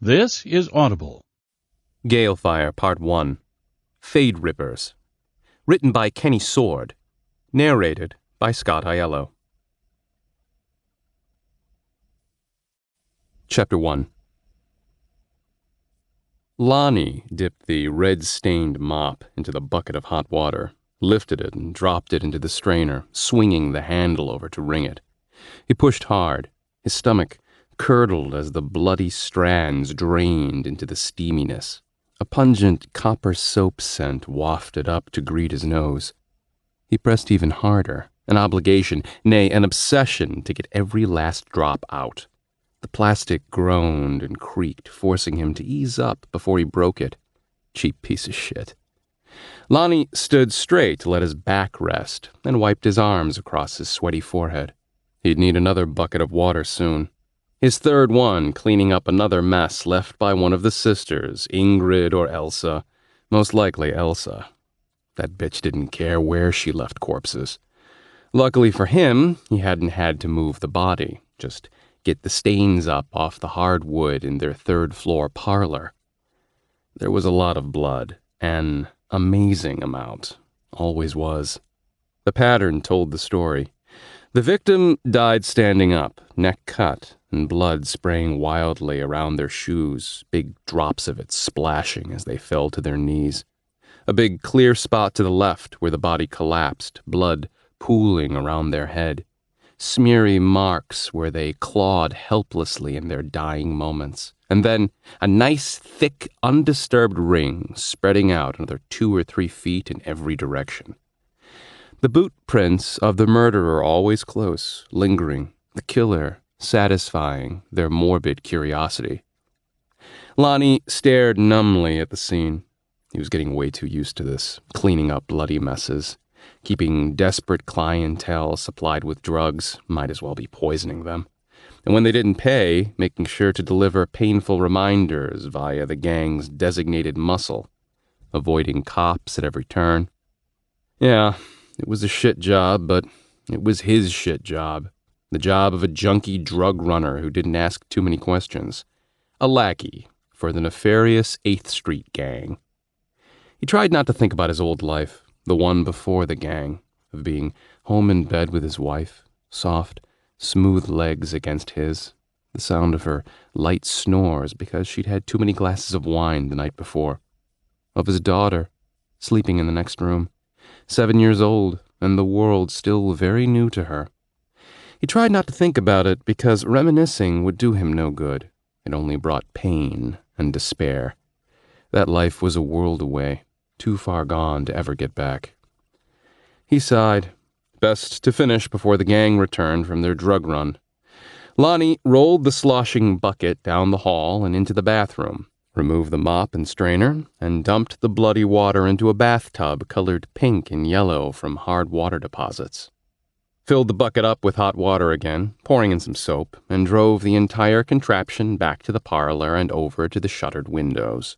This is Audible. Galefire Part 1. Fade Rippers. Written by Kenny Soward. Narrated by Scott Aiello. Chapter 1. Lonnie dipped the red-stained mop into the bucket of hot water, lifted it and dropped it into the strainer, swinging the handle over to wring it. He pushed hard. His stomach curdled as the bloody strands drained into the steaminess. A pungent copper soap scent wafted up to greet his nose. He pressed even harder, an obligation, nay, an obsession to get every last drop out. The plastic groaned and creaked, forcing him to ease up before he broke it. Cheap piece of shit. Lonnie stood straight to let his back rest and wiped his arms across his sweaty forehead. He'd need another bucket of water soon. His third one cleaning up another mess left by one of the sisters, Ingrid or Elsa. Most likely Elsa. That bitch didn't care where she left corpses. Luckily for him, he hadn't had to move the body, just get the stains up off the hardwood in their third-floor parlor. There was a lot of blood, an amazing amount. Always was. The pattern told the story. The victim died standing up, neck cut, and blood spraying wildly around their shoes, big drops of it splashing as they fell to their knees. A big clear spot to the left where the body collapsed, blood pooling around their head. Smeary marks where they clawed helplessly in their dying moments. And then a nice, thick, undisturbed ring spreading out another 2 or 3 feet in every direction. The boot prints of the murderer always close, lingering, the killer satisfying their morbid curiosity. Lonnie stared numbly at the scene. He was getting way too used to this, cleaning up bloody messes. Keeping desperate clientele supplied with drugs, might as well be poisoning them. And when they didn't pay, making sure to deliver painful reminders via the gang's designated muscle. Avoiding cops at every turn. Yeah, it was a shit job, but it was his shit job. The job of a junkie drug runner who didn't ask too many questions. A lackey for the nefarious 8th Street gang. He tried not to think about his old life, the one before the gang, of being home in bed with his wife, soft, smooth legs against his, the sound of her light snores because she'd had too many glasses of wine the night before. Of his daughter, sleeping in the next room, 7 years old, and the world still very new to her. He tried not to think about it because reminiscing would do him no good. It only brought pain and despair. That life was a world away, too far gone to ever get back. He sighed. Best to finish before the gang returned from their drug run. Lonnie rolled the sloshing bucket down the hall and into the bathroom, removed the mop and strainer, and dumped the bloody water into a bathtub colored pink and yellow from hard water deposits. Filled the bucket up with hot water again, pouring in some soap, and drove the entire contraption back to the parlor and over to the shuttered windows.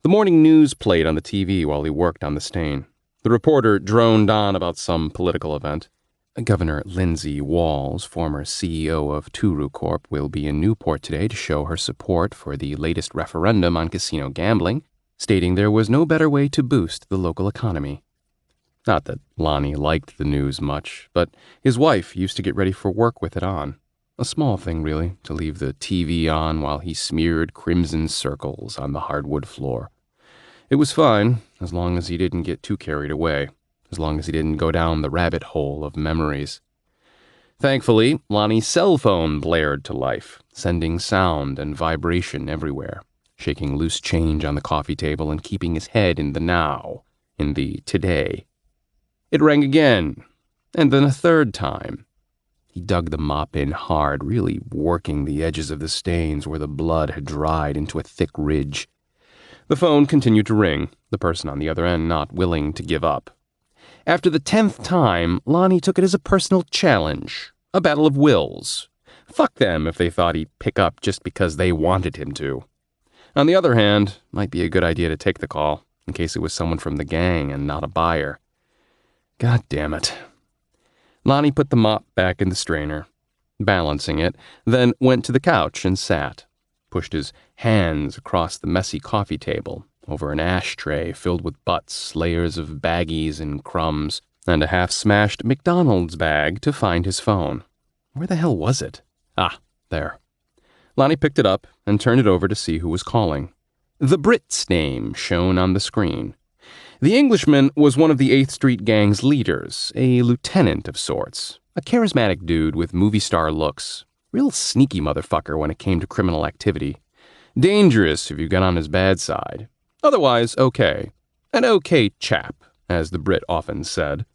The morning news played on the TV while he worked on the stain. The reporter droned on about some political event. Governor Lindsay Walls, former CEO of Turu Corp, will be in Newport today to show her support for the latest referendum on casino gambling, stating there was no better way to boost the local economy. Not that Lonnie liked the news much, but his wife used to get ready for work with it on. A small thing, really, to leave the TV on while he smeared crimson circles on the hardwood floor. It was fine, as long as he didn't get too carried away, as long as he didn't go down the rabbit hole of memories. Thankfully, Lonnie's cell phone blared to life, sending sound and vibration everywhere, shaking loose change on the coffee table and keeping his head in the now, in the today. It rang again, and then a third time. He dug the mop in hard, really working the edges of the stains where the blood had dried into a thick ridge. The phone continued to ring, the person on the other end not willing to give up. After the 10th time, Lonnie took it as a personal challenge, a battle of wills. Fuck them if they thought he'd pick up just because they wanted him to. On the other hand, might be a good idea to take the call, in case it was someone from the gang and not a buyer. God damn it. Lonnie put the mop back in the strainer, balancing it, then went to the couch and sat, pushed his hands across the messy coffee table, over an ashtray filled with butts, layers of baggies and crumbs, and a half-smashed McDonald's bag to find his phone. Where the hell was it? Ah, there. Lonnie picked it up and turned it over to see who was calling. The Brit's name shone on the screen. The Englishman was one of the 8th Street Gang's leaders, a lieutenant of sorts, a charismatic dude with movie star looks. Real sneaky motherfucker when it came to criminal activity. Dangerous if you got on his bad side. Otherwise, okay. An okay chap, as the Brit often said.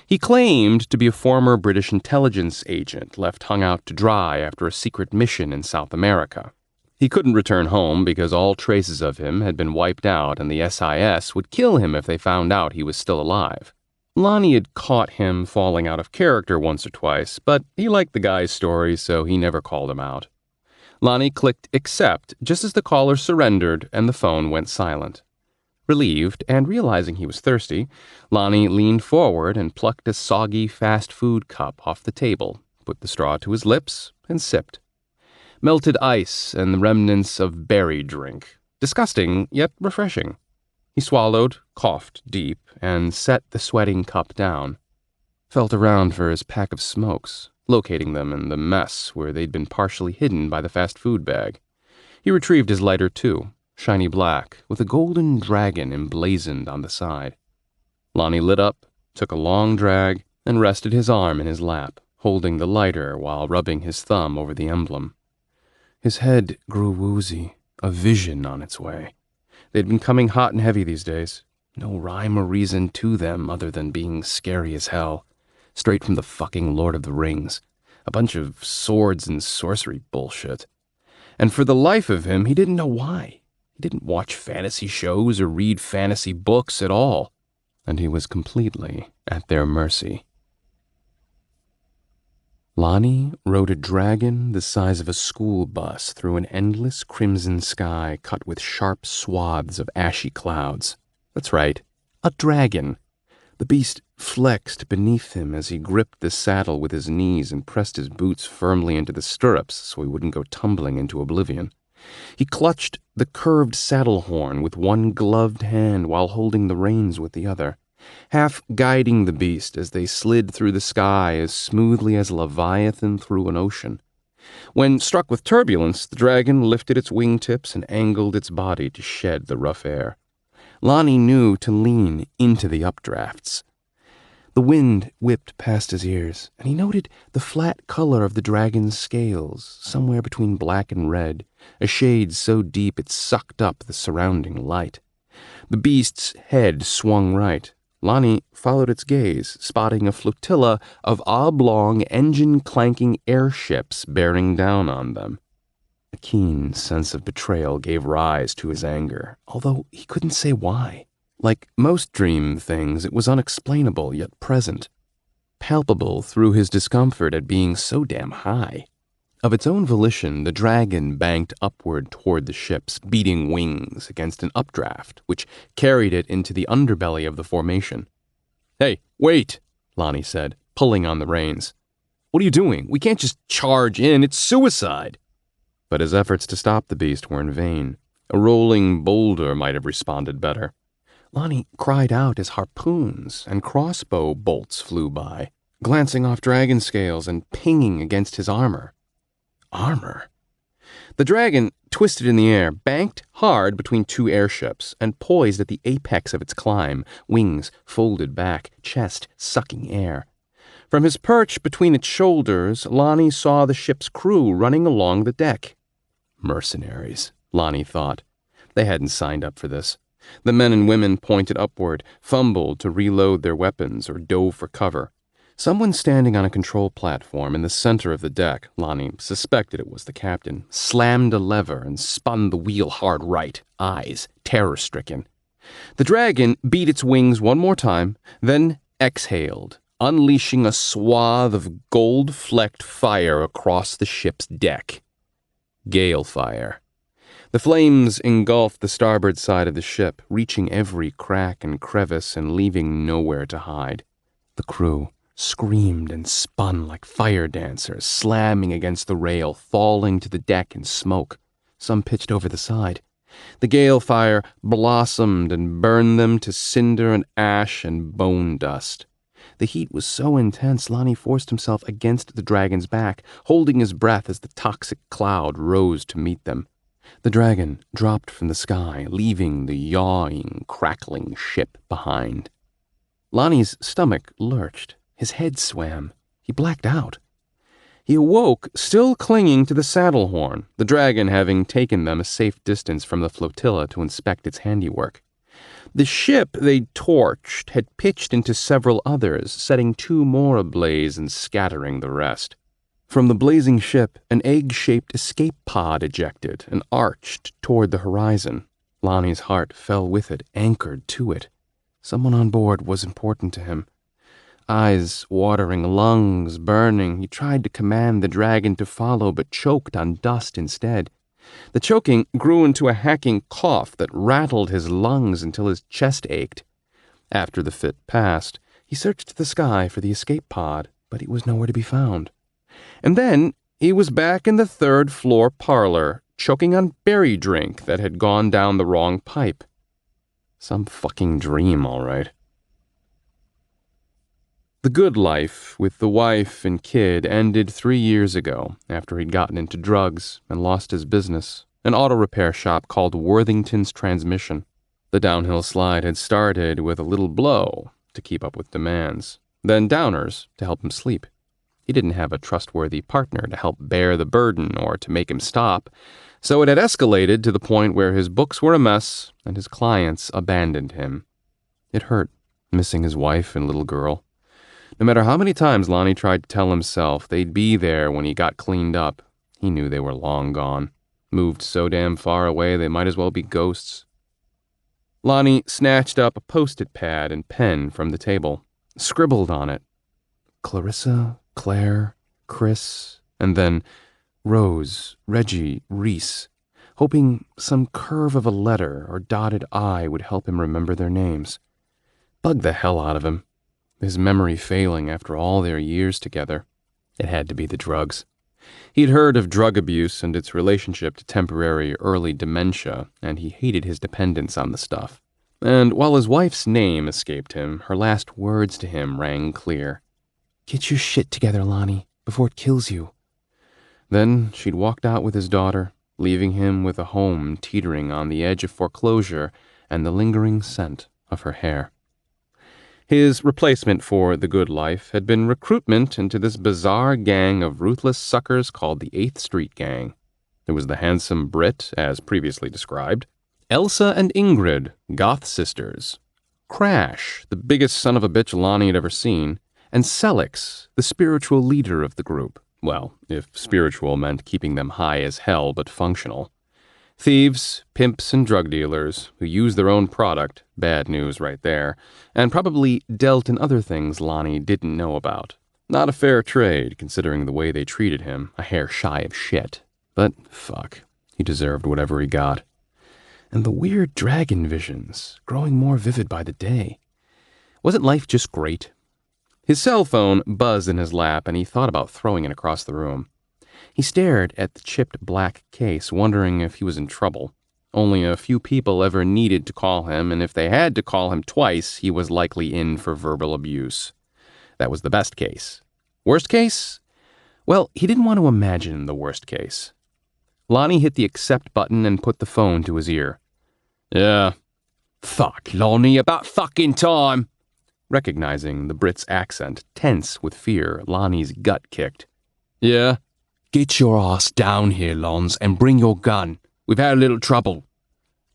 He claimed to be a former British intelligence agent left hung out to dry after a secret mission in South America. He couldn't return home because all traces of him had been wiped out and the SIS would kill him if they found out he was still alive. Lonnie had caught him falling out of character once or twice, but he liked the guy's story, so he never called him out. Lonnie clicked accept just as the caller surrendered and the phone went silent. Relieved, and realizing he was thirsty, Lonnie leaned forward and plucked a soggy fast food cup off the table, put the straw to his lips, and sipped. Melted ice and the remnants of berry drink. Disgusting, yet refreshing. He swallowed, coughed deep, and set the sweating cup down. Felt around for his pack of smokes, locating them in the mess where they'd been partially hidden by the fast food bag. He retrieved his lighter too, shiny black, with a golden dragon emblazoned on the side. Lonnie lit up, took a long drag, and rested his arm in his lap, holding the lighter while rubbing his thumb over the emblem. His head grew woozy, a vision on its way. They'd been coming hot and heavy these days. No rhyme or reason to them other than being scary as hell. Straight from the fucking Lord of the Rings. A bunch of swords and sorcery bullshit. And for the life of him, he didn't know why. He didn't watch fantasy shows or read fantasy books at all. And he was completely at their mercy. Lonnie rode a dragon the size of a school bus through an endless crimson sky cut with sharp swaths of ashy clouds. That's right, a dragon. The beast flexed beneath him as he gripped the saddle with his knees and pressed his boots firmly into the stirrups so he wouldn't go tumbling into oblivion. He clutched the curved saddle horn with one gloved hand while holding the reins with the other, half guiding the beast as they slid through the sky as smoothly as a leviathan through an ocean. When struck with turbulence, the dragon lifted its wingtips and angled its body to shed the rough air. Lonnie knew to lean into the updrafts. The wind whipped past his ears, and he noted the flat color of the dragon's scales, somewhere between black and red, a shade so deep it sucked up the surrounding light. The beast's head swung right. Lonnie followed its gaze, spotting a flotilla of oblong, engine-clanking airships bearing down on them. A keen sense of betrayal gave rise to his anger, although he couldn't say why. Like most dream things, it was unexplainable yet present, palpable through his discomfort at being so damn high. Of its own volition, the dragon banked upward toward the ships, beating wings against an updraft, which carried it into the underbelly of the formation. "Hey, wait," Lonnie said, pulling on the reins. "What are you doing? We can't just charge in. It's suicide." But his efforts to stop the beast were in vain. A rolling boulder might have responded better. Lonnie cried out as harpoons and crossbow bolts flew by, glancing off dragon scales and pinging against his armor. Armor? The dragon twisted in the air, banked hard between two airships, and poised at the apex of its climb, wings folded back, chest sucking air. From his perch between its shoulders, Lonnie saw the ship's crew running along the deck. Mercenaries, Lonnie thought. They hadn't signed up for this. The men and women pointed upward, fumbled to reload their weapons, or dove for cover. Someone standing on a control platform in the center of the deck, Lonnie suspected it was the captain, slammed a lever and spun the wheel hard right, eyes terror-stricken. The dragon beat its wings one more time, then exhaled, unleashing a swath of gold-flecked fire across the ship's deck. Gale fire. The flames engulfed the starboard side of the ship, reaching every crack and crevice and leaving nowhere to hide. The crew screamed and spun like fire dancers, slamming against the rail, falling to the deck in smoke. some pitched over the side. The gale fire blossomed and burned them to cinder and ash and bone dust. The heat was so intense, Lonnie forced himself against the dragon's back, holding his breath as the toxic cloud rose to meet them. The dragon dropped from the sky, leaving the yawing, crackling ship behind. Lonnie's stomach lurched. His head swam. He blacked out. He awoke, still clinging to the saddle horn, the dragon having taken them a safe distance from the flotilla to inspect its handiwork. The ship they'd torched had pitched into several others, setting 2 more ablaze and scattering the rest. From the blazing ship, an egg-shaped escape pod ejected and arched toward the horizon. Lonnie's heart fell with it, anchored to it. Someone on board was important to him. Eyes watering, lungs burning, he tried to command the dragon to follow, but choked on dust instead. The choking grew into a hacking cough that rattled his lungs until his chest ached. After the fit passed, he searched the sky for the escape pod, but it was nowhere to be found. And then he was back in the 3rd-floor parlor, choking on berry drink that had gone down the wrong pipe. Some fucking dream, all right. The good life with the wife and kid ended 3 years ago after he'd gotten into drugs and lost his business, an auto repair shop called Worthington's Transmission. The downhill slide had started with a little blow to keep up with demands, then downers to help him sleep. He didn't have a trustworthy partner to help bear the burden or to make him stop, so it had escalated to the point where his books were a mess and his clients abandoned him. It hurt, missing his wife and little girl. No matter how many times Lonnie tried to tell himself they'd be there when he got cleaned up, he knew they were long gone. Moved so damn far away they might as well be ghosts. Lonnie snatched up a post-it pad and pen from the table, scribbled on it. Clarissa, Claire, Chris, and then Rose, Reggie, Reese, hoping some curve of a letter or dotted I would help him remember their names. Bugged the hell out of him. His memory failing after all their years together. It had to be the drugs. He'd heard of drug abuse and its relationship to temporary early dementia, and he hated his dependence on the stuff. And while his wife's name escaped him, her last words to him rang clear. "Get your shit together, Lonnie, before it kills you." Then she'd walked out with his daughter, leaving him with a home teetering on the edge of foreclosure and the lingering scent of her hair. His replacement for the good life had been recruitment into this bizarre gang of ruthless suckers called the 8th Street Gang. There was the handsome Brit, as previously described, Elsa and Ingrid, goth sisters, Crash, the biggest son of a bitch Lonnie had ever seen, and Celix, the spiritual leader of the group. Well, if spiritual meant keeping them high as hell but functional. Thieves, pimps, and drug dealers who used their own product, bad news right there, and probably dealt in other things Lonnie didn't know about. Not a fair trade, considering the way they treated him, a hair shy of shit. But fuck, he deserved whatever he got. And the weird dragon visions, growing more vivid by the day. Wasn't life just great? His cell phone buzzed in his lap, and he thought about throwing it across the room. He stared at the chipped black case, wondering if he was in trouble. Only a few people ever needed to call him, and if they had to call him twice, he was likely in for verbal abuse. That was the best case. Worst case? Well, he didn't want to imagine the worst case. Lonnie hit the accept button and put the phone to his ear. "Yeah." "Fuck, Lonnie, about fucking time." Recognizing the Brit's accent, tense with fear, Lonnie's gut kicked. "Yeah." "Get your ass down here, Lons, and bring your gun. We've had a little trouble."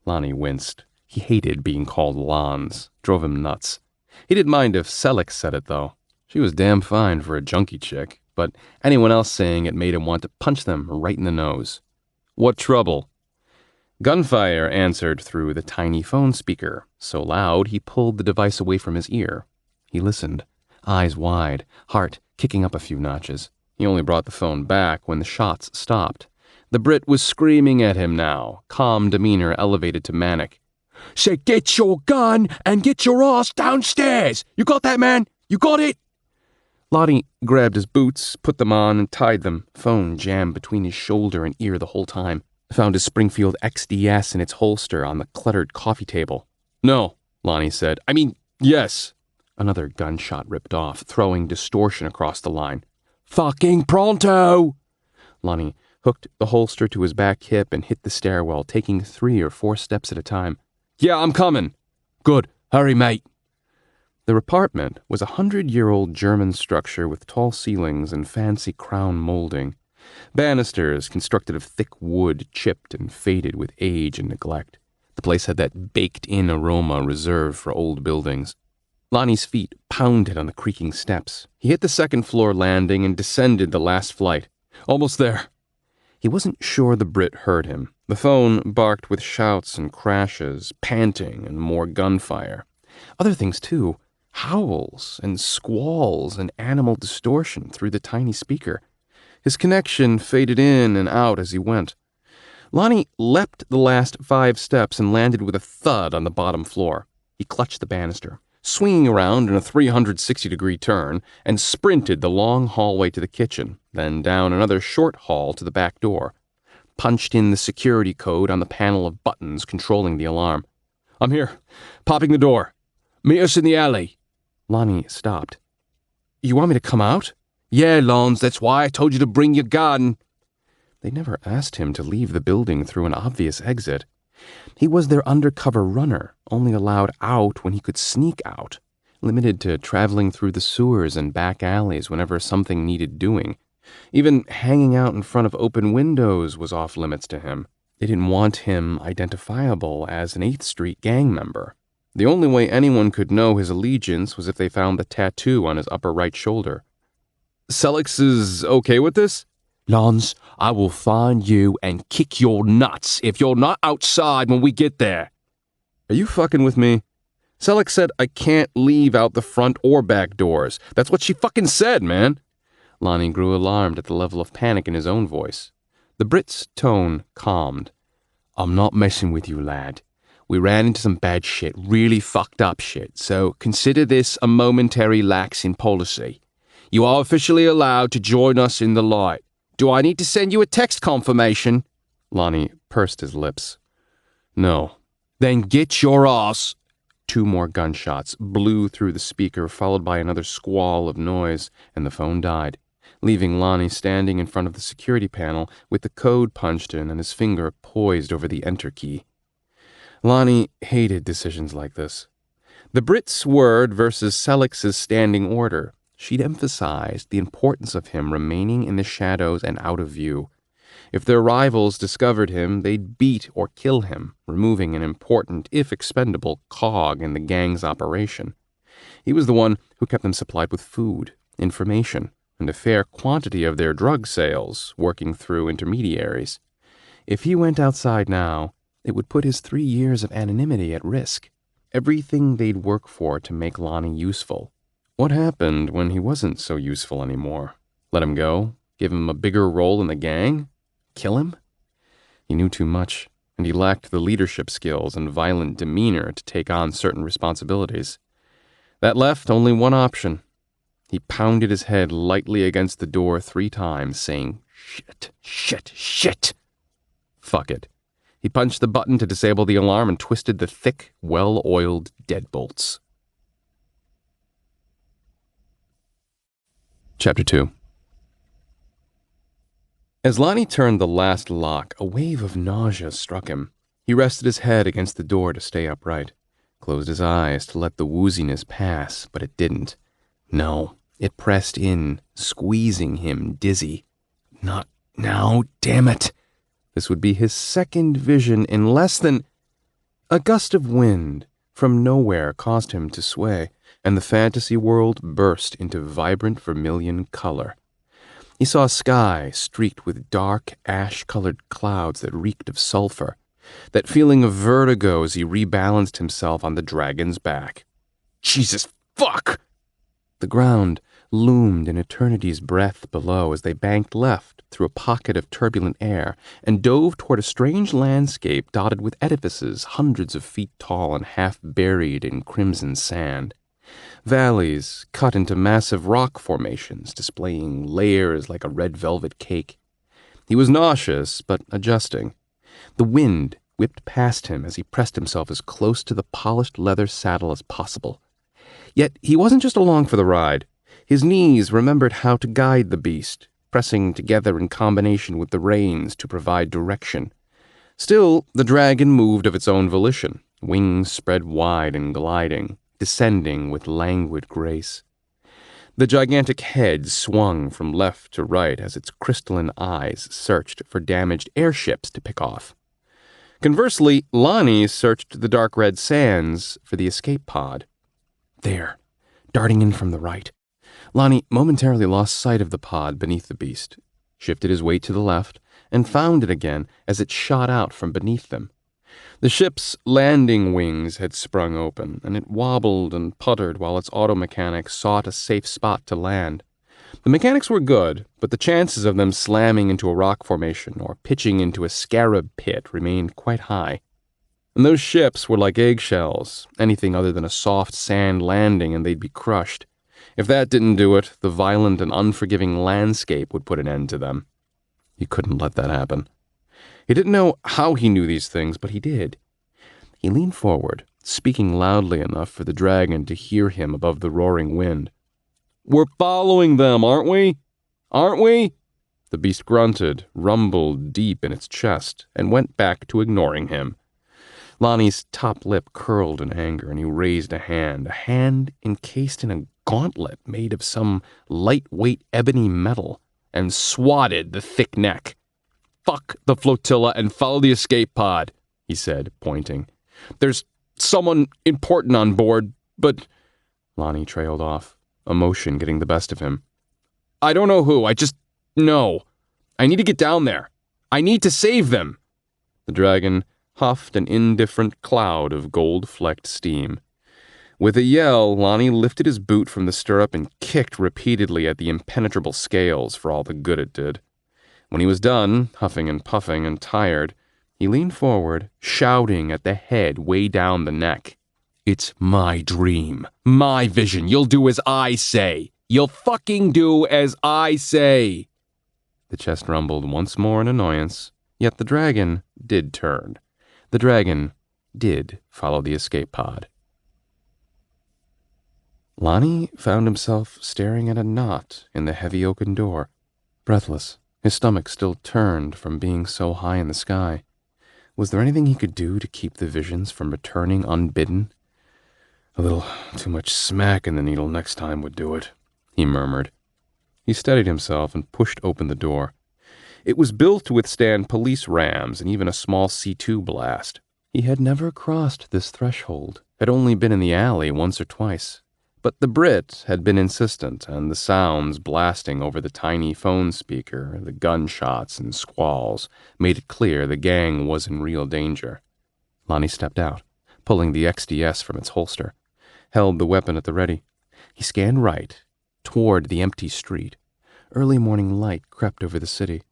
Lonnie winced. He hated being called Lons. Drove him nuts. He didn't mind if Celix said it, though. She was damn fine for a junkie chick, but anyone else saying it made him want to punch them right in the nose. "What trouble?" Gunfire answered through the tiny phone speaker, so loud he pulled the device away from his ear. He listened, eyes wide, heart kicking up a few notches. He only brought the phone back when the shots stopped. The Brit was screaming at him now, calm demeanor elevated to manic. "Say, get your gun and get your ass downstairs! You got that, man? You got it?" Lonnie grabbed his boots, put them on, and tied them, phone jammed between his shoulder and ear the whole time. Found his Springfield XDS in its holster on the cluttered coffee table. No, Lonnie said. I mean, yes. Another gunshot ripped off, throwing distortion across the line. Fucking pronto! Lonnie hooked the holster to his back hip and hit the stairwell, taking 3 or 4 steps at a time. Yeah, I'm coming. Good. Hurry, mate. Their apartment was a 100-year-old German structure with tall ceilings and fancy crown molding. Banisters constructed of thick wood, chipped and faded with age and neglect. The place had that baked-in aroma reserved for old buildings. Lonnie's feet pounded on the creaking steps. He hit the second-floor landing and descended the last flight. Almost there. He wasn't sure the Brit heard him. The phone barked with shouts and crashes, panting and more gunfire. Other things, too. Howls and squalls and animal distortion through the tiny speaker. His connection faded in and out as he went. Lonnie leapt the last 5 steps and landed with a thud on the bottom floor. He clutched the banister, swinging around in a 360-degree turn, and sprinted the long hallway to the kitchen, then down another short hall to the back door. Punched in the security code on the panel of buttons controlling the alarm. I'm here. Popping the door. Meet us in the alley. Lonnie stopped. You want me to come out? Yeah, Lons, that's why I told you to bring your gun. They never asked him to leave the building through an obvious exit. He was their undercover runner, only allowed out when he could sneak out, limited to traveling through the sewers and back alleys whenever something needed doing. Even hanging out in front of open windows was off limits to him. They didn't want him identifiable as an 8th Street gang member. The only way anyone could know his allegiance was if they found the tattoo on his upper right shoulder. Selix is okay with this? Lons, I will find you and kick your nuts if you're not outside when we get there. Are you fucking with me? Selix said I can't leave out the front or back doors. That's what she fucking said, man. Lonnie grew alarmed at the level of panic in his own voice. The Brit's tone calmed. I'm not messing with you, lad. We ran into some bad shit, really fucked up shit, so consider this a momentary lapse in policy. You are officially allowed to join us in the light. Do I need to send you a text confirmation? Lonnie pursed his lips. No. Then get your ass. 2 more gunshots blew through the speaker, followed by another squall of noise, and the phone died, leaving Lonnie standing in front of the security panel with the code punched in and his finger poised over the enter key. Lonnie hated decisions like this. The Brit's word versus Selix's standing order. She'd emphasized the importance of him remaining in the shadows and out of view. If their rivals discovered him, they'd beat or kill him, removing an important, if expendable, cog in the gang's operation. He was the one who kept them supplied with food, information, and a fair quantity of their drug sales, working through intermediaries. If he went outside now, it would put his 3 years of anonymity at risk. Everything they'd work for to make Lonnie useful. What happened when he wasn't so useful anymore? Let him go? Give him a bigger role in the gang? Kill him? He knew too much, and he lacked the leadership skills and violent demeanor to take on certain responsibilities. That left only one option. He pounded his head lightly against the door 3 times, saying, "Shit, shit, shit." Fuck it. He punched the button to disable the alarm and twisted the thick, well-oiled deadbolts. Chapter 2. As Lonnie turned the last lock, a wave of nausea struck him. He rested his head against the door to stay upright, closed his eyes to let the wooziness pass, but it didn't. No, it pressed in, squeezing him dizzy. Not now, damn it! This would be his second vision in less than... A gust of wind from nowhere caused him to sway, and the fantasy world burst into vibrant vermilion color. He saw a sky streaked with dark, ash-colored clouds that reeked of sulfur, that feeling of vertigo as he rebalanced himself on the dragon's back. Jesus fuck! The ground loomed in eternity's breath below as they banked left through a pocket of turbulent air and dove toward a strange landscape dotted with edifices hundreds of feet tall and half buried in crimson sand. Valleys cut into massive rock formations, displaying layers like a red velvet cake. He was nauseous, but adjusting. The wind whipped past him as he pressed himself as close to the polished leather saddle as possible. Yet he wasn't just along for the ride. His knees remembered how to guide the beast, pressing together in combination with the reins to provide direction. Still, the dragon moved of its own volition, wings spread wide and gliding, descending with languid grace. The gigantic head swung from left to right as its crystalline eyes searched for damaged airships to pick off. Conversely, Lonnie searched the dark red sands for the escape pod. There, darting in from the right. Lonnie momentarily lost sight of the pod beneath the beast, shifted his weight to the left, and found it again as it shot out from beneath them. The ship's landing wings had sprung open, and it wobbled and puttered while its auto mechanics sought a safe spot to land. The mechanics were good, but the chances of them slamming into a rock formation or pitching into a scarab pit remained quite high. And those ships were like eggshells, anything other than a soft sand landing and they'd be crushed. If that didn't do it, the violent and unforgiving landscape would put an end to them. He couldn't let that happen. He didn't know how he knew these things, but he did. He leaned forward, speaking loudly enough for the dragon to hear him above the roaring wind. "We're following them, aren't we? Aren't we?" The beast grunted, rumbled deep in its chest, and went back to ignoring him. Lonnie's top lip curled in anger, and he raised a hand encased in a gauntlet made of some lightweight ebony metal, and swatted the thick neck. "Fuck the flotilla and follow the escape pod," he said, pointing. "There's someone important on board, but—" Lonnie trailed off, emotion getting the best of him. "I don't know who, I just know. I need to get down there. I need to save them." The dragon huffed an indifferent cloud of gold-flecked steam. With a yell, Lonnie lifted his boot from the stirrup and kicked repeatedly at the impenetrable scales for all the good it did. When he was done, huffing and puffing and tired, he leaned forward, shouting at the head way down the neck. "It's my dream, my vision. You'll do as I say. You'll fucking do as I say." The chest rumbled once more in annoyance, yet the dragon did turn. The dragon did follow the escape pod. Lonnie found himself staring at a knot in the heavy oaken door, breathless, his stomach still turned from being so high in the sky. Was there anything he could do to keep the visions from returning unbidden? "A little too much smack in the needle next time would do it," he murmured. He steadied himself and pushed open the door. It was built to withstand police rams and even a small C2 blast. He had never crossed this threshold, had only been in the alley once or twice. But the Brit had been insistent, and the sounds blasting over the tiny phone speaker, the gunshots and squalls, made it clear the gang was in real danger. Lonnie stepped out, pulling the XDS from its holster, held the weapon at the ready. He scanned right, toward the empty street. Early morning light crept over the city.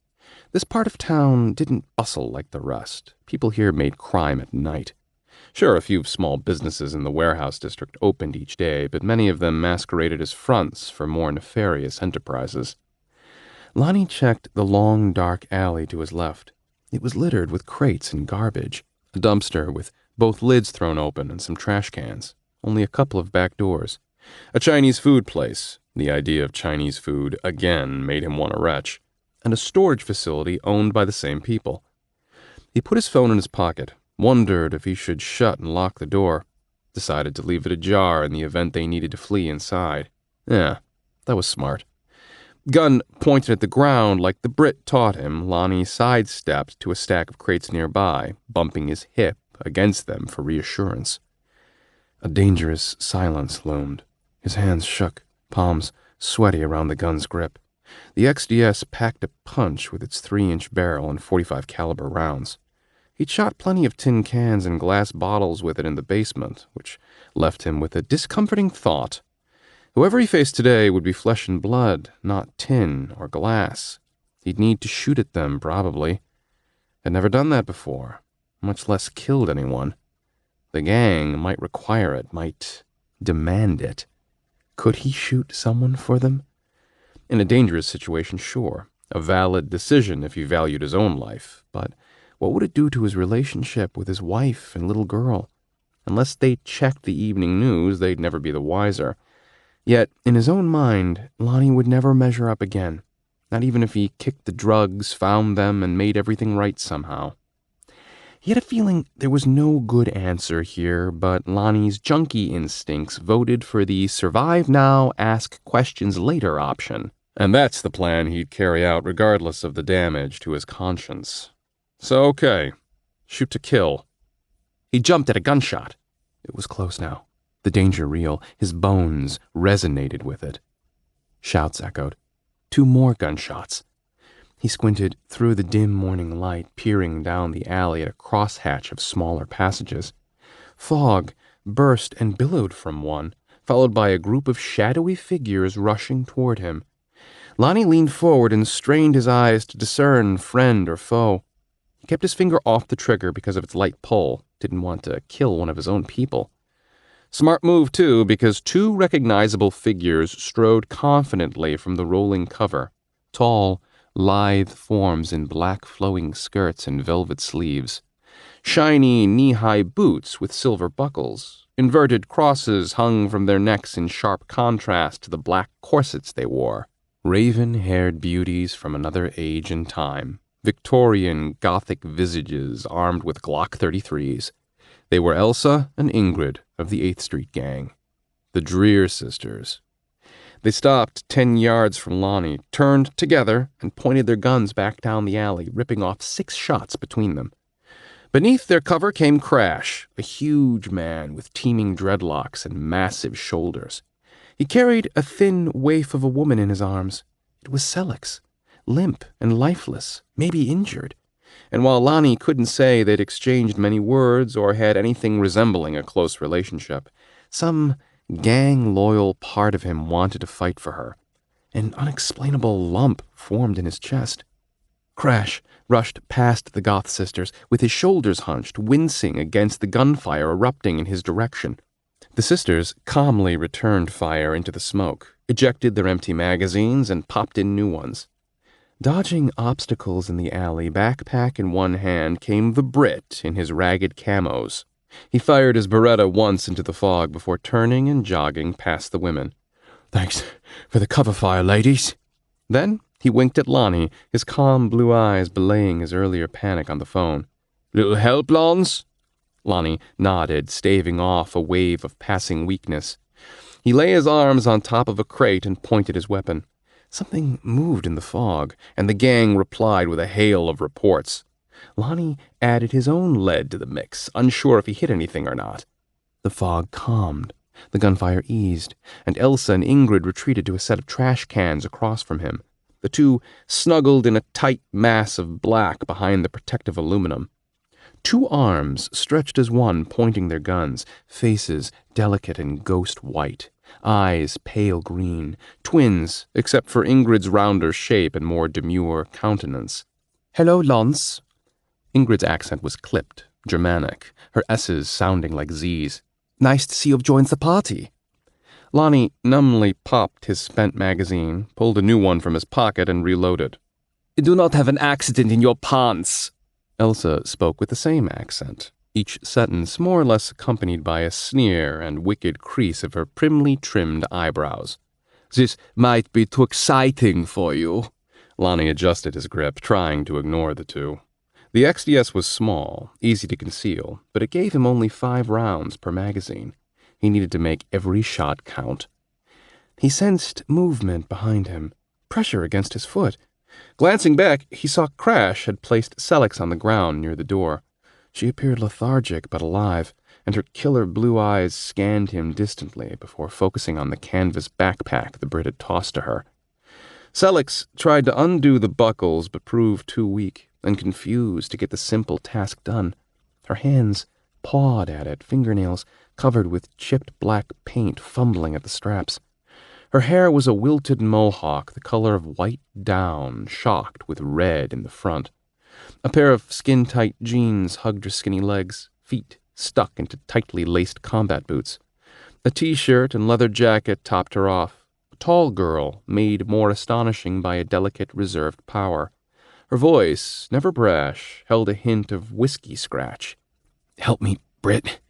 This part of town didn't bustle like the rest. People here made crime at night. Sure, a few small businesses in the warehouse district opened each day, but many of them masqueraded as fronts for more nefarious enterprises. Lonnie checked the long, dark alley to his left. It was littered with crates and garbage, a dumpster with both lids thrown open and some trash cans, only a couple of back doors. A Chinese food place, the idea of Chinese food again made him want to retch, and a storage facility owned by the same people. He put his phone in his pocket, wondered if he should shut and lock the door, decided to leave it ajar in the event they needed to flee inside. Yeah, that was smart. Gun pointed at the ground like the Brit taught him, Lonnie sidestepped to a stack of crates nearby, bumping his hip against them for reassurance. A dangerous silence loomed. His hands shook, palms sweaty around the gun's grip. The XDS packed a punch with its 3-inch barrel and .45 caliber rounds. He'd shot plenty of tin cans and glass bottles with it in the basement, which left him with a discomforting thought. Whoever he faced today would be flesh and blood, not tin or glass. He'd need to shoot at them, probably. Had never done that before, much less killed anyone. The gang might require it, might demand it. Could he shoot someone for them? In a dangerous situation, sure. A valid decision if he valued his own life. But What would it do to his relationship with his wife and little girl? Unless they checked the evening news, they'd never be the wiser. Yet, in his own mind, Lonnie would never measure up again, not even if he kicked the drugs, found them, and made everything right somehow. He had a feeling there was no good answer here, but Lonnie's junkie instincts voted for the survive now, ask questions later option. And that's the plan he'd carry out regardless of the damage to his conscience. So okay, shoot to kill. He jumped at a gunshot. It was close now. The danger real. His bones resonated with it. Shouts echoed. 2 more gunshots. He squinted through the dim morning light, peering down the alley at a crosshatch of smaller passages. Fog burst and billowed from one, followed by a group of shadowy figures rushing toward him. Lonnie leaned forward and strained his eyes to discern friend or foe. He kept his finger off the trigger because of its light pull. Didn't want to kill one of his own people. Smart move, too, because 2 recognizable figures strode confidently from the rolling cover. Tall, lithe forms in black flowing skirts and velvet sleeves. Shiny, knee-high boots with silver buckles. Inverted crosses hung from their necks in sharp contrast to the black corsets they wore. Raven-haired beauties from another age and time. Victorian Gothic visages armed with Glock 33s. They were Elsa and Ingrid of the 8th Street Gang. The Dreer sisters. They stopped 10 yards from Lonnie, turned together, and pointed their guns back down the alley, ripping off 6 shots between them. Beneath their cover came Crash, a huge man with teeming dreadlocks and massive shoulders. He carried a thin waif of a woman in his arms. It was Sellex, limp and lifeless, maybe injured. And while Lonnie couldn't say they'd exchanged many words or had anything resembling a close relationship, some gang-loyal part of him wanted to fight for her. An unexplainable lump formed in his chest. Crash rushed past the Goth sisters, with his shoulders hunched, wincing against the gunfire erupting in his direction. The sisters calmly returned fire into the smoke, ejected their empty magazines, and popped in new ones. Dodging obstacles in the alley, backpack in one hand, came the Brit in his ragged camos. He fired his Beretta once into the fog before turning and jogging past the women. "Thanks for the cover fire, ladies." Then he winked at Lonnie, his calm blue eyes belaying his earlier panic on the phone. "Little help, Lons?" Lonnie nodded, staving off a wave of passing weakness. He lay his arms on top of a crate and pointed his weapon. Something moved in the fog, and the gang replied with a hail of reports. Lonnie added his own lead to the mix, unsure if he hit anything or not. The fog calmed, the gunfire eased, and Elsa and Ingrid retreated to a set of trash cans across from him. The 2 snuggled in a tight mass of black behind the protective aluminum. 2 arms stretched as one, pointing their guns, faces delicate and ghost white. Eyes pale green, twins, except for Ingrid's rounder shape and more demure countenance. "Hello, Lons." Ingrid's accent was clipped, Germanic, her S's sounding like Z's. "Nice to see you've joined the party." Lonnie numbly popped his spent magazine, pulled a new one from his pocket, and reloaded. "Do not have an accident in your pants." Elsa spoke with the same accent, each sentence more or less accompanied by a sneer and wicked crease of her primly trimmed eyebrows. "This might be too exciting for you." Lonnie adjusted his grip, trying to ignore the 2. The XDS was small, easy to conceal, but it gave him only 5 rounds per magazine. He needed to make every shot count. He sensed movement behind him, pressure against his foot. Glancing back, he saw Crash had placed Sellex on the ground near the door. She appeared lethargic but alive, and her killer blue eyes scanned him distantly before focusing on the canvas backpack the Brit had tossed to her. Sellex tried to undo the buckles but proved too weak and confused to get the simple task done. Her hands pawed at it, fingernails covered with chipped black paint fumbling at the straps. Her hair was a wilted mohawk, the color of white down, shocked with red in the front. A pair of skin-tight jeans hugged her skinny legs, feet stuck into tightly laced combat boots. A t-shirt and leather jacket topped her off, a tall girl made more astonishing by a delicate, reserved power. Her voice, never brash, held a hint of whiskey scratch. "Help me, Brit."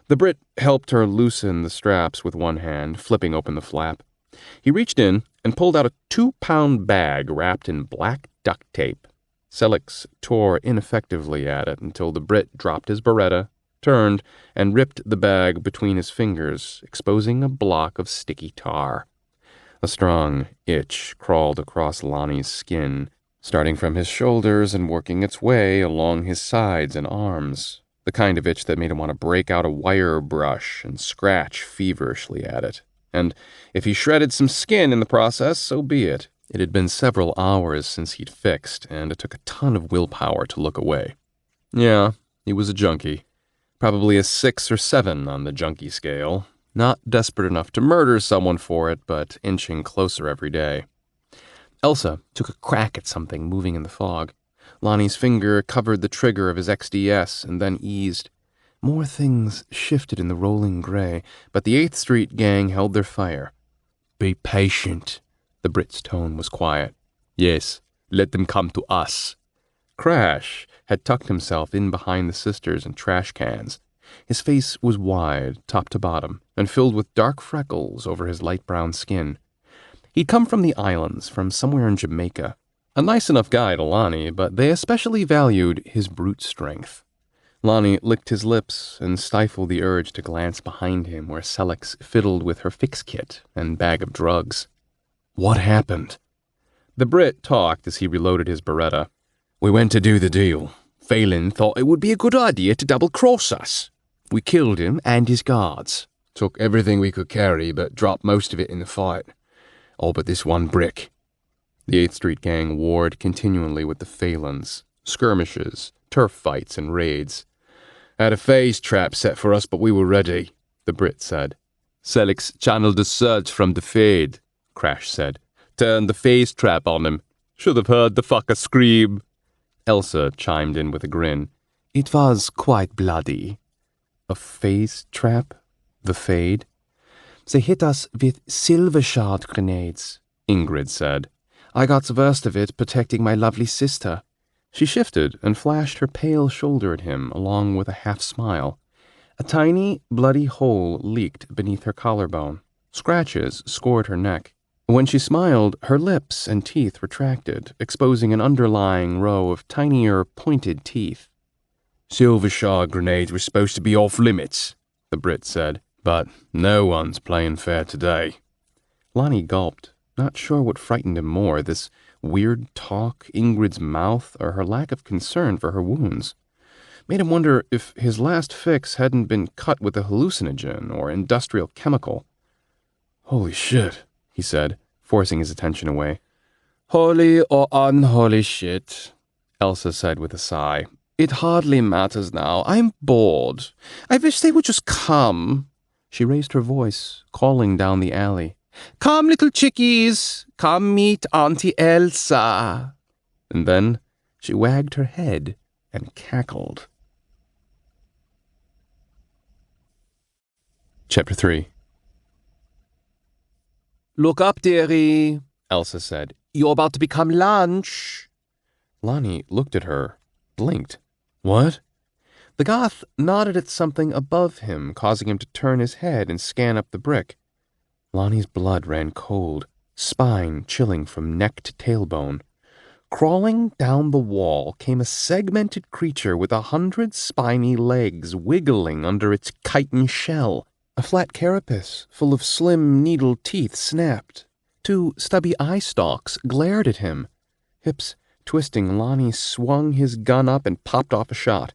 The Brit helped her loosen the straps with one hand, flipping open the flap. He reached in and pulled out a 2-pound bag wrapped in black duct tape. Sellex tore ineffectively at it until the Brit dropped his Beretta, turned, and ripped the bag between his fingers, exposing a block of sticky tar. A strong itch crawled across Lonnie's skin, starting from his shoulders and working its way along his sides and arms, the kind of itch that made him want to break out a wire brush and scratch feverishly at it. And if he shredded some skin in the process, so be it. It had been several hours since he'd fixed, and it took a ton of willpower to look away. Yeah, he was a junkie. Probably a 6 or 7 on the junkie scale. Not desperate enough to murder someone for it, but inching closer every day. Elsa took a crack at something moving in the fog. Lonnie's finger covered the trigger of his XDS and then eased. More things shifted in the rolling gray, but the 8th Street gang held their fire. "Be patient." The Brit's tone was quiet. "Yes, let them come to us." Crash had tucked himself in behind the sisters and trash cans. His face was wide, top to bottom, and filled with dark freckles over his light brown skin. He'd come from the islands, from somewhere in Jamaica. A nice enough guy to Lonnie, but they especially valued his brute strength. Lonnie licked his lips and stifled the urge to glance behind him where Sellex fiddled with her fix kit and bag of drugs. "What happened?" The Brit talked as he reloaded his Beretta. "We went to do the deal. Phelan thought it would be a good idea to double-cross us. We killed him and his guards. Took everything we could carry, but dropped most of it in the fight. All but this one brick." The 8th Street gang warred continually with the Phelans. Skirmishes, turf fights, and raids. "Had a phase trap set for us, but we were ready," the Brit said. "Sellex channeled a surge from the fade," Crash said. "Turned the phase trap on him. Should have heard the fucker scream." Elsa chimed in with a grin. "It was quite bloody." "A phase trap? The fade?" "They hit us with silver shard grenades," Ingrid said. "I got the worst of it protecting my lovely sister." She shifted and flashed her pale shoulder at him along with a half-smile. A tiny, bloody hole leaked beneath her collarbone. Scratches scored her neck. When she smiled, her lips and teeth retracted, exposing an underlying row of tinier, pointed teeth. "Silver shard grenades were supposed to be off-limits," the Brit said, "but no one's playing fair today." Lonnie gulped, not sure what frightened him more, this weird talk, Ingrid's mouth, or her lack of concern for her wounds. Made him wonder if his last fix hadn't been cut with a hallucinogen or industrial chemical. "Holy shit," he said, forcing his attention away. "Holy or unholy shit," Elsa said with a sigh. "It hardly matters now. I'm bored. I wish they would just come." She raised her voice, calling down the alley. "Come, little chickies, come meet Auntie Elsa." And then she wagged her head and cackled. Chapter 3. "Look up, dearie," Elsa said. "You're about to become lunch." Lonnie looked at her, blinked. "What?" The goth nodded at something above him, causing him to turn his head and scan up the brick. Lonnie's blood ran cold, spine chilling from neck to tailbone. Crawling down the wall came a segmented creature with 100 spiny legs wiggling under its chitin shell. A flat carapace full of slim needle teeth snapped. 2 stubby eye stalks glared at him. Hips twisting, Lonnie swung his gun up and popped off a shot.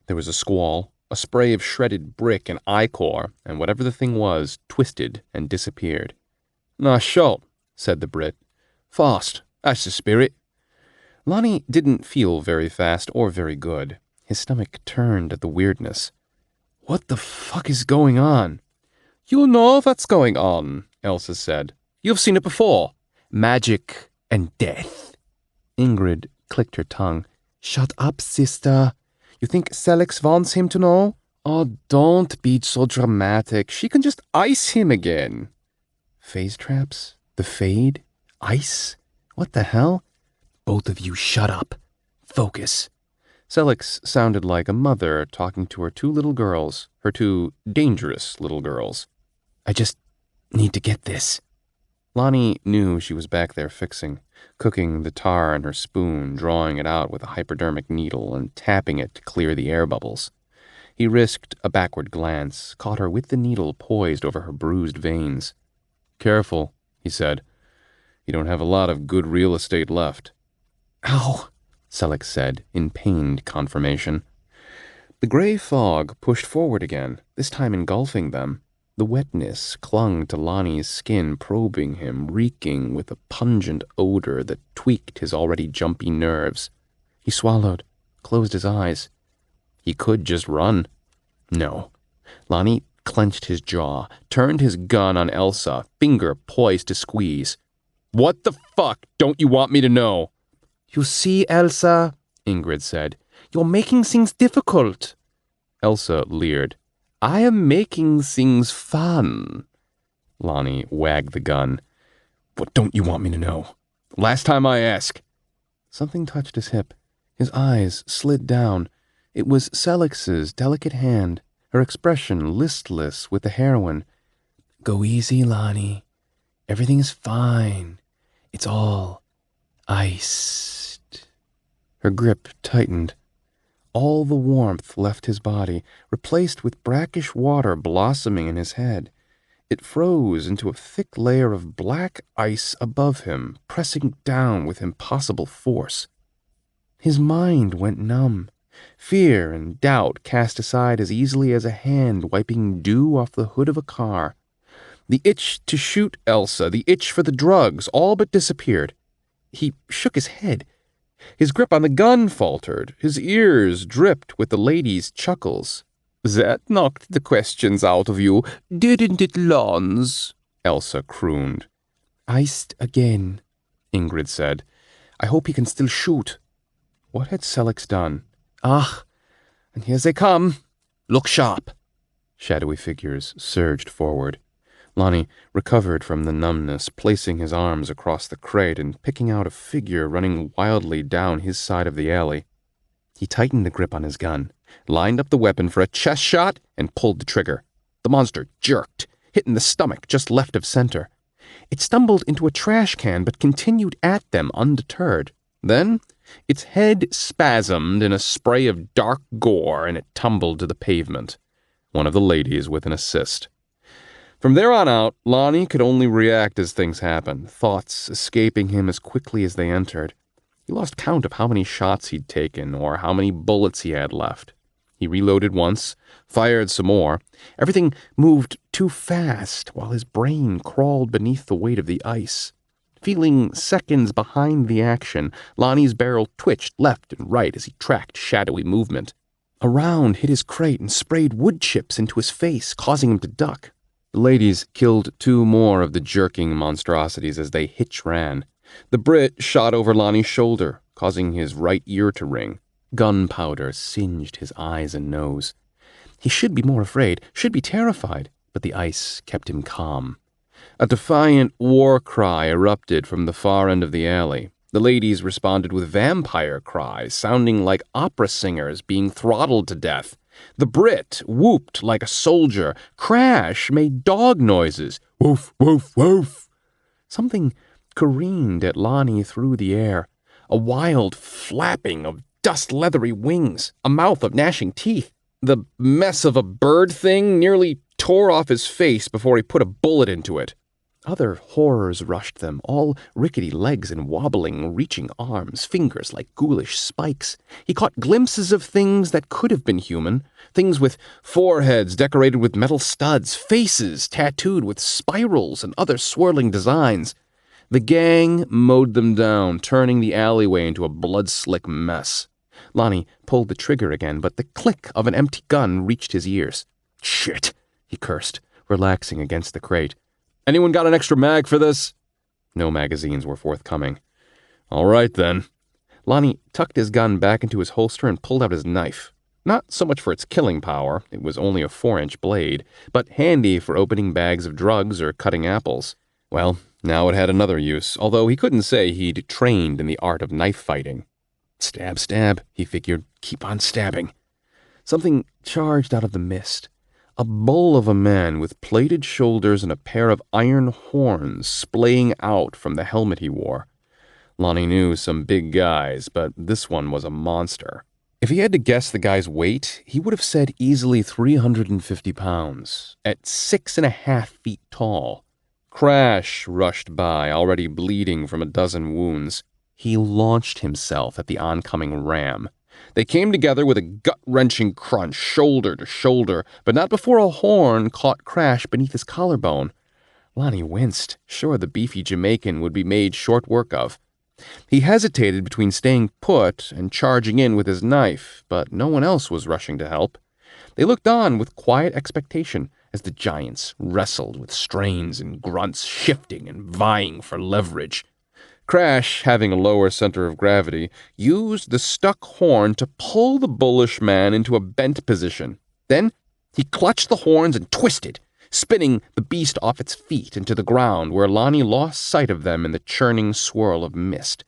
There was a squall, a spray of shredded brick and ichor, and whatever the thing was twisted and disappeared. "Nice shot," said the Brit. "Fast, that's the spirit." Lonnie didn't feel very fast or very good. His stomach turned at the weirdness. "What the fuck is going on?" "You know what's going on," Elsa said. "You've seen it before. Magic and death." Ingrid clicked her tongue. "Shut up, sister. You think Sellex wants him to know? Oh, don't be so dramatic. She can just ice him again." Phase traps? The fade? Ice? What the hell? Both of you shut up. Focus. Selix sounded like a mother talking to her two little girls, her two dangerous little girls. I just need to get this. Lonnie knew she was back there fixing, cooking the tar in her spoon, drawing it out with a hypodermic needle and tapping it to clear the air bubbles. He risked a backward glance, caught her with the needle poised over her bruised veins. Careful, he said. You don't have a lot of good real estate left. Ow, Selleck said, in pained confirmation. The gray fog pushed forward again, this time engulfing them. The wetness clung to Lonnie's skin, probing him, reeking with a pungent odor that tweaked his already jumpy nerves. He swallowed, closed his eyes. He could just run. No. Lonnie clenched his jaw, turned his gun on Elsa, finger poised to squeeze. What the fuck don't you want me to know? You see, Elsa, Ingrid said, you're making things difficult. Elsa leered. I am making things fun. Lonnie wagged the gun. What don't you want me to know? Last time I ask. Something touched his hip. His eyes slid down. It was Selix's delicate hand, her expression listless with the heroin. Go easy, Lonnie. Everything is fine. It's all iced. Her grip tightened. All the warmth left his body, replaced with brackish water blossoming in his head. It froze into a thick layer of black ice above him, pressing down with impossible force. His mind went numb. Fear and doubt cast aside as easily as a hand wiping dew off the hood of a car. The itch to shoot Elsa, the itch for the drugs, all but disappeared. He shook his head. His grip on the gun faltered. His ears dripped with the lady's chuckles. That knocked the questions out of you, didn't it, Lons? Elsa crooned. Iced again, Ingrid said. I hope he can still shoot. What had Sellex done? Ah, and here they come. Look sharp. Shadowy figures surged forward. Lonnie recovered from the numbness, placing his arms across the crate and picking out a figure running wildly down his side of the alley. He tightened the grip on his gun, lined up the weapon for a chest shot, and pulled the trigger. The monster jerked, hit in the stomach just left of center. It stumbled into a trash can but continued at them undeterred. Then its head spasmed in a spray of dark gore and it tumbled to the pavement. One of the ladies with an assist. From there on out, Lonnie could only react as things happened, thoughts escaping him as quickly as they entered. He lost count of how many shots he'd taken or how many bullets he had left. He reloaded once, fired some more. Everything moved too fast while his brain crawled beneath the weight of the ice. Feeling seconds behind the action, Lonnie's barrel twitched left and right as he tracked shadowy movement. A round hit his crate and sprayed wood chips into his face, causing him to duck. The ladies killed two more of the jerking monstrosities as they hitch-ran. The Brit shot over Lonnie's shoulder, causing his right ear to ring. Gunpowder singed his eyes and nose. He should be more afraid, should be terrified, but the ice kept him calm. A defiant war cry erupted from the far end of the alley. The ladies responded with vampire cries, sounding like opera singers being throttled to death. The Brit whooped like a soldier. Crash made dog noises. Woof, woof, woof. Something careened at Lonnie through the air. A wild flapping of dust-leathery wings. A mouth of gnashing teeth. The mess of a bird thing nearly tore off his face before he put a bullet into it. Other horrors rushed them, all rickety legs and wobbling, reaching arms, fingers like ghoulish spikes. He caught glimpses of things that could have been human, things with foreheads decorated with metal studs, faces tattooed with spirals and other swirling designs. The gang mowed them down, turning the alleyway into a blood-slick mess. Lonnie pulled the trigger again, but the click of an empty gun reached his ears. Shit, he cursed, relaxing against the crate. Anyone got an extra mag for this? No magazines were forthcoming. All right, then. Lonnie tucked his gun back into his holster and pulled out his knife. Not so much for its killing power, it was only a 4-inch blade, but handy for opening bags of drugs or cutting apples. Well, Now it had another use, although he couldn't say he'd trained in the art of knife fighting. Stab, stab, he figured. Keep on stabbing. Something charged out of the mist. A bull of a man with plated shoulders and a pair of iron horns splaying out from the helmet he wore. Lonnie knew some big guys, but this one was a monster. If he had to guess the guy's weight, he would have said easily 350 pounds, at 6.5 feet tall. Crash rushed by, already bleeding from a dozen wounds. He launched himself at the oncoming ram. They came together with a gut-wrenching crunch, shoulder to shoulder, but not before a horn caught Crash beneath his collarbone. Lonnie winced, sure the beefy Jamaican would be made short work of. He hesitated between staying put and charging in with his knife, but no one else was rushing to help. They looked on with quiet expectation as the giants wrestled with strains and grunts, shifting and vying for leverage. Crash, having a lower center of gravity, used the stuck horn to pull the bullish man into a bent position. Then he clutched the horns and twisted, spinning the beast off its feet into the ground, where Lonnie lost sight of them in the churning swirl of mist.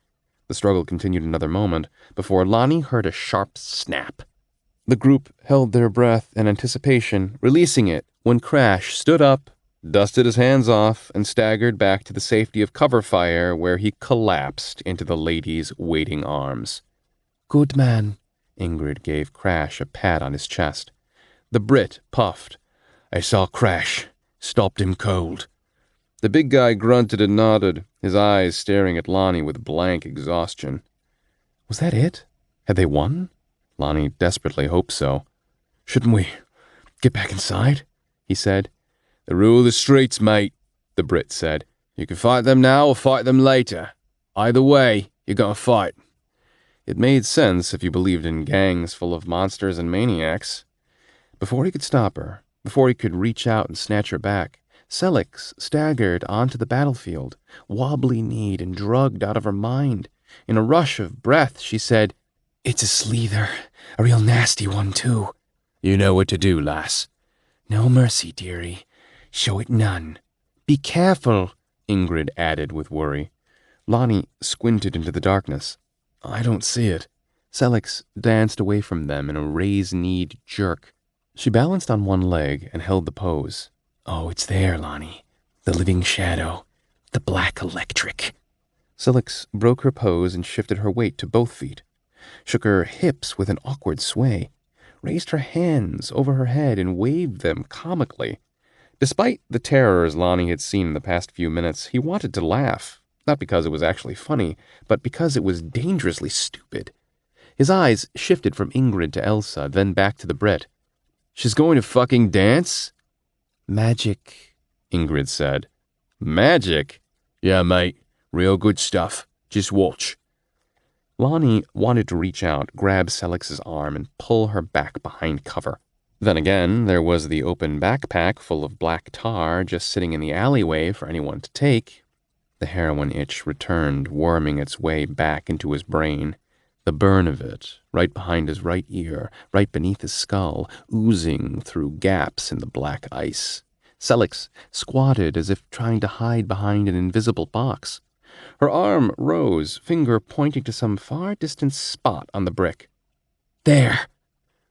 The struggle continued another moment before Lonnie heard a sharp snap. The group held their breath in anticipation, releasing it when Crash stood up, dusted his hands off, and staggered back to the safety of cover fire, where he collapsed into the lady's waiting arms. "Good man," Ingrid gave Crash a pat on his chest. The Brit puffed. "I saw Crash. Stopped him cold." The big guy grunted and nodded, his eyes staring at Lonnie with blank exhaustion. Was that it? Had they won? Lonnie desperately hoped so. "Shouldn't we get back inside?" he said. "The rule of the streets, mate," the Brit said. "You can fight them now or fight them later. Either way, you're gonna fight." It made sense if you believed in gangs full of monsters and maniacs. Before he could stop her, before he could reach out and snatch her back, Selix staggered onto the battlefield, wobbly-kneed and drugged out of her mind. In a rush of breath, she said, "It's a sleether, a real nasty one, too." "You know what to do, lass." "No mercy, dearie. Show it none." "Be careful," Ingrid added with worry. Lonnie squinted into the darkness. "I don't see it." Selix danced away from them in a raised-kneed jerk. She balanced on one leg and held the pose. "Oh, it's there, Lonnie. The living shadow. The black electric." Selix broke her pose and shifted her weight to both feet, shook her hips with an awkward sway, raised her hands over her head and waved them comically. Despite the terrors Lonnie had seen in the past few minutes, he wanted to laugh, not because it was actually funny, but because it was dangerously stupid. His eyes shifted from Ingrid to Elsa, then back to the Brit. "She's going to fucking dance?" "Magic," Ingrid said. "Magic?" "Yeah, mate. Real good stuff. Just watch." Lonnie wanted to reach out, grab Selix's arm, and pull her back behind cover. Then again, there was the open backpack full of black tar just sitting in the alleyway for anyone to take. The heroin itch returned, worming its way back into his brain. The burn of it, right behind his right ear, right beneath his skull, oozing through gaps in the black ice. Selix squatted as if trying to hide behind an invisible box. Her arm rose, finger pointing to some far-distant spot on the brick. "There!"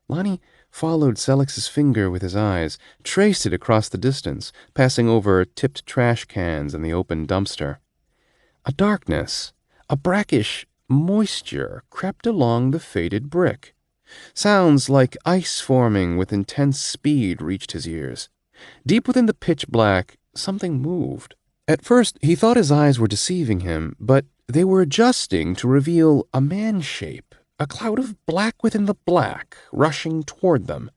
Lonnie followed Selix's finger with his eyes, traced it across the distance, passing over tipped trash cans and the open dumpster. A darkness, a brackish moisture crept along the faded brick. Sounds like ice forming with intense speed reached his ears. Deep within the pitch black, something moved. At first, he thought his eyes were deceiving him, but they were adjusting to reveal a man shape, a cloud of black within the black, rushing toward them.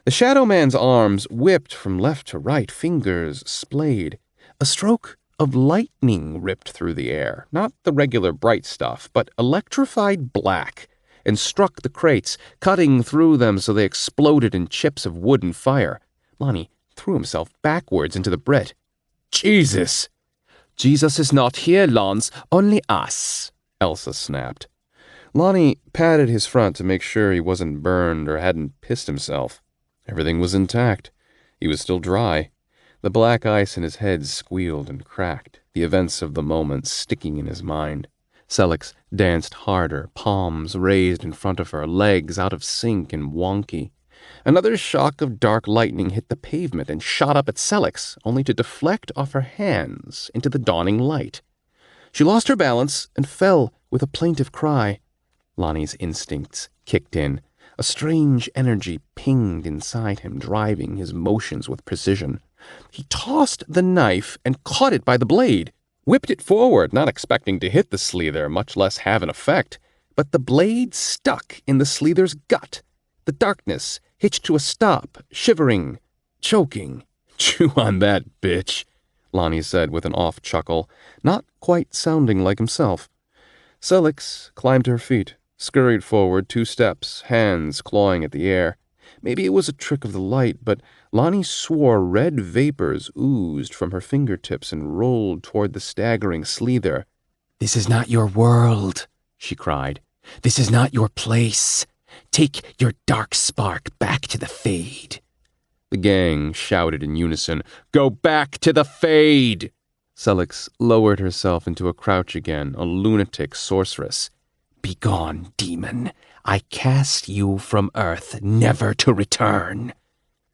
The shadow man's arms whipped from left to right, fingers splayed. A stroke of lightning ripped through the air, not the regular bright stuff, but electrified black, and struck the crates, cutting through them so they exploded in chips of wood and fire. Lonnie threw himself backwards into the Brit. "Jesus!" "Jesus is not here, Lance, only us," Elsa snapped. Lonnie patted his front to make sure he wasn't burned or hadn't pissed himself. Everything was intact. He was still dry. The black ice in his head squealed and cracked. the events of the moment sticking in his mind. Celix danced harder, palms raised in front of her, legs out of sync and wonky. Another shock of dark lightning hit the pavement and shot up at Celix, only to deflect off her hands into the dawning light. She lost her balance and fell with a plaintive cry. Lonnie's instincts kicked in. A strange energy pinged inside him, driving his motions with precision. He tossed the knife and caught it by the blade, whipped it forward, not expecting to hit the Slither, much less have an effect. But the blade stuck in the Slither's gut. The darkness hitched to a stop, shivering, choking. "Chew on that, bitch," Lonnie said with an off chuckle, not quite sounding like himself. Celix climbed to her feet, scurried forward 2 steps, hands clawing at the air. Maybe it was a trick of the light, but Lonnie swore red vapors oozed from her fingertips and rolled toward the staggering Slither. "This is not your world," she cried. "This is not your place. Take your dark spark back to the Fade." The gang shouted in unison, "Go back to the Fade!" Celix lowered herself into a crouch again, a lunatic sorceress. "Begone, demon. I cast you from Earth, never to return."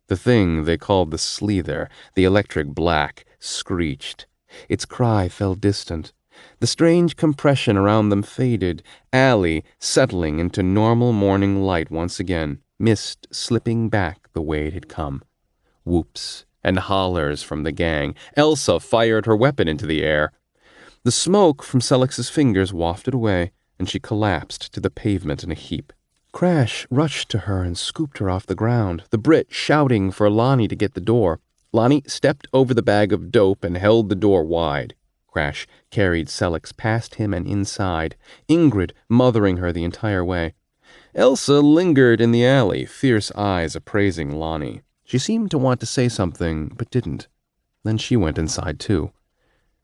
The thing they called the Slither, the electric black, screeched. Its cry fell distant. The strange compression around them faded, alley settling into normal morning light once again, mist slipping back the way it had come. Whoops and hollers from the gang. Elsa fired her weapon into the air. The smoke from Celix's fingers wafted away, and she collapsed to the pavement in a heap. Crash rushed to her and scooped her off the ground, the Brit shouting for Lonnie to get the door. Lonnie stepped over the bag of dope and held the door wide. Crash carried Celix past him and inside, Ingrid mothering her the entire way. Elsa lingered in the alley, fierce eyes appraising Lonnie. She seemed to want to say something, but didn't. Then she went inside too.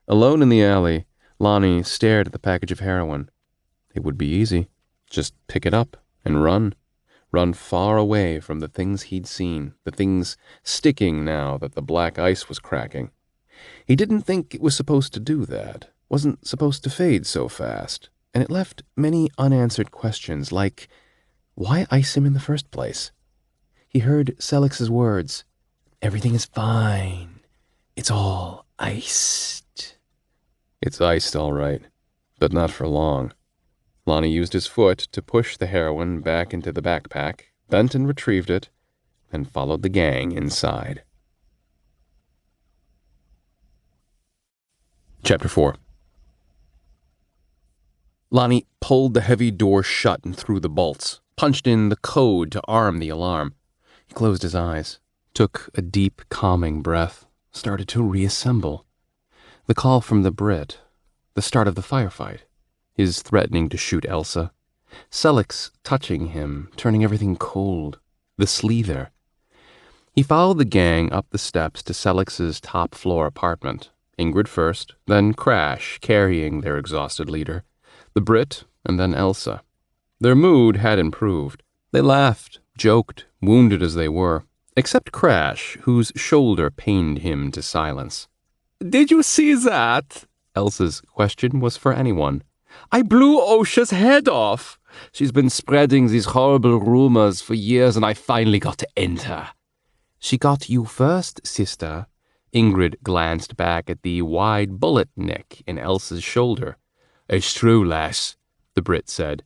Alone in the alley, Lonnie stared at the package of heroin. It would be easy. Just pick it up and run. Run far away from the things he'd seen, the things sticking now that the black ice was cracking. He didn't think it was supposed to do that, wasn't supposed to fade so fast, and it left many unanswered questions like, why ice him in the first place? He heard Celix's words, "Everything is fine. It's all iced." It's iced, all right, but not for long. Lonnie used his foot to push the heroin back into the backpack, bent and retrieved it, and followed the gang inside. Chapter 4. Lonnie pulled the heavy door shut and threw the bolts, punched in the code to arm the alarm. He closed his eyes, took a deep, calming breath, started to reassemble. The call from the Brit, the start of the firefight, his threatening to shoot Elsa, Celix touching him, turning everything cold, the Slither. He followed the gang up the steps to Celix's top-floor apartment, Ingrid first, then Crash carrying their exhausted leader, the Brit, and then Elsa. Their mood had improved. They laughed, joked, wounded as they were, except Crash, whose shoulder pained him to silence. "Did you see that?" Elsa's question was for anyone. "I blew Osha's head off. She's been spreading these horrible rumors for years, and I finally got to end her." "She got you first, sister." Ingrid glanced back at the wide bullet nick in Elsa's shoulder. "It's true, lass," the Brit said.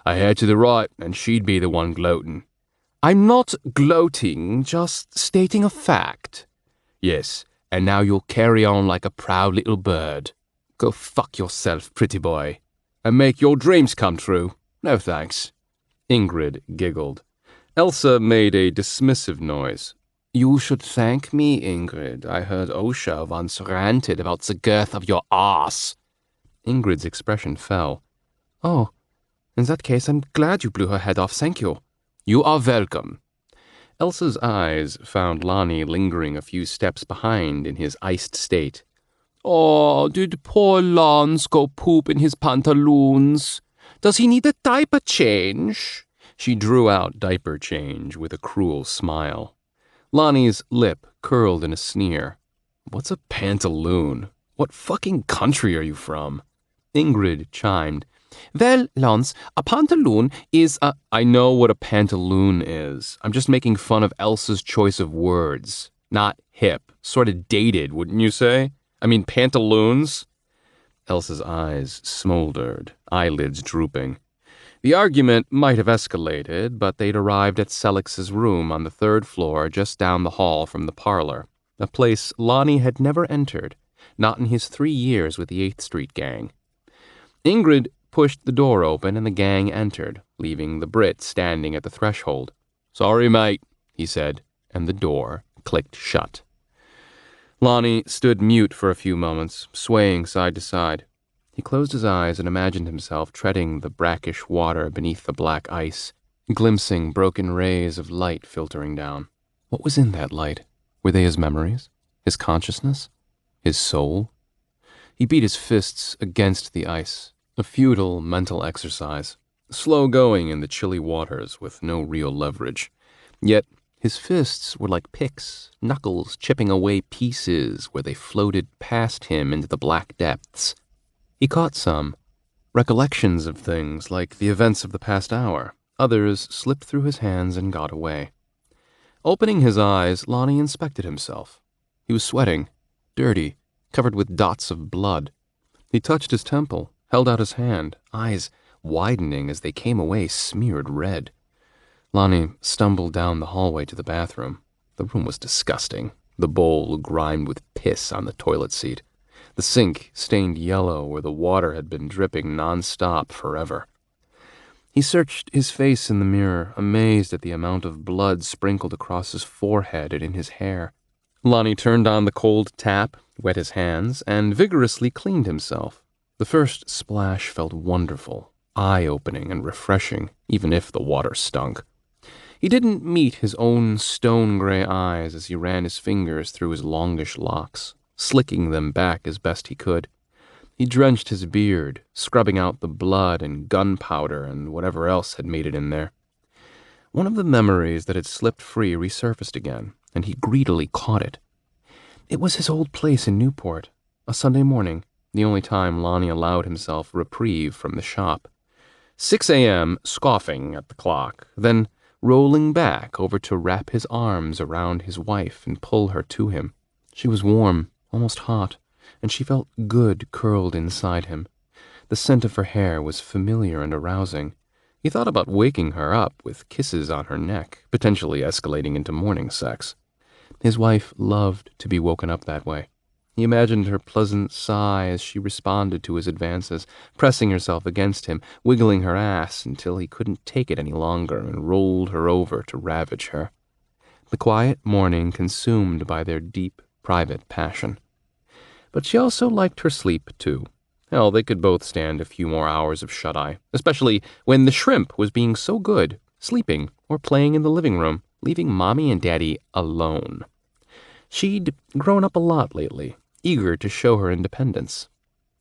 "I had to the right, and she'd be the one gloating." "I'm not gloating, just stating a fact." "Yes, and now you'll carry on like a proud little bird. Go fuck yourself, pretty boy, and make your dreams come true. No thanks." Ingrid giggled. Elsa made a dismissive noise. "You should thank me, Ingrid. I heard Osha once ranted about the girth of your ass." Ingrid's expression fell. "Oh, in that case, I'm glad you blew her head off, thank you." "You are welcome." Elsa's eyes found Lonnie lingering a few steps behind in his iced state. "Oh, did poor Lance go poop in his pantaloons? Does he need a diaper change?" She drew out diaper change with a cruel smile. Lonnie's lip curled in a sneer. "What's a pantaloon?" What fucking country are you from? Ingrid chimed. Well, Lance, a pantaloon is a... I know what a pantaloon is. I'm just making fun of Elsa's choice of words. Not hip. Sort of dated, wouldn't you say? I mean, pantaloons? Elsa's eyes smoldered, eyelids drooping. The argument might have escalated, but they'd arrived at Selix's room on the third floor just down the hall from the parlor, a place Lonnie had never entered, not in his 3 years with the 8th Street gang. Ingrid pushed the door open and the gang entered, leaving the Brit standing at the threshold. Sorry, mate, he said, and the door clicked shut. Lonnie stood mute for a few moments, swaying side to side. He closed his eyes and imagined himself treading the brackish water beneath the black ice, glimpsing broken rays of light filtering down. What was in that light? Were they his memories? His consciousness? His soul? He beat his fists against the ice, a futile mental exercise, slow-going in the chilly waters with no real leverage. Yet his fists were like picks, knuckles chipping away pieces where they floated past him into the black depths. He caught some, recollections of things like the events of the past hour. Others slipped through his hands and got away. Opening his eyes, Lonnie inspected himself. He was sweating, dirty, covered with dots of blood. He touched his temple, held out his hand, eyes widening as they came away smeared red. Lonnie stumbled down the hallway to the bathroom. The room was disgusting, the bowl grimed with piss on the toilet seat. The sink stained yellow where the water had been dripping non-stop forever. He searched his face in the mirror, amazed at the amount of blood sprinkled across his forehead and in his hair. Lonnie turned on the cold tap, wet his hands, and vigorously cleaned himself. The first splash felt wonderful, eye-opening and refreshing, even if the water stunk. He didn't meet his own stone-gray eyes as he ran his fingers through his longish locks, slicking them back as best he could. He drenched his beard, scrubbing out the blood and gunpowder and whatever else had made it in there. One of the memories that had slipped free resurfaced again, and he greedily caught it. It was his old place in Newport, a Sunday morning, the only time Lonnie allowed himself reprieve from the shop. 6 a.m., scoffing at the clock, then rolling back over to wrap his arms around his wife and pull her to him. She was warm, almost hot, and she felt good curled inside him. The scent of her hair was familiar and arousing. He thought about waking her up with kisses on her neck, potentially escalating into morning sex. His wife loved to be woken up that way. He imagined her pleasant sigh as she responded to his advances, pressing herself against him, wiggling her ass until he couldn't take it any longer and rolled her over to ravage her. The quiet morning consumed by their deep, private passion. But she also liked her sleep, too. Hell, they could both stand a few more hours of shut-eye, especially when the shrimp was being so good, sleeping or playing in the living room, leaving Mommy and Daddy alone. She'd grown up a lot lately, eager to show her independence.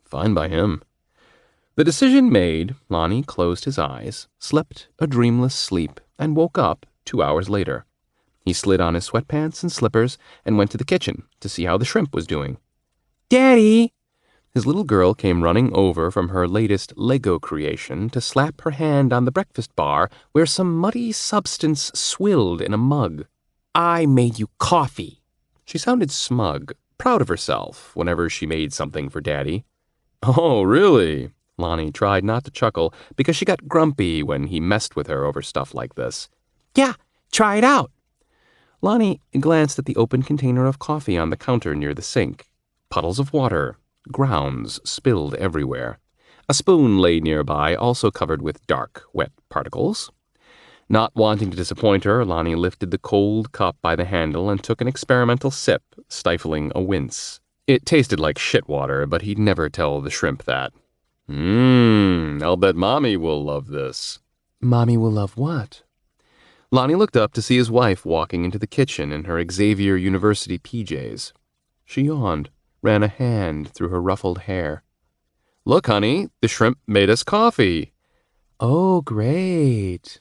Fine by him. The decision made, Lonnie closed his eyes, slept a dreamless sleep, and woke up 2 hours later. He slid on his sweatpants and slippers and went to the kitchen to see how the shrimp was doing. Daddy! His little girl came running over from her latest Lego creation to slap her hand on the breakfast bar where some muddy substance swilled in a mug. I made you coffee. She sounded smug, proud of herself whenever she made something for Daddy. Oh, really? Lonnie tried not to chuckle because she got grumpy when he messed with her over stuff like this. Yeah, try it out. Lonnie glanced at the open container of coffee on the counter near the sink. Puddles of water, grounds spilled everywhere. A spoon lay nearby, also covered with dark, wet particles. Not wanting to disappoint her, Lonnie lifted the cold cup by the handle and took an experimental sip, stifling a wince. It tasted like shit water, but he'd never tell the shrimp that. I'll bet Mommy will love this. Mommy will love what? Lonnie looked up to see his wife walking into the kitchen in her Xavier University PJs. She yawned, ran a hand through her ruffled hair. Look, honey, the shrimp made us coffee. Oh, great.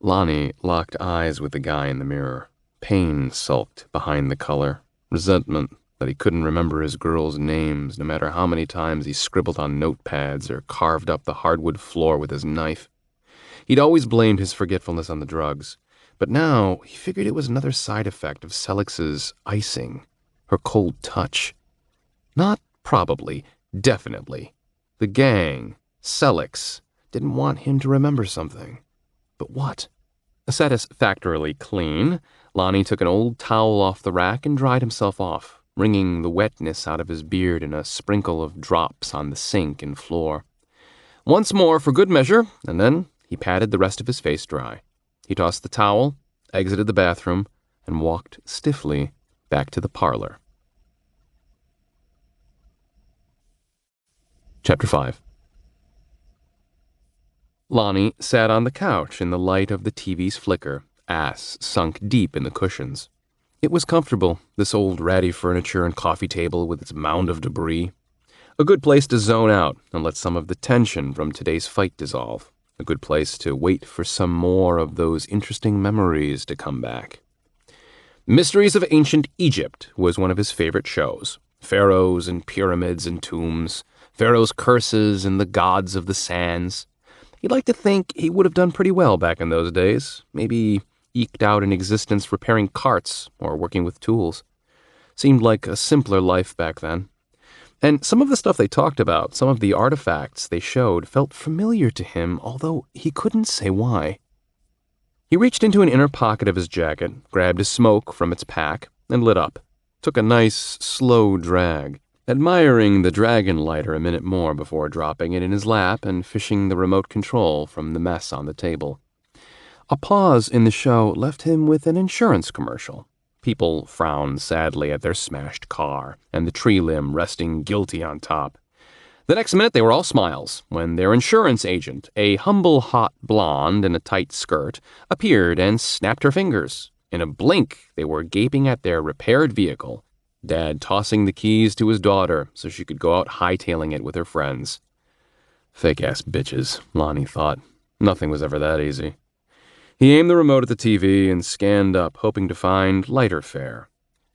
Lonnie locked eyes with the guy in the mirror. Pain sulked behind the color. Resentment, that he couldn't remember his girls' names no matter how many times he scribbled on notepads or carved up the hardwood floor with his knife. He'd always blamed his forgetfulness on the drugs, but now he figured it was another side effect of Selix's icing, her cold touch. Not probably, definitely. The gang, Selix, didn't want him to remember something. But what? Satisfactorily clean, Lonnie took an old towel off the rack and dried himself off, wringing the wetness out of his beard in a sprinkle of drops on the sink and floor. Once more for good measure, and then he patted the rest of his face dry. He tossed the towel, exited the bathroom, and walked stiffly back to the parlor. Chapter 5. Lonnie sat on the couch in the light of the TV's flicker, ass sunk deep in the cushions. It was comfortable, this old ratty furniture and coffee table with its mound of debris. A good place to zone out and let some of the tension from today's fight dissolve. A good place to wait for some more of those interesting memories to come back. Mysteries of Ancient Egypt was one of his favorite shows. Pharaohs and pyramids and tombs, Pharaoh's curses and the gods of the sands. He'd like to think he would have done pretty well back in those days, maybe eked out an existence repairing carts or working with tools. Seemed like a simpler life back then. And some of the stuff they talked about, some of the artifacts they showed, felt familiar to him, although he couldn't say why. He reached into an inner pocket of his jacket, grabbed a smoke from its pack, and lit up. Took a nice, slow drag, admiring the dragon lighter a minute more before dropping it in his lap and fishing the remote control from the mess on the table. A pause in the show left him with an insurance commercial. People frowned sadly at their smashed car and the tree limb resting guilty on top. The next minute they were all smiles when their insurance agent, a humble hot blonde in a tight skirt, appeared and snapped her fingers. In a blink they were gaping at their repaired vehicle, Dad tossing the keys to his daughter so she could go out hightailing it with her friends. Fake-ass bitches, Lonnie thought. Nothing was ever that easy. He aimed the remote at the TV and scanned up, hoping to find lighter fare.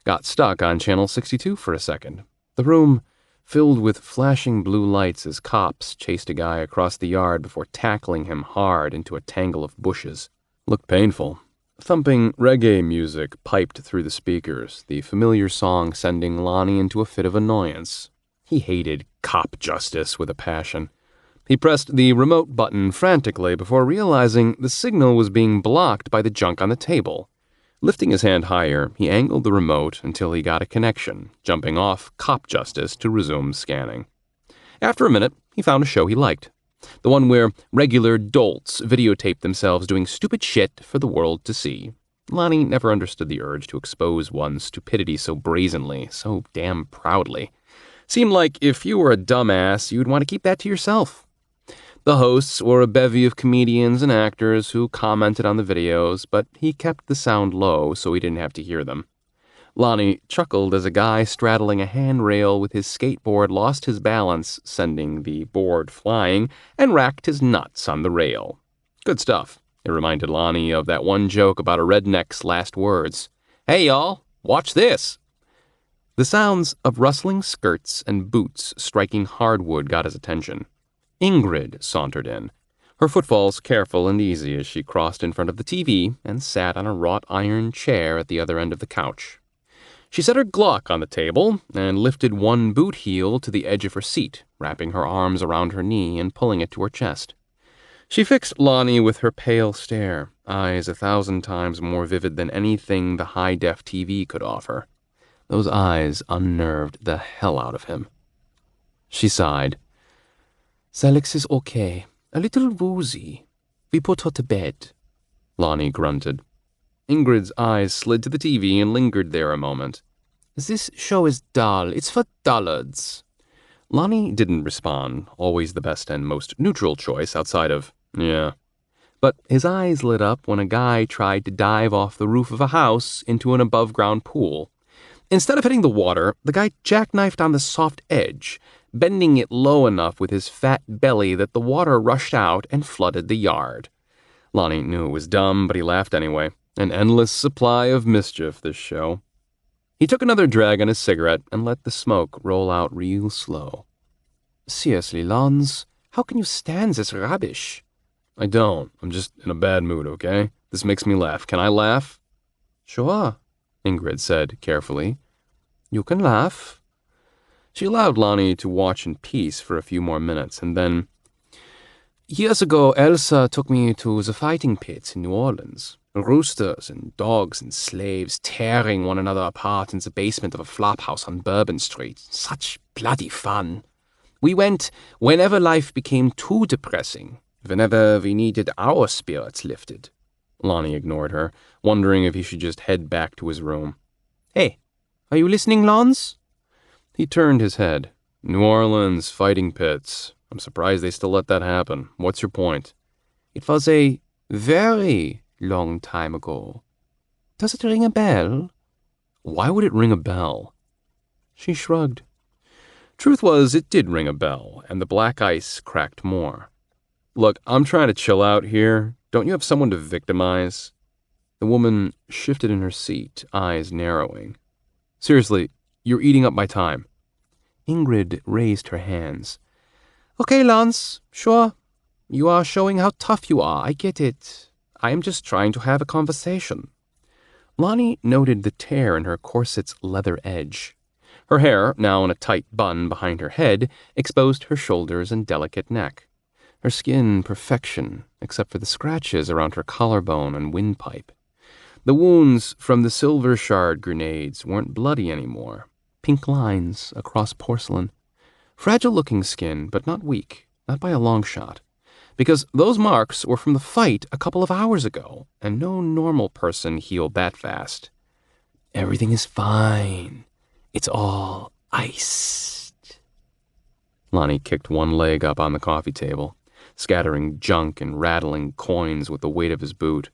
Got stuck on channel 62 for a second. The room filled with flashing blue lights as cops chased a guy across the yard before tackling him hard into a tangle of bushes. Looked painful. Thumping reggae music piped through the speakers, the familiar song sending Lonnie into a fit of annoyance. He hated cop justice with a passion. He pressed the remote button frantically before realizing the signal was being blocked by the junk on the table. Lifting his hand higher, he angled the remote until he got a connection, jumping off cop justice to resume scanning. After a minute, he found a show he liked. The one where regular dolts videotaped themselves doing stupid shit for the world to see. Lonnie never understood the urge to expose one's stupidity so brazenly, so damn proudly. Seemed like if you were a dumbass, you'd want to keep that to yourself. The hosts were a bevy of comedians and actors who commented on the videos, but he kept the sound low so he didn't have to hear them. Lonnie chuckled as a guy straddling a handrail with his skateboard lost his balance, sending the board flying, and racked his nuts on the rail. Good stuff. It reminded Lonnie of that one joke about a redneck's last words. Hey, y'all, watch this. The sounds of rustling skirts and boots striking hardwood got his attention. Ingrid sauntered in, her footfalls careful and easy as she crossed in front of the TV and sat on a wrought iron chair at the other end of the couch. She set her Glock on the table and lifted one boot heel to the edge of her seat, wrapping her arms around her knee and pulling it to her chest. She fixed Lonnie with her pale stare, eyes 1,000 times more vivid than anything the high-def TV could offer. Those eyes unnerved the hell out of him. She sighed. Selix is okay. A little woozy. We put her to bed. Lonnie grunted. Ingrid's eyes slid to the TV and lingered there a moment. This show is dull. It's for dullards. Lonnie didn't respond, always the best and most neutral choice outside of, yeah. But his eyes lit up when a guy tried to dive off the roof of a house into an above-ground pool. Instead of hitting the water, the guy jackknifed on the soft edge, bending it low enough with his fat belly that the water rushed out and flooded the yard. Lonnie knew it was dumb, but he laughed anyway. An endless supply of mischief, this show. He took another drag on his cigarette and let the smoke roll out real slow. Seriously, Lons, how can you stand this rubbish? I don't. I'm just in a bad mood, okay? This makes me laugh. Can I laugh? Sure, Ingrid said carefully. You can laugh. She allowed Lonnie to watch in peace for a few more minutes, and then, Years ago, Elsa took me to the fighting pits in New Orleans. Roosters and dogs and slaves tearing one another apart in the basement of a flop house on Bourbon Street. Such bloody fun. We went whenever life became too depressing, whenever we needed our spirits lifted. Lonnie ignored her, wondering if he should just head back to his room. Hey, are you listening, Lons? He turned his head. New Orleans, fighting pits. I'm surprised they still let that happen. What's your point? It was a very long time ago. Does it ring a bell? Why would it ring a bell? She shrugged. Truth was, it did ring a bell, and the black ice cracked more. Look, I'm trying to chill out here. Don't you have someone to victimize? The woman shifted in her seat, eyes narrowing. Seriously, you're eating up my time. Ingrid raised her hands. Okay, Lance, sure. You are showing how tough you are. I get it. I am just trying to have a conversation. Lonnie noted the tear in her corset's leather edge. Her hair, now in a tight bun behind her head, exposed her shoulders and delicate neck. Her skin perfection, except for the scratches around her collarbone and windpipe. The wounds from the silver shard grenades weren't bloody anymore. Pink lines across porcelain. Fragile-looking skin, but not weak, not by a long shot. Because those marks were from the fight a couple of hours ago, and no normal person healed that fast. Everything is fine. It's all iced. Lonnie kicked one leg up on the coffee table, scattering junk and rattling coins with the weight of his boot.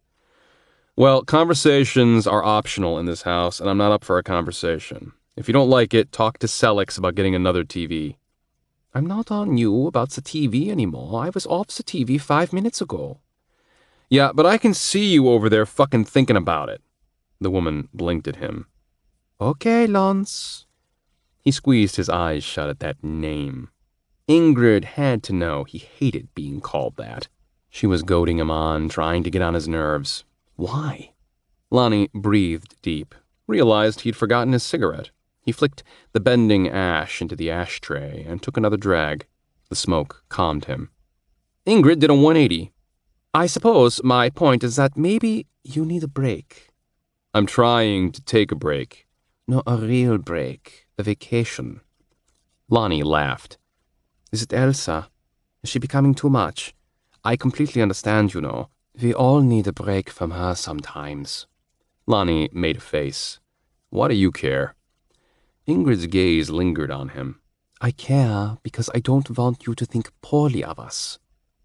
Well, conversations are optional in this house, and I'm not up for a conversation. If you don't like it, talk to Selix about getting another TV. I'm not on you about the TV anymore. I was off the TV 5 minutes ago. Yeah, but I can see you over there fucking thinking about it. The woman blinked at him. Okay, Lance. He squeezed his eyes shut at that name. Ingrid had to know he hated being called that. She was goading him on, trying to get on his nerves. Why? Lonnie breathed deep, realized he'd forgotten his cigarette. He flicked the bending ash into the ashtray and took another drag. The smoke calmed him. Ingrid did a 180. I suppose my point is that maybe you need a break. I'm trying to take a break. No, a real break. A vacation. Lonnie laughed. Is it Elsa? Is she becoming too much? I completely understand, you know. We all need a break from her sometimes. Lonnie made a face. Why do you care? Ingrid's gaze lingered on him. I care because I don't want you to think poorly of us.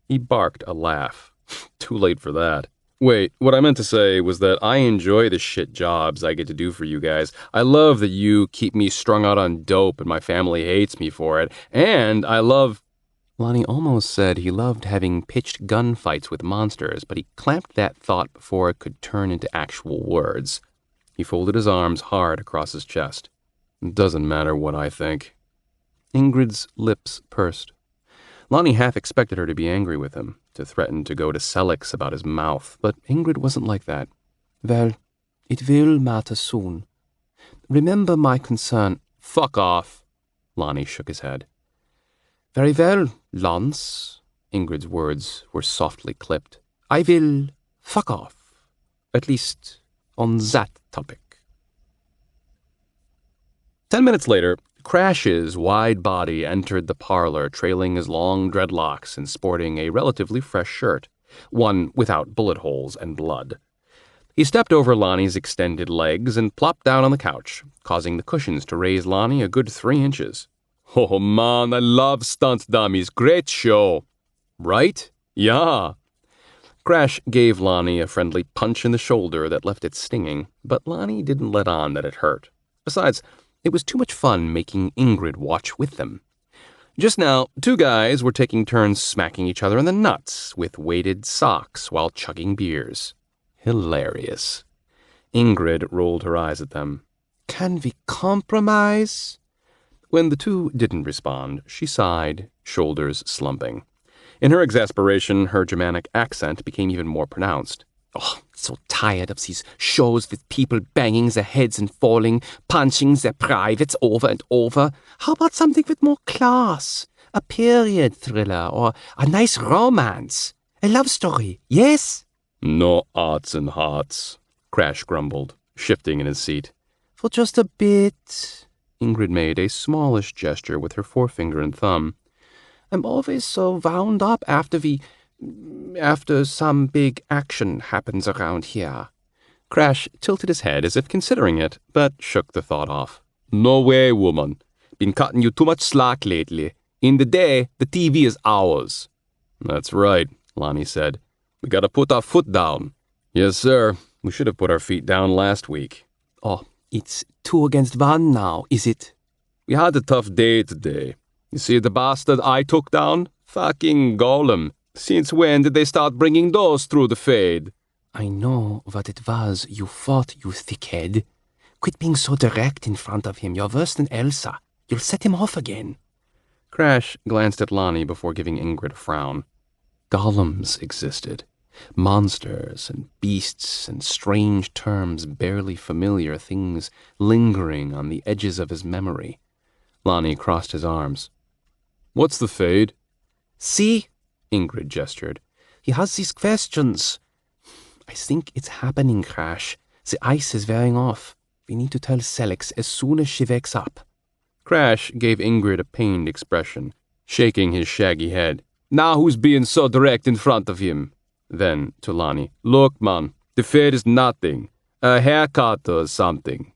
He barked a laugh. Too late for that. Wait, what I meant to say was that I enjoy the shit jobs I get to do for you guys. I love that you keep me strung out on dope and my family hates me for it. And I love... Lonnie almost said he loved having pitched gunfights with monsters, but he clamped that thought before it could turn into actual words. He folded his arms hard across his chest. It doesn't matter what I think. Ingrid's lips pursed. Lonnie half expected her to be angry with him, to threaten to go to Selix about his mouth, but Ingrid wasn't like that. Well, it will matter soon. Remember my concern. Fuck off. Lonnie shook his head. Very well, Lance. Ingrid's words were softly clipped. I will fuck off. At least on that topic. 10 minutes later, Crash's wide body entered the parlor, trailing his long dreadlocks and sporting a relatively fresh shirt, one without bullet holes and blood. He stepped over Lonnie's extended legs and plopped down on the couch, causing the cushions to raise Lonnie a good 3 inches. Oh, man, I love stunt dummies. Great show. Right? Yeah. Crash gave Lonnie a friendly punch in the shoulder that left it stinging, but Lonnie didn't let on that it hurt. Besides, it was too much fun making Ingrid watch with them. Just now, 2 guys were taking turns smacking each other in the nuts with weighted socks while chugging beers. Hilarious. Ingrid rolled her eyes at them. Can we compromise? When the two didn't respond, she sighed, shoulders slumping. In her exasperation, her Germanic accent became even more pronounced. Oh, so tired of these shows with people banging their heads and falling, punching their privates over and over. How about something with more class? A period thriller or a nice romance? A love story, yes? No arts and hearts, Crash grumbled, shifting in his seat. For just a bit. Ingrid made a smallish gesture with her forefinger and thumb. I'm always so wound up after some big action happens around here. Crash tilted his head as if considering it, but shook the thought off. No way, woman. Been cutting you too much slack lately. In the day, the TV is ours. That's right, Lonnie said. We gotta put our foot down. Yes, sir. We should have put our feet down last week. Oh, it's 2 against 1 now, is it? We had a tough day today. You see the bastard I took down? Fucking golem. Since when did they start bringing those through the fade? I know what it was you thought, you thickhead. Quit being so direct in front of him. You're worse than Elsa. You'll set him off again. Crash glanced at Lonnie before giving Ingrid a frown. Golems existed. Monsters and beasts and strange terms, barely familiar things lingering on the edges of his memory. Lonnie crossed his arms. What's the fade? See? Ingrid gestured. He has these questions. I think it's happening, Crash. The ice is wearing off. We need to tell Selix as soon as she wakes up. Crash gave Ingrid a pained expression, shaking his shaggy head. Now who's being so direct in front of him? Then, to Lonnie, look, man, the fade is nothing. A haircut or something.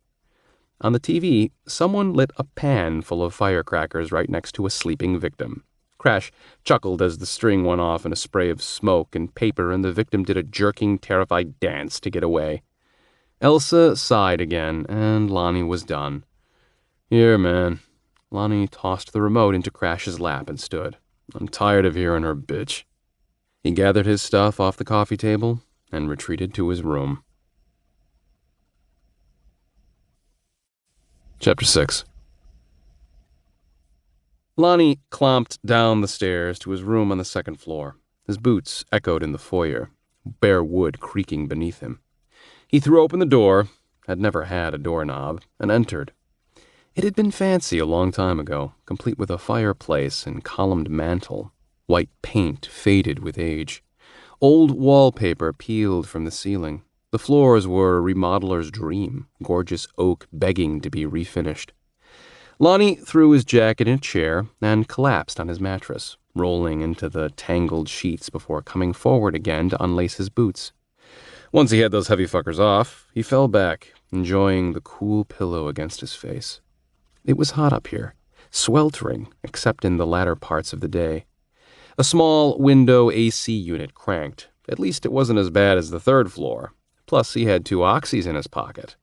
On the TV, someone lit a pan full of firecrackers right next to a sleeping victim. Crash chuckled as the string went off in a spray of smoke and paper, and the victim did a jerking, terrified dance to get away. Elsa sighed again, and Lonnie was done. Here, man. Lonnie tossed the remote into Crash's lap and stood. I'm tired of hearing her bitch. He gathered his stuff off the coffee table and retreated to his room. Chapter 6. Lonnie clomped down the stairs to his room on the second floor. His boots echoed in the foyer, bare wood creaking beneath him. He threw open the door, had never had a doorknob, and entered. It had been fancy a long time ago, complete with a fireplace and columned mantel, white paint faded with age. Old wallpaper peeled from the ceiling. The floors were a remodeler's dream, gorgeous oak begging to be refinished. Lonnie threw his jacket in a chair and collapsed on his mattress, rolling into the tangled sheets before coming forward again to unlace his boots. Once he had those heavy fuckers off, he fell back, enjoying the cool pillow against his face. It was hot up here, sweltering, except in the latter parts of the day. A small window AC unit cranked. At least it wasn't as bad as the third floor. Plus, he had 2 oxys in his pocket.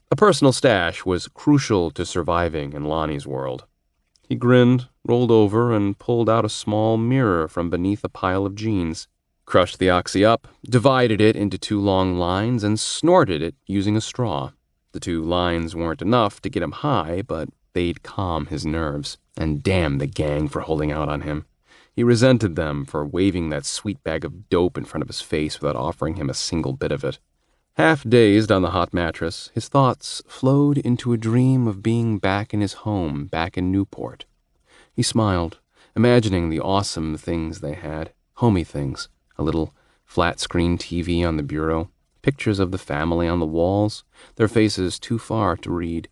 A personal stash was crucial to surviving in Lonnie's world. He grinned, rolled over, and pulled out a small mirror from beneath a pile of jeans, crushed the oxy up, divided it into 2 long lines, and snorted it using a straw. The 2 lines weren't enough to get him high, but they'd calm his nerves. And damn the gang for holding out on him. He resented them for waving that sweet bag of dope in front of his face without offering him a single bit of it. Half dazed on the hot mattress, his thoughts flowed into a dream of being back in his home, back in Newport. He smiled, imagining the awesome things they had, homey things, a little flat-screen TV on the bureau, pictures of the family on the walls, their faces too far to read.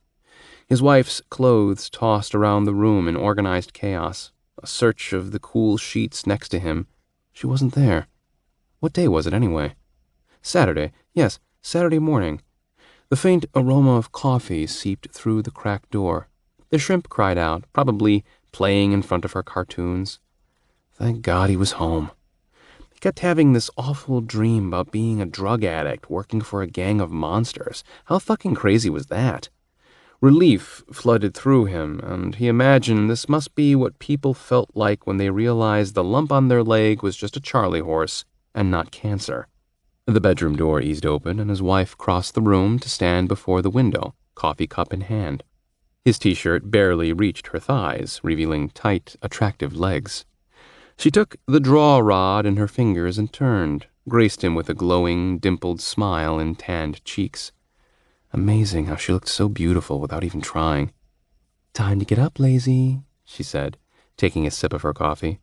His wife's clothes tossed around the room in organized chaos, a search of the cool sheets next to him. She wasn't there. What day was it, anyway? Saturday. Yes, Saturday morning. The faint aroma of coffee seeped through the cracked door. The shrimp cried out, probably playing in front of her cartoons. Thank God he was home. He kept having this awful dream about being a drug addict working for a gang of monsters. How fucking crazy was that? Relief flooded through him, and he imagined this must be what people felt like when they realized the lump on their leg was just a Charlie horse and not cancer. The bedroom door eased open, and his wife crossed the room to stand before the window, coffee cup in hand. His t-shirt barely reached her thighs, revealing tight, attractive legs. She took the draw rod in her fingers and turned, graced him with a glowing, dimpled smile and tanned cheeks. Amazing how she looked so beautiful without even trying. "Time to get up, lazy," she said, taking a sip of her coffee.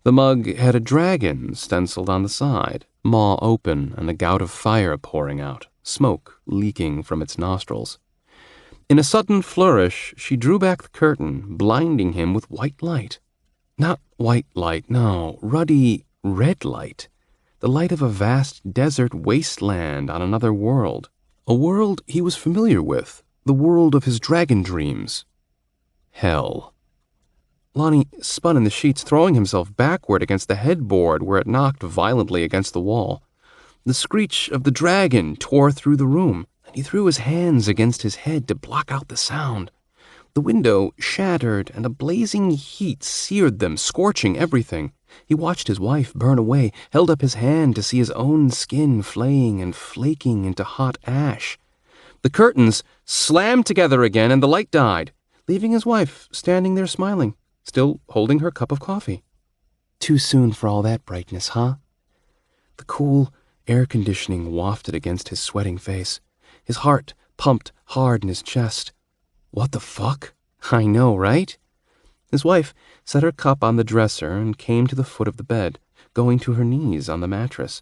The mug had a dragon stenciled on the side, maw open and a gout of fire pouring out, smoke leaking from its nostrils. In a sudden flourish, she drew back the curtain, blinding him with white light. Not white light, no, ruddy red light. The light of a vast desert wasteland on another world. A world he was familiar with, the world of his dragon dreams. Hell. Lonnie spun in the sheets, throwing himself backward against the headboard where it knocked violently against the wall. The screech of the dragon tore through the room, and he threw his hands against his head to block out the sound. The window shattered, and a blazing heat seared them, scorching everything. He watched his wife burn away, held up his hand to see his own skin flaying and flaking into hot ash. The curtains slammed together again, and the light died, leaving his wife standing there smiling, still holding her cup of coffee. Too soon for all that brightness, huh? The cool air conditioning wafted against his sweating face. His heart pumped hard in his chest. What the fuck? I know, right? His wife set her cup on the dresser and came to the foot of the bed, going to her knees on the mattress.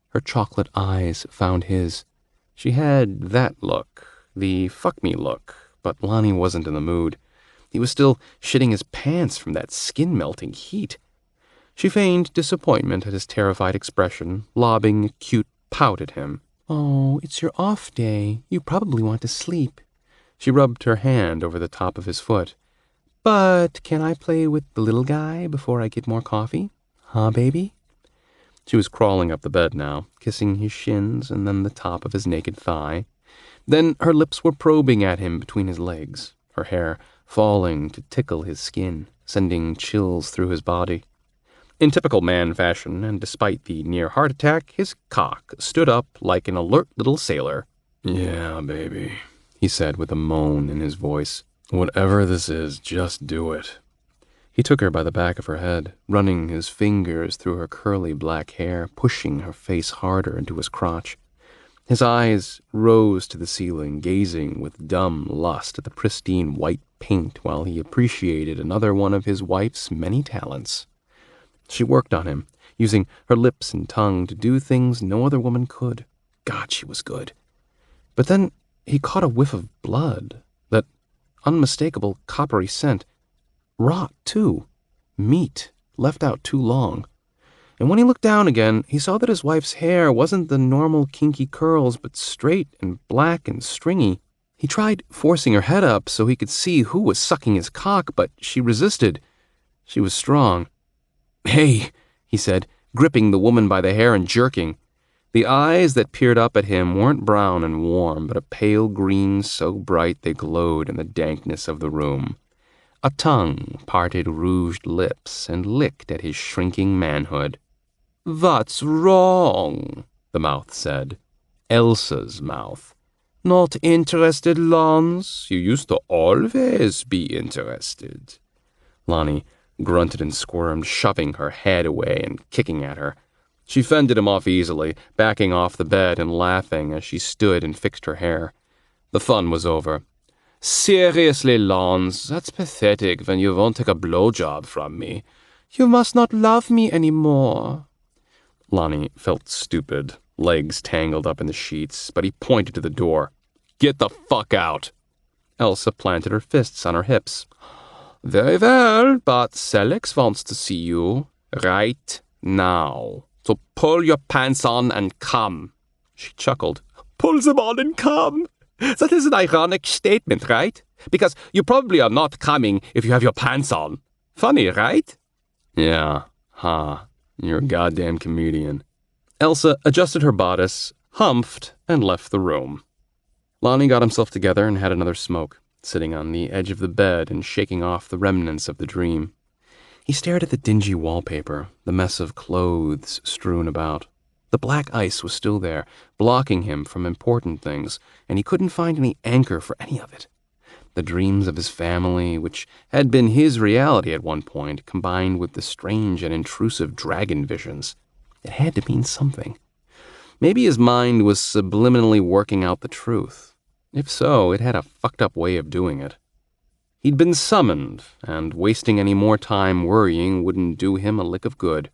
Her chocolate eyes found his. She had that look, the fuck-me look, but Lonnie wasn't in the mood. He was still shitting his pants from that skin-melting heat. She feigned disappointment at his terrified expression, lobbing a cute pout at him. "Oh, it's your off day. You probably want to sleep." She rubbed her hand over the top of his foot. "But can I play with the little guy before I get more coffee? Huh, baby?" She was crawling up the bed now, kissing his shins and then the top of his naked thigh. Then her lips were probing at him between his legs, her hair falling to tickle his skin, sending chills through his body. In typical man fashion, and despite the near heart attack, his cock stood up like an alert little sailor. "Yeah, baby," he said with a moan in his voice. "Whatever this is, just do it." He took her by the back of her head, running his fingers through her curly black hair, pushing her face harder into his crotch. His eyes rose to the ceiling, gazing with dumb lust at the pristine white paint while he appreciated another one of his wife's many talents. She worked on him, using her lips and tongue to do things no other woman could. God, she was good. But then he caught a whiff of blood, that unmistakable coppery scent. Rot, too. Meat, left out too long. And when he looked down again, he saw that his wife's hair wasn't the normal kinky curls, but straight and black and stringy. He tried forcing her head up so he could see who was sucking his cock, but she resisted. She was strong. "Hey," he said, gripping the woman by the hair and jerking. The eyes that peered up at him weren't brown and warm, but a pale green so bright they glowed in the dankness of the room. A tongue parted rouged lips and licked at his shrinking manhood. "What's wrong?" the mouth said. Elsa's mouth. "Not interested, Lons? You used to always be interested." Lonnie grunted and squirmed, shoving her head away and kicking at her. She fended him off easily, backing off the bed and laughing as she stood and fixed her hair. The fun was over. "Seriously, Lons, that's pathetic when you won't take a blowjob from me. You must not love me anymore." Lonnie felt stupid, legs tangled up in the sheets, but he pointed to the door. "Get the fuck out!" Elsa planted her fists on her hips. "Very well, but Selex wants to see you right now. So pull your pants on and come." She chuckled. "Pull them on and come? That is an ironic statement, right? Because you probably are not coming if you have your pants on. Funny, right?" "Yeah, ha. You're a goddamn comedian." Elsa adjusted her bodice, humphed, and left the room. Lonnie got himself together and had another smoke, sitting on the edge of the bed and shaking off the remnants of the dream. He stared at the dingy wallpaper, the mess of clothes strewn about. The black ice was still there, blocking him from important things, and he couldn't find any anchor for any of it. The dreams of his family, which had been his reality at one point, combined with the strange and intrusive dragon visions. It had to mean something. Maybe his mind was subliminally working out the truth. If so, it had a fucked up way of doing it. He'd been summoned, and wasting any more time worrying wouldn't do him a lick of good.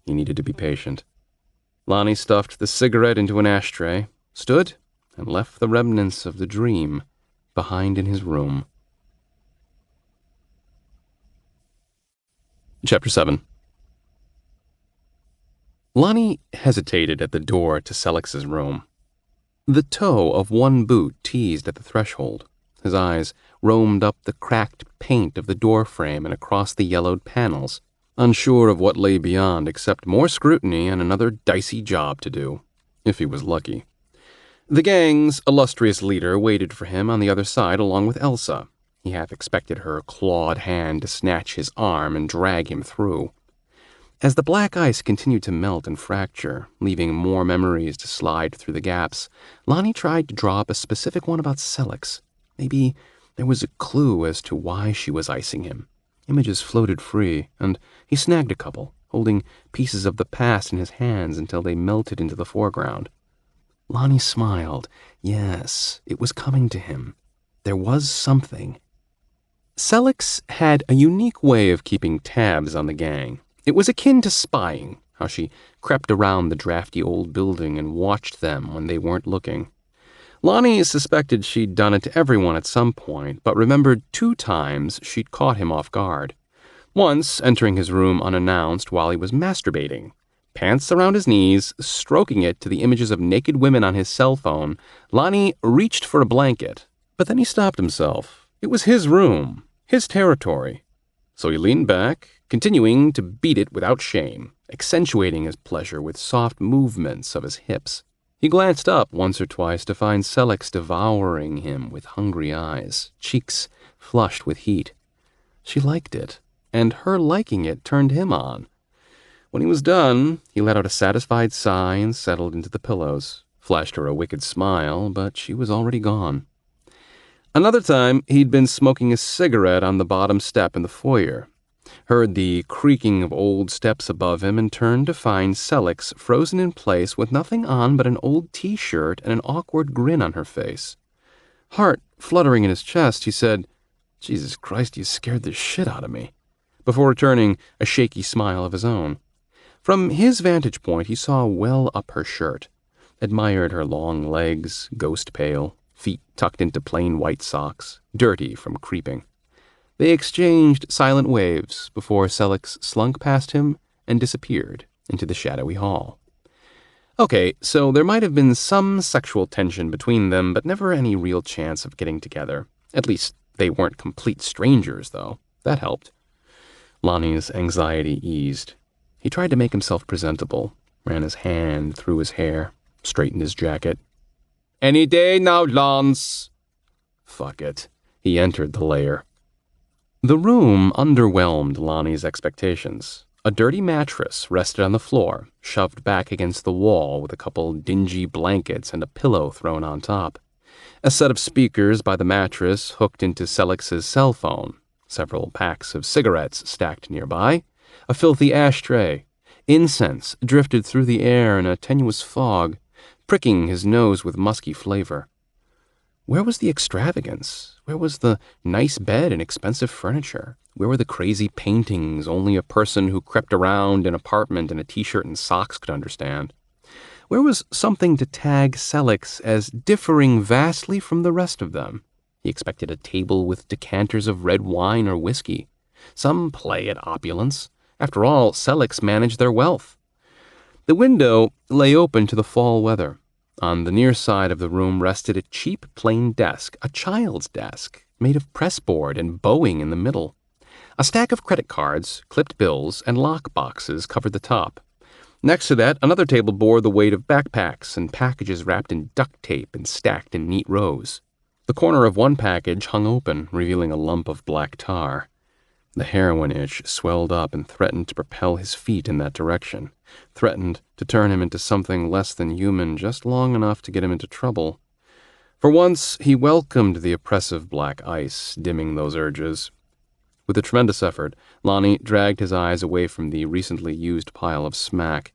He needed to be patient. Lonnie stuffed the cigarette into an ashtray, stood, and left the remnants of the dream behind in his room. Chapter 7. Lonnie hesitated at the door to Selex's room. The toe of one boot teased at the threshold. His eyes roamed up the cracked paint of the doorframe and across the yellowed panels, unsure of what lay beyond except more scrutiny and another dicey job to do, if he was lucky. The gang's illustrious leader waited for him on the other side along with Elsa. He half expected her clawed hand to snatch his arm and drag him through. As the black ice continued to melt and fracture, leaving more memories to slide through the gaps, Lonnie tried to draw up a specific one about Selex. Maybe there was a clue as to why she was icing him. Images floated free, and he snagged a couple, holding pieces of the past in his hands until they melted into the foreground. Lonnie smiled. Yes, it was coming to him. There was something. Selex had a unique way of keeping tabs on the gang. It was akin to spying, how she crept around the drafty old building and watched them when they weren't looking. Lonnie suspected she'd done it to everyone at some point, but remembered 2 times she'd caught him off guard. Once, entering his room unannounced while he was masturbating, pants around his knees, stroking it to the images of naked women on his cell phone, Lonnie reached for a blanket, but then he stopped himself. It was his room, his territory. So he leaned back, continuing to beat it without shame, accentuating his pleasure with soft movements of his hips. He glanced up once or twice to find Selex devouring him with hungry eyes, cheeks flushed with heat. She liked it, and her liking it turned him on. When he was done, he let out a satisfied sigh and settled into the pillows, flashed her a wicked smile, but she was already gone. Another time, he'd been smoking a cigarette on the bottom step in the foyer, heard the creaking of old steps above him, and turned to find Selex frozen in place with nothing on but an old t-shirt and an awkward grin on her face. Heart fluttering in his chest, he said, "Jesus Christ, you scared the shit out of me," before returning a shaky smile of his own. From his vantage point, he saw well up her shirt, admired her long legs, ghost pale, feet tucked into plain white socks, dirty from creeping. They exchanged silent waves before Selex slunk past him and disappeared into the shadowy hall. Okay, so there might have been some sexual tension between them, but never any real chance of getting together. At least they weren't complete strangers, though. That helped. Lonnie's anxiety eased. He tried to make himself presentable, ran his hand through his hair, straightened his jacket. "Any day now, Lance." Fuck it. He entered the lair. The room underwhelmed Lonnie's expectations. A dirty mattress rested on the floor, shoved back against the wall with a couple dingy blankets and a pillow thrown on top. A set of speakers by the mattress hooked into Selex's cell phone. Several packs of cigarettes stacked nearby. A filthy ashtray. Incense drifted through the air in a tenuous fog, pricking his nose with musky flavor. Where was the extravagance? Where was the nice bed and expensive furniture? Where were the crazy paintings only a person who crept around an apartment in a t-shirt and socks could understand? Where was something to tag Selex as differing vastly from the rest of them? He expected a table with decanters of red wine or whiskey. Some play at opulence. After all, Selex managed their wealth. The window lay open to the fall weather. On the near side of the room rested a cheap plain desk, a child's desk, made of pressboard and bowing in the middle. A stack of credit cards, clipped bills, and lock boxes covered the top. Next to that, another table bore the weight of backpacks and packages wrapped in duct tape and stacked in neat rows. The corner of one package hung open, revealing a lump of black tar. The heroin itch swelled up and threatened to propel his feet in that direction, threatened to turn him into something less than human just long enough to get him into trouble. For once, he welcomed the oppressive black ice, dimming those urges. With a tremendous effort, Lonnie dragged his eyes away from the recently used pile of smack.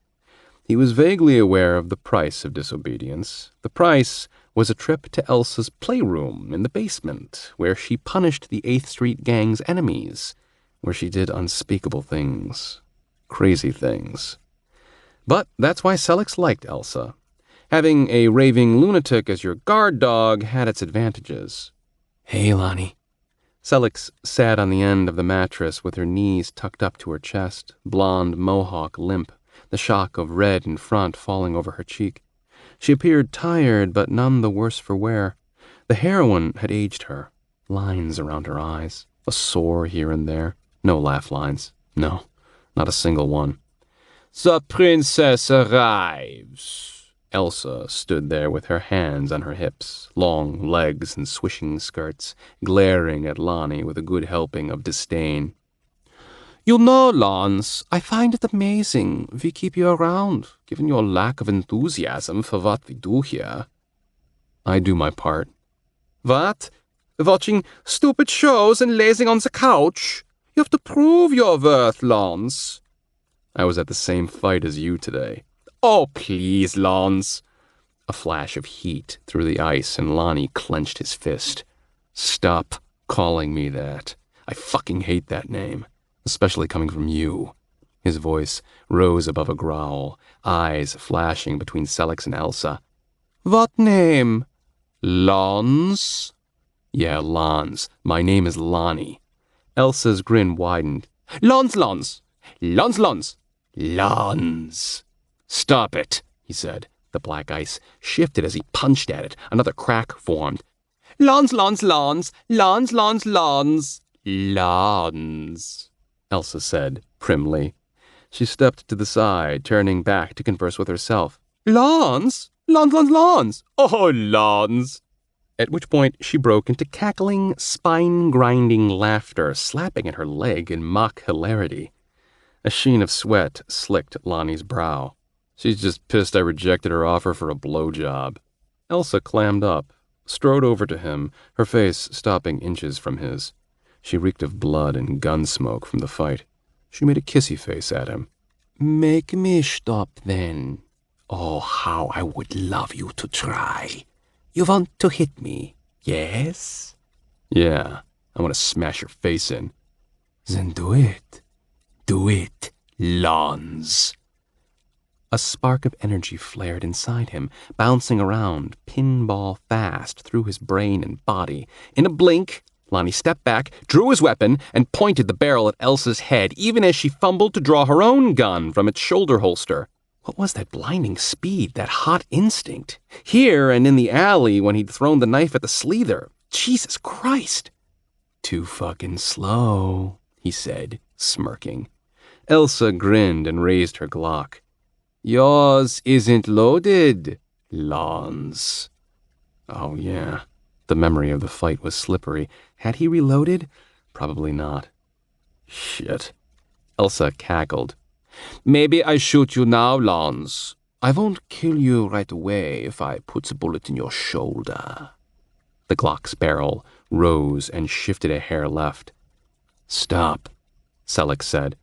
He was vaguely aware of the price of disobedience. The price was a trip to Elsa's playroom in the basement, where she punished the 8th Street gang's enemies, where she did unspeakable things, crazy things. But that's why Sellex liked Elsa. Having a raving lunatic as your guard dog had its advantages. Hey, Lonnie. Sellex sat on the end of the mattress with her knees tucked up to her chest, blonde mohawk limp, the shock of red in front falling over her cheek. She appeared tired, but none the worse for wear. The heroin had aged her. Lines around her eyes, a sore here and there. No laugh lines. No, not a single one. "The princess arrives." Elsa stood there with her hands on her hips, long legs and swishing skirts, glaring at Lonnie with a good helping of disdain. "You know, Lance, I find it amazing we keep you around, given your lack of enthusiasm for what we do here." "I do my part." "What? Watching stupid shows and lazing on the couch? You have to prove your worth, Lance." "I was at the same fight as you today." "Oh, please, Lance." A flash of heat through the ice, and Lonnie clenched his fist. "Stop calling me that. I fucking hate that name, especially coming from you." His voice rose above a growl, eyes flashing between Sellex and Elsa. "What name? Lance?" "Yeah, Lance. My name is Lonnie." Elsa's grin widened. "Lance, Lance! Lance, Lance! Lance!" "Stop it," he said. The black ice shifted as he punched at it. Another crack formed. "Lance, Lance, Lance! Lance, Lance, Lance! Lance!" Elsa said, primly. She stepped to the side, turning back to converse with herself. "Lance? Lance, Lance, Lance! Oh, Lance!" At which point she broke into cackling, spine-grinding laughter, slapping at her leg in mock hilarity. A sheen of sweat slicked Lonnie's brow. "She's just pissed I rejected her offer for a blowjob." Elsa clammed up, strode over to him, her face stopping inches from his. She reeked of blood and gun smoke from the fight. She made a kissy face at him. "Make me stop, then. Oh, how I would love you to try. You want to hit me, yes?" "Yeah, I want to smash your face in." "Then do it. Do it, Lance." A spark of energy flared inside him, bouncing around, pinball fast, through his brain and body. In a blink, Lonnie stepped back, drew his weapon, and pointed the barrel at Elsa's head, even as she fumbled to draw her own gun from its shoulder holster. What was that blinding speed, that hot instinct? Here and in the alley when he'd thrown the knife at the Sleether. Jesus Christ! "Too fucking slow," he said, smirking. Elsa grinned and raised her Glock. "Yours isn't loaded, Lance." Oh, yeah. The memory of the fight was slippery. Had he reloaded? Probably not. Shit. Elsa cackled. "Maybe I shoot you now, Lance. I won't kill you right away if I put a bullet in your shoulder." The Glock's barrel rose and shifted a hair left. "Stop," Selleck said.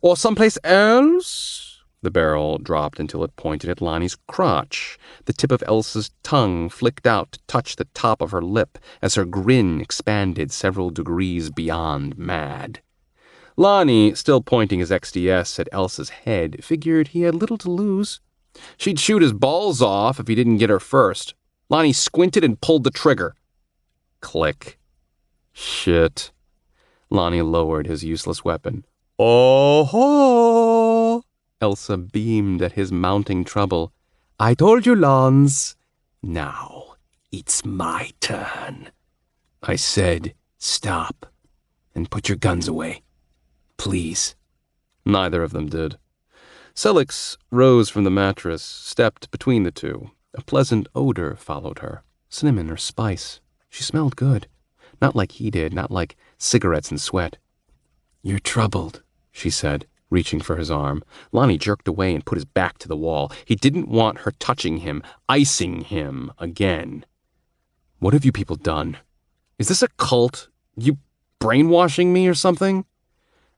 "Or someplace else?" The barrel dropped until it pointed at Lonnie's crotch. The tip of Elsa's tongue flicked out to touch the top of her lip as her grin expanded several degrees beyond mad. Lonnie, still pointing his XDS at Elsa's head, figured he had little to lose. She'd shoot his balls off if he didn't get her first. Lonnie squinted and pulled the trigger. Click. Shit. Lonnie lowered his useless weapon. "Oh-ho!" Elsa beamed at his mounting trouble. "I told you, Lance. Now, it's my turn." "I said, stop, and put your guns away. Please." Neither of them did. Sellex rose from the mattress, stepped between the two. A pleasant odor followed her, cinnamon or spice. She smelled good. Not like he did, not like cigarettes and sweat. You're troubled, she said, reaching for his arm. Lonnie jerked away and put his back to the wall. He didn't want her touching him, icing him again. What have you people done? Is this a cult? You brainwashing me or something?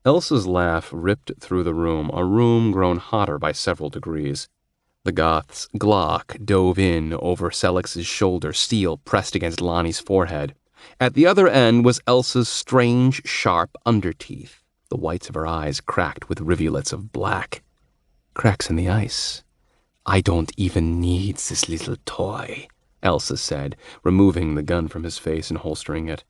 Elsa's laugh ripped through the room, a room grown hotter by several degrees. The Goth's Glock dove in over Selex's shoulder, steel pressed against Lonnie's forehead. At the other end was Elsa's strange, sharp underteeth, the whites of her eyes cracked with rivulets of black. Cracks in the ice. I don't even need this little toy, Elsa said, removing the gun from his face and holstering it.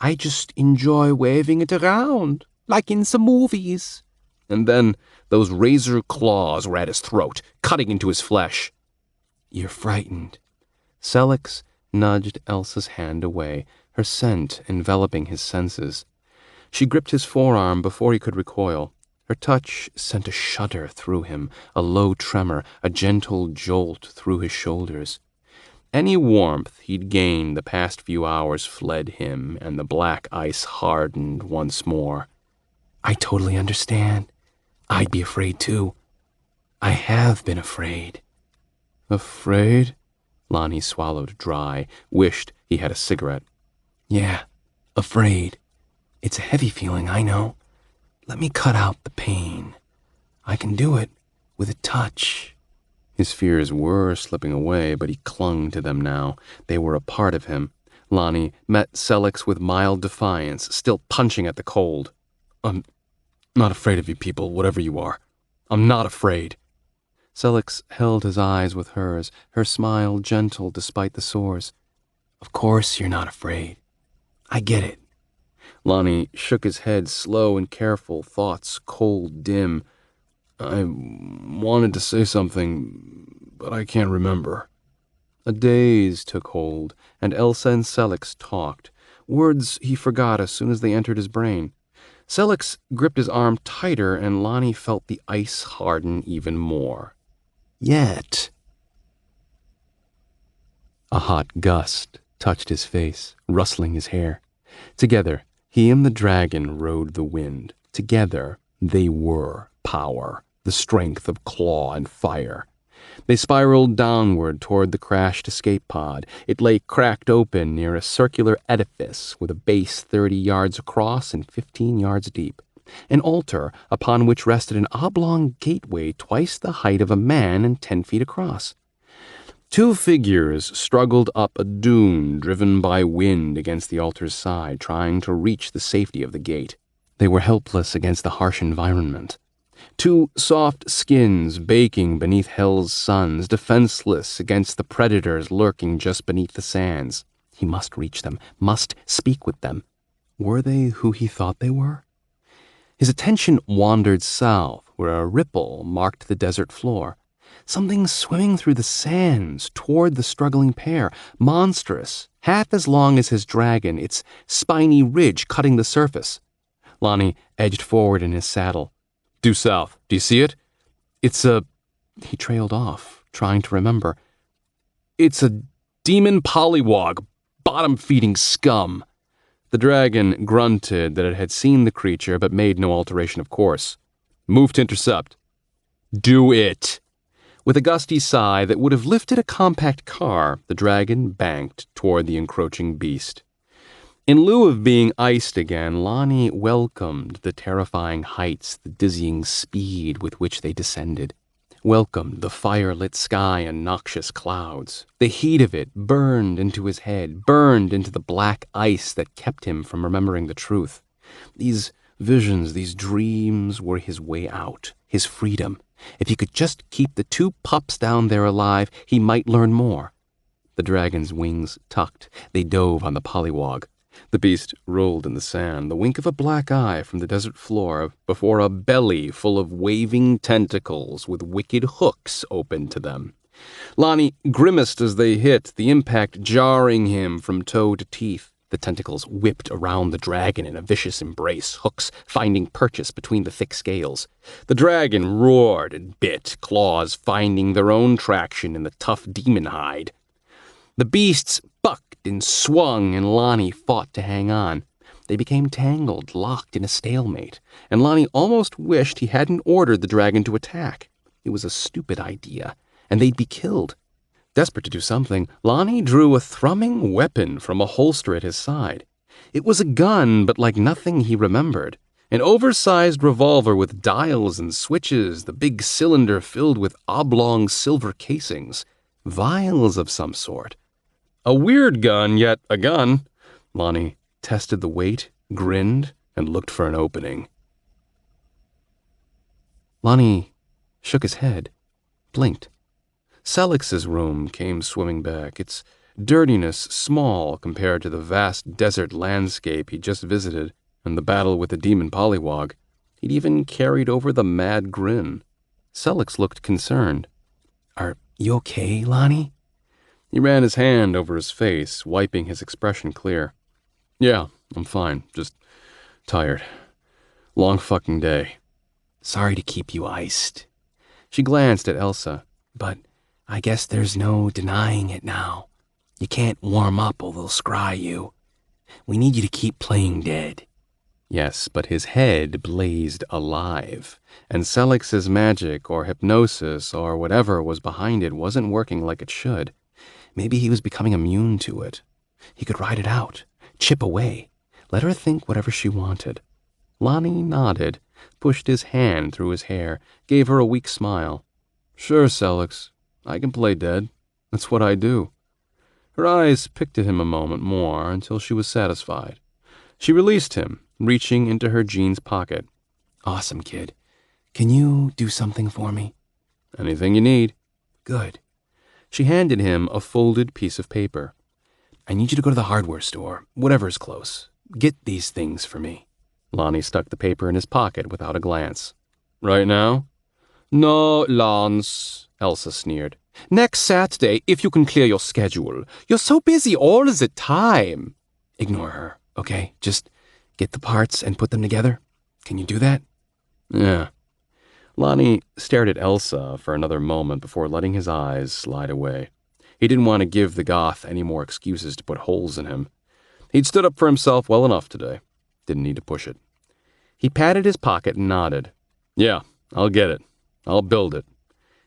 I just enjoy waving it around, like in some movies. And then those razor claws were at his throat, cutting into his flesh. You're frightened. Selex nudged Elsa's hand away, her scent enveloping his senses. She gripped his forearm before he could recoil. Her touch sent a shudder through him, a low tremor, a gentle jolt through his shoulders. Any warmth he'd gained the past few hours fled him, and the black ice hardened once more. I totally understand. I'd be afraid too. I have been afraid. Afraid? Lonnie swallowed dry, wished he had a cigarette. Yeah, afraid. It's a heavy feeling, I know. Let me cut out the pain. I can do it with a touch. His fears were slipping away, but he clung to them now. They were a part of him. Lonnie met Selex with mild defiance, still punching at the cold. I'm not afraid of you people, whatever you are. I'm not afraid. Selex held his eyes with hers, her smile gentle despite the sores. Of course you're not afraid. I get it. Lonnie shook his head, slow and careful, thoughts cold, dim. I wanted to say something, but I can't remember. A daze took hold, and Elsa and Selex talked, words he forgot as soon as they entered his brain. Selex gripped his arm tighter, and Lonnie felt the ice harden even more. Yet. A hot gust touched his face, rustling his hair. Together, he and the dragon rode the wind. Together, they were power, the strength of claw and fire. They spiraled downward toward the crashed escape pod. It lay cracked open near a circular edifice with a base 30 yards across and 15 yards deep. An altar upon which rested an oblong gateway twice the height of a man and 10 feet across. Two figures struggled up a dune driven by wind against the altar's side, trying to reach the safety of the gate. They were helpless against the harsh environment. Two soft skins baking beneath hell's suns, defenseless against the predators lurking just beneath the sands. He must reach them, must speak with them. Were they who he thought they were? His attention wandered south, where a ripple marked the desert floor. Something swimming through the sands toward the struggling pair, monstrous, half as long as his dragon, its spiny ridge cutting the surface. Lonnie edged forward in his saddle. Due south. Do you see it? It's a... He trailed off, trying to remember. It's a demon pollywog, bottom-feeding scum. The dragon grunted that it had seen the creature, but made no alteration of course. Move to intercept. Do it. With a gusty sigh that would have lifted a compact car, the dragon banked toward the encroaching beast. In lieu of being iced again, Lonnie welcomed the terrifying heights, the dizzying speed with which they descended. Welcomed the fire-lit sky and noxious clouds. The heat of it burned into his head, burned into the black ice that kept him from remembering the truth. These visions, these dreams were his way out, his freedom. If he could just keep the two pups down there alive, he might learn more. The dragon's wings tucked. They dove on the pollywog. The beast rolled in the sand, the wink of a black eye from the desert floor, before a belly full of waving tentacles with wicked hooks open to them. Lonnie grimaced as they hit, the impact jarring him from toe to teeth. The tentacles whipped around the dragon in a vicious embrace, hooks finding purchase between the thick scales. The dragon roared and bit, claws finding their own traction in the tough demon hide. The beasts bucked and swung, and Lonnie fought to hang on. They became tangled, locked in a stalemate, and Lonnie almost wished he hadn't ordered the dragon to attack. It was a stupid idea, and they'd be killed. Desperate to do something, Lonnie drew a thrumming weapon from a holster at his side. It was a gun, but like nothing he remembered. An oversized revolver with dials and switches, the big cylinder filled with oblong silver casings. Vials of some sort. A weird gun, yet a gun. Lonnie tested the weight, grinned, and looked for an opening. Lonnie shook his head, blinked. Selix's room came swimming back, its dirtiness small compared to the vast desert landscape he'd just visited and the battle with the demon pollywog. He'd even carried over the mad grin. Selix looked concerned. "Are you okay, Lonnie?" He ran his hand over his face, wiping his expression clear. "Yeah, I'm fine. Just tired. Long fucking day." "Sorry to keep you iced." She glanced at Elsa. "But I guess there's no denying it now. You can't warm up or they'll scry you. We need you to keep playing dead." Yes, but his head blazed alive, and Selix's magic or hypnosis or whatever was behind it wasn't working like it should. Maybe he was becoming immune to it. He could ride it out, chip away, let her think whatever she wanted. Lonnie nodded, pushed his hand through his hair, gave her a weak smile. "Sure, Selix. I can play dead. That's what I do." Her eyes picked at him a moment more until she was satisfied. She released him, reaching into her jeans pocket. "Awesome, kid. Can you do something for me?" "Anything you need." "Good." She handed him a folded piece of paper. "I need you to go to the hardware store, whatever's close. Get these things for me." Lonnie stuck the paper in his pocket without a glance. "Right now?" "No, Lance," Elsa sneered. "Next Saturday, if you can clear your schedule. You're so busy all the time." "Ignore her, okay? Just get the parts and put them together. Can you do that?" "Yeah." Lonnie stared at Elsa for another moment before letting his eyes slide away. He didn't want to give the goth any more excuses to put holes in him. He'd stood up for himself well enough today. Didn't need to push it. He patted his pocket and nodded. "Yeah, I'll get it. I'll build it."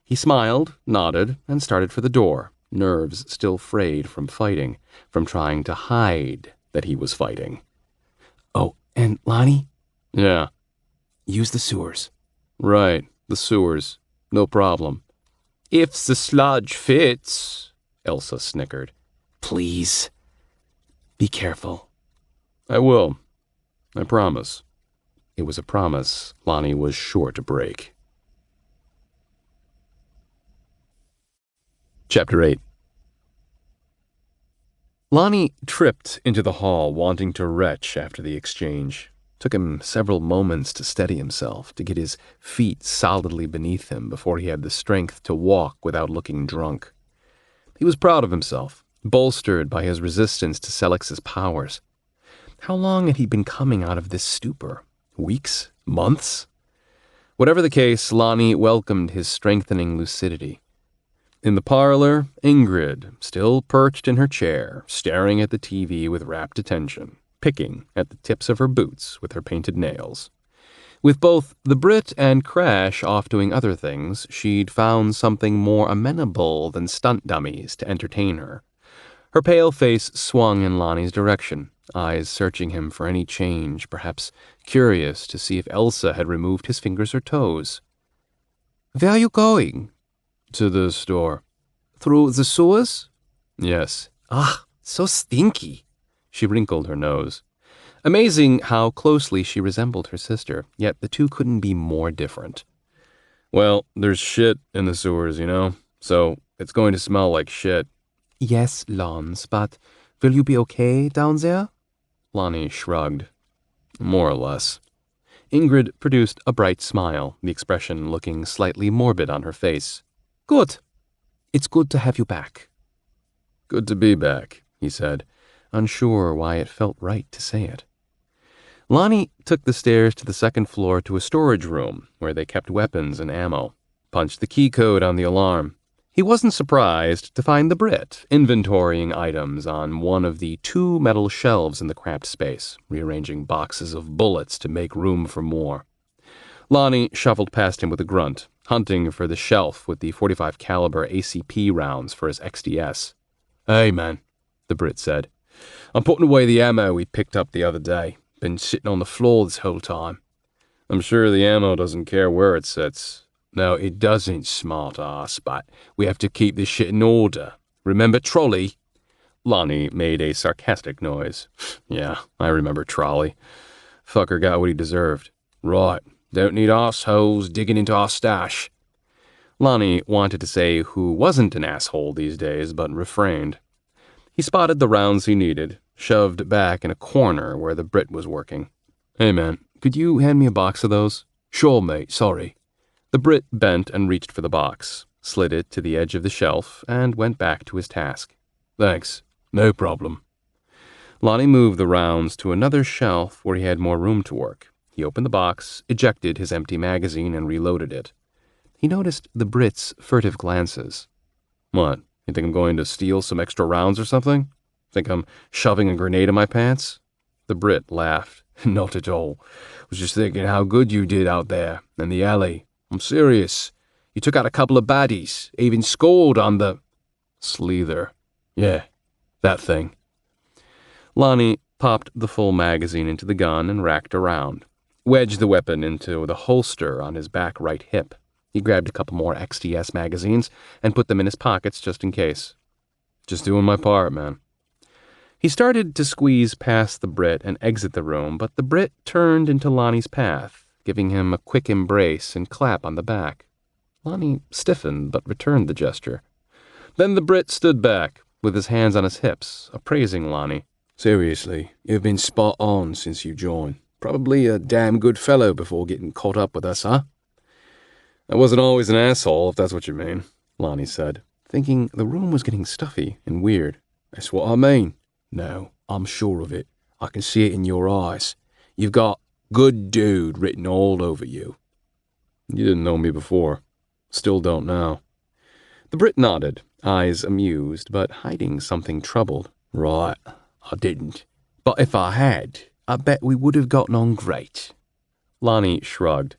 He smiled, nodded, and started for the door, nerves still frayed from fighting, from trying to hide that he was fighting. "Oh, and Lonnie?" "Yeah." "Use the sewers." "Right, the sewers. No problem." "If the sludge fits," Elsa snickered. "Please. Be careful." "I will. I promise." It was a promise Lonnie was sure to break. Chapter 8. Lonnie tripped into the hall, wanting to retch after the exchange. Took him several moments to steady himself, to get his feet solidly beneath him before he had the strength to walk without looking drunk. He was proud of himself, bolstered by his resistance to Selix's powers. How long had he been coming out of this stupor? Weeks? Months? Whatever the case, Lonnie welcomed his strengthening lucidity. In the parlor, Ingrid, still perched in her chair, staring at the TV with rapt attention, picking at the tips of her boots with her painted nails. With both the Brit and Crash off doing other things, she'd found something more amenable than stunt dummies to entertain her. Her pale face swung in Lonnie's direction, eyes searching him for any change, perhaps curious to see if Elsa had removed his fingers or toes. "Where are you going?" "To the store." "Through the sewers?" "Yes." "Ah, so stinky." She wrinkled her nose. Amazing how closely she resembled her sister, yet the two couldn't be more different. "Well, there's shit in the sewers, so it's going to smell like shit." "Yes, Lons, but will you be okay down there?" Lonnie shrugged. "More or less." Ingrid produced a bright smile, the expression looking slightly morbid on her face. "Good. It's good to have you back." "Good to be back," he said, unsure why it felt right to say it. Lonnie took the stairs to the second floor to a storage room where they kept weapons and ammo, punched the key code on the alarm. He wasn't surprised to find the Brit inventorying items on one of the 2 metal shelves in the cramped space, rearranging boxes of bullets to make room for more. Lonnie shuffled past him with a grunt, hunting for the shelf with the .45 caliber ACP rounds for his XDS. "Hey, man," the Brit said. "I'm putting away the ammo we picked up the other day. Been sitting on the floor this whole time." "I'm sure the ammo doesn't care where it sits." "No, it doesn't, smart ass, but we have to keep this shit in order. Remember trolley?" Lonnie made a sarcastic noise. "Yeah, I remember trolley. Fucker got what he deserved." "Right. Don't need assholes digging into our stash." Lonnie wanted to say who wasn't an asshole these days, but refrained. He spotted the rounds he needed, shoved back in a corner where the Brit was working. "Hey man, could you hand me a box of those?" "Sure, mate, sorry." The Brit bent and reached for the box, slid it to the edge of the shelf, and went back to his task. "Thanks. No problem." Lonnie moved the rounds to another shelf where he had more room to work. He opened the box, ejected his empty magazine, and reloaded it. He noticed the Brit's furtive glances. "What, you think I'm going to steal some extra rounds or something? Think I'm shoving a grenade in my pants?" The Brit laughed. "Not at all. Was just thinking how good you did out there in the alley. I'm serious. You took out a couple of baddies, even scored on the..." "Sleether. Yeah, that thing." Lonnie popped the full magazine into the gun and racked around, wedged the weapon into the holster on his back right hip. He grabbed a couple more XDS magazines and put them in his pockets just in case. "Just doing my part, man." He started to squeeze past the Brit and exit the room, but the Brit turned into Lonnie's path, giving him a quick embrace and clap on the back. Lonnie stiffened but returned the gesture. Then the Brit stood back, with his hands on his hips, appraising Lonnie. "Seriously, you've been spot on since you joined. Probably a damn good fellow before getting caught up with us, huh?" "I wasn't always an asshole, if that's what you mean," Lonnie said, thinking the room was getting stuffy and weird. "That's what I mean. No, I'm sure of it. I can see it in your eyes. You've got good dude written all over you." "You didn't know me before. Still don't now." The Brit nodded, eyes amused, but hiding something troubled. "Right, I didn't. But if I had, I bet we would have gotten on great." Lonnie shrugged.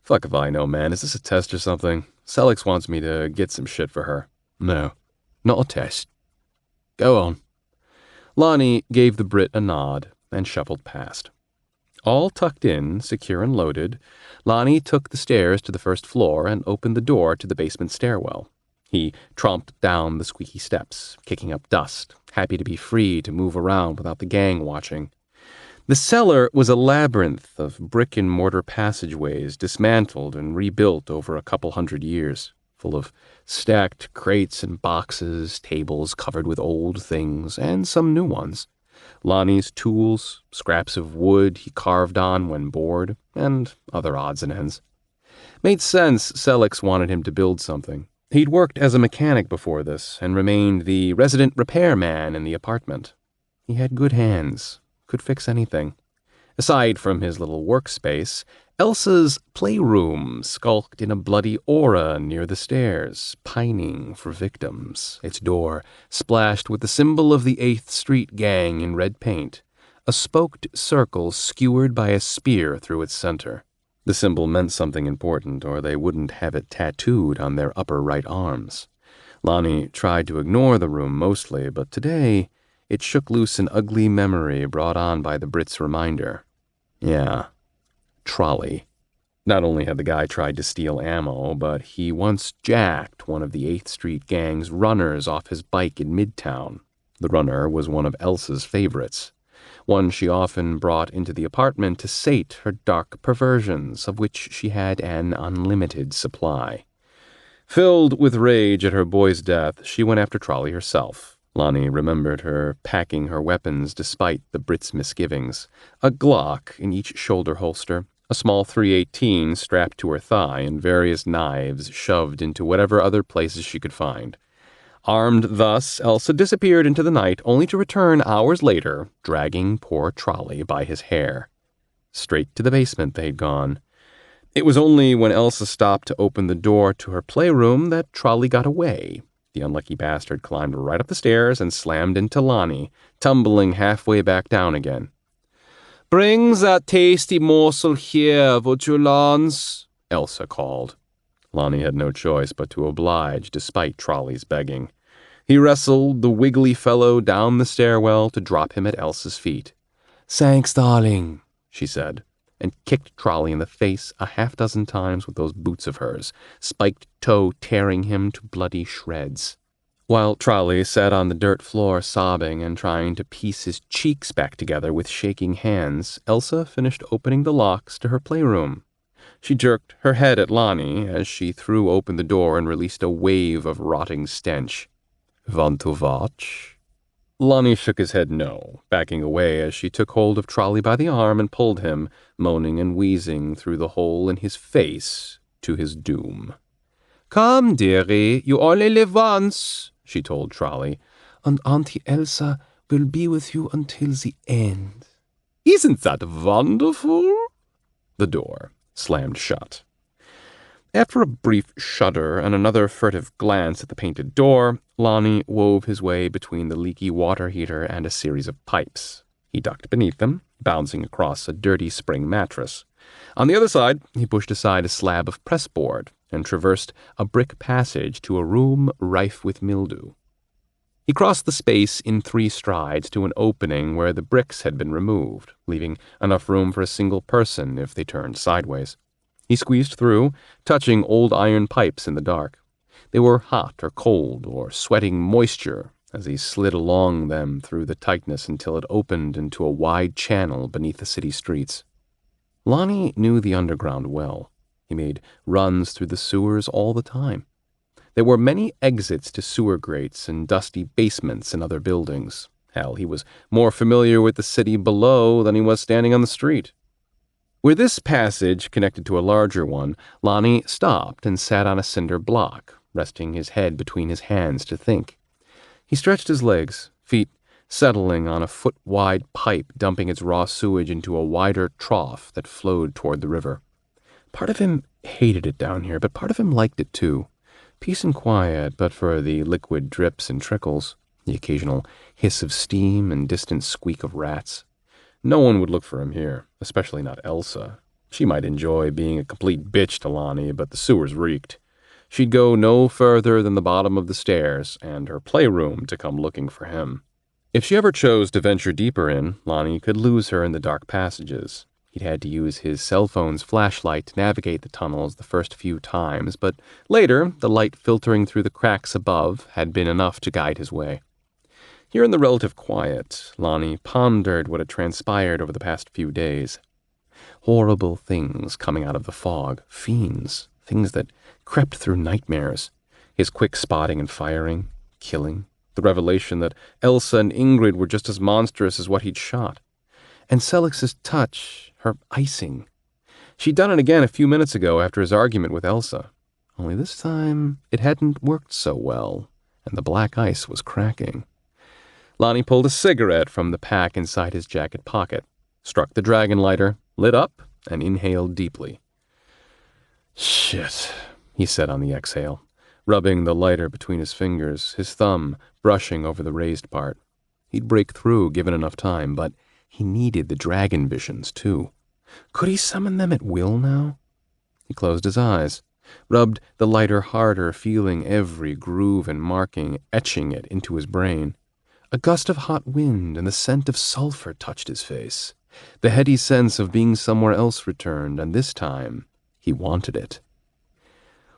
"Fuck if I know, man. Is this a test or something? Sellex wants me to get some shit for her." "No, not a test. Go on." Lonnie gave the Brit a nod and shuffled past. All tucked in, secure and loaded, Lonnie took the stairs to the first floor and opened the door to the basement stairwell. He tromped down the squeaky steps, kicking up dust, happy to be free to move around without the gang watching. The cellar was a labyrinth of brick-and-mortar passageways dismantled and rebuilt over a couple hundred years, full of stacked crates and boxes, tables covered with old things, and some new ones. Lonnie's tools, scraps of wood he carved on when bored, and other odds and ends. Made sense Sellex wanted him to build something. He'd worked as a mechanic before this and remained the resident repairman in the apartment. He had good hands, could fix anything. Aside from his little workspace, Elsa's playroom skulked in a bloody aura near the stairs, pining for victims, its door splashed with the symbol of the 8th Street Gang in red paint, a spoked circle skewered by a spear through its center. The symbol meant something important, or they wouldn't have it tattooed on their upper right arms. Lonnie tried to ignore the room mostly, but today it shook loose an ugly memory brought on by the Brit's reminder. Yeah, trolley. Not only had the guy tried to steal ammo, but he once jacked one of the 8th Street Gang's runners off his bike in Midtown. The runner was one of Elsa's favorites, one she often brought into the apartment to sate her dark perversions, of which she had an unlimited supply. Filled with rage at her boy's death, she went after Trolley herself. Lonnie remembered her packing her weapons despite the Brit's misgivings, a Glock in each shoulder holster, a small .318 strapped to her thigh, and various knives shoved into whatever other places she could find. Armed thus, Elsa disappeared into the night, only to return hours later, dragging poor Trolley by his hair. Straight to the basement they'd gone. It was only when Elsa stopped to open the door to her playroom that Trolley got away. The unlucky bastard climbed right up the stairs and slammed into Lonnie, tumbling halfway back down again. "Bring that tasty morsel here, would you, Lance?" Elsa called. Lonnie had no choice but to oblige, despite Trolley's begging. He wrestled the wiggly fellow down the stairwell to drop him at Elsa's feet. "Thanks, darling," she said, and kicked Trolley in the face a half-dozen times with those boots of hers, spiked toe tearing him to bloody shreds. While Trolley sat on the dirt floor sobbing and trying to piece his cheeks back together with shaking hands, Elsa finished opening the locks to her playroom. She jerked her head at Lonnie as she threw open the door and released a wave of rotting stench. "Want to watch?" Lonnie shook his head no, backing away as she took hold of Trolley by the arm and pulled him, moaning and wheezing through the hole in his face, to his doom. "Come, dearie, you only live once," she told Trolley, "and Auntie Elsa will be with you until the end." "Isn't that wonderful?" The door slammed shut. After a brief shudder and another furtive glance at the painted door, Lonnie wove his way between the leaky water heater and a series of pipes. He ducked beneath them, bouncing across a dirty spring mattress. On the other side, he pushed aside a slab of pressboard and traversed a brick passage to a room rife with mildew. He crossed the space in 3 strides to an opening where the bricks had been removed, leaving enough room for a single person if they turned sideways. He squeezed through, touching old iron pipes in the dark. They were hot or cold or sweating moisture as he slid along them through the tightness until it opened into a wide channel beneath the city streets. Lonnie knew the underground well. He made runs through the sewers all the time. There were many exits to sewer grates and dusty basements in other buildings. Hell, he was more familiar with the city below than he was standing on the street. Where this passage connected to a larger one, Lonnie stopped and sat on a cinder block, resting his head between his hands to think. He stretched his legs, feet settling on a foot-wide pipe dumping its raw sewage into a wider trough that flowed toward the river. Part of him hated it down here, but part of him liked it too. Peace and quiet, but for the liquid drips and trickles, the occasional hiss of steam and distant squeak of rats. No one would look for him here, especially not Elsa. She might enjoy being a complete bitch to Lonnie, but the sewers reeked. She'd go no further than the bottom of the stairs and her playroom to come looking for him. If she ever chose to venture deeper in, Lonnie could lose her in the dark passages. He'd had to use his cell phone's flashlight to navigate the tunnels the first few times, but later, the light filtering through the cracks above had been enough to guide his way. Here in the relative quiet, Lonnie pondered what had transpired over the past few days. Horrible things coming out of the fog, fiends, things that crept through nightmares. His quick spotting and firing, killing, the revelation that Elsa and Ingrid were just as monstrous as what he'd shot. And Celix's touch, her icing. She'd done it again a few minutes ago after his argument with Elsa. Only this time, it hadn't worked so well, and the black ice was cracking. Lonnie pulled a cigarette from the pack inside his jacket pocket, struck the dragon lighter, lit up, and inhaled deeply. "Shit," he said on the exhale, rubbing the lighter between his fingers, his thumb brushing over the raised part. He'd break through given enough time, but he needed the dragon visions, too. Could he summon them at will now? He closed his eyes, rubbed the lighter harder, feeling every groove and marking, etching it into his brain. A gust of hot wind and the scent of sulfur touched his face. The heady sense of being somewhere else returned, and this time he wanted it.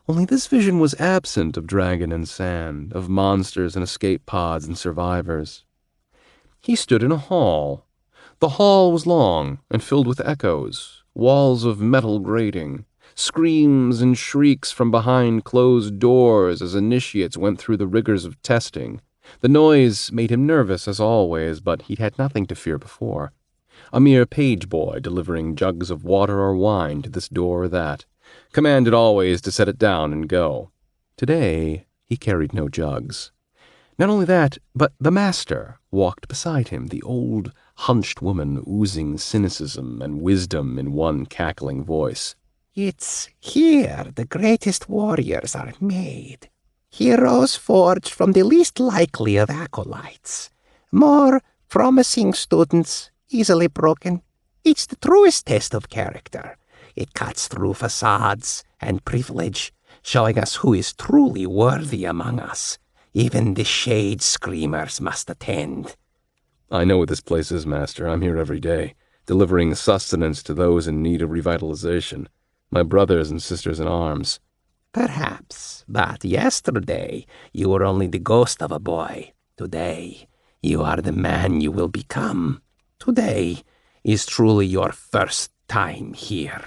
Only this vision was absent of dragon and sand, of monsters and escape pods and survivors. He stood in a hall. The hall was long and filled with echoes, walls of metal grating, screams and shrieks from behind closed doors as initiates went through the rigors of testing. The noise made him nervous as always, but he'd had nothing to fear before. A mere page boy delivering jugs of water or wine to this door or that, commanded always to set it down and go. Today, he carried no jugs. Not only that, but the master walked beside him, the old, hunched woman oozing cynicism and wisdom in one cackling voice. It's here the greatest warriors are made. Heroes forged from the least likely of acolytes. More promising students, easily broken. It's the truest test of character. It cuts through facades and privilege, showing us who is truly worthy among us. Even the shade screamers must attend. I know what this place is, Master. I'm here every day, delivering sustenance to those in need of revitalization, my brothers and sisters in arms. Perhaps, but yesterday you were only the ghost of a boy. Today, you are the man you will become. Today is truly your first time here.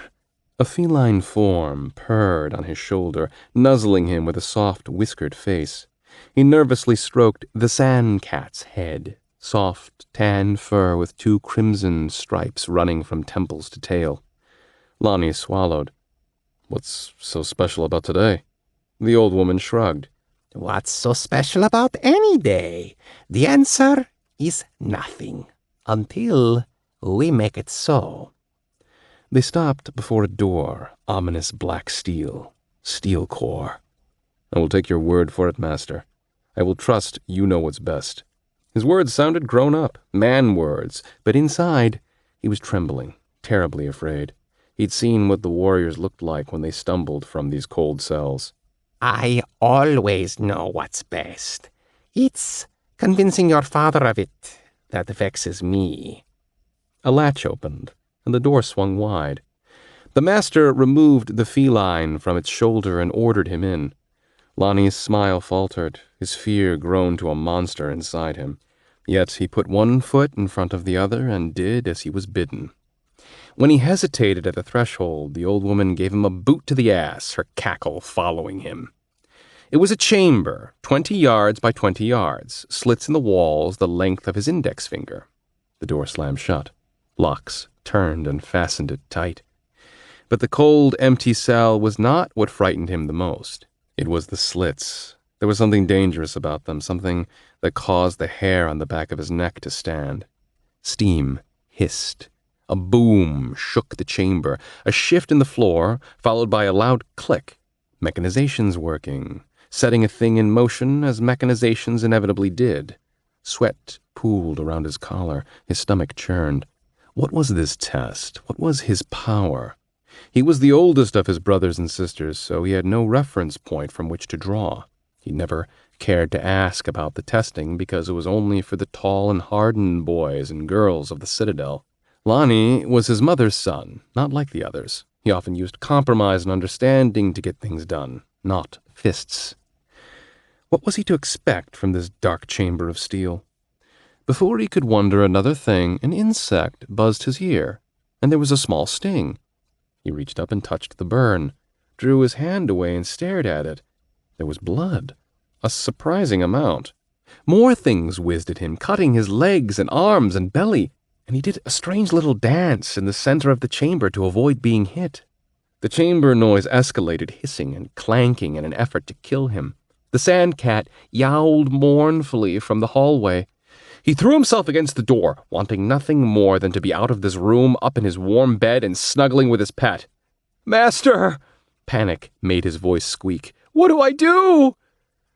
A feline form purred on his shoulder, nuzzling him with a soft, whiskered face. He nervously stroked the sand cat's head, soft, tan fur with 2 crimson stripes running from temples to tail. Lonnie swallowed. What's so special about today? The old woman shrugged. What's so special about any day? The answer is nothing, until we make it so. They stopped before a door, ominous black steel core. I will take your word for it, Master. I will trust you know what's best. His words sounded grown up, man words, but inside he was trembling, terribly afraid. He'd seen what the warriors looked like when they stumbled from these cold cells. I always know what's best. It's convincing your father of it that vexes me. A latch opened, and the door swung wide. The master removed the feline from its shoulder and ordered him in. Lonnie's smile faltered, his fear grown to a monster inside him. Yet he put one foot in front of the other and did as he was bidden. When he hesitated at the threshold, the old woman gave him a boot to the ass, her cackle following him. It was a chamber, 20 yards by 20 yards, slits in the walls the length of his index finger. The door slammed shut. Locks turned and fastened it tight. But the cold, empty cell was not what frightened him the most. It was the slits. There was something dangerous about them, something that caused the hair on the back of his neck to stand. Steam hissed. A boom shook the chamber, a shift in the floor, followed by a loud click. Mechanizations working, setting a thing in motion as mechanizations inevitably did. Sweat pooled around his collar, his stomach churned. What was this test? What was his power? He was the oldest of his brothers and sisters, so he had no reference point from which to draw. He never cared to ask about the testing because it was only for the tall and hardened boys and girls of the Citadel. Lonnie was his mother's son, not like the others. He often used compromise and understanding to get things done, not fists. What was he to expect from this dark chamber of steel? Before he could wonder another thing, an insect buzzed his ear, and there was a small sting. He reached up and touched the burn, drew his hand away and stared at it. There was blood, a surprising amount. More things whizzed at him, cutting his legs and arms and belly, and he did a strange little dance in the center of the chamber to avoid being hit. The chamber noise escalated, hissing and clanking in an effort to kill him. The sand cat yowled mournfully from the hallway. He threw himself against the door, wanting nothing more than to be out of this room, up in his warm bed and snuggling with his pet. "Master!" Panic made his voice squeak. "What do I do?"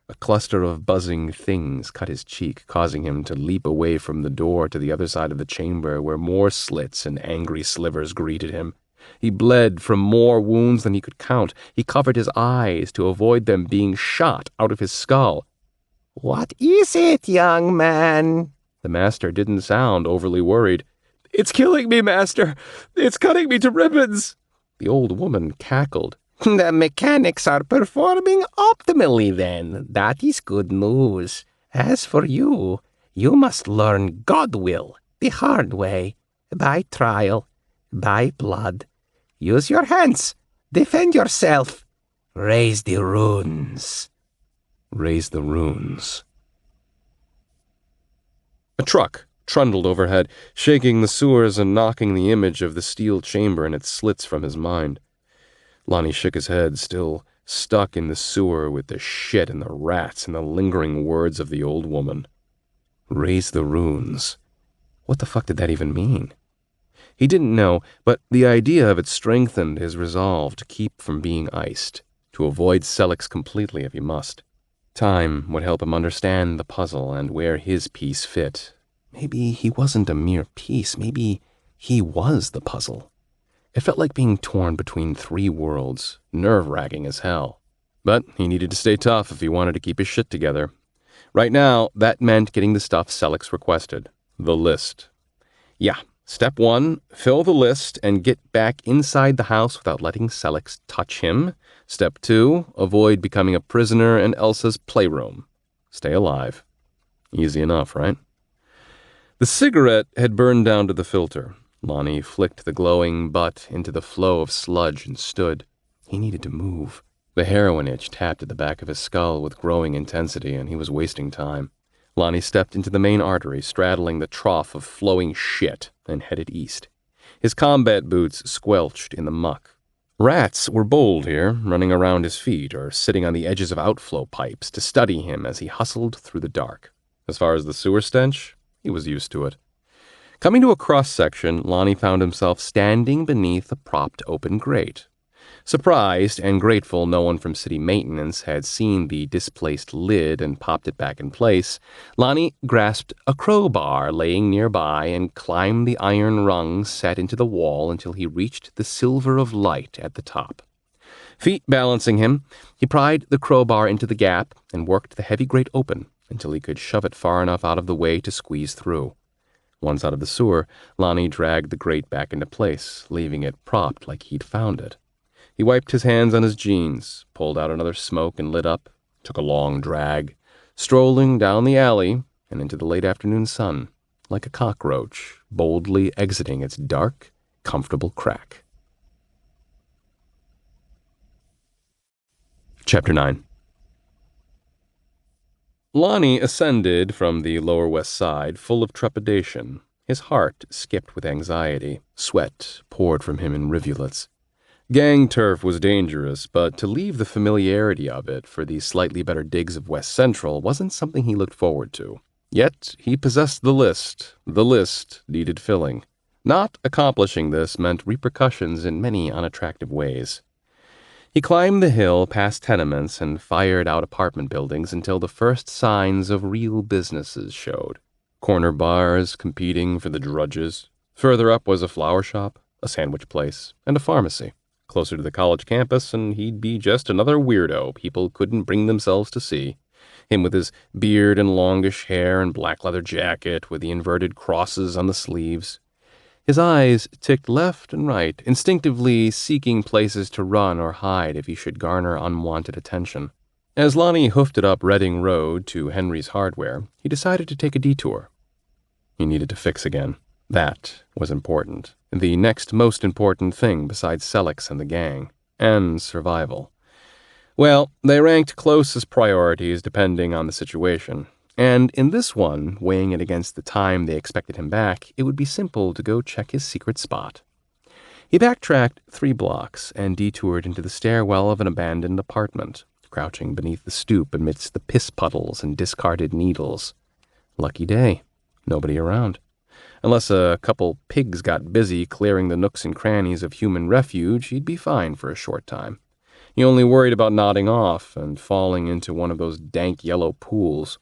A cluster of buzzing things cut his cheek, causing him to leap away from the door to the other side of the chamber where more slits and angry slivers greeted him. He bled from more wounds than he could count. He covered his eyes to avoid them being shot out of his skull. What is it, young man? The master didn't sound overly worried. "It's killing me, master. It's cutting me to ribbons." The old woman cackled. The mechanics are performing optimally then. That is good news. As for you, you must learn God will the hard way, by trial, by blood. Use your hands. Defend yourself. Raise the runes. Raise the runes. A truck trundled overhead, shaking the sewers and knocking the image of the steel chamber and its slits from his mind. Lonnie shook his head, still stuck in the sewer with the shit and the rats and the lingering words of the old woman. Raise the runes. What the fuck did that even mean? He didn't know, but the idea of it strengthened his resolve to keep from being iced, to avoid Sellex completely if he must. Time would help him understand the puzzle and where his piece fit. Maybe he wasn't a mere piece. Maybe he was the puzzle. It felt like being torn between three worlds, nerve-wracking as hell. But he needed to stay tough if he wanted to keep his shit together. Right now, that meant getting the stuff Sellex requested. The list. Yeah, step 1, fill the list and get back inside the house without letting Sellex touch him. Step 2, avoid becoming a prisoner in Elsa's playroom. Stay alive. Easy enough, right? The cigarette had burned down to the filter. Lonnie flicked the glowing butt into the flow of sludge and stood. He needed to move. The heroin itch tapped at the back of his skull with growing intensity, and he was wasting time. Lonnie stepped into the main artery, straddling the trough of flowing shit, and headed east. His combat boots squelched in the muck. Rats were bold here, running around his feet or sitting on the edges of outflow pipes to study him as he hustled through the dark. As far as the sewer stench, he was used to it. Coming to a cross-section, Lonnie found himself standing beneath a propped open grate. Surprised and grateful no one from city maintenance had seen the displaced lid and popped it back in place, Lonnie grasped a crowbar laying nearby and climbed the iron rungs set into the wall until he reached the silver of light at the top. Feet balancing him, he pried the crowbar into the gap and worked the heavy grate open until he could shove it far enough out of the way to squeeze through. Once out of the sewer, Lonnie dragged the grate back into place, leaving it propped like he'd found it. He wiped his hands on his jeans, pulled out another smoke and lit up, took a long drag, strolling down the alley and into the late afternoon sun, like a cockroach, boldly exiting its dark, comfortable crack. Chapter 9. Lonnie ascended from the Lower West Side full of trepidation. His heart skipped with anxiety. Sweat poured from him in rivulets. Gang turf was dangerous, but to leave the familiarity of it for the slightly better digs of West Central wasn't something he looked forward to. Yet he possessed the list. The list needed filling. Not accomplishing this meant repercussions in many unattractive ways. He climbed the hill past tenements and fired out apartment buildings until the first signs of real businesses showed. Corner bars competing for the drudges. Further up was a flower shop, a sandwich place, and a pharmacy. Closer to the college campus, and he'd be just another weirdo people couldn't bring themselves to see. Him with his beard and longish hair and black leather jacket with the inverted crosses on the sleeves. His eyes ticked left and right, instinctively seeking places to run or hide if he should garner unwanted attention. As Lonnie hoofed it up Reading Road to Henry's Hardware, he decided to take a detour. He needed to fix again. That was important. The next most important thing besides Sellex and the gang. And survival. Well, they ranked close as priorities depending on the situation. And in this one, weighing it against the time they expected him back, it would be simple to go check his secret spot. He backtracked 3 blocks and detoured into the stairwell of an abandoned apartment, crouching beneath the stoop amidst the piss puddles and discarded needles. Lucky day. Nobody around. Unless a couple pigs got busy clearing the nooks and crannies of human refuge, he'd be fine for a short time. He only worried about nodding off and falling into one of those dank yellow pools.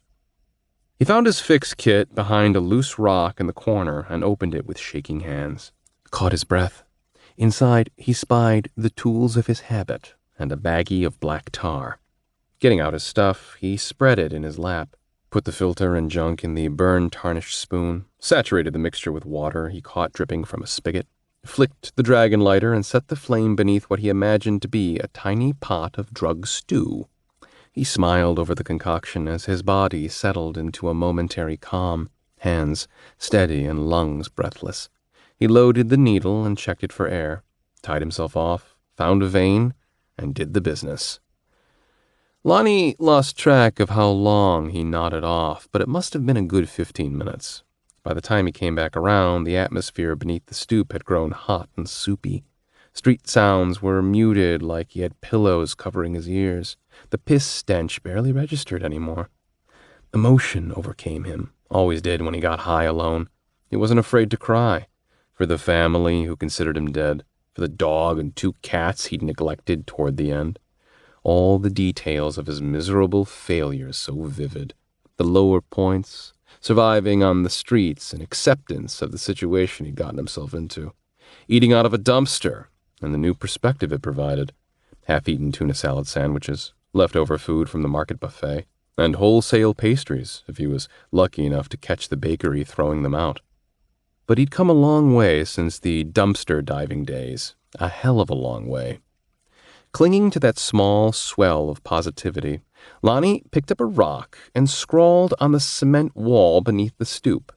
He found his fix kit behind a loose rock in the corner and opened it with shaking hands. Caught his breath. Inside, he spied the tools of his habit and a baggie of black tar. Getting out his stuff, he spread it in his lap, put the filter and junk in the burn-tarnished spoon, saturated the mixture with water he caught dripping from a spigot, flicked the dragon lighter and set the flame beneath what he imagined to be a tiny pot of drug stew. He smiled over the concoction as his body settled into a momentary calm, hands steady and lungs breathless. He loaded the needle and checked it for air, tied himself off, found a vein, and did the business. Lonnie lost track of how long he nodded off, but it must have been a good 15 minutes. By the time he came back around, the atmosphere beneath the stoop had grown hot and soupy. Street sounds were muted like he had pillows covering his ears. The piss stench barely registered anymore. Emotion overcame him, always did when he got high alone. He wasn't afraid to cry. For for the family who considered him dead, for the dog and 2 cats he'd neglected toward the end. All the details of his miserable failures so vivid. The lower points, surviving on the streets, and acceptance of the situation he'd gotten himself into. Eating out of a dumpster, and the new perspective it provided. Half-eaten tuna salad sandwiches, leftover food from the market buffet, and wholesale pastries if he was lucky enough to catch the bakery throwing them out. But he'd come a long way since the dumpster diving days, a hell of a long way. Clinging to that small swell of positivity, Lonnie picked up a rock and scrawled on the cement wall beneath the stoop.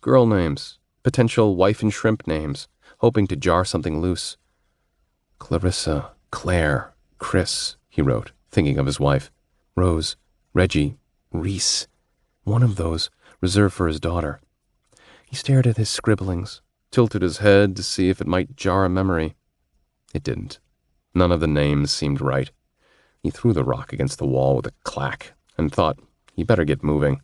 Girl names, potential wife and shrimp names, hoping to jar something loose. Clarissa, Claire, Chris, he wrote, thinking of his wife. Rose, Reggie, Reese. One of those reserved for his daughter. He stared at his scribblings, tilted his head to see if it might jar a memory. It didn't. None of the names seemed right. He threw the rock against the wall with a clack and thought he better get moving.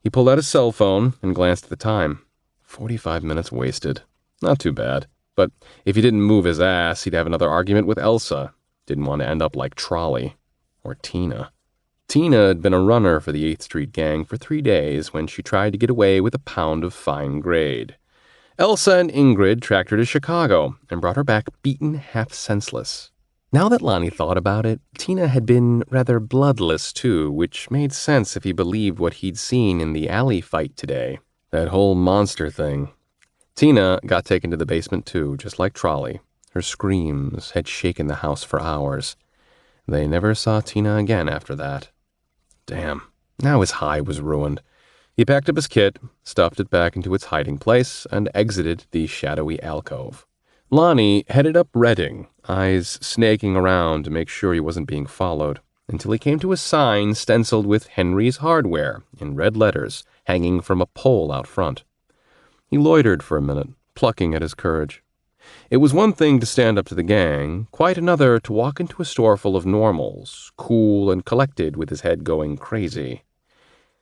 He pulled out his cell phone and glanced at the time. 45 minutes wasted. Not too bad. But if he didn't move his ass, he'd have another argument with Elsa. Didn't want to end up like Trolley. Or Tina. Tina had been a runner for the 8th Street gang for 3 days when she tried to get away with a pound of fine grade. Elsa and Ingrid tracked her to Chicago and brought her back beaten half senseless. Now that Lonnie thought about it, Tina had been rather bloodless too, which made sense if he believed what he'd seen in the alley fight today. That whole monster thing. Tina got taken to the basement too, just like Trolley. Her screams had shaken the house for hours. They never saw Tina again after that. Damn, now his high was ruined. He packed up his kit, stuffed it back into its hiding place, and exited the shadowy alcove. Lonnie headed up Reading, eyes snaking around to make sure he wasn't being followed, until he came to a sign stenciled with Henry's Hardware in red letters hanging from a pole out front. He loitered for a minute, plucking at his courage. It was one thing to stand up to the gang, quite another to walk into a store full of normals, cool and collected with his head going crazy.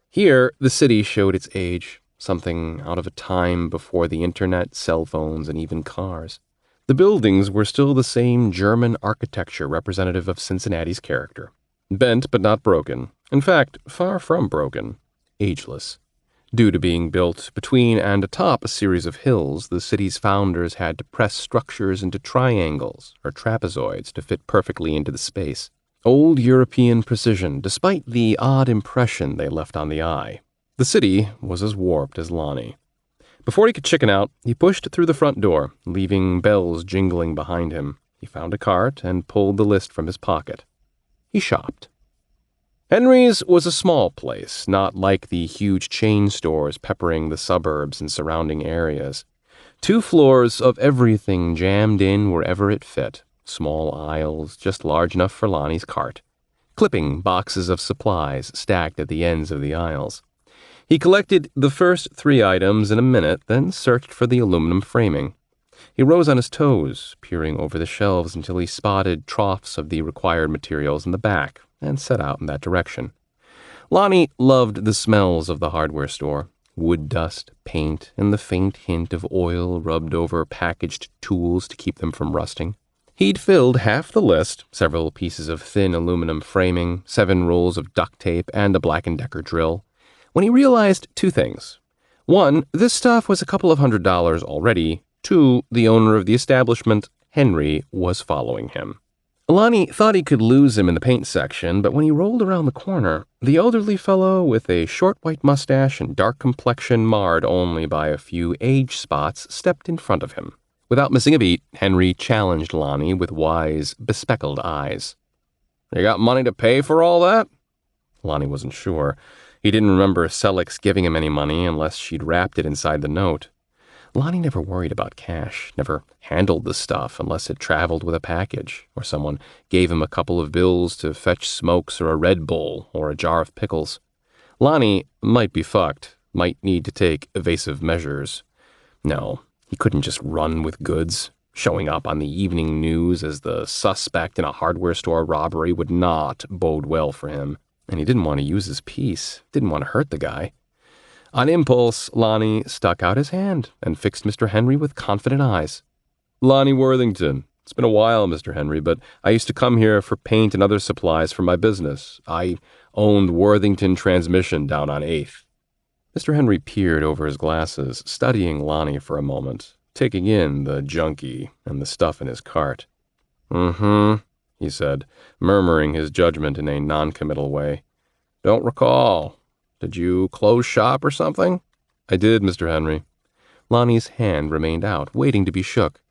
Here, the city showed its age, something out of a time before the internet, cell phones, and even cars. The buildings were still the same German architecture representative of Cincinnati's character. Bent but not broken. In fact, far from broken. Ageless. Due to being built between and atop a series of hills, the city's founders had to press structures into triangles or trapezoids to fit perfectly into the space. Old European precision, despite the odd impression they left on the eye. The city was as warped as Lonnie. Before he could chicken out, he pushed through the front door, leaving bells jingling behind him. He found a cart and pulled the list from his pocket. He shopped. Henry's was a small place, not like the huge chain stores peppering the suburbs and surrounding areas. 2 floors of everything jammed in wherever it fit. Small aisles, just large enough for Lonnie's cart. Clipping boxes of supplies stacked at the ends of the aisles. He collected the first 3 items in a minute, then searched for the aluminum framing. He rose on his toes, peering over the shelves until he spotted troughs of the required materials in the back, and set out in that direction. Lonnie loved the smells of the hardware store. Wood dust, paint, and the faint hint of oil rubbed over packaged tools to keep them from rusting. He'd filled half the list, several pieces of thin aluminum framing, 7 rolls of duct tape, and a Black & Decker drill, when he realized 2 things. 1, this stuff was a couple of $100 already. 2, the owner of the establishment, Henry, was following him. Lonnie thought he could lose him in the paint section, but when he rolled around the corner, the elderly fellow with a short white mustache and dark complexion marred only by a few age spots stepped in front of him. Without missing a beat, Henry challenged Lonnie with wise, bespectacled eyes. "You got money to pay for all that?" Lonnie wasn't sure. He didn't remember Selleck's giving him any money unless she'd wrapped it inside the note. Lonnie never worried about cash, never handled the stuff unless it traveled with a package, or someone gave him a couple of bills to fetch smokes or a Red Bull or a jar of pickles. Lonnie might be fucked, might need to take evasive measures. No, he couldn't just run with goods. Showing up on the evening news as the suspect in a hardware store robbery would not bode well for him. And he didn't want to use his piece, didn't want to hurt the guy. On impulse, Lonnie stuck out his hand and fixed Mr. Henry with confident eyes. "Lonnie Worthington. It's been a while, Mr. Henry, but I used to come here for paint and other supplies for my business. I owned Worthington Transmission down on 8th. Mr. Henry peered over his glasses, studying Lonnie for a moment, taking in the junkie and the stuff in his cart. "Mm-hmm," he said, murmuring his judgment in a non-committal way. "Don't recall. Did you close shop or something?" "I did, Mr. Henry." Lonnie's hand remained out, waiting to be shook.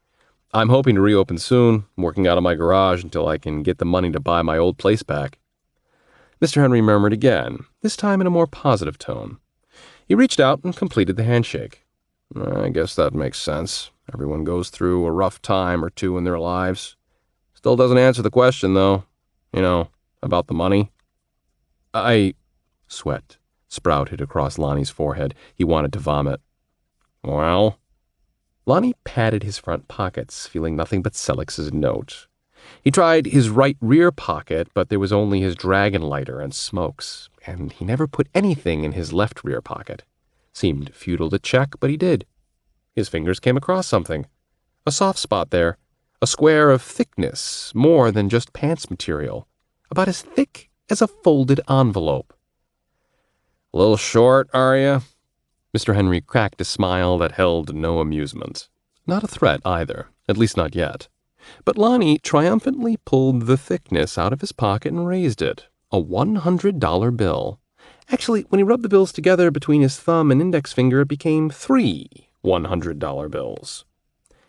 "I'm hoping to reopen soon, working out of my garage until I can get the money to buy my old place back." Mr. Henry murmured again, this time in a more positive tone. He reached out and completed the handshake. "I guess that makes sense. Everyone goes through a rough time or two in their lives. Still doesn't answer the question, though. About the money." Sweat sprouted across Lonnie's forehead. He wanted to vomit. "Well?" Lonnie patted his front pockets, feeling nothing but Selex's note. He tried his right rear pocket, but there was only his dragon lighter and smokes, and he never put anything in his left rear pocket. Seemed futile to check, but he did. His fingers came across something. A soft spot there. A square of thickness, more than just pants material. About as thick as a folded envelope. "A little short, are you?" Mr. Henry cracked a smile that held no amusement. Not a threat, either, at least not yet. But Lonnie triumphantly pulled the thickness out of his pocket and raised it. A $100 bill. Actually, when he rubbed the bills together between his thumb and index finger, it became 3 $100 bills.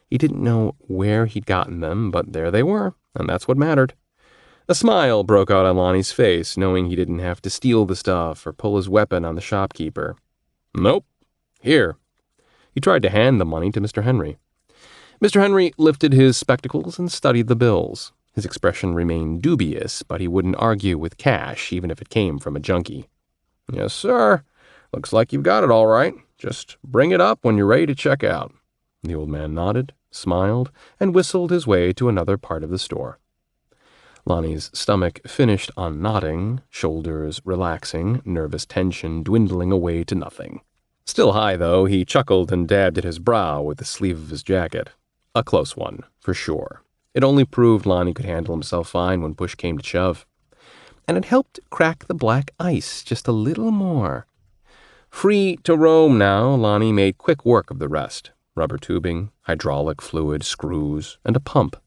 He didn't know where he'd gotten them, but there they were, and that's what mattered. A smile broke out on Lonnie's face, knowing he didn't have to steal the stuff or pull his weapon on the shopkeeper. "Nope. Here." He tried to hand the money to Mr. Henry. Mr. Henry lifted his spectacles and studied the bills. His expression remained dubious, but he wouldn't argue with cash, even if it came from a junkie. "Yes, sir. Looks like you've got it all right. Just bring it up when you're ready to check out." The old man nodded, smiled, and whistled his way to another part of the store. Lonnie's stomach finished on nodding, shoulders relaxing, nervous tension dwindling away to nothing. Still high, though, he chuckled and dabbed at his brow with the sleeve of his jacket. A close one, for sure. It only proved Lonnie could handle himself fine when push came to shove. And it helped crack the black ice just a little more. Free to roam now, Lonnie made quick work of the rest. Rubber tubing, hydraulic fluid, screws, and a pump.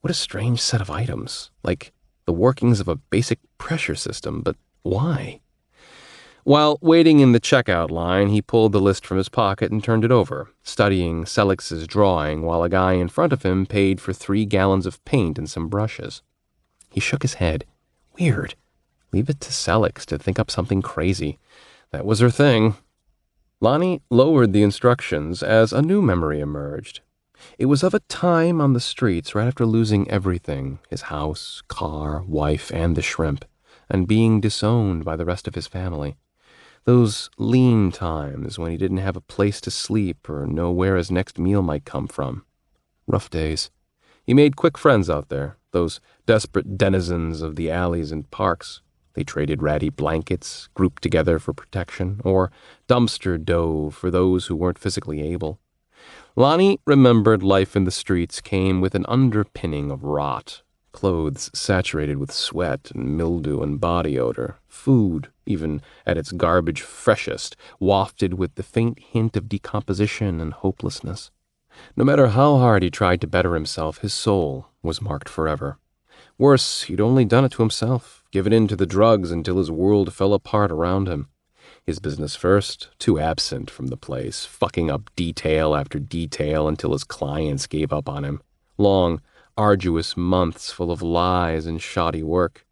What a strange set of items. Like the workings of a basic pressure system, but why? While waiting in the checkout line, he pulled the list from his pocket and turned it over, studying Selex's drawing while a guy in front of him paid for 3 gallons of paint and some brushes. He shook his head. Weird. Leave it to Selex to think up something crazy. That was her thing. Lonnie lowered the instructions as a new memory emerged. It was of a time on the streets right after losing everything, his house, car, wife, and the shrimp, and being disowned by the rest of his family. Those lean times when he didn't have a place to sleep or know where his next meal might come from. Rough days. He made quick friends out there, those desperate denizens of the alleys and parks. They traded ratty blankets, grouped together for protection, or dumpster dove for those who weren't physically able. Lonnie remembered life in the streets came with an underpinning of rot, clothes saturated with sweat and mildew and body odor, food, even at its garbage freshest, wafted with the faint hint of decomposition and hopelessness. No matter how hard he tried to better himself, his soul was marked forever. Worse, he'd only done it to himself, given in to the drugs until his world fell apart around him. His business first, too absent from the place, fucking up detail after detail until his clients gave up on him. Long, arduous months full of lies and shoddy work.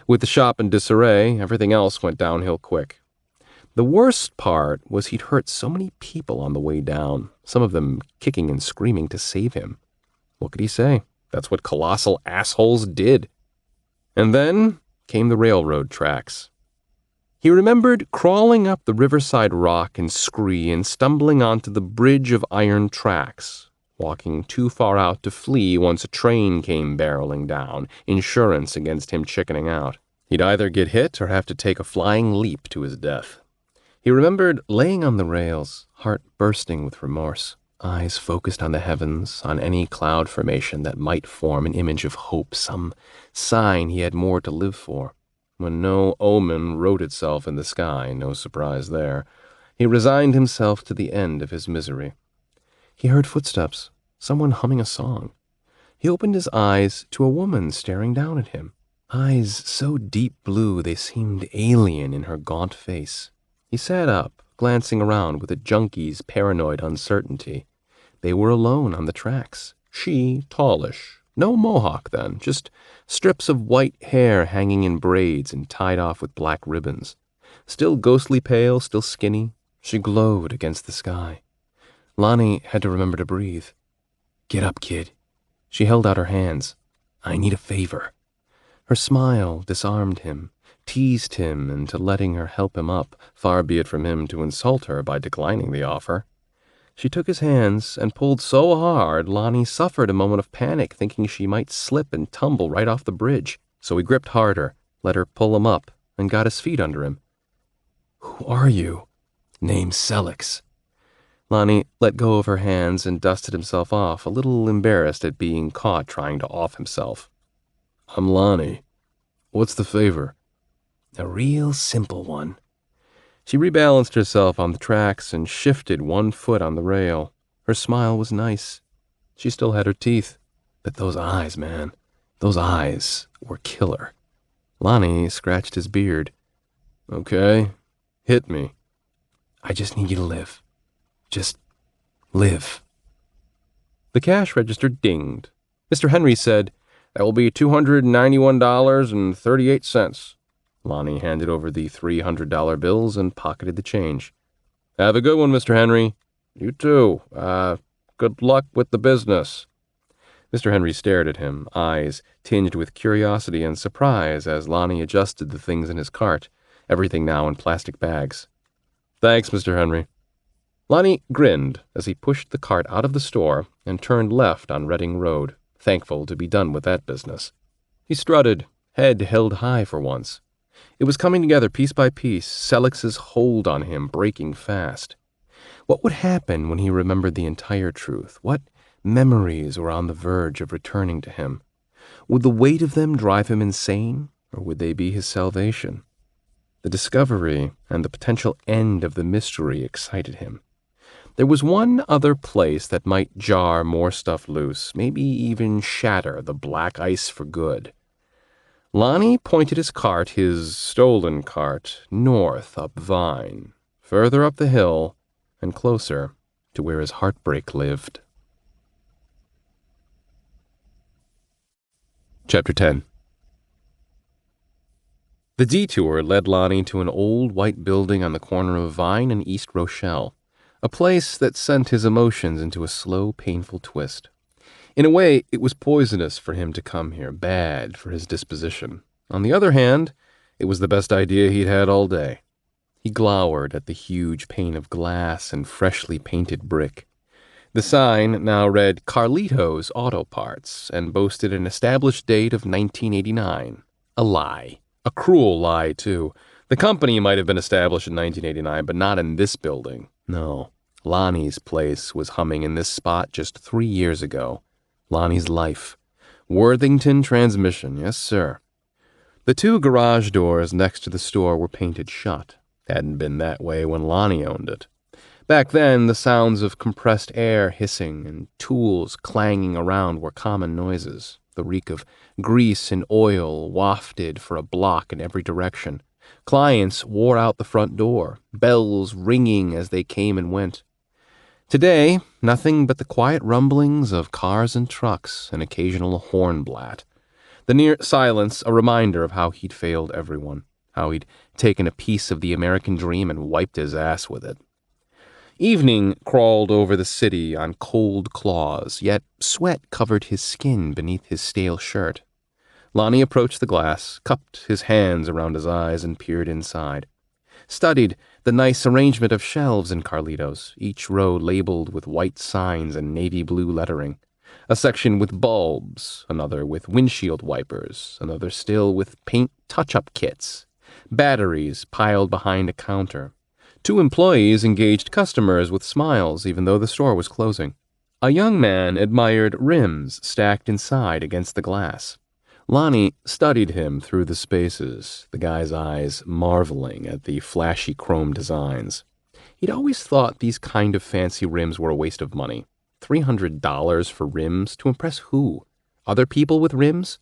With the shop in disarray, everything else went downhill quick. The worst part was he'd hurt so many people on the way down, some of them kicking and screaming to save him. What could he say? That's what colossal assholes did. And then came the railroad tracks. He remembered crawling up the riverside rock and scree and stumbling onto the bridge of iron tracks, walking too far out to flee once a train came barreling down, insurance against him chickening out. He'd either get hit or have to take a flying leap to his death. He remembered laying on the rails, heart bursting with remorse, eyes focused on the heavens, on any cloud formation that might form an image of hope, some sign he had more to live for. When no omen wrote itself in the sky, no surprise there, he resigned himself to the end of his misery. He heard footsteps, someone humming a song. He opened his eyes to a woman staring down at him, eyes so deep blue they seemed alien in her gaunt face. He sat up, glancing around with a junkie's paranoid uncertainty. They were alone on the tracks. She, tallish. No mohawk, then, just strips of white hair hanging in braids and tied off with black ribbons. Still ghostly pale, still skinny, she glowed against the sky. Lonnie had to remember to breathe. "Get up, kid." She held out her hands. "I need a favor." Her smile disarmed him, teased him into letting her help him up, far be it from him to insult her by declining the offer. She took his hands and pulled so hard Lonnie suffered a moment of panic, thinking she might slip and tumble right off the bridge. So he gripped harder, let her pull him up, and got his feet under him. "Who are you?" "Name's Selix." Lonnie let go of her hands and dusted himself off, a little embarrassed at being caught trying to off himself. "I'm Lonnie. What's the favor?" "A real simple one." She rebalanced herself on the tracks and shifted one foot on the rail. Her smile was nice. She still had her teeth. But those eyes, man, those eyes were killer. Lonnie scratched his beard. "Okay, hit me." "I just need you to live. Just live." The cash register dinged. Mr. Henry said, "That will be $291.38. Lonnie handed over the $300 bills and pocketed the change. "Have a good one, Mr. Henry." "You too. Good luck with the business." Mr. Henry stared at him, eyes tinged with curiosity and surprise as Lonnie adjusted the things in his cart, everything now in plastic bags. "Thanks, Mr. Henry." Lonnie grinned as he pushed the cart out of the store and turned left on Reading Road, thankful to be done with that business. He strutted, head held high for once. It was coming together piece by piece, Selix's hold on him breaking fast. What would happen when he remembered the entire truth? What memories were on the verge of returning to him? Would the weight of them drive him insane, or would they be his salvation? The discovery and the potential end of the mystery excited him. There was one other place that might jar more stuff loose, maybe even shatter the black ice for good. Lonnie pointed his stolen cart, north up Vine, further up the hill, and closer to where his heartbreak lived. Chapter 10. The detour led Lonnie to an old white building on the corner of Vine and East Rochelle, a place that sent his emotions into a slow, painful twist. In a way, it was poisonous for him to come here, bad for his disposition. On the other hand, it was the best idea he'd had all day. He glowered at the huge pane of glass and freshly painted brick. The sign now read Carlito's Auto Parts and boasted an established date of 1989. A lie. A cruel lie, too. The company might have been established in 1989, but not in this building. No, Lonnie's place was humming in this spot just 3 years ago. Lonnie's life. Worthington Transmission, yes, sir. The 2 garage doors next to the store were painted shut. Hadn't been that way when Lonnie owned it. Back then, the sounds of compressed air hissing and tools clanging around were common noises. The reek of grease and oil wafted for a block in every direction. Clients wore out the front door, bells ringing as they came and went. Today, nothing but the quiet rumblings of cars and trucks, an occasional horn blat. The near silence a reminder of how he'd failed everyone, how he'd taken a piece of the American dream and wiped his ass with it. Evening crawled over the city on cold claws, yet sweat covered his skin beneath his stale shirt. Lonnie approached the glass, cupped his hands around his eyes, and peered inside. Studied the nice arrangement of shelves in Carlito's, each row labeled with white signs and navy blue lettering. A section with bulbs, another with windshield wipers, another still with paint touch-up kits. Batteries piled behind a counter. Two employees engaged customers with smiles even though the store was closing. A young man admired rims stacked inside against the glass. Lonnie studied him through the spaces, the guy's eyes marveling at the flashy chrome designs. He'd always thought these kind of fancy rims were a waste of money. $300 for rims to impress who? Other people with rims?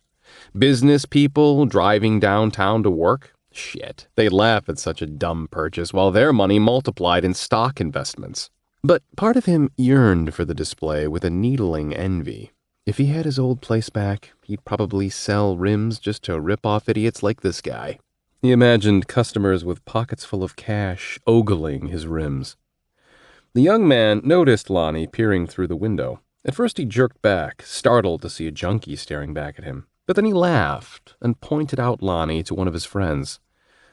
Business people driving downtown to work? Shit, they'd laugh at such a dumb purchase while their money multiplied in stock investments. But part of him yearned for the display with a needling envy. If he had his old place back, he'd probably sell rims just to rip off idiots like this guy. He imagined customers with pockets full of cash ogling his rims. The young man noticed Lonnie peering through the window. At first he jerked back, startled to see a junkie staring back at him. But then he laughed and pointed out Lonnie to one of his friends.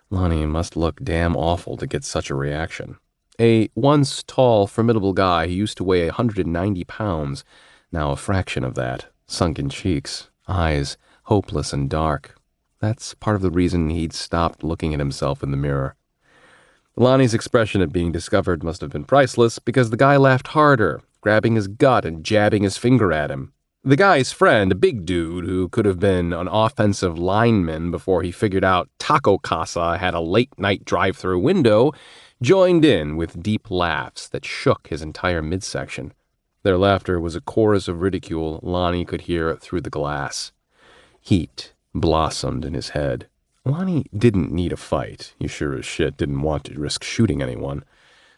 Lonnie must look damn awful to get such a reaction. A once tall, formidable guy who used to weigh 190 pounds, now a fraction of that, sunken cheeks, eyes hopeless and dark. That's part of the reason he'd stopped looking at himself in the mirror. Lonnie's expression at being discovered must have been priceless because the guy laughed harder, grabbing his gut and jabbing his finger at him. The guy's friend, a big dude who could have been an offensive lineman before he figured out Taco Casa had a late-night drive-through window, joined in with deep laughs that shook his entire midsection. Their laughter was a chorus of ridicule Lonnie could hear through the glass. Heat blossomed in his head. Lonnie didn't need a fight. He sure as shit didn't want to risk shooting anyone.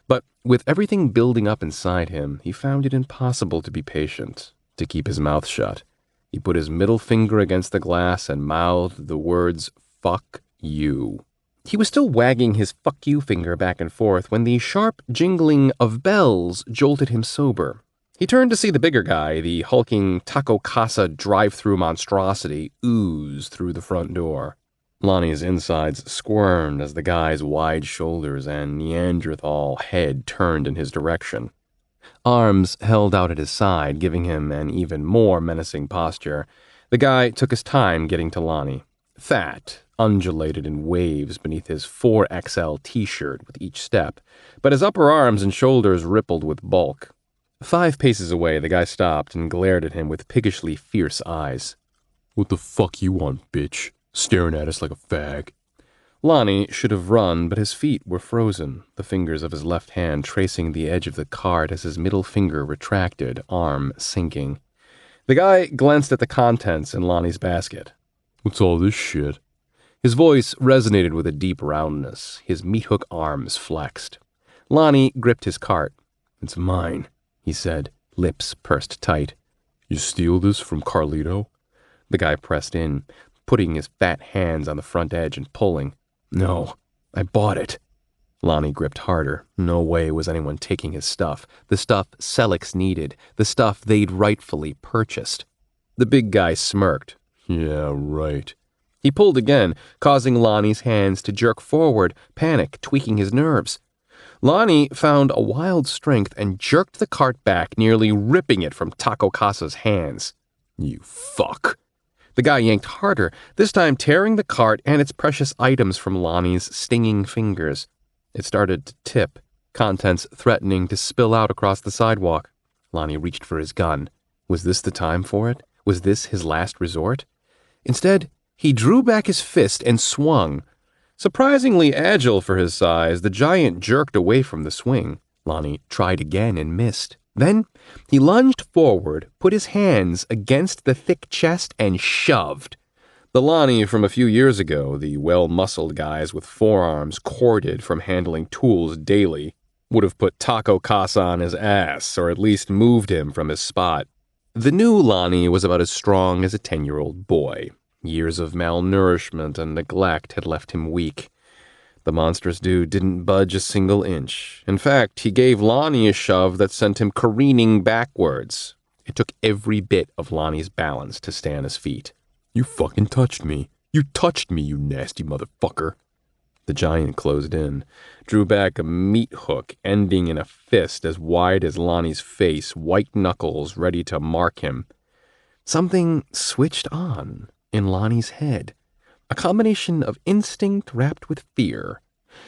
But with everything building up inside him, he found it impossible to be patient, to keep his mouth shut. He put his middle finger against the glass and mouthed the words, "Fuck you." He was still wagging his "fuck you" finger back and forth when the sharp jingling of bells jolted him sober. He turned to see the bigger guy, the hulking Taco Casa drive-through monstrosity, ooze through the front door. Lonnie's insides squirmed as the guy's wide shoulders and Neanderthal head turned in his direction. Arms held out at his side, giving him an even more menacing posture. The guy took his time getting to Lonnie. Fat undulated in waves beneath his 4XL t-shirt with each step, but his upper arms and shoulders rippled with bulk. 5 paces away, the guy stopped and glared at him with piggishly fierce eyes. "What the fuck you want, bitch? Staring at us like a fag." Lonnie should have run, but his feet were frozen, the fingers of his left hand tracing the edge of the cart as his middle finger retracted, arm sinking. The guy glanced at the contents in Lonnie's basket. "What's all this shit?" His voice resonated with a deep roundness. His meat-hook arms flexed. Lonnie gripped his cart. "It's mine," he said, lips pursed tight. "You steal this from Carlito?" The guy pressed in, putting his fat hands on the front edge and pulling. "No, I bought it." Lonnie gripped harder. No way was anyone taking his stuff, the stuff Selleck's needed, the stuff they'd rightfully purchased. The big guy smirked. "Yeah, right." He pulled again, causing Lonnie's hands to jerk forward, panic tweaking his nerves. Lonnie found a wild strength and jerked the cart back, nearly ripping it from Taco Casa's hands. "You fuck." The guy yanked harder, this time tearing the cart and its precious items from Lonnie's stinging fingers. It started to tip, contents threatening to spill out across the sidewalk. Lonnie reached for his gun. Was this the time for it? Was this his last resort? Instead, he drew back his fist and swung. Surprisingly agile for his size, the giant jerked away from the swing. Lonnie tried again and missed. Then he lunged forward, put his hands against the thick chest, and shoved. The Lonnie from a few years ago, the well-muscled guys with forearms corded from handling tools daily, would have put Taco Casa on his ass, or at least moved him from his spot. The new Lonnie was about as strong as a 10-year-old boy. Years of malnourishment and neglect had left him weak. The monstrous dude didn't budge a single inch. In fact, he gave Lonnie a shove that sent him careening backwards. It took every bit of Lonnie's balance to stay on his feet. "You fucking touched me. You touched me, you nasty motherfucker." The giant closed in, drew back a meat hook ending in a fist as wide as Lonnie's face, white knuckles ready to mark him. Something switched on in Lonnie's head. A combination of instinct wrapped with fear.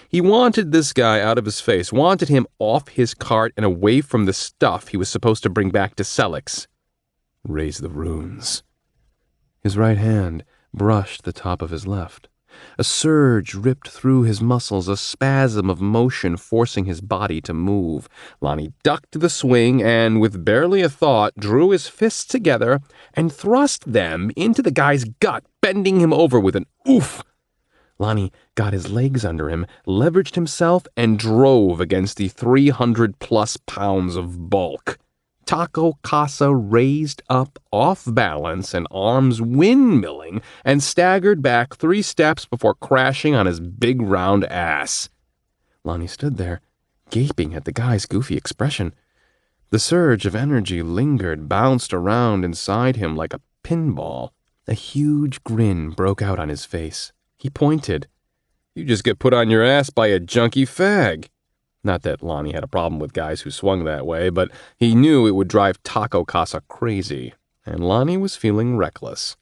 He wanted this guy out of his face, wanted him off his cart and away from the stuff he was supposed to bring back to Selix. Raise the runes. His right hand brushed the top of his left. A surge ripped through his muscles, a spasm of motion forcing his body to move. Lonnie ducked the swing and, with barely a thought, drew his fists together and thrust them into the guy's gut, bending him over with an oof. Lonnie got his legs under him, leveraged himself, and drove against the 300-plus pounds of bulk. Taco Casa raised up off balance and arms windmilling and staggered back 3 steps before crashing on his big round ass. Lonnie stood there, gaping at the guy's goofy expression. The surge of energy lingered, bounced around inside him like a pinball. A huge grin broke out on his face. He pointed. "You just get put on your ass by a junkie fag." Not that Lonnie had a problem with guys who swung that way, but he knew it would drive Taco Casa crazy, and Lonnie was feeling reckless.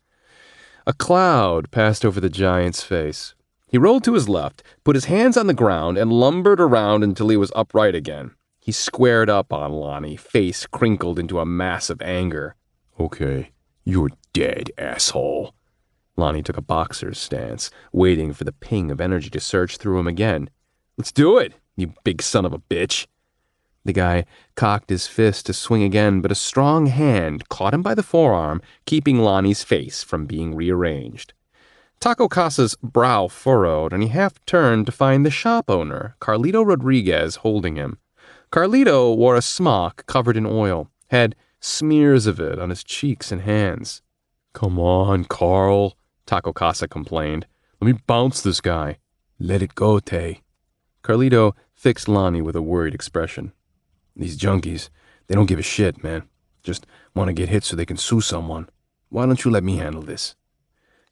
A cloud passed over the giant's face. He rolled to his left, put his hands on the ground, and lumbered around until he was upright again. He squared up on Lonnie, face crinkled into a mass of anger. "Okay, you're dead, asshole." Lonnie took a boxer's stance, waiting for the ping of energy to surge through him again. "Let's do it, you big son of a bitch." The guy cocked his fist to swing again, but a strong hand caught him by the forearm, keeping Lonnie's face from being rearranged. Taco Casa's brow furrowed, and he half-turned to find the shop owner, Carlito Rodriguez, holding him. Carlito wore a smock covered in oil, had smears of it on his cheeks and hands. "Come on, Carl," Taco Casa complained. "Let me bounce this guy." "Let it go, Tay." Carlito fixed Lonnie with a worried expression. "These junkies, they don't give a shit, man. Just want to get hit so they can sue someone. Why don't you let me handle this?"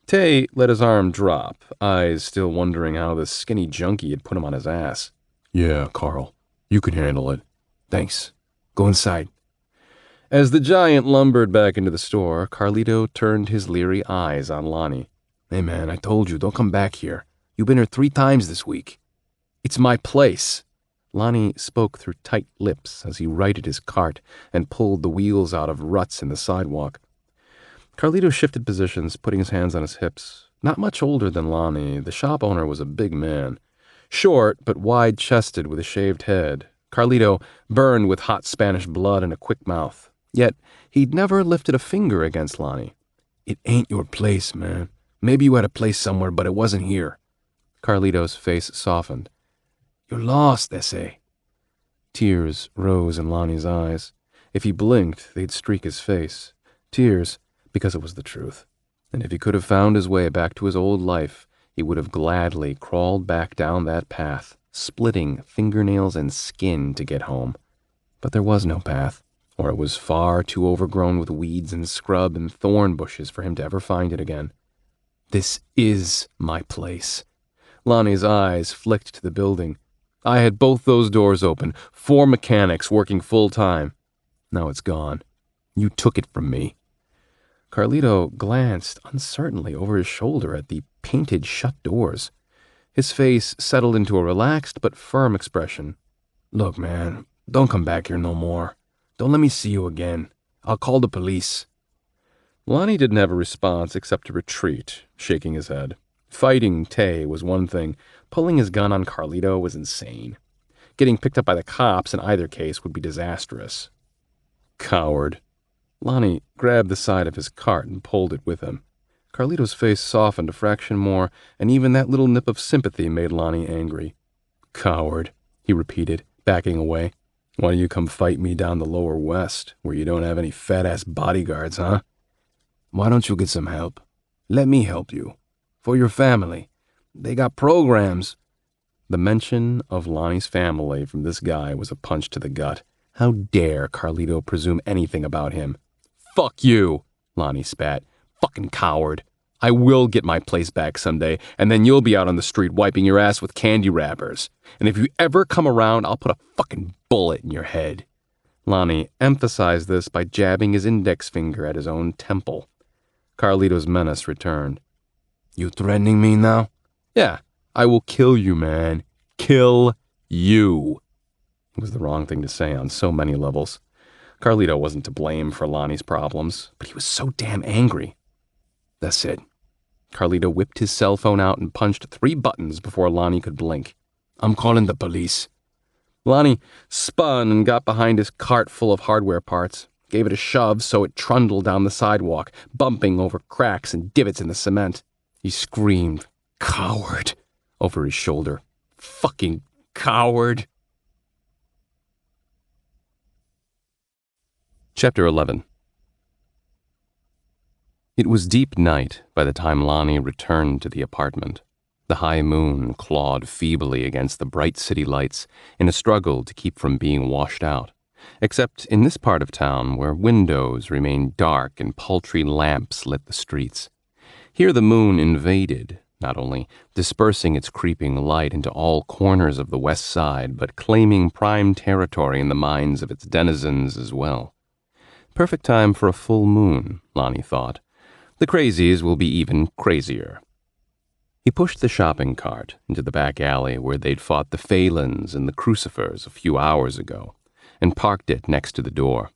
Tay let his arm drop, eyes still wondering how this skinny junkie had put him on his ass. "Yeah, Carl, you can handle it. Thanks. Go inside." As the giant lumbered back into the store, Carlito turned his leery eyes on Lonnie. "Hey, man, I told you, don't come back here. You've been here 3 times this week." "It's my place." Lonnie spoke through tight lips as he righted his cart and pulled the wheels out of ruts in the sidewalk. Carlito shifted positions, putting his hands on his hips. Not much older than Lonnie, the shop owner was a big man. Short, but wide-chested with a shaved head. Carlito burned with hot Spanish blood and a quick mouth. Yet he'd never lifted a finger against Lonnie. "It ain't your place, man. Maybe you had a place somewhere, but it wasn't here." Carlito's face softened. "You're lost, they say." Tears rose in Lonnie's eyes. If he blinked, they'd streak his face. Tears, because it was the truth. And if he could have found his way back to his old life, he would have gladly crawled back down that path, splitting fingernails and skin to get home. But there was no path, or it was far too overgrown with weeds and scrub and thorn bushes for him to ever find it again. "This is my place." Lonnie's eyes flicked to the building. "I had both those doors open, 4 mechanics working full-time. Now it's gone. You took it from me." Carlito glanced uncertainly over his shoulder at the painted shut doors. His face settled into a relaxed but firm expression. "Look, man, don't come back here no more. Don't let me see you again. I'll call the police." Lonnie didn't have a response except to retreat, shaking his head. Fighting Tay was one thing. Pulling his gun on Carlito was insane. Getting picked up by the cops in either case would be disastrous. "Coward." Lonnie grabbed the side of his cart and pulled it with him. Carlito's face softened a fraction more, and even that little nip of sympathy made Lonnie angry. "Coward," he repeated, backing away. "Why don't you come fight me down the lower west, where you don't have any fat-ass bodyguards, huh? Why don't you get some help? Let me help you. For your family. They got programs." The mention of Lonnie's family from this guy was a punch to the gut. How dare Carlito presume anything about him? "Fuck you," Lonnie spat. "Fucking coward. I will get my place back someday, and then you'll be out on the street wiping your ass with candy wrappers. And if you ever come around, I'll put a fucking bullet in your head." Lonnie emphasized this by jabbing his index finger at his own temple. Carlito's menace returned. "You threatening me now?" "Yeah, I will kill you, man. kill you. It was the wrong thing to say on so many levels. Carlito wasn't to blame for Lonnie's problems, but he was so damn angry. That's it. Carlito whipped his cell phone out and punched 3 buttons before Lonnie could blink. I'm calling the police. Lonnie spun and got behind his cart full of hardware parts, gave it a shove so it trundled down the sidewalk, bumping over cracks and divots in the cement. He screamed, "Coward," over his shoulder. Fucking coward. Chapter 11. It was deep night by the time Lonnie returned to the apartment. The high moon clawed feebly against the bright city lights in a struggle to keep from being washed out, except in this part of town where windows remained dark and paltry lamps lit the streets. Here the moon invaded, not only dispersing its creeping light into all corners of the west side, but claiming prime territory in the minds of its denizens as well. Perfect time for a full moon, Lonnie thought. The crazies will be even crazier. He pushed the shopping cart into the back alley where they'd fought the Phalans and the Crucifers a few hours ago, and parked it next to the door.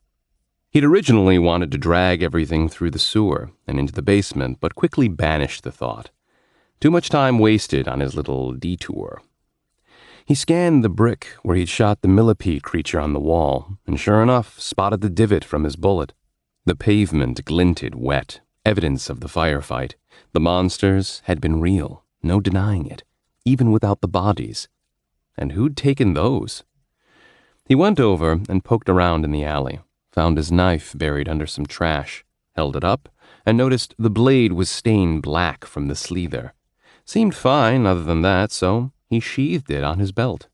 He'd originally wanted to drag everything through the sewer and into the basement, but quickly banished the thought. Too much time wasted on his little detour. He scanned the brick where he'd shot the millipede creature on the wall, and sure enough, spotted the divot from his bullet. The pavement glinted wet, evidence of the firefight. The monsters had been real, no denying it, even without the bodies. And who'd taken those? He went over and poked around in the alley, found his knife buried under some trash, held it up, and noticed the blade was stained black from the slither. Seemed fine other than that, so he sheathed it on his belt.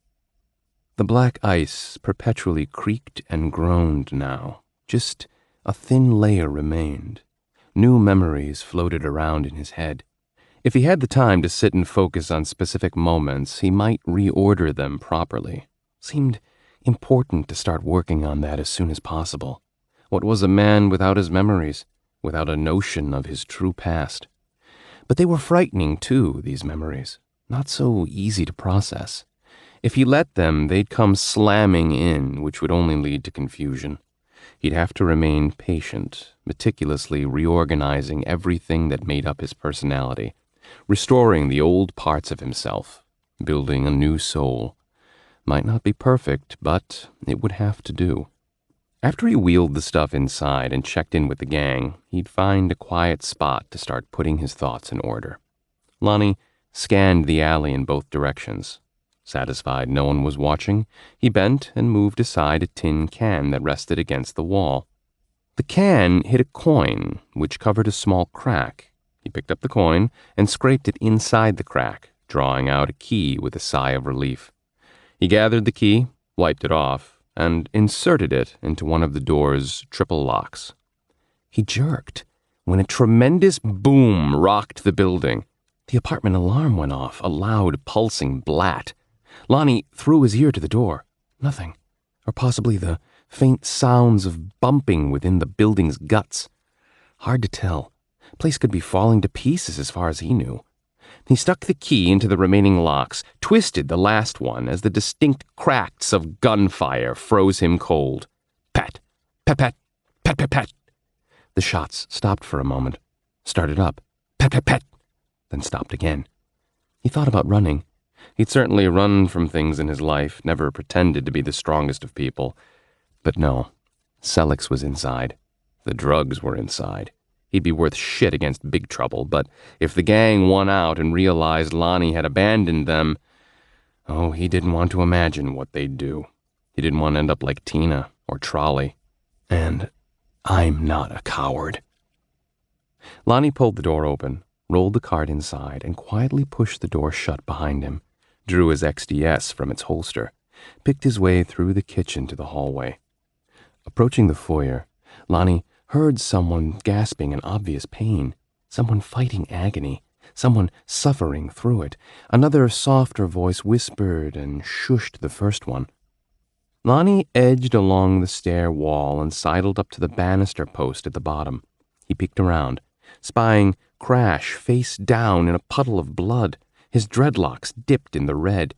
The black ice perpetually creaked and groaned now. Just a thin layer remained. New memories floated around in his head. If he had the time to sit and focus on specific moments, he might reorder them properly. Seemed important to start working on that as soon as possible. What was a man without his memories, without a notion of his true past? But they were frightening, too, these memories. Not so easy to process. If he let them, they'd come slamming in, which would only lead to confusion. He'd have to remain patient, meticulously reorganizing everything that made up his personality, restoring the old parts of himself, building a new soul. Might not be perfect, but it would have to do. After he wheeled the stuff inside and checked in with the gang, he'd find a quiet spot to start putting his thoughts in order. Lonnie scanned the alley in both directions. Satisfied no one was watching, he bent and moved aside a tin can that rested against the wall. The can hit a coin, which covered a small crack. He picked up the coin and scraped it inside the crack, drawing out a key with a sigh of relief. He gathered the key, wiped it off, and inserted it into one of the door's triple locks. He jerked when a tremendous boom rocked the building. The apartment alarm went off, a loud, pulsing blat. Lonnie threw his ear to the door. Nothing. Or possibly the faint sounds of bumping within the building's guts. Hard to tell. Place could be falling to pieces as far as he knew. He stuck the key into the remaining locks, twisted the last one as the distinct cracks of gunfire froze him cold. Pat, pat, pat, pat, pat, pat. The shots stopped for a moment, started up, pat, pat, pat, then stopped again. He thought about running. He'd certainly run from things in his life, never pretended to be the strongest of people. But no, Sellex was inside. The drugs were inside. He'd be worth shit against Big Trouble, but if the gang won out and realized Lonnie had abandoned them, oh, he didn't want to imagine what they'd do. He didn't want to end up like Tina or Trolley. And I'm not a coward. Lonnie pulled the door open, rolled the cart inside, and quietly pushed the door shut behind him, drew his XDS from its holster, picked his way through the kitchen to the hallway. Approaching the foyer, Lonnie heard someone gasping in obvious pain, someone fighting agony, someone suffering through it. Another softer voice whispered and shushed the first one. Lonnie edged along the stair wall and sidled up to the banister post at the bottom. He peeked around, spying Crash face down in a puddle of blood, his dreadlocks dipped in the red.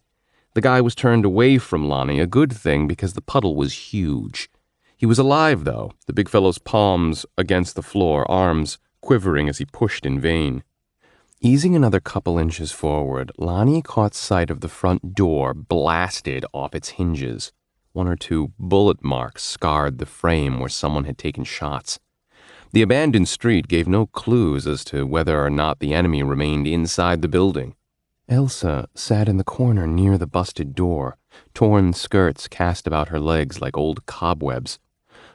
The guy was turned away from Lonnie, a good thing because the puddle was huge. He was alive, though, the big fellow's palms against the floor, arms quivering as he pushed in vain. Easing another couple inches forward, Lonnie caught sight of the front door blasted off its hinges. One or two bullet marks scarred the frame where someone had taken shots. The abandoned street gave no clues as to whether or not the enemy remained inside the building. Elsa sat in the corner near the busted door, torn skirts cast about her legs like old cobwebs.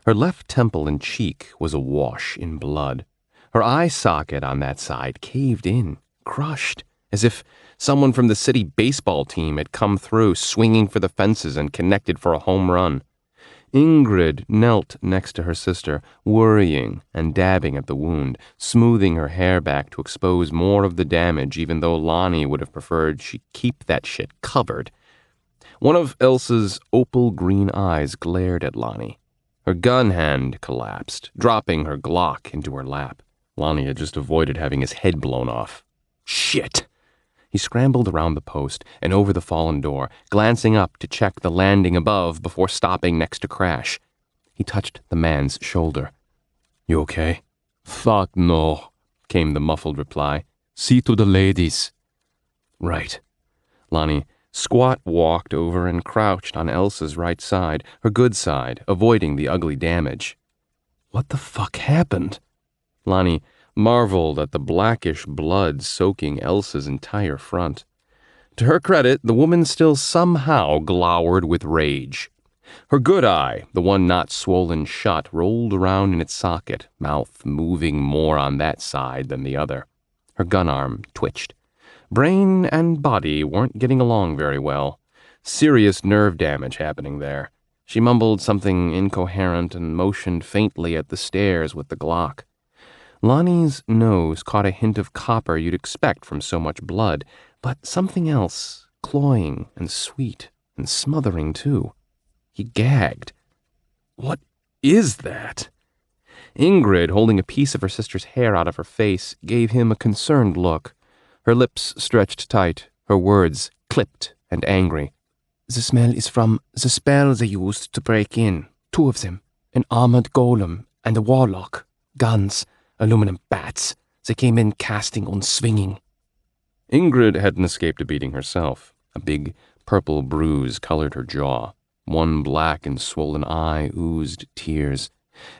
Her left temple and cheek was awash in blood. Her eye socket on that side caved in, crushed, as if someone from the city baseball team had come through, swinging for the fences and connected for a home run. Ingrid knelt next to her sister, worrying and dabbing at the wound, smoothing her hair back to expose more of the damage, even though Lonnie would have preferred she keep that shit covered. One of Elsa's opal-green eyes glared at Lonnie. Her gun hand collapsed, dropping her Glock into her lap. Lonnie had just avoided having his head blown off. Shit! He scrambled around the post and over the fallen door, glancing up to check the landing above before stopping next to Crash. He touched the man's shoulder. "You okay?" "Fuck no," came the muffled reply. "See to the ladies." "Right." Lonnie squat-walked over and crouched on Elsa's right side, her good side, avoiding the ugly damage. What the fuck happened? Lonnie marveled at the blackish blood soaking Elsa's entire front. To her credit, the woman still somehow glowered with rage. Her good eye, the one not swollen shut, rolled around in its socket, mouth moving more on that side than the other. Her gun arm twitched. Brain and body weren't getting along very well. Serious nerve damage happening there. She mumbled something incoherent and motioned faintly at the stairs with the Glock. Lonnie's nose caught a hint of copper you'd expect from so much blood, but something else, cloying and sweet and smothering too. He gagged. What is that? Ingrid, holding a piece of her sister's hair out of her face, gave him a concerned look. Her lips stretched tight, her words clipped and angry. The smell is from the spell they used to break in. 2 of them. An armored golem and a warlock. Guns. Aluminum bats. They came in casting and swinging. Ingrid hadn't escaped a beating herself. A big purple bruise colored her jaw. One black and swollen eye oozed tears.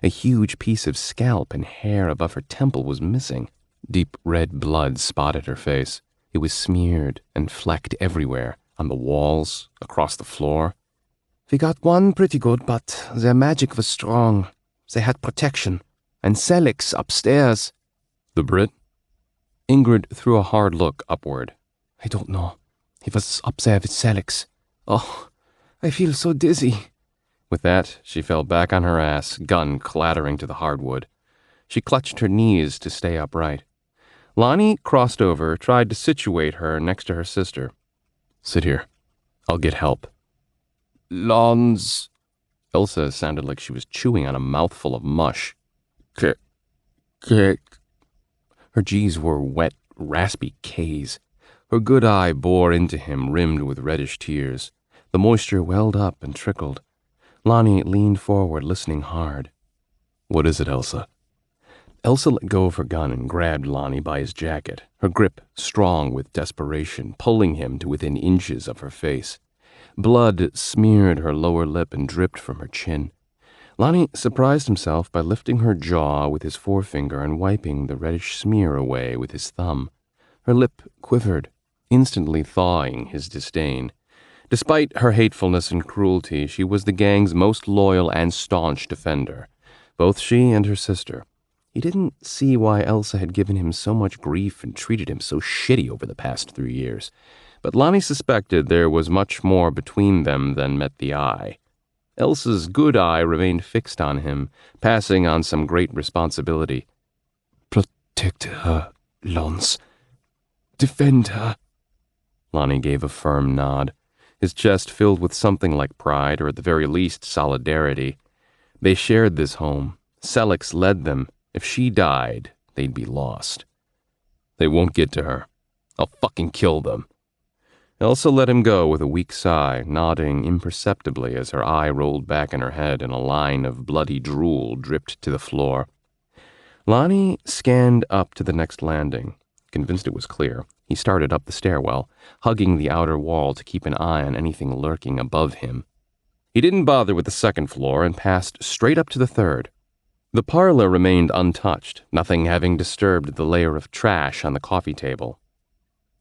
A huge piece of scalp and hair above her temple was missing. Deep red blood spotted her face. It was smeared and flecked everywhere, on the walls, across the floor. We got one pretty good, but their magic was strong. They had protection. And Selix upstairs. The Brit? Ingrid threw a hard look upward. I don't know. He was up there with Selix. Oh, I feel so dizzy. With that, she fell back on her ass, gun clattering to the hardwood. She clutched her knees to stay upright. Lonnie crossed over, tried to situate her next to her sister. Sit here. I'll get help. Lons. Elsa sounded like she was chewing on a mouthful of mush. Kick. Her G's were wet, raspy K's. Her good eye bore into him, rimmed with reddish tears. The moisture welled up and trickled. Lonnie leaned forward, listening hard. What is it, Elsa? Elsa let go of her gun and grabbed Lonnie by his jacket, her grip strong with desperation, pulling him to within inches of her face. Blood smeared her lower lip and dripped from her chin. Lonnie surprised himself by lifting her jaw with his forefinger and wiping the reddish smear away with his thumb. Her lip quivered, instantly thawing his disdain. Despite her hatefulness and cruelty, she was the gang's most loyal and staunch defender, both she and her sister. He didn't see why Elsa had given him so much grief and treated him so shitty over the past 3 years, but Lonnie suspected there was much more between them than met the eye. Elsa's good eye remained fixed on him, passing on some great responsibility. Protect her, Lons. Defend her. Lonnie gave a firm nod, his chest filled with something like pride, or at the very least solidarity. They shared this home. Selix led them. If she died, they'd be lost. They won't get to her. I'll fucking kill them. Elsa let him go with a weak sigh, nodding imperceptibly as her eye rolled back in her head and a line of bloody drool dripped to the floor. Lonnie scanned up to the next landing. Convinced it was clear, he started up the stairwell, hugging the outer wall to keep an eye on anything lurking above him. He didn't bother with the second floor and passed straight up to the third. The parlor remained untouched, nothing having disturbed the layer of trash on the coffee table.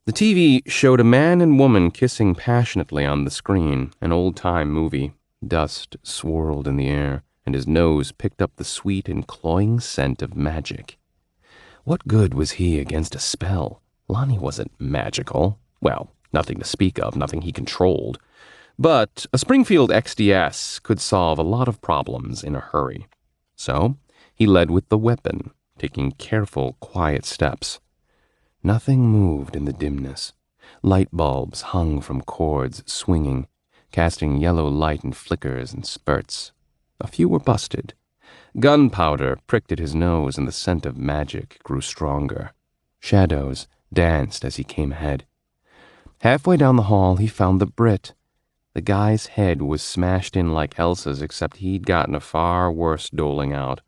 The TV showed a man and woman kissing passionately on the screen, an old-time movie. Dust swirled in the air, and his nose picked up the sweet and cloying scent of magic. What good was he against a spell? Lonnie wasn't magical. Well, nothing to speak of, nothing he controlled. But a Springfield XDS could solve a lot of problems in a hurry. So he led with the weapon, taking careful, quiet steps. Nothing moved in the dimness. Light bulbs hung from cords, swinging, casting yellow light in flickers and spurts. A few were busted. Gunpowder pricked at his nose, and the scent of magic grew stronger. Shadows danced as he came ahead. Halfway down the hall, he found the Brit. The guy's head was smashed in like Elsa's, except he'd gotten a far worse doling out.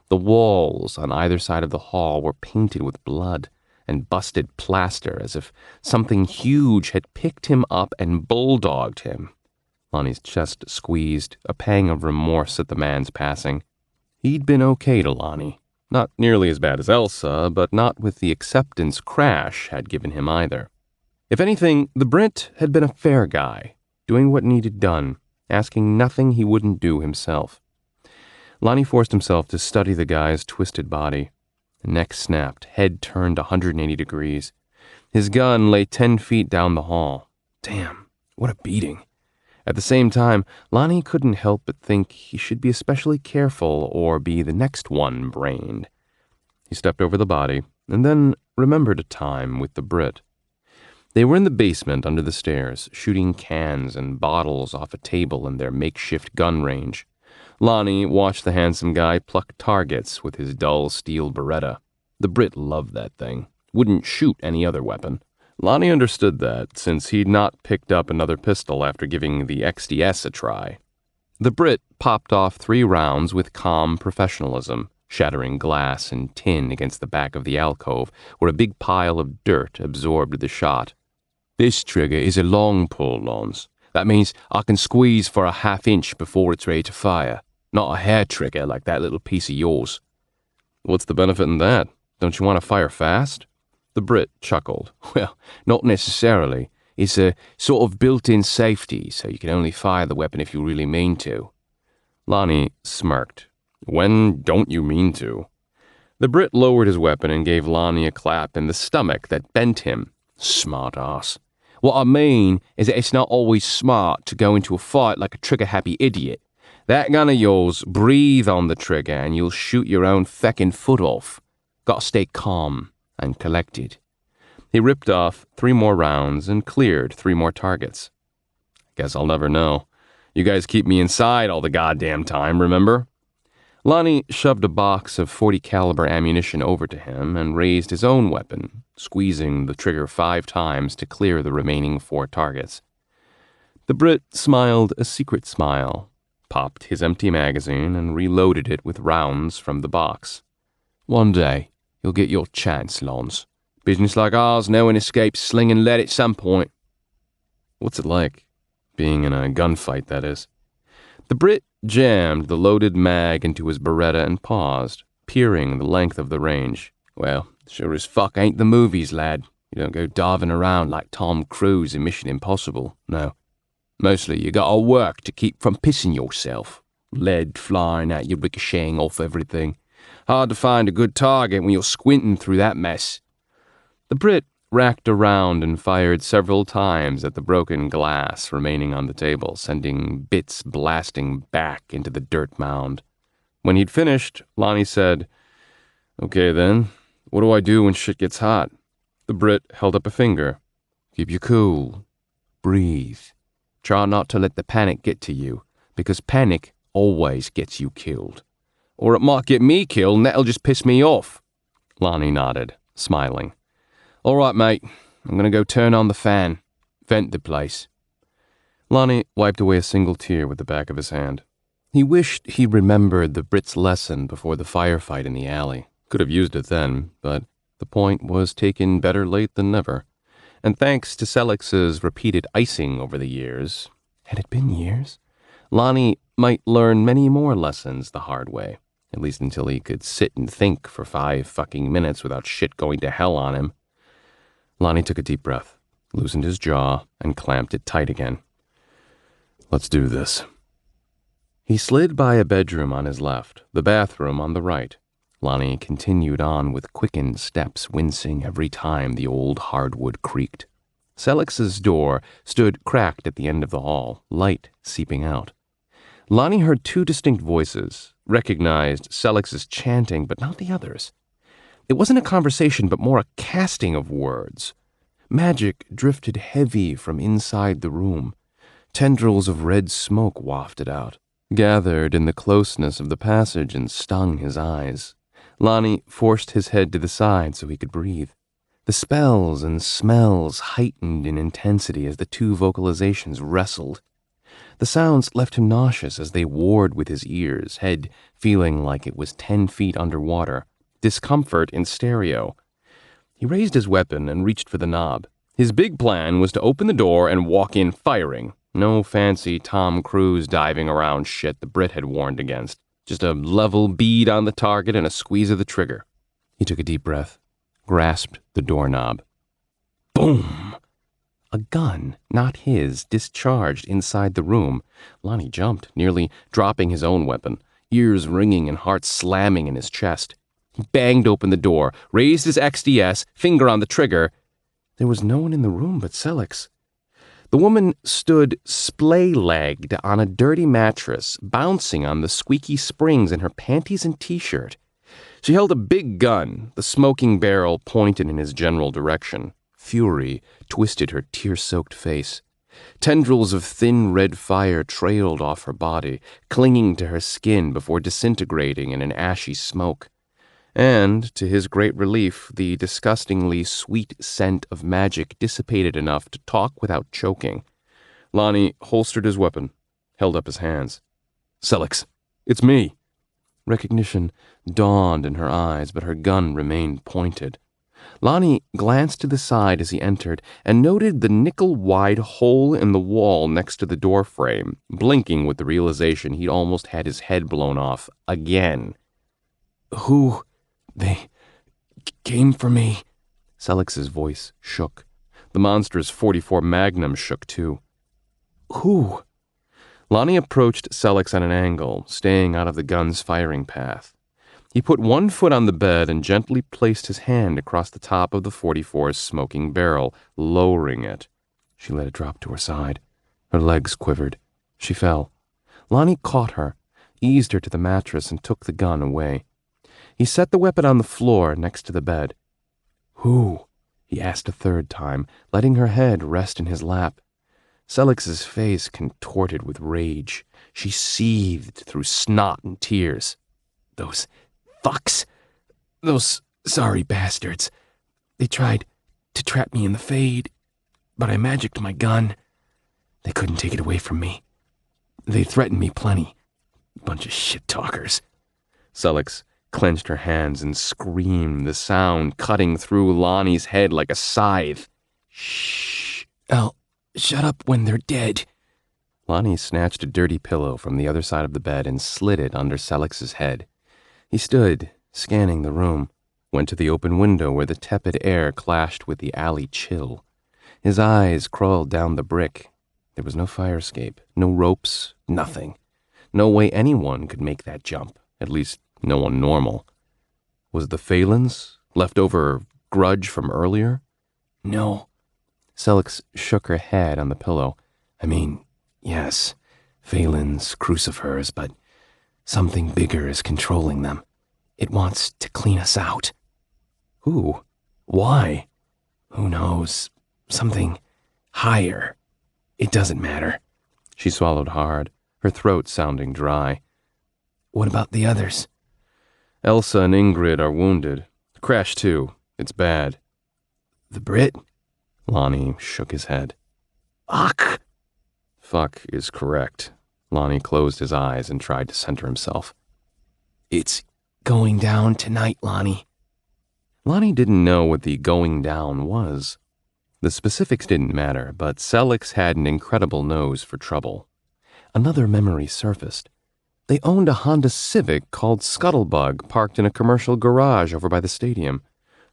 The walls on either side of the hall were painted with blood and busted plaster, as if something huge had picked him up and bulldogged him. Lonnie's chest squeezed, a pang of remorse at the man's passing. He'd been okay to Lonnie. Not nearly as bad as Elsa, but not with the acceptance Crash had given him either. If anything, the Brit had been a fair guy, doing what needed done, asking nothing he wouldn't do himself. Lonnie forced himself to study the guy's twisted body. Neck snapped, head turned 180 degrees. His gun lay 10 feet down the hall. Damn, what a beating. At the same time, Lonnie couldn't help but think he should be especially careful or be the next one brained. He stepped over the body and then remembered a time with the Brit. They were in the basement under the stairs, shooting cans and bottles off a table in their makeshift gun range. Lonnie watched the handsome guy pluck targets with his dull steel Beretta. The Brit loved that thing. Wouldn't shoot any other weapon. Lonnie understood that, since he'd not picked up another pistol after giving the XDS a try. The Brit popped off 3 rounds with calm professionalism, shattering glass and tin against the back of the alcove, where a big pile of dirt absorbed the shot. "This trigger is a long pull, Lons. That means I can squeeze for a half inch before it's ready to fire. Not a hair trigger like that little piece of yours." "What's the benefit in that? Don't you want to fire fast?" The Brit chuckled. "Well, not necessarily. It's a sort of built-in safety, so you can only fire the weapon if you really mean to." Lonnie smirked. "When don't you mean to?" The Brit lowered his weapon and gave Lonnie a clap in the stomach that bent him. "Smart ass. What I mean is that it's not always smart to go into a fight like a trigger-happy idiot. That gun of yours, breathe on the trigger and you'll shoot your own feckin' foot off. Gotta stay calm and collected." He ripped off 3 more rounds and cleared 3 more targets. "Guess I'll never know. You guys keep me inside all the goddamn time, remember?" Lonnie shoved a box of .40 caliber ammunition over to him and raised his own weapon, squeezing the trigger 5 times to clear the remaining 4 targets. The Brit smiled a secret smile, popped his empty magazine, and reloaded it with rounds from the box. "One day, you'll get your chance, Lons. Business like ours, no one escapes sling and lead at some point." "What's it like? Being in a gunfight, that is." The Brit jammed the loaded mag into his Beretta and paused, peering the length of the range. "Well, sure as fuck ain't the movies, lad. You don't go diving around like Tom Cruise in Mission Impossible, no. Mostly you gotta work to keep from pissing yourself. Lead flying at you, ricocheting off everything. Hard to find a good target when you're squinting through that mess." The Brit racked around and fired several times at the broken glass remaining on the table, sending bits blasting back into the dirt mound. When he'd finished, Lonnie said, "Okay then, what do I do when shit gets hot?" The Brit held up a finger. "Keep you cool. Breathe. Try not to let the panic get to you, because panic always gets you killed. Or it might get me killed and that'll just piss me off." Lonnie nodded, smiling. "All right, mate. I'm going to go turn on the fan. Vent the place. Lonnie wiped away a single tear with the back of his hand. He wished he remembered the Brit's lesson before the firefight in the alley. Could have used it then, but the point was taken better late than never. And thanks to Selex's repeated icing over the years, had it been years? Lonnie might learn many more lessons the hard way, at least until he could sit and think for 5 fucking minutes without shit going to hell on him. Lonnie took a deep breath, loosened his jaw, and clamped it tight again. Let's do this. He slid by a bedroom on his left, the bathroom on the right. Lonnie continued on with quickened steps, wincing every time the old hardwood creaked. Selex's door stood cracked at the end of the hall, light seeping out. Lonnie heard 2 distinct voices, recognized Selex's chanting, but not the others. It wasn't a conversation, but more a casting of words. Magic drifted heavy from inside the room. Tendrils of red smoke wafted out, gathered in the closeness of the passage and stung his eyes. Lonnie forced his head to the side so he could breathe. The spells and smells heightened in intensity as the 2 vocalizations wrestled. The sounds left him nauseous as they warred with his ears, head feeling like it was 10 feet underwater, discomfort in stereo. He raised his weapon and reached for the knob. His big plan was to open the door and walk in firing. No fancy Tom Cruise diving around shit the Brit had warned against. Just a level bead on the target and a squeeze of the trigger. He took a deep breath, grasped the doorknob. Boom! A gun, not his, discharged inside the room. Lonnie jumped, nearly dropping his own weapon, ears ringing and heart slamming in his chest. He banged open the door, raised his XDS, finger on the trigger. There was no one in the room but Selex. The woman stood splay-legged on a dirty mattress, bouncing on the squeaky springs in her panties and t-shirt. She held a big gun, the smoking barrel pointed in his general direction. Fury twisted her tear-soaked face. Tendrils of thin red fire trailed off her body, clinging to her skin before disintegrating in an ashy smoke. And, to his great relief, the disgustingly sweet scent of magic dissipated enough to talk without choking. Lonnie holstered his weapon, held up his hands. Selex, it's me. Recognition dawned in her eyes, but her gun remained pointed. Lonnie glanced to the side as he entered and noted the nickel-wide hole in the wall next to the doorframe, blinking with the realization he'd almost had his head blown off again. Who? They came for me. Selex's voice shook. The monster's .44 Magnum shook too. Who? Lonnie approached Selex at an angle, staying out of the gun's firing path. He put one foot on the bed and gently placed his hand across the top of the .44's smoking barrel, lowering it. She let it drop to her side. Her legs quivered. She fell. Lonnie caught her, eased her to the mattress, and took the gun away. He set the weapon on the floor next to the bed. Who? He asked a 3rd time, letting her head rest in his lap. Selex's face contorted with rage. She seethed through snot and tears. Those fucks. Those sorry bastards. They tried to trap me in the fade, but I magicked my gun. They couldn't take it away from me. They threatened me plenty. Bunch of shit-talkers. Selex clenched her hands and screamed, the sound cutting through Lonnie's head like a scythe. Shh. I'll shut up when they're dead. Lonnie snatched a dirty pillow from the other side of the bed and slid it under Selex's head. He stood, scanning the room, went to the open window where the tepid air clashed with the alley chill. His eyes crawled down the brick. There was no fire escape, no ropes, nothing. No way anyone could make that jump, at least no one normal. Was the Phelan's leftover grudge from earlier? No. Selex shook her head on the pillow. I mean, yes, Phelan's crucifers, but something bigger is controlling them. It wants to clean us out. Who? Why? Who knows? Something higher. It doesn't matter. She swallowed hard, her throat sounding dry. What about the others? Elsa and Ingrid are wounded. Crash too. It's bad. The Brit? Lonnie shook his head. Fuck. Fuck is correct. Lonnie closed his eyes and tried to center himself. It's going down tonight, Lonnie. Lonnie didn't know what the going down was. The specifics didn't matter, but Sellex had an incredible nose for trouble. Another memory surfaced. They owned a Honda Civic called Scuttlebug parked in a commercial garage over by the stadium.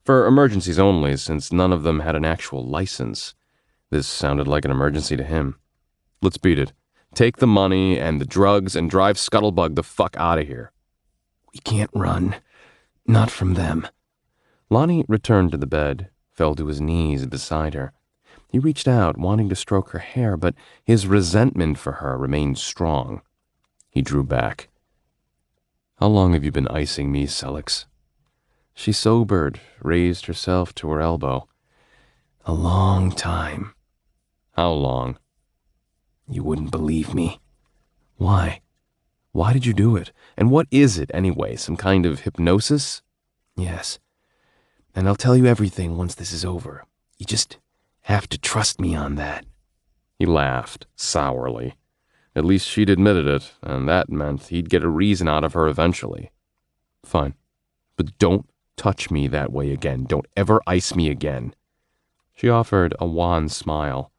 For emergencies only, since none of them had an actual license. This sounded like an emergency to him. Let's beat it. Take the money and the drugs and drive Scuttlebug the fuck out of here. We can't run. Not from them. Lonnie returned to the bed, fell to his knees beside her. He reached out, wanting to stroke her hair, but his resentment for her remained strong. He drew back. How long have you been icing me, Sellex? She sobered, raised herself to her elbow. A long time. How long? You wouldn't believe me. Why? Why did you do it? And what is it, anyway? Some kind of hypnosis? Yes. And I'll tell you everything once this is over. You just have to trust me on that. He laughed, sourly. At least she'd admitted it, and that meant he'd get a reason out of her eventually. Fine. But don't touch me that way again. Don't ever ice me again. She offered a wan smile.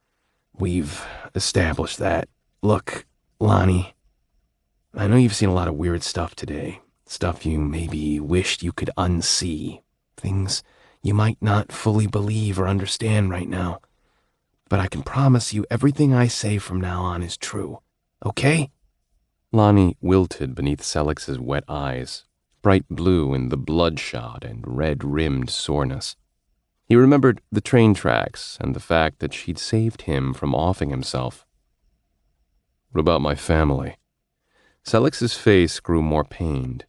We've established that. Look, Lonnie, I know you've seen a lot of weird stuff today. Stuff you maybe wished you could unsee. Things you might not fully believe or understand right now. But I can promise you everything I say from now on is true. Okay? Lonnie wilted beneath Sellex's wet eyes, bright blue in the bloodshot and red-rimmed soreness. He remembered the train tracks and the fact that she'd saved him from offing himself. What about my family? Sellex's face grew more pained.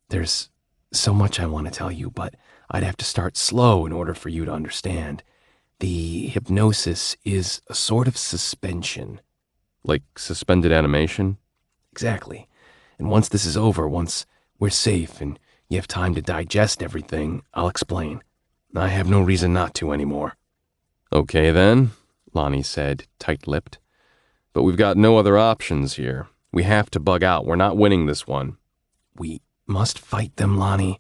There's so much I want to tell you, but I'd have to start slow in order for you to understand. The hypnosis is a sort of suspension. Like suspended animation? Exactly. And once this is over, once we're safe and you have time to digest everything, I'll explain. I have no reason not to anymore. Okay then, Lonnie said, tight-lipped. But we've got no other options here. We have to bug out. We're not winning this one. We must fight them, Lonnie.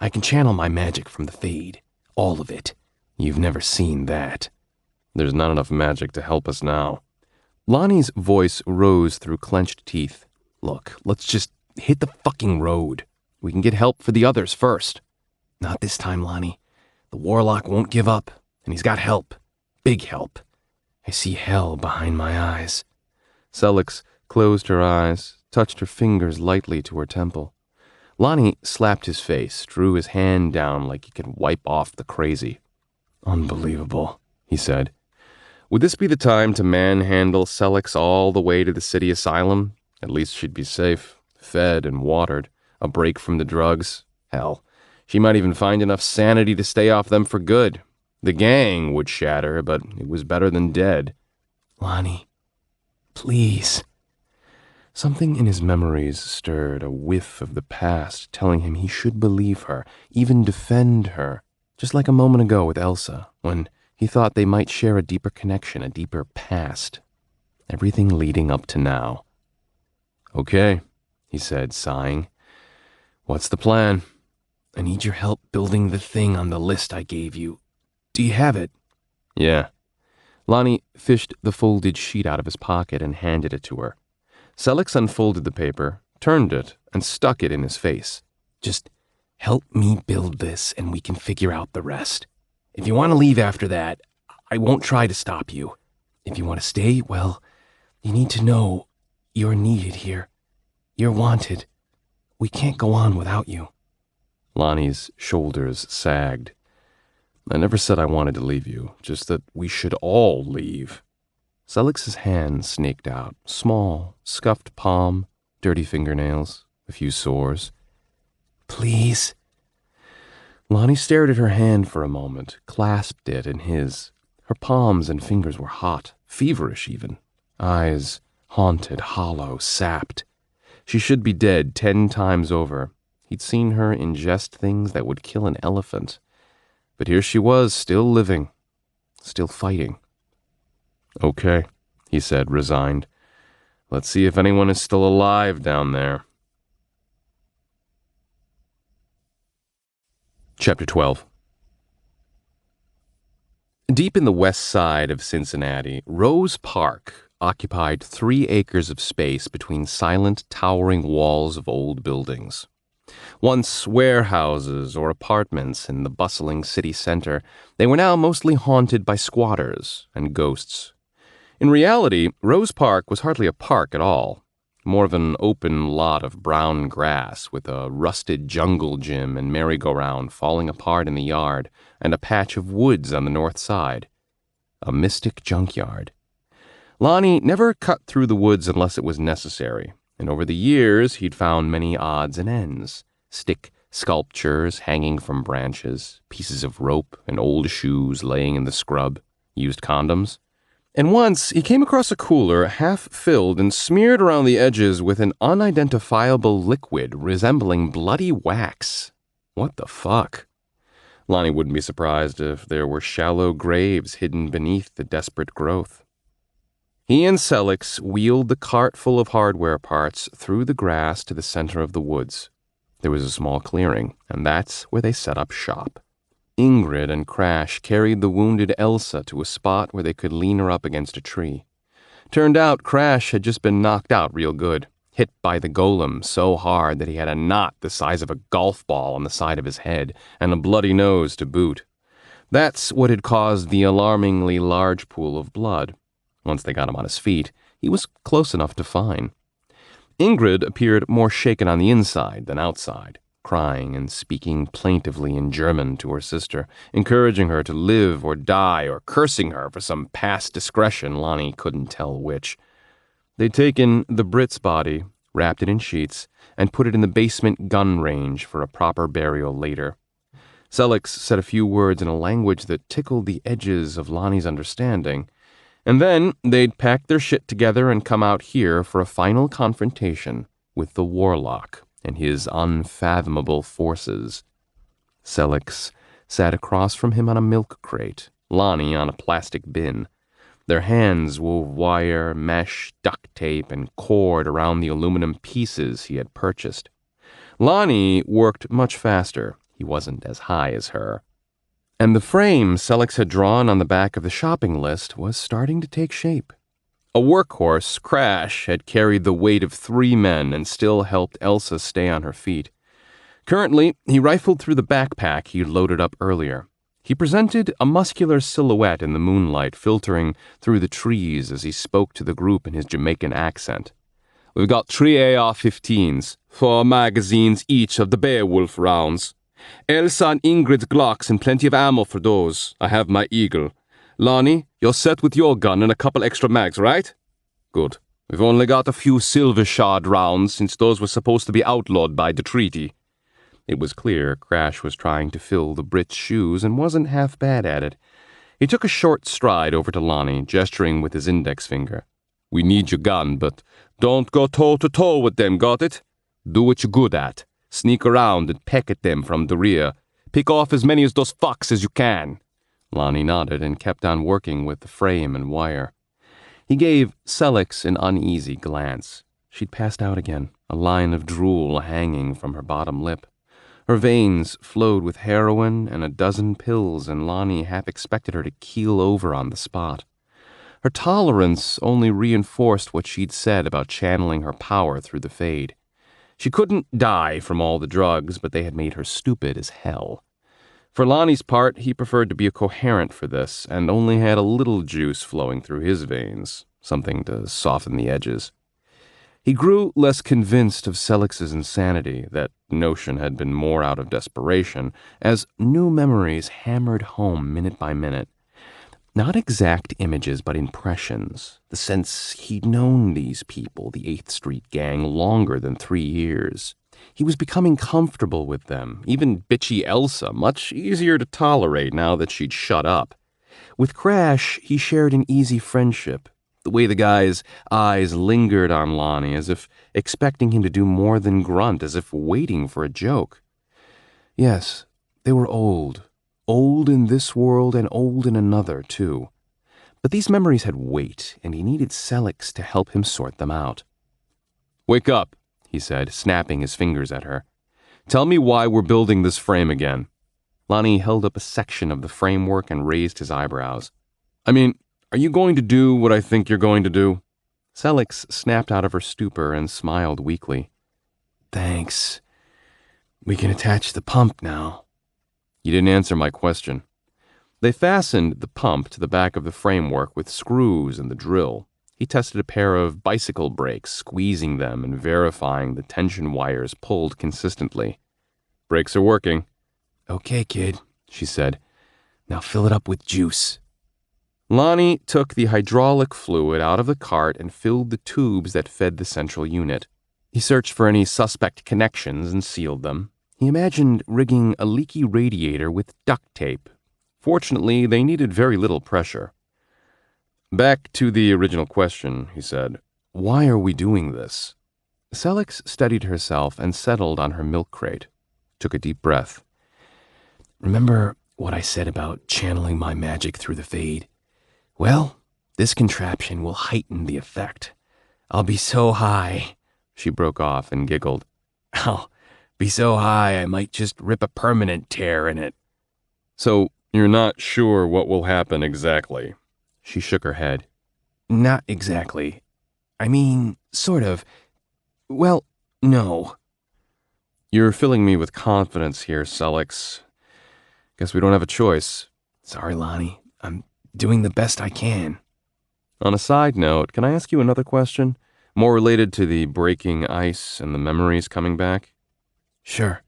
I can channel my magic from the Fade. All of it. You've never seen that. There's not enough magic to help us now. Lonnie's voice rose through clenched teeth. Look, let's just hit the fucking road. We can get help for the others first. Not this time, Lonnie. The Warlock won't give up, and he's got help. Big help. I see hell behind my eyes. Sellex closed her eyes, touched her fingers lightly to her temple. Lonnie slapped his face, drew his hand down like he could wipe off the crazy. Unbelievable, he said. Would this be the time to manhandle Sellex all the way to the city asylum? At least she'd be safe, fed and watered, a break from the drugs. Hell, she might even find enough sanity to stay off them for good. The gang would shatter, but it was better than dead. Lonnie, please. Something in his memories stirred a whiff of the past, telling him he should believe her, even defend her, just like a moment ago with Elsa, when he thought they might share a deeper connection, a deeper past. Everything leading up to now. Okay, he said, sighing. What's the plan? I need your help building the thing on the list I gave you. Do you have it? Yeah. Lonnie fished the folded sheet out of his pocket and handed it to her. Sellex unfolded the paper, turned it, and stuck it in his face. Just help me build this and we can figure out the rest. If you want to leave after that, I won't try to stop you. If you want to stay, well, you need to know you're needed here. You're wanted. We can't go on without you. Lonnie's shoulders sagged. I never said I wanted to leave you, just that we should all leave. Sellex's hand snaked out, small, scuffed palm, dirty fingernails, a few sores. Please? Lonnie stared at her hand for a moment, clasped it in his. Her palms and fingers were hot, feverish even. Eyes haunted, hollow, sapped. She should be dead 10 times over. He'd seen her ingest things that would kill an elephant. But here she was, still living, still fighting. Okay, he said, resigned. Let's see if anyone is still alive down there. Chapter 12. Deep in the west side of Cincinnati, Rose Park occupied 3 acres of space between silent, towering walls of old buildings. Once warehouses or apartments in the bustling city center, they were now mostly haunted by squatters and ghosts. In reality, Rose Park was hardly a park at all, more of an open lot of brown grass with a rusted jungle gym and merry-go-round falling apart in the yard and a patch of woods on the north side. A mystic junkyard. Lonnie never cut through the woods unless it was necessary, and over the years he'd found many odds and ends. Stick sculptures hanging from branches, pieces of rope and old shoes laying in the scrub, used condoms. And once he came across a cooler half filled and smeared around the edges with an unidentifiable liquid resembling bloody wax. What the fuck? Lonnie wouldn't be surprised if there were shallow graves hidden beneath the desperate growth. He and Selix wheeled the cart full of hardware parts through the grass to the center of the woods. There was a small clearing, and that's where they set up shop. Ingrid and Crash carried the wounded Elsa to a spot where they could lean her up against a tree. Turned out Crash had just been knocked out real good, hit by the golem so hard that he had a knot the size of a golf ball on the side of his head and a bloody nose to boot. That's what had caused the alarmingly large pool of blood. Once they got him on his feet, he was close enough to fine. Ingrid appeared more shaken on the inside than outside, crying and speaking plaintively in German to her sister, encouraging her to live or die or cursing her for some past discretion, Lonnie couldn't tell which. They'd taken the Brit's body, wrapped it in sheets, and put it in the basement gun range for a proper burial later. Selix said a few words in a language that tickled the edges of Lonnie's understanding, and then they'd pack their shit together and come out here for a final confrontation with the Warlock and his unfathomable forces. Selix sat across from him on a milk crate, Lonnie on a plastic bin. Their hands wove wire, mesh, duct tape, and cord around the aluminum pieces he had purchased. Lonnie worked much faster. He wasn't as high as her. And the frame Selix had drawn on the back of the shopping list was starting to take shape. A workhorse, Crash, had carried the weight of 3 men and still helped Elsa stay on her feet. Currently, he rifled through the backpack he'd loaded up earlier. He presented a muscular silhouette in the moonlight filtering through the trees as he spoke to the group in his Jamaican accent. "We've got 3 AR-15s, 4 magazines each of the Beowulf rounds. Elsa and Ingrid's Glocks and plenty of ammo for those. I have my Eagle. Lonnie, you're set with your gun and a couple extra mags, right? Good. We've only got a few silver shard rounds since those were supposed to be outlawed by the treaty." It was clear Crash was trying to fill the Brit's shoes and wasn't half bad at it. He took a short stride over to Lonnie, gesturing with his index finger. "We need your gun, but don't go toe-to-toe with them, got it? Do what you're good at. Sneak around and peck at them from the rear. Pick off as many of those fucks as you can." Lonnie nodded and kept on working with the frame and wire. He gave Selix an uneasy glance. She'd passed out again, a line of drool hanging from her bottom lip. Her veins flowed with heroin and a dozen pills, and Lonnie half expected her to keel over on the spot. Her tolerance only reinforced what she'd said about channeling her power through the fade. She couldn't die from all the drugs, but they had made her stupid as hell. For Lonnie's part, he preferred to be a coherent for this, and only had a little juice flowing through his veins, something to soften the edges. He grew less convinced of Selix's insanity. That notion had been more out of desperation, as new memories hammered home minute by minute. Not exact images, but impressions. The sense he'd known these people, the 8th Street gang, longer than 3 years. He was becoming comfortable with them, even bitchy Elsa, much easier to tolerate now that she'd shut up. With Crash, he shared an easy friendship. The way the guy's eyes lingered on Lonnie, as if expecting him to do more than grunt, as if waiting for a joke. Yes, they were old. Old in this world and old in another, too. But these memories had weight, and he needed Selix to help him sort them out. "Wake up," he said, snapping his fingers at her. "Tell me why we're building this frame again." Lonnie held up a section of the framework and raised his eyebrows. "I mean, are you going to do what I think you're going to do?" Selix snapped out of her stupor and smiled weakly. "Thanks. We can attach the pump now." "You didn't answer my question." They fastened the pump to the back of the framework with screws and the drill. He tested a pair of bicycle brakes, squeezing them and verifying the tension wires pulled consistently. "Brakes are working." "Okay, kid," she said. "Now fill it up with juice." Lonnie took the hydraulic fluid out of the cart and filled the tubes that fed the central unit. He searched for any suspect connections and sealed them. He imagined rigging a leaky radiator with duct tape. Fortunately, they needed very little pressure. "Back to the original question," he said. "Why are we doing this?" Selix steadied herself and settled on her milk crate. Took a deep breath. "Remember what I said about channeling my magic through the fade? Well, this contraption will heighten the effect. I'll be so high." She broke off and giggled. "I'll be so high I might just rip a permanent tear in it." "So you're not sure what will happen exactly?" She shook her head. "Not exactly. I mean, sort of. Well, no." "You're filling me with confidence here, Selix. Guess we don't have a choice." "Sorry, Lonnie. I'm doing the best I can." On a side note, can I ask you another question? More related to the breaking ice and the memories coming back? "Sure."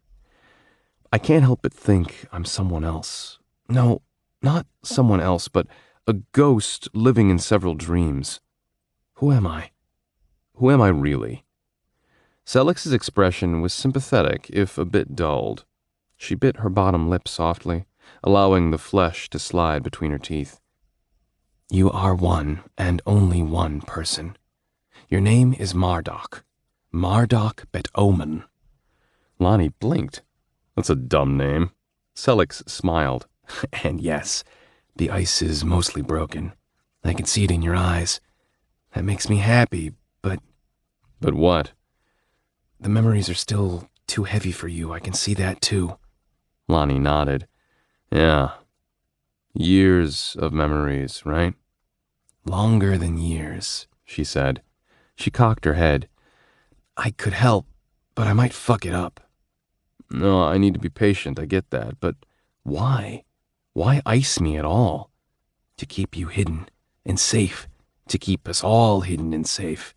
"I can't help but think I'm someone else. No, not someone else, but a ghost living in several dreams. Who am I? Who am I really?" Selix's expression was sympathetic, if a bit dulled. She bit her bottom lip softly, allowing the flesh to slide between her teeth. "You are one and only one person. Your name is Marduk. Marduk Bet Omen." Lonnie blinked. "That's a dumb name." Selix smiled. "And yes, the ice is mostly broken. I can see it in your eyes. That makes me happy, but..." "But what?" "The memories are still too heavy for you. I can see that too." Lonnie nodded. "Yeah. Years of memories, right?" "Longer than years," she said. She cocked her head. "I could help, but I might fuck it up." "No, I need to be patient, I get that, but why? Why ice me at all?" "To keep you hidden and safe, to keep us all hidden and safe.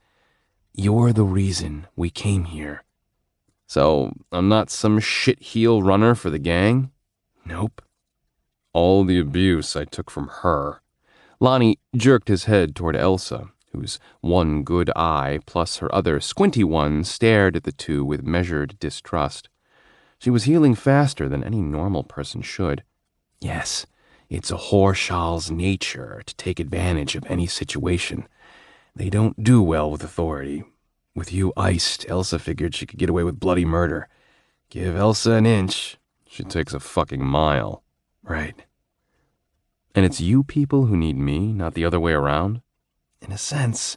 You're the reason we came here." "So, I'm not some shit-heel runner for the gang?" "Nope." "All the abuse I took from her." Lonnie jerked his head toward Elsa, whose one good eye plus her other squinty one stared at the two with measured distrust. She was healing faster than any normal person should. "Yes, it's a Horshall's nature to take advantage of any situation. They don't do well with authority. With you iced, Elsa figured she could get away with bloody murder. Give Elsa an inch, she takes a fucking mile." "Right." "And it's you people who need me, not the other way around?" "In a sense.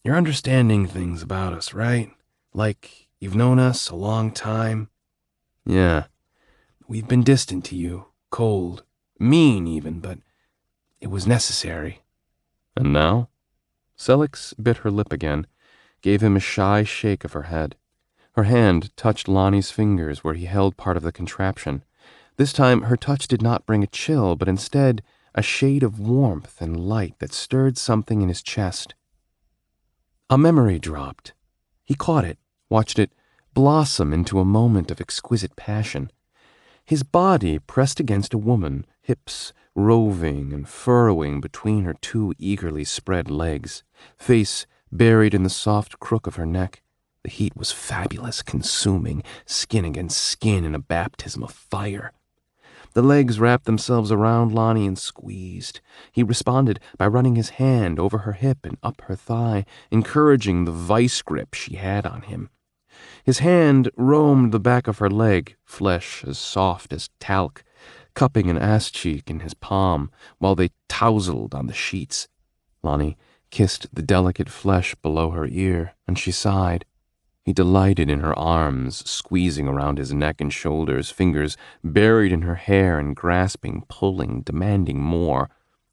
You're understanding things about us, right? Like you've known us a long time." "Yeah." "We've been distant to you, cold, mean even, but it was necessary." "And now?" Selix bit her lip again, gave him a shy shake of her head. Her hand touched Lonnie's fingers where he held part of the contraption. This time her touch did not bring a chill, but instead a shade of warmth and light that stirred something in his chest. A memory dropped. He caught it, watched it blossom into a moment of exquisite passion. His body pressed against a woman, hips roving and furrowing between her two eagerly spread legs, face buried in the soft crook of her neck. The heat was fabulous, consuming, skin against skin in a baptism of fire. The legs wrapped themselves around Lonnie and squeezed. He responded by running his hand over her hip and up her thigh, encouraging the vice grip she had on him. His hand roamed the back of her leg, flesh as soft as talc, cupping an ass cheek in his palm while they tousled on the sheets. Lonnie kissed the delicate flesh below her ear, and she sighed. He delighted in her arms, squeezing around his neck and shoulders, fingers buried in her hair and grasping, pulling, demanding more.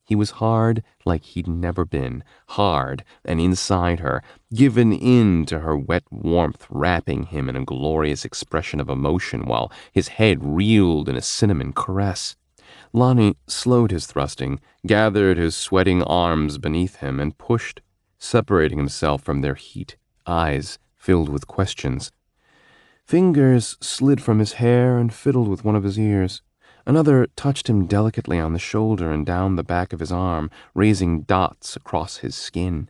He was hard like he'd never been, hard and inside her, given in to her wet warmth, wrapping him in a glorious expression of emotion while his head reeled in a cinnamon caress. Lonnie slowed his thrusting, gathered his sweating arms beneath him, and pushed, separating himself from their heat, eyes filled with questions. Fingers slid from his hair and fiddled with one of his ears. Another touched him delicately on the shoulder and down the back of his arm, raising dots across his skin.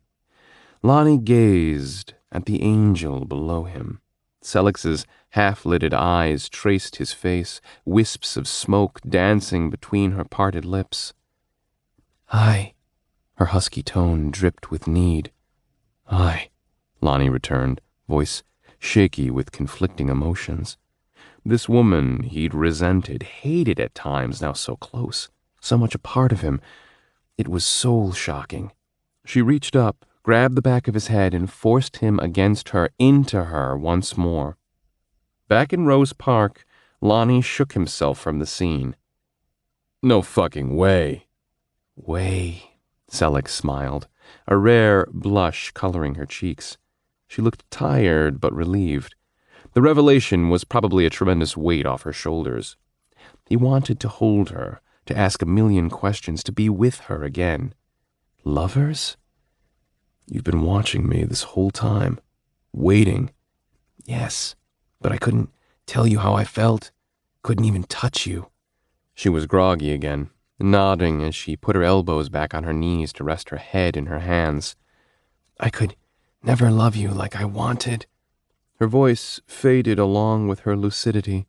Lonnie gazed at the angel below him. Selex's half-lidded eyes traced his face, wisps of smoke dancing between her parted lips. "Aye," her husky tone dripped with need. "Aye," Lonnie returned, voice shaky with conflicting emotions. This woman he'd resented, hated at times, now so close, so much a part of him. It was soul-shocking. She reached up, grabbed the back of his head, and forced him against her, into her once more. Back in Rose Park, Lonnie shook himself from the scene. "No fucking way." "Way," Selex smiled, a rare blush coloring her cheeks. She looked tired but relieved. The revelation was probably a tremendous weight off her shoulders. He wanted to hold her, to ask a million questions, to be with her again. "Lovers? You've been watching me this whole time, waiting." "Yes, but I couldn't tell you how I felt, couldn't even touch you." She was groggy again, nodding as she put her elbows back on her knees to rest her head in her hands. "I could never love you like I wanted." Her voice faded along with her lucidity.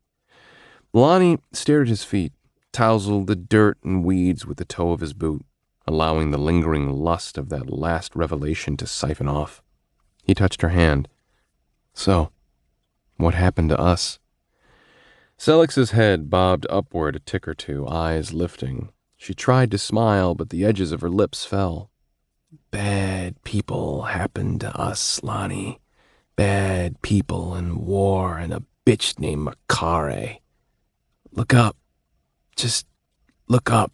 Lonnie stared at his feet, tousled the dirt and weeds with the toe of his boot, allowing the lingering lust of that last revelation to siphon off. He touched her hand. "So, what happened to us?" Selex's head bobbed upward a tick or two, eyes lifting. She tried to smile, but the edges of her lips fell. "Bad people happened to us, Lonnie. Bad people and war and a bitch named Makare. Look up. Just look up."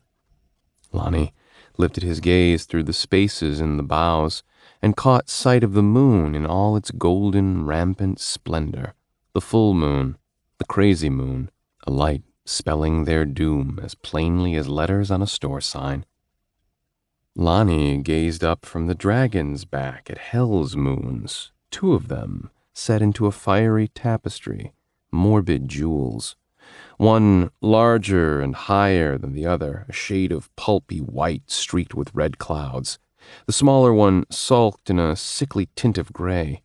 Lonnie lifted his gaze through the spaces in the boughs and caught sight of the moon in all its golden, rampant splendor. The full moon, the crazy moon, a light spelling their doom as plainly as letters on a store sign. Lonnie gazed up from the dragon's back at Hell's moons, 2 of them set into a fiery tapestry, morbid jewels. One larger and higher than the other, a shade of pulpy white streaked with red clouds. The smaller one sulked in a sickly tint of gray.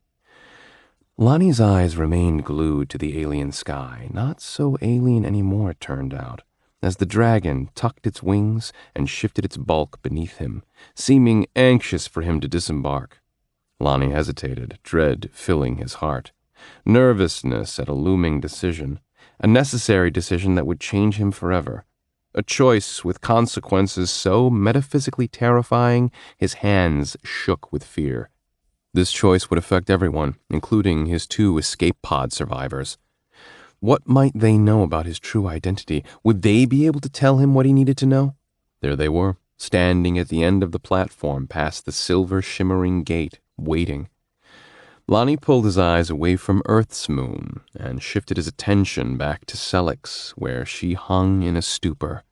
Lonnie's eyes remained glued to the alien sky, not so alien anymore, it turned out, as the dragon tucked its wings and shifted its bulk beneath him, seeming anxious for him to disembark. Lonnie hesitated, dread filling his heart, nervousness at a looming decision, a necessary decision that would change him forever, a choice with consequences so metaphysically terrifying his hands shook with fear. This choice would affect everyone, including his 2 escape pod survivors. What might they know about his true identity? Would they be able to tell him what he needed to know? There they were, standing at the end of the platform past the silver-shimmering gate, waiting. Lonnie pulled his eyes away from Earth's moon and shifted his attention back to Selex, where she hung in a stupor.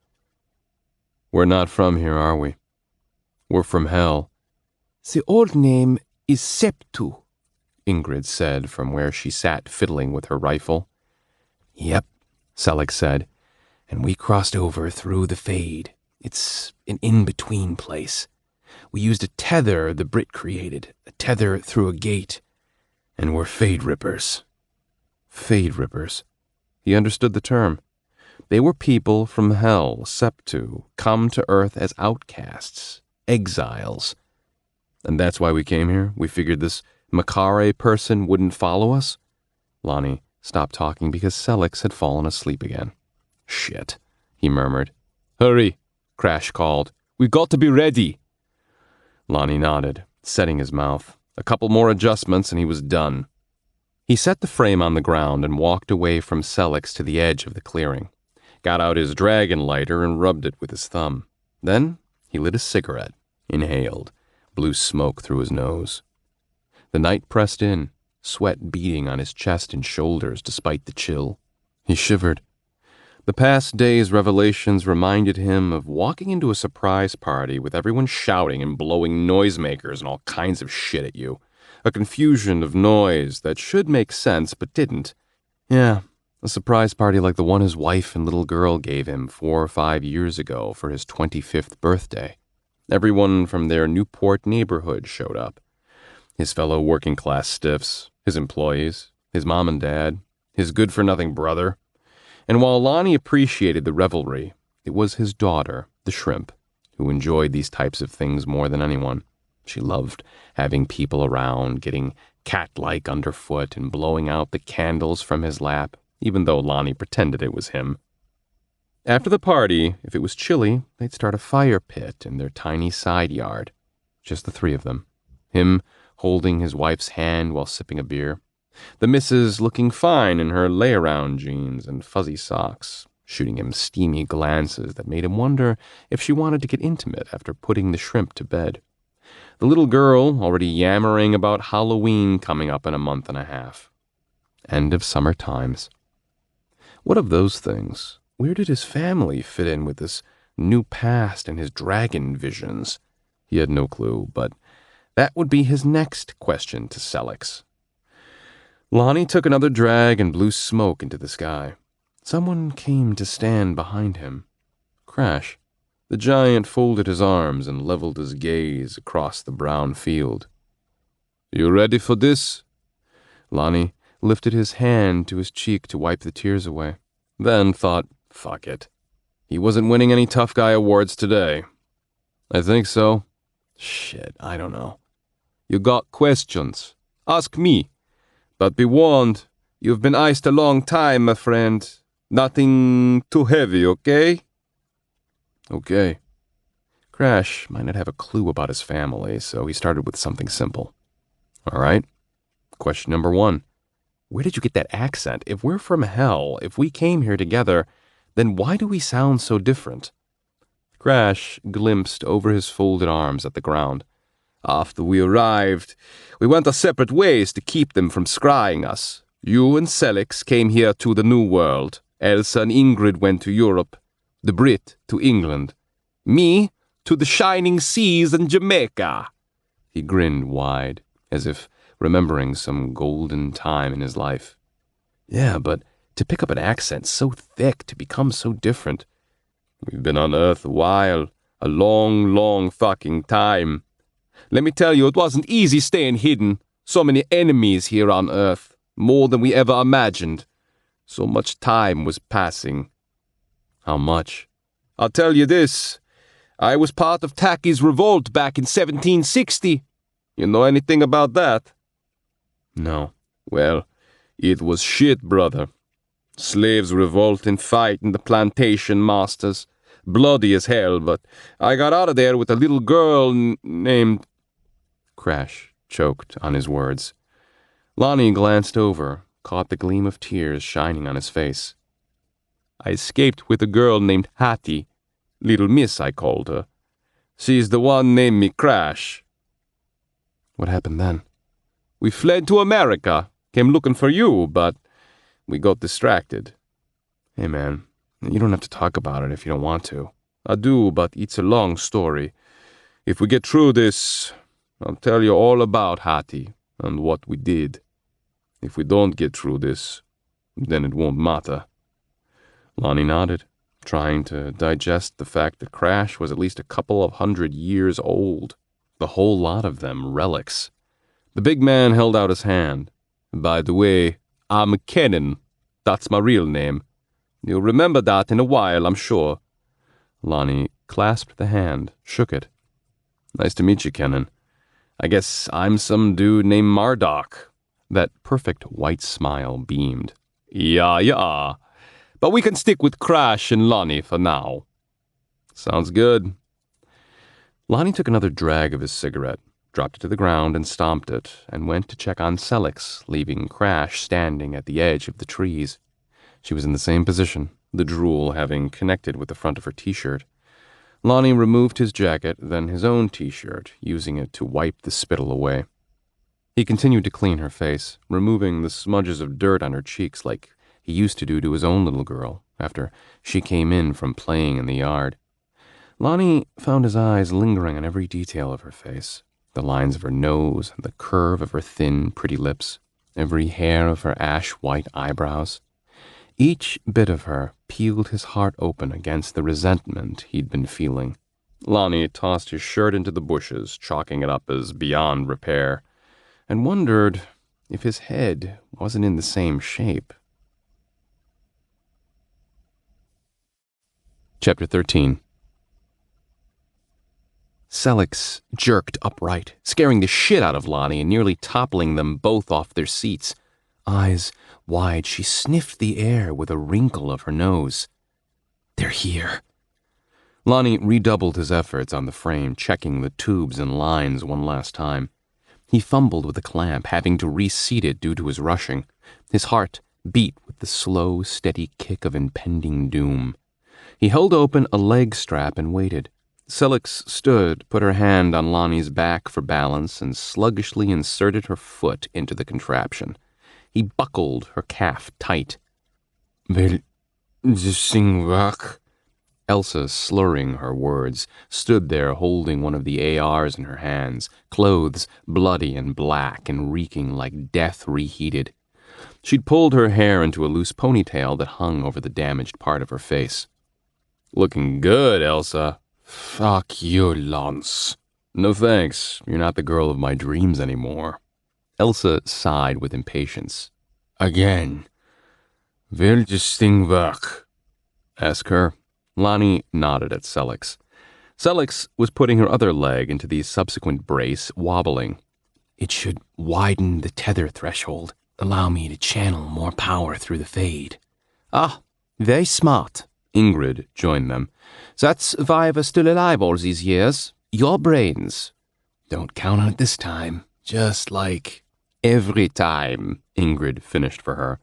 "We're not from here, are we? We're from Hell." "The old name is Septu," Ingrid said from where she sat fiddling with her rifle. "Yep," Selex said, "and we crossed over through the Fade. It's an in-between place. We used a tether the Brit created, a tether through a gate, and we're Fade Rippers." Fade Rippers. He understood the term. They were people from Hell, Septu, come to Earth as outcasts, exiles. "And that's why we came here? We figured this Makare person wouldn't follow us?" Lonnie stopped talking because Selex had fallen asleep again. "Shit," he murmured. "Hurry," Crash called. "We've got to be ready." Lonnie nodded, setting his mouth. A couple more adjustments and he was done. He set the frame on the ground and walked away from Sellex to the edge of the clearing, got out his dragon lighter and rubbed it with his thumb. Then he lit a cigarette, inhaled, blew smoke through his nose. The night pressed in, sweat beading on his chest and shoulders despite the chill. He shivered. The past day's revelations reminded him of walking into a surprise party with everyone shouting and blowing noisemakers and all kinds of shit at you. A confusion of noise that should make sense but didn't. Yeah, a surprise party like the one his wife and little girl gave him 4 or 5 years ago for his 25th birthday. Everyone from their Newport neighborhood showed up. His fellow working-class stiffs, his employees, his mom and dad, his good-for-nothing brother. And while Lonnie appreciated the revelry, it was his daughter, the shrimp, who enjoyed these types of things more than anyone. She loved having people around, getting cat-like underfoot and blowing out the candles from his lap, even though Lonnie pretended it was him. After the party, if it was chilly, they'd start a fire pit in their tiny side yard. Just the 3 of them. Him holding his wife's hand while sipping a beer. The missus looking fine in her lay-around jeans and fuzzy socks, shooting him steamy glances that made him wonder if she wanted to get intimate after putting the shrimp to bed. The little girl already yammering about Halloween coming up in a month and a half. End of summer times. What of those things? Where did his family fit in with this new past and his dragon visions? He had no clue, but that would be his next question to Sellex. Lonnie took another drag and blew smoke into the sky. Someone came to stand behind him. Crash. The giant folded his arms and leveled his gaze across the brown field. "You ready for this?" Lonnie lifted his hand to his cheek to wipe the tears away, then thought, fuck it. He wasn't winning any tough guy awards today. "I think so." "Shit, I don't know." "You got questions? Ask me. But be warned, you've been iced a long time, my friend. Nothing too heavy, okay?" "Okay." Crash might not have a clue about his family, so he started with something simple. "All right. Question number 1. Where did you get that accent? If we're from hell, if we came here together, then why do we sound so different?" Crash glimpsed over his folded arms at the ground. "After we arrived, we went our separate ways to keep them from scrying us. You and Sellex came here to the New World. Elsa and Ingrid went to Europe. The Brit to England. Me to the shining seas and Jamaica." He grinned wide, as if remembering some golden time in his life. "Yeah, but to pick up an accent so thick, to become so different. We've been on Earth a while, a long, long fucking time. Let me tell you, it wasn't easy staying hidden. So many enemies here on Earth, more than we ever imagined. So much time was passing." "How much?" "I'll tell you this. I was part of Tacky's revolt back in 1760. You know anything about that?" "No." "Well, it was shit, brother. Slaves revolt and fight in the plantation masters. Bloody as hell, but I got out of there with a little girl named—" Crash choked on his words. Lonnie glanced over, caught the gleam of tears shining on his face. "I escaped with a girl named Hattie. Little Miss, I called her. She's the one named me Crash." "What happened then?" "We fled to America, came looking for you, but we got distracted." "Hey, man, you don't have to talk about it if you don't want to." "I do, but it's a long story. If we get through this, I'll tell you all about Hattie and what we did. If we don't get through this, then it won't matter." Lonnie nodded, trying to digest the fact that Crash was at least a couple of 100 years old. The whole lot of them relics. The big man held out his hand. "By the way, I'm Kenan. That's my real name. You'll remember that in a while, I'm sure." Lonnie clasped the hand, shook it. "Nice to meet you, Kenan. I guess I'm some dude named Marduk." That perfect white smile beamed. "Yeah, yeah. but we can stick with Crash and Lonnie for now." "Sounds good." Lonnie took another drag of his cigarette, dropped it to the ground and stomped it, and went to check on Selix, leaving Crash standing at the edge of the trees. She was in the same position, the drool having connected with the front of her t-shirt. Lonnie removed his jacket, then his own t-shirt, using it to wipe the spittle away. He continued to clean her face, removing the smudges of dirt on her cheeks like he used to do to his own little girl after she came in from playing in the yard. Lonnie found his eyes lingering on every detail of her face, the lines of her nose and the curve of her thin, pretty lips, every hair of her ash-white eyebrows. Each bit of her peeled his heart open against the resentment he'd been feeling. Lonnie tossed his shirt into the bushes, chalking it up as beyond repair, and wondered if his head wasn't in the same shape. Chapter 13. Selix jerked upright, scaring the shit out of Lonnie and nearly toppling them both off their seats. Eyes wide, she sniffed the air with a wrinkle of her nose. "They're here." Lonnie redoubled his efforts on the frame, checking the tubes and lines one last time. He fumbled with the clamp, having to reseat it due to his rushing. His heart beat with the slow, steady kick of impending doom. He held open a leg strap and waited. Selix stood, put her hand on Lonnie's back for balance, and sluggishly inserted her foot into the contraption. He buckled her calf tight. "Will this thing work?" Elsa, slurring her words, stood there holding one of the ARs in her hands, clothes bloody and black and reeking like death reheated. She'd pulled her hair into a loose ponytail that hung over the damaged part of her face. "Looking good, Elsa." "Fuck you, Lance." "No thanks. You're not the girl of my dreams anymore." Elsa sighed with impatience. "Again. Will this thing work?" "Ask her." Lonnie nodded at Selix. Selix was putting her other leg into the subsequent brace, wobbling. "It should widen the tether threshold, allow me to channel more power through the fade." "Ah, very smart." Ingrid joined them. "That's why we're still alive all these years. Your brains." "Don't count on it this time. Just like every time," Ingrid finished for her.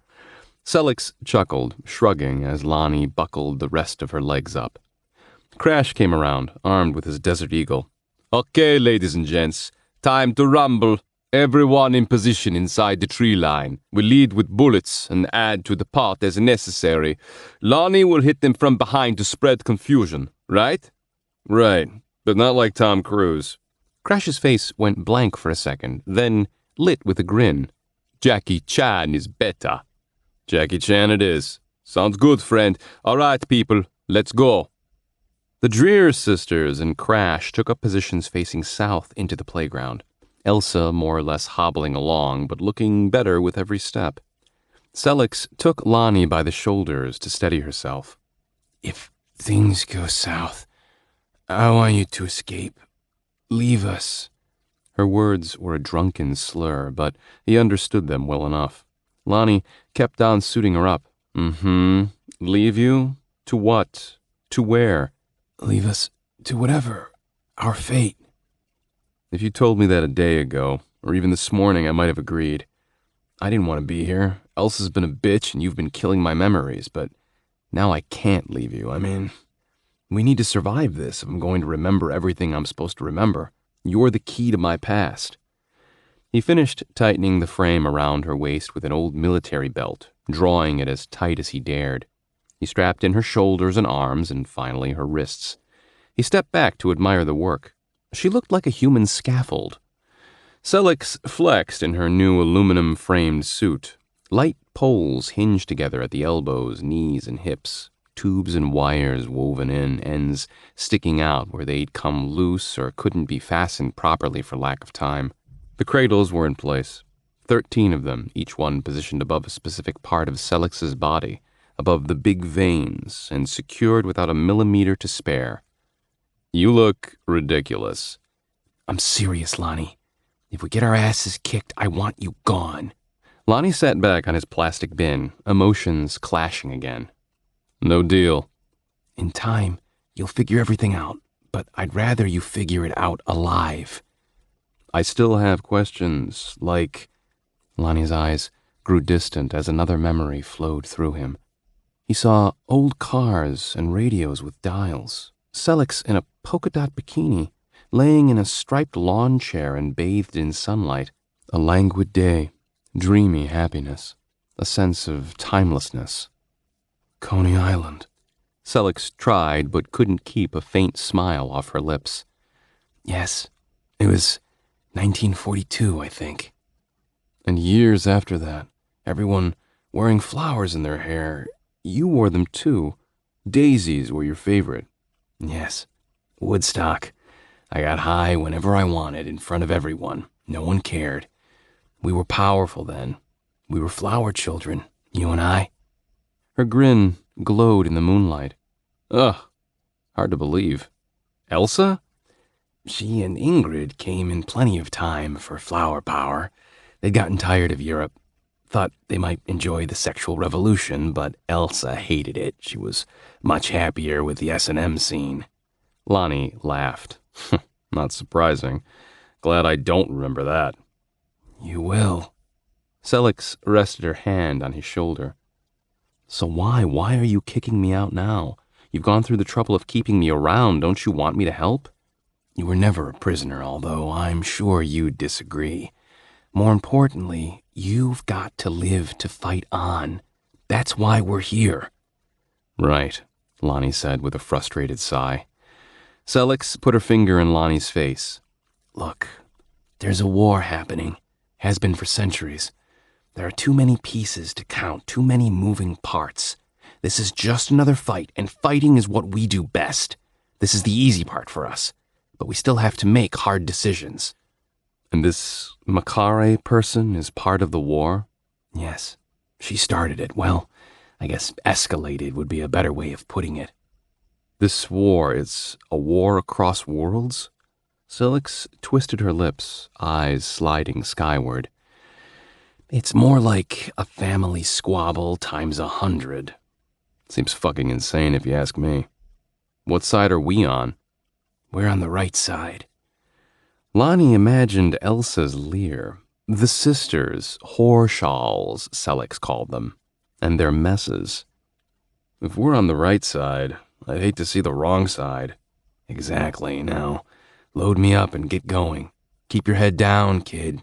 Selix chuckled, shrugging as Lonnie buckled the rest of her legs up. Crash came around, armed with his Desert Eagle. "Okay, ladies and gents, time to rumble. Everyone in position inside the tree line. We'll lead with bullets and add to the pot as necessary. Lonnie will hit them from behind to spread confusion, right?" "Right, but not like Tom Cruise." Crash's face went blank for a second, then lit with a grin. "Jackie Chan is better." "Jackie Chan it is. Sounds good, friend. All right, people, let's go." The Dreer sisters and Crash took up positions facing south into the playground. Elsa more or less hobbling along, but looking better with every step. Selix took Lonnie by the shoulders to steady herself. "If things go south, I want you to escape. Leave us." Her words were a drunken slur, but he understood them well enough. Lonnie kept on suiting her up. Leave you? To what? To where?" "Leave us to whatever. Our fate." "If you told me that a day ago, or even this morning, I might have agreed. I didn't want to be here. Elsa's been a bitch and you've been killing my memories, but now I can't leave you. I mean, we need to survive this if I'm going to remember everything I'm supposed to remember. You're the key to my past." He finished tightening the frame around her waist with an old military belt, drawing it as tight as he dared. He strapped in her shoulders and arms and finally her wrists. He stepped back to admire the work. She looked like a human scaffold. Selix flexed in her new aluminum-framed suit. Light poles hinged together at the elbows, knees, and hips. Tubes and wires woven in, ends sticking out where they'd come loose or couldn't be fastened properly for lack of time. The cradles were in place, 13 of them, each one positioned above a specific part of Selix's body, above the big veins, and secured without a millimeter to spare. "You look ridiculous." "I'm serious, Lonnie. If we get our asses kicked, I want you gone." Lonnie sat back on his plastic bin, emotions clashing again. No deal. In time, you'll figure everything out, but I'd rather you figure it out alive. I still have questions, like... Lonnie's eyes grew distant as another memory flowed through him. He saw old cars and radios with dials, Sellex in a polka dot bikini, laying in a striped lawn chair and bathed in sunlight. A languid day, dreamy happiness, a sense of timelessness. Coney Island. Sellex tried but couldn't keep a faint smile off her lips. Yes, it was 1942, I think. And years after that, everyone wearing flowers in their hair. You wore them too. Daisies were your favorite. Yes, Woodstock. I got high whenever I wanted in front of everyone. No one cared. We were powerful then. We were flower children, you and I. Her grin glowed in the moonlight. Ugh, hard to believe. Elsa? She and Ingrid came in plenty of time for flower power. They'd gotten tired of Europe. Thought they might enjoy the sexual revolution, but Elsa hated it. She was much happier with the S&M scene. Lonnie laughed. Not surprising. Glad I don't remember that. You will. Sellex rested her hand on his shoulder. So why are you kicking me out now? You've gone through the trouble of keeping me around. Don't you want me to help? You were never a prisoner, although I'm sure you'd disagree. More importantly, you've got to live to fight on. That's why we're here. Right, Lonnie said with a frustrated sigh. Sellex put her finger in Lonnie's face. Look, there's a war happening. Has been for centuries. There are too many pieces to count, too many moving parts. This is just another fight, and fighting is what we do best. This is the easy part for us, but we still have to make hard decisions. And this Makare person is part of the war? Yes, she started it. Well, I guess escalated would be a better way of putting it. This war is a war across worlds? Sellex twisted her lips, eyes sliding skyward. It's more like a family squabble times 100. Seems fucking insane if you ask me. What side are we on? We're on the right side. Lonnie imagined Elsa's leer. The sisters, whoreshawls, Sellex called them, and their messes. If we're on the right side, I'd hate to see the wrong side. Exactly. Now, load me up and get going. Keep your head down, kid.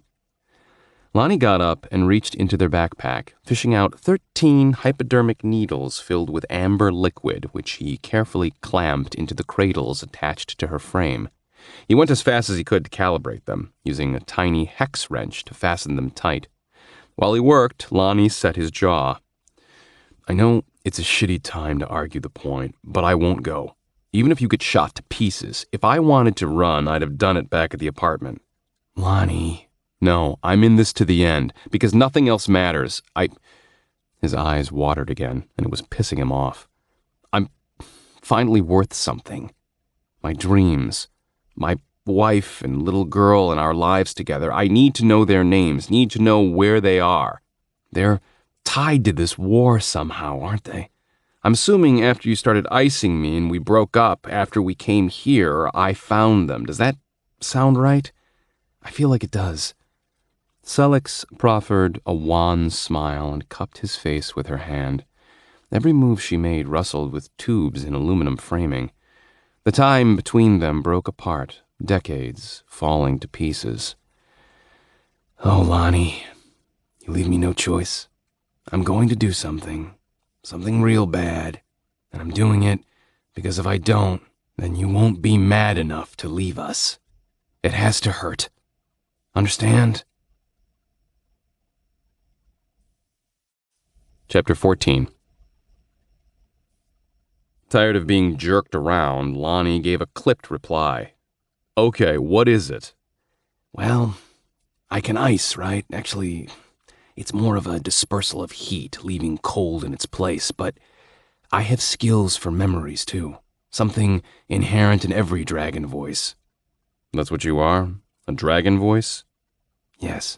Lonnie got up and reached into their backpack, fishing out 13 hypodermic needles filled with amber liquid, which he carefully clamped into the cradles attached to her frame. He went as fast as he could to calibrate them, using a tiny hex wrench to fasten them tight. While he worked, Lonnie set his jaw. I know it's a shitty time to argue the point, but I won't go. Even if you get shot to pieces, if I wanted to run, I'd have done it back at the apartment. Lonnie... No, I'm in this to the end, because nothing else matters. His eyes watered again, and it was pissing him off. I'm finally worth something. My dreams, my wife and little girl and our lives together. I need to know their names, need to know where they are. They're tied to this war somehow, aren't they? I'm assuming after you started icing me and we broke up, after we came here, I found them. Does that sound right? I feel like it does. Sellex proffered a wan smile and cupped his face with her hand. Every move she made rustled with tubes in aluminum framing. The time between them broke apart, decades falling to pieces. Oh, Lonnie, you leave me no choice. I'm going to do something real bad, and I'm doing it because if I don't, then you won't be mad enough to leave us. It has to hurt. Understand? Chapter 14. Tired of being jerked around, Lonnie gave a clipped reply. Okay, what is it? Well, I can ice, right? Actually, it's more of a dispersal of heat, leaving cold in its place, but I have skills for memories, too. Something inherent in every dragon voice. That's what you are? A dragon voice? Yes.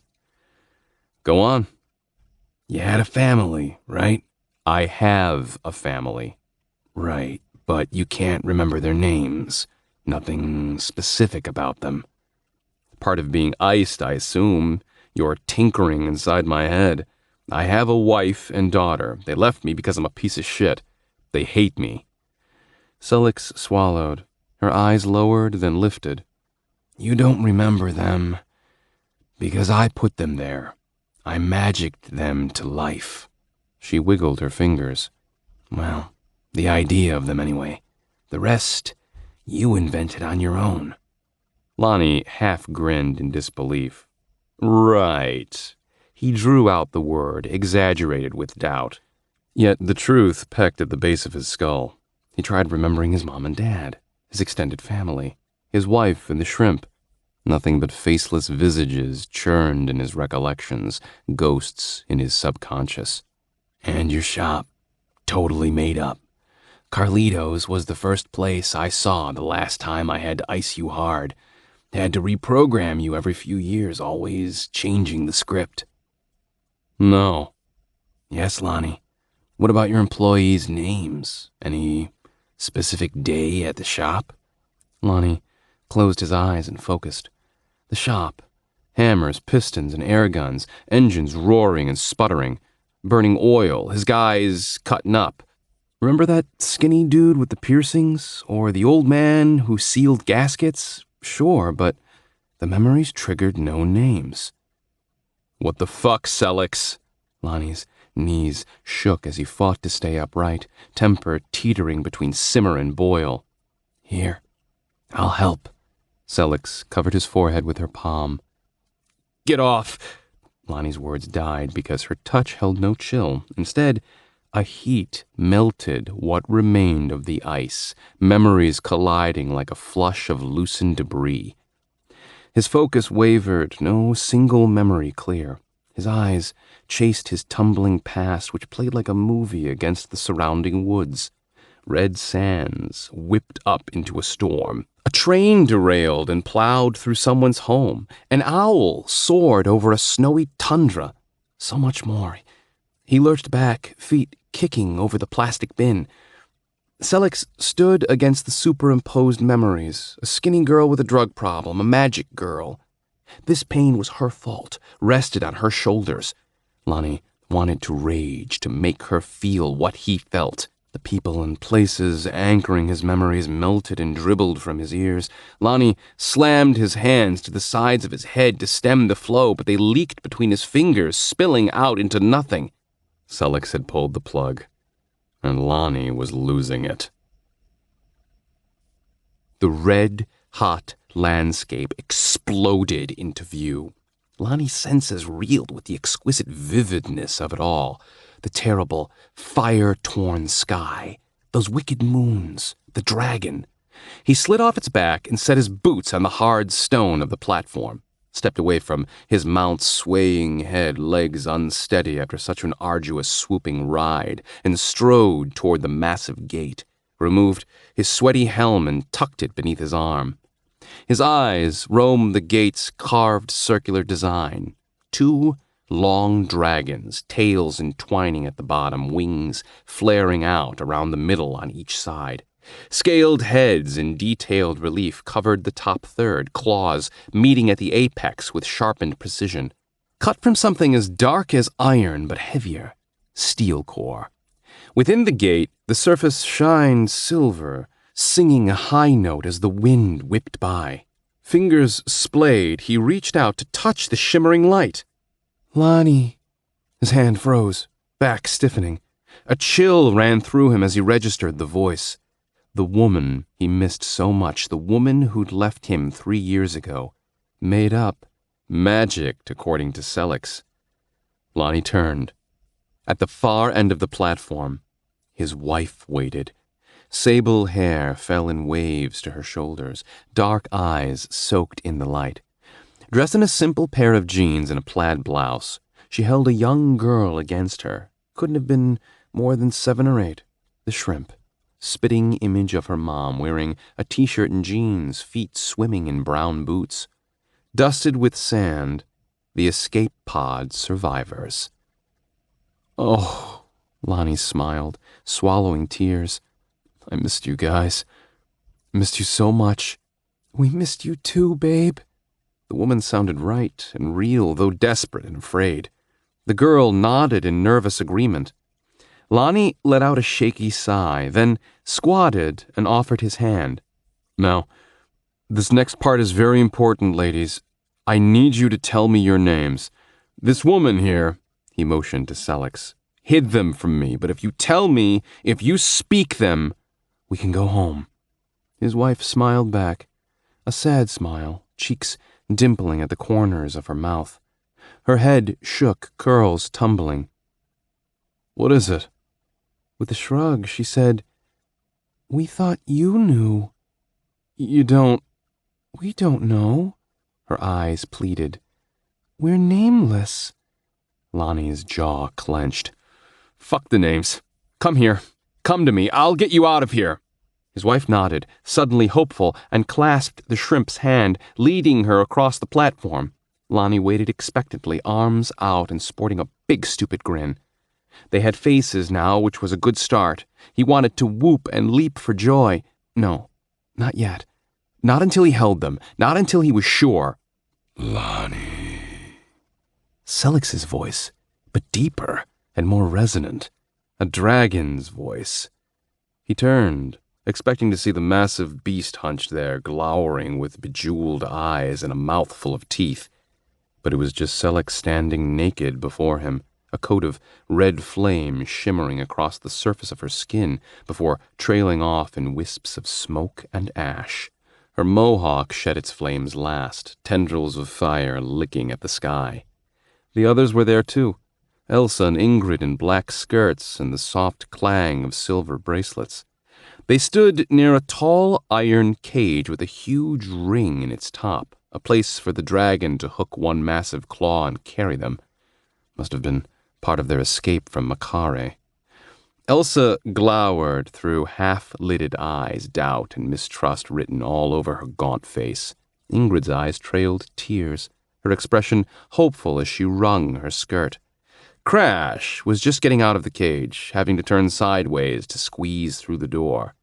Go on. You had a family, right? I have a family. Right, but you can't remember their names. Nothing specific about them. Part of being iced, I assume. You're tinkering inside my head. I have a wife and daughter. They left me because I'm a piece of shit. They hate me. Sullix swallowed, her eyes lowered then lifted. You don't remember them because I put them there. I magicked them to life. She wiggled her fingers. Well, the idea of them anyway. The rest, you invented on your own. Lonnie half grinned in disbelief. Right. He drew out the word, exaggerated with doubt. Yet the truth pecked at the base of his skull. He tried remembering his mom and dad, his extended family, his wife and the shrimp. Nothing but faceless visages churned in his recollections, ghosts in his subconscious. And your shop, totally made up. Carlito's was the first place I saw the last time I had to ice you hard. Had to reprogram you every few years, always changing the script. No. Yes, Lonnie. What about your employees' names? Any specific day at the shop? Lonnie closed his eyes and focused. The shop. Hammers, pistons, and air guns, engines roaring and sputtering, burning oil, his guys cutting up. Remember that skinny dude with the piercings? Or the old man who sealed gaskets? Sure, but the memories triggered no names. What the fuck, Sullix? Lonnie's knees shook as he fought to stay upright, temper teetering between simmer and boil. Here, I'll help. Sullix covered his forehead with her palm. Get off! Lonnie's words died because her touch held no chill. Instead, a heat melted what remained of the ice, memories colliding like a flush of loosened debris. His focus wavered, no single memory clear. His eyes chased his tumbling past, which played like a movie against the surrounding woods. Red sands whipped up into a storm. A train derailed and plowed through someone's home. An owl soared over a snowy tundra. So much more. He lurched back, feet kicking over the plastic bin. Sullix stood against the superimposed memories, a skinny girl with a drug problem, a magic girl. This pain was her fault, rested on her shoulders. Lonnie wanted to rage, to make her feel what he felt. The people and places anchoring his memories melted and dribbled from his ears. Lonnie slammed his hands to the sides of his head to stem the flow, but they leaked between his fingers, spilling out into nothing. Sullix had pulled the plug, and Lonnie was losing it. The red-hot landscape exploded into view. Lonnie's senses reeled with the exquisite vividness of it all. The terrible, fire-torn sky, those wicked moons, the dragon. He slid off its back and set his boots on the hard stone of the platform, stepped away from his mount's swaying head, legs unsteady after such an arduous swooping ride, and strode toward the massive gate, removed his sweaty helm and tucked it beneath his arm. His eyes roamed the gate's carved circular design. 2 long dragons, tails entwining at the bottom, wings flaring out around the middle on each side. Scaled heads in detailed relief covered the top third, claws meeting at the apex with sharpened precision. Cut from something as dark as iron but heavier, steel core. Within the gate, the surface shined silver, singing a high note as the wind whipped by. Fingers splayed, he reached out to touch the shimmering light. Lonnie. His hand froze, back stiffening. A chill ran through him as he registered the voice. The woman he missed so much, the woman who'd left him 3 years ago. Made up. Magicked, according to Sullix. Lonnie turned. At the far end of the platform, his wife waited. Sable hair fell in waves to her shoulders, dark eyes soaked in the light. Dressed in a simple pair of jeans and a plaid blouse, she held a young girl against her. Couldn't have been more than 7 or 8. The shrimp. Spitting image of her mom, wearing a t-shirt and jeans, feet swimming in brown boots. Dusted with sand, the escape pod survivors. Oh, Lonnie smiled, swallowing tears. I missed you guys. Missed you so much. We missed you too, babe. The woman sounded right and real, though desperate and afraid. The girl nodded in nervous agreement. Lonnie let out a shaky sigh, then squatted and offered his hand. Now, this next part is very important, ladies. I need you to tell me your names. This woman here, he motioned to Selix, hid them from me, but if you speak them, we can go home. His wife smiled back, a sad smile, cheeks dimpling at the corners of her mouth. Her head shook, curls tumbling. What is it? With a shrug, she said, We thought you knew. We don't know, her eyes pleaded. We're nameless. Lonnie's jaw clenched. Fuck the names. Come here. Come to me. I'll get you out of here. His wife nodded, suddenly hopeful, and clasped the shrimp's hand, leading her across the platform. Lonnie waited expectantly, arms out and sporting a big stupid grin. They had faces now, which was a good start. He wanted to whoop and leap for joy. No, not yet. Not until he held them. Not until he was sure. Lonnie. Selix's voice, but deeper and more resonant. A dragon's voice. He turned, expecting to see the massive beast hunched there, glowering with bejeweled eyes and a mouthful of teeth. But it was just Selix standing naked before him, a coat of red flame shimmering across the surface of her skin before trailing off in wisps of smoke and ash. Her mohawk shed its flames last, tendrils of fire licking at the sky. The others were there too, Elsa and Ingrid in black skirts and the soft clang of silver bracelets. They stood near a tall iron cage with a huge ring in its top, a place for the dragon to hook one massive claw and carry them. Must have been part of their escape from Makare. Elsa glowered through half-lidded eyes, doubt and mistrust written all over her gaunt face. Ingrid's eyes trailed tears, her expression hopeful as she wrung her skirt. Crash was just getting out of the cage, having to turn sideways to squeeze through the door.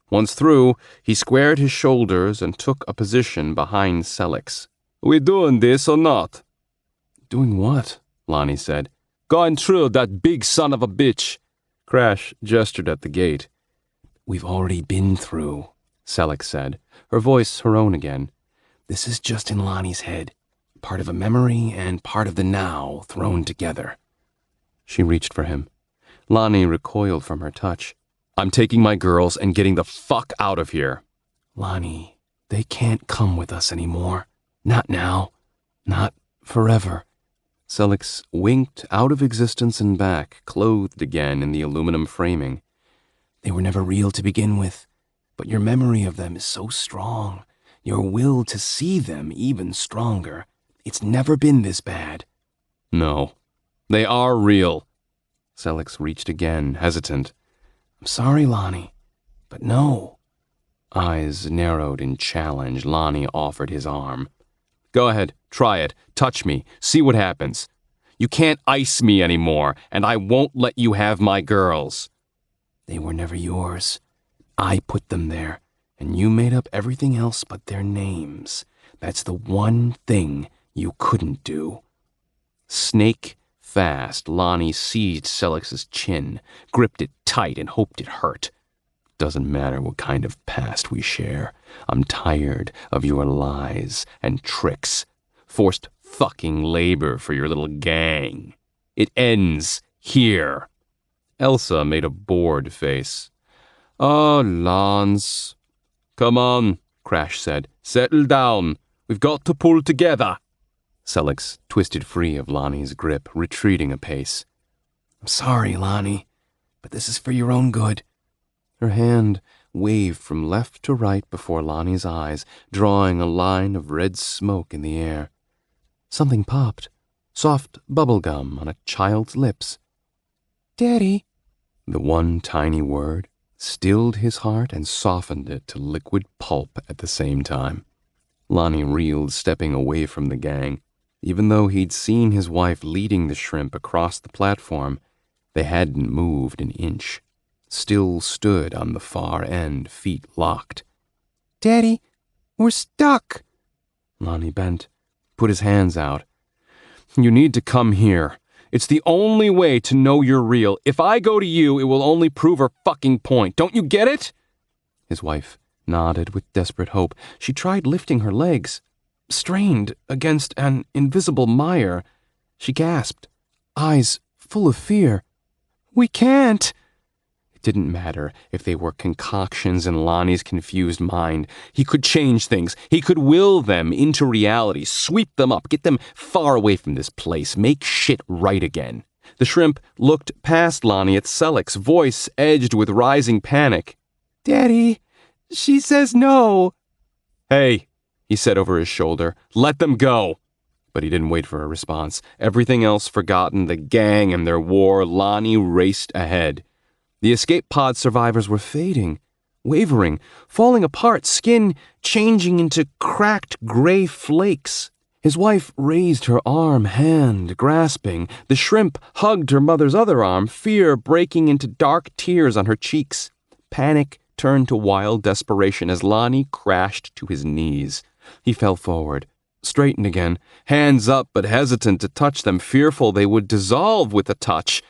Once through, he squared his shoulders and took a position behind Selix. We doing this or not? Doing what? Lonnie said. Going through that big son of a bitch. Crash gestured at the gate. We've already been through, Selix said, her voice her own again. This is just in Lonnie's head, part of a memory and part of the now thrown together. She reached for him. Lonnie recoiled from her touch. I'm taking my girls and getting the fuck out of here. Lonnie, they can't come with us anymore. Not now. Not forever. Selix winked out of existence and back, clothed again in the aluminum framing. They were never real to begin with, but your memory of them is so strong. Your will to see them even stronger. It's never been this bad. No, they are real. Selix reached again, hesitant. I'm sorry, Lonnie, but no. Eyes narrowed in challenge, Lonnie offered his arm. Go ahead, try it, touch me, see what happens. You can't ice me anymore, and I won't let you have my girls. They were never yours. I put them there, and you made up everything else but their names. That's the one thing you couldn't do. Snake fast, Lonnie seized Selix's chin, gripped it tight, and hoped it hurt. Doesn't matter what kind of past we share. I'm tired of your lies and tricks. Forced fucking labor for your little gang. It ends here. Elsa made a bored face. Oh, Lance. Come on, Crash said. Settle down. We've got to pull together. Selix twisted free of Lonnie's grip, retreating a pace. I'm sorry, Lonnie, but this is for your own good. Her hand waved from left to right before Lonnie's eyes, drawing a line of red smoke in the air. Something popped, soft bubble gum on a child's lips. Daddy. The one tiny word stilled his heart and softened it to liquid pulp at the same time. Lonnie reeled, stepping away from the gang. Even though he'd seen his wife leading the shrimp across the platform, they hadn't moved an inch. still stood on the far end, feet locked. Daddy, we're stuck. Lonnie bent, put his hands out. You need to come here. It's the only way to know you're real. If I go to you, it will only prove her fucking point. Don't you get it? His wife nodded with desperate hope. She tried lifting her legs. Strained against an invisible mire, she gasped, eyes full of fear. We can't. It didn't matter if they were concoctions in Lonnie's confused mind. He could change things. He could will them into reality, sweep them up, get them far away from this place, make shit right again. The shrimp looked past Lonnie at Selleck's, voice edged with rising panic. Daddy, she says no. Hey, he said over his shoulder, let them go. But he didn't wait for a response. Everything else forgotten, the gang and their war, Lonnie raced ahead. The escape pod survivors were fading, wavering, falling apart, skin changing into cracked gray flakes. His wife raised her arm, hand grasping. The shrimp hugged her mother's other arm, fear breaking into dark tears on her cheeks. Panic turned to wild desperation as Lonnie crashed to his knees. He fell forward, straightened again, hands up but hesitant to touch them, fearful they would dissolve with a touch.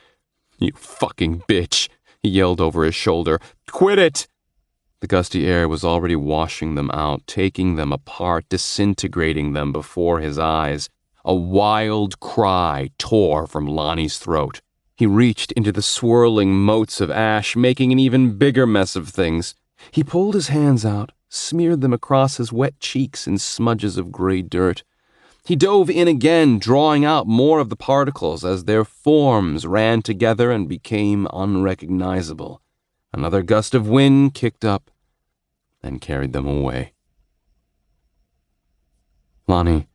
You fucking bitch, he yelled over his shoulder. Quit it! The gusty air was already washing them out, taking them apart, disintegrating them before his eyes. A wild cry tore from Lonnie's throat. He reached into the swirling motes of ash, making an even bigger mess of things. He pulled his hands out, smeared them across his wet cheeks in smudges of gray dirt. He dove in again, drawing out more of the particles as their forms ran together and became unrecognizable. Another gust of wind kicked up and carried them away. Lonnie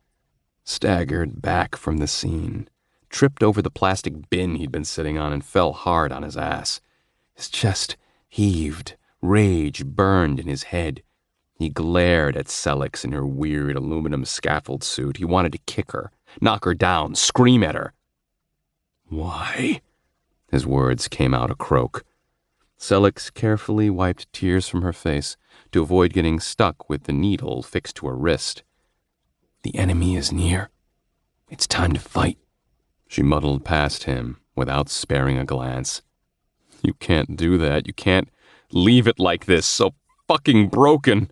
staggered back from the scene, tripped over the plastic bin he'd been sitting on, and fell hard on his ass. His chest heaved, rage burned in his head. He glared at Selleck's in her weird aluminum scaffold suit. He wanted to kick her, knock her down, scream at her. Why? His words came out a croak. Selleck's carefully wiped tears from her face to avoid getting stuck with the needle fixed to her wrist. The enemy is near. It's time to fight. She muddled past him without sparing a glance. You can't do that. You can't leave it like this, so fucking broken.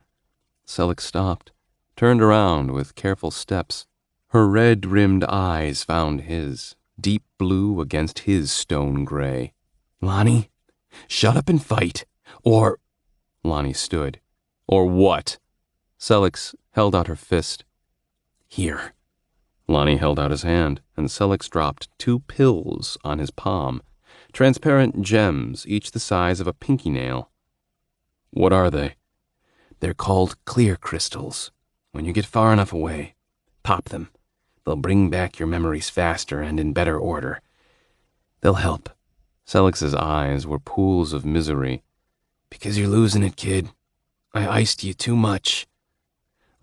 Selleck stopped, turned around with careful steps. Her red-rimmed eyes found his, deep blue against his stone gray. Lonnie, shut up and fight, or... Lonnie stood. Or what? Selleck held out her fist. Here. Lonnie held out his hand, and Selleck dropped 2 pills on his palm, transparent gems, each the size of a pinky nail. What are they? They're called clear crystals. When you get far enough away, pop them. They'll bring back your memories faster and in better order. They'll help. Selleck's eyes were pools of misery. Because you're losing it, kid. I iced you too much.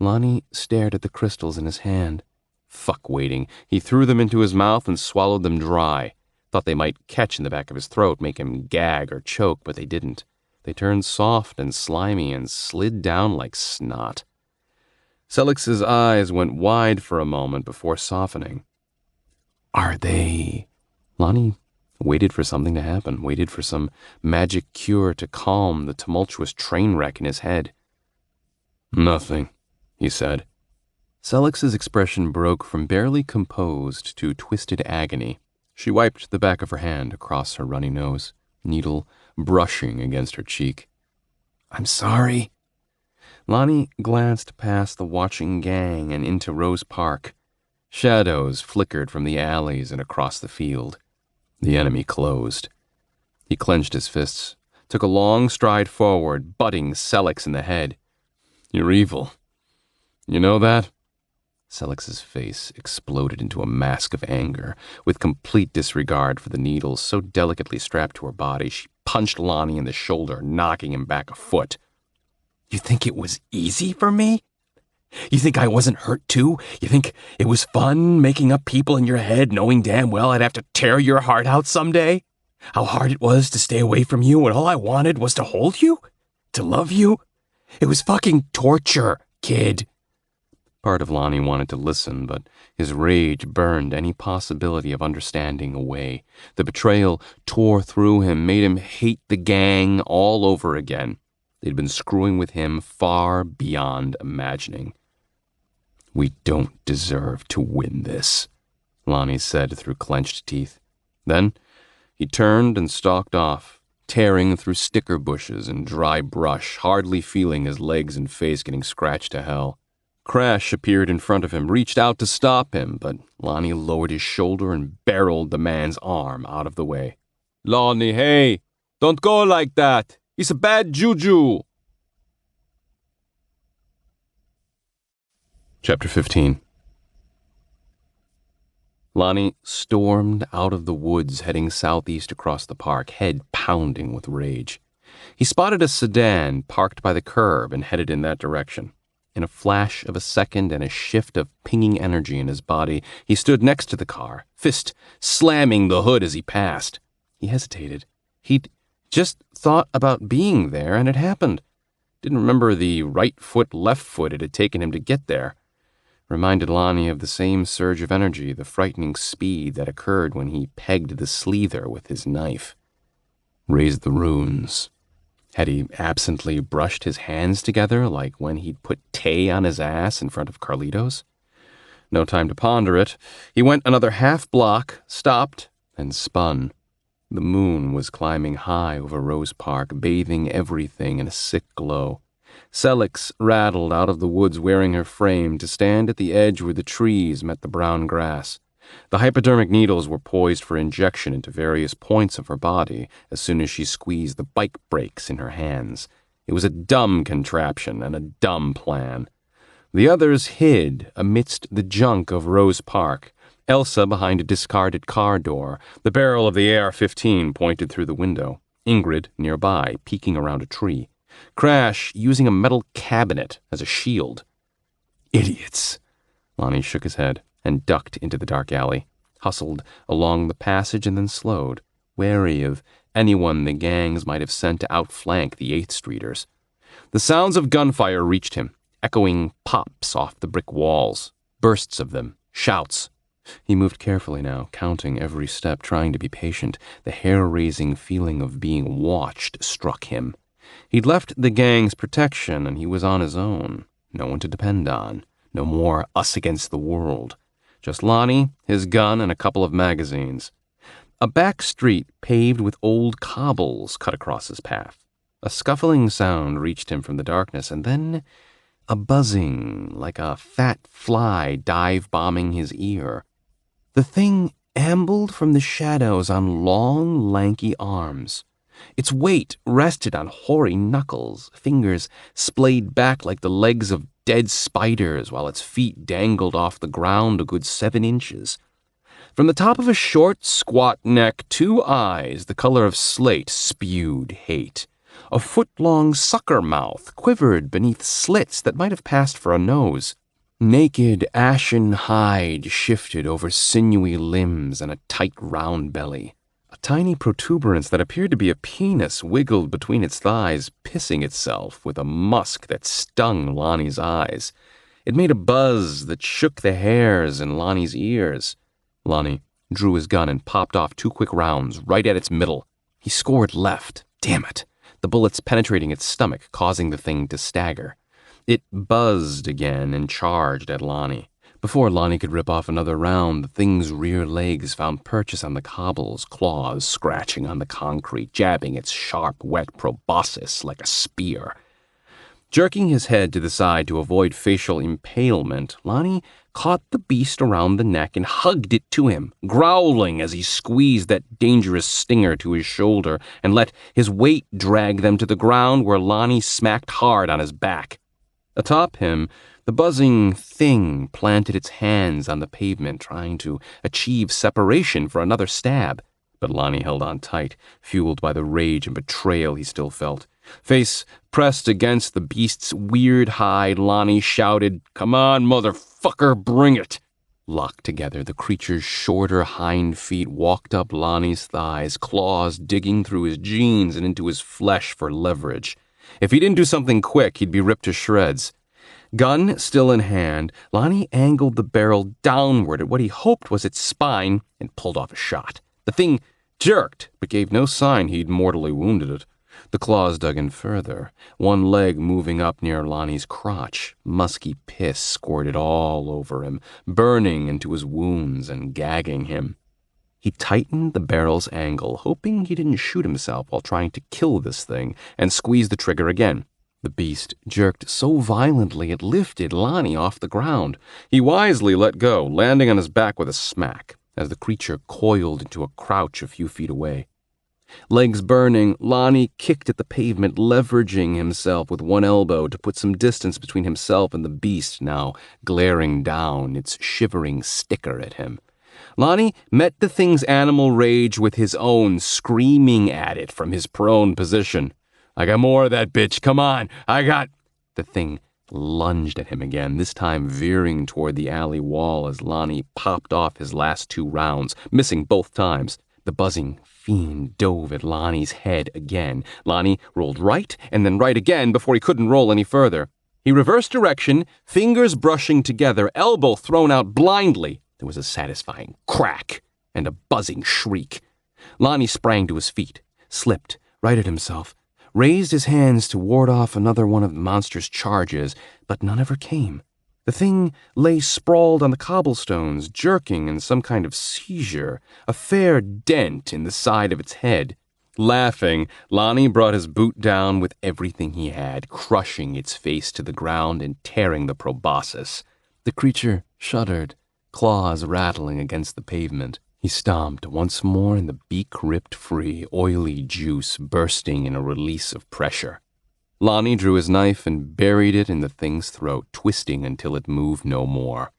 Lonnie stared at the crystals in his hand. Fuck waiting. He threw them into his mouth and swallowed them dry. Thought they might catch in the back of his throat, make him gag or choke, but they didn't. They turned soft and slimy and slid down like snot. Selleck's eyes went wide for a moment before softening. Are they... Lonnie waited for something to happen, waited for some magic cure to calm the tumultuous train wreck in his head. Nothing, he said. Selleck's expression broke from barely composed to twisted agony. She wiped the back of her hand across her runny nose, needle brushing against her cheek. I'm sorry. Lonnie glanced past the watching gang and into Rose Park. Shadows flickered from the alleys and across the field. The enemy closed. He clenched his fists, took a long stride forward, butting Selleck in the head. You're evil. You know that? Selleck's face exploded into a mask of anger. With complete disregard for the needles so delicately strapped to her body, she punched Lonnie in the shoulder, knocking him back a foot. You think it was easy for me? You think I wasn't hurt too? You think it was fun making up people in your head, knowing damn well I'd have to tear your heart out someday? How hard it was to stay away from you when all I wanted was to hold you? To love you? It was fucking torture, kid. Part of Lonnie wanted to listen, but his rage burned any possibility of understanding away. The betrayal tore through him, made him hate the gang all over again. They'd been screwing with him far beyond imagining. "We don't deserve to win this," Lonnie said through clenched teeth. Then he turned and stalked off, tearing through sticker bushes and dry brush, hardly feeling his legs and face getting scratched to hell. Crash appeared in front of him, reached out to stop him, but Lonnie lowered his shoulder and barreled the man's arm out of the way. "Lonnie, hey, don't go like that. It's a bad juju." Chapter 15. Lonnie stormed out of the woods, heading southeast across the park, head pounding with rage. He spotted a sedan parked by the curb and headed in that direction. In a flash of a second and a shift of pinging energy in his body, he stood next to the car, fist slamming the hood as he passed. He hesitated. He'd just thought about being there, and it happened. Didn't remember the right foot, left foot it had taken him to get there. Reminded Lonnie of the same surge of energy, the frightening speed that occurred when he pegged the sleether with his knife. Raised the runes. Had he absently brushed his hands together like when he'd put Tay on his ass in front of Carlitos? No time to ponder it. He went another half block, stopped, and spun. The moon was climbing high over Rose Park, bathing everything in a sick glow. Celix rattled out of the woods wearing her frame to stand at the edge where the trees met the brown grass. The hypodermic needles were poised for injection into various points of her body as soon as she squeezed the bike brakes in her hands. It was a dumb contraption and a dumb plan. The others hid amidst the junk of Rose Park. Elsa behind a discarded car door, the barrel of the AR-15 pointed through the window. Ingrid nearby, peeking around a tree. Crash using a metal cabinet as a shield. Idiots. Lonnie shook his head and ducked into the dark alley, hustled along the passage and then slowed, wary of anyone the gangs might have sent to outflank the 8th Streeters. The sounds of gunfire reached him, echoing pops off the brick walls, bursts of them, shouts. He moved carefully now, counting every step, trying to be patient. The hair-raising feeling of being watched struck him. He'd left the gang's protection, and he was on his own. No one to depend on. No more us against the world. Just Lonnie, his gun, and a couple of magazines. A back street paved with old cobbles cut across his path. A scuffling sound reached him from the darkness, and then a buzzing, like a fat fly dive-bombing his ear. The thing ambled from the shadows on long, lanky arms. Its weight rested on hoary knuckles, fingers splayed back like the legs of dead spiders, while its feet dangled off the ground a good 7 inches. From the top of a short, squat neck, 2 eyes, the color of slate, spewed hate. A foot-long sucker mouth quivered beneath slits that might have passed for a nose. Naked, ashen hide shifted over sinewy limbs and a tight, round belly. A tiny protuberance that appeared to be a penis wiggled between its thighs, pissing itself with a musk that stung Lonnie's eyes. It made a buzz that shook the hairs in Lonnie's ears. Lonnie drew his gun and popped off 2 quick rounds right at its middle. He scored left. Damn it. The bullets penetrating its stomach, causing the thing to stagger. It buzzed again and charged at Lonnie. Before Lonnie could rip off another round, the thing's rear legs found purchase on the cobbles, claws scratching on the concrete, jabbing its sharp, wet proboscis like a spear. Jerking his head to the side to avoid facial impalement, Lonnie caught the beast around the neck and hugged it to him, growling as he squeezed that dangerous stinger to his shoulder and let his weight drag them to the ground where Lonnie smacked hard on his back. Atop him, the buzzing thing planted its hands on the pavement, trying to achieve separation for another stab. But Lonnie held on tight, fueled by the rage and betrayal he still felt. Face pressed against the beast's weird hide, Lonnie shouted, "Come on, motherfucker, bring it!" Locked together, the creature's shorter hind feet walked up Lonnie's thighs, claws digging through his jeans and into his flesh for leverage. If he didn't do something quick, he'd be ripped to shreds. Gun still in hand, Lonnie angled the barrel downward at what he hoped was its spine and pulled off a shot. The thing jerked, but gave no sign he'd mortally wounded it. The claws dug in further, one leg moving up near Lonnie's crotch. Musky piss squirted all over him, burning into his wounds and gagging him. He tightened the barrel's angle, hoping he didn't shoot himself while trying to kill this thing, and squeezed the trigger again. The beast jerked so violently it lifted Lonnie off the ground. He wisely let go, landing on his back with a smack, as the creature coiled into a crouch a few feet away. Legs burning, Lonnie kicked at the pavement, leveraging himself with one elbow to put some distance between himself and the beast now glaring down, its shivering sticker at him. Lonnie met the thing's animal rage with his own, screaming at it from his prone position. "I got more of that bitch, come on, I got—" The thing lunged at him again, this time veering toward the alley wall as Lonnie popped off his last 2 rounds, missing both times. The buzzing fiend dove at Lonnie's head again. Lonnie rolled right and then right again before he couldn't roll any further. He reversed direction, fingers brushing together, elbow thrown out blindly. There was a satisfying crack and a buzzing shriek. Lonnie sprang to his feet, slipped, righted himself, raised his hands to ward off another one of the monster's charges, but none ever came. The thing lay sprawled on the cobblestones, jerking in some kind of seizure, a fair dent in the side of its head. Laughing, Lonnie brought his boot down with everything he had, crushing its face to the ground and tearing the proboscis. The creature shuddered, claws rattling against the pavement. He stomped once more, and the beak ripped free, oily juice bursting in a release of pressure. Lonnie drew his knife and buried it in the thing's throat, twisting until it moved no more.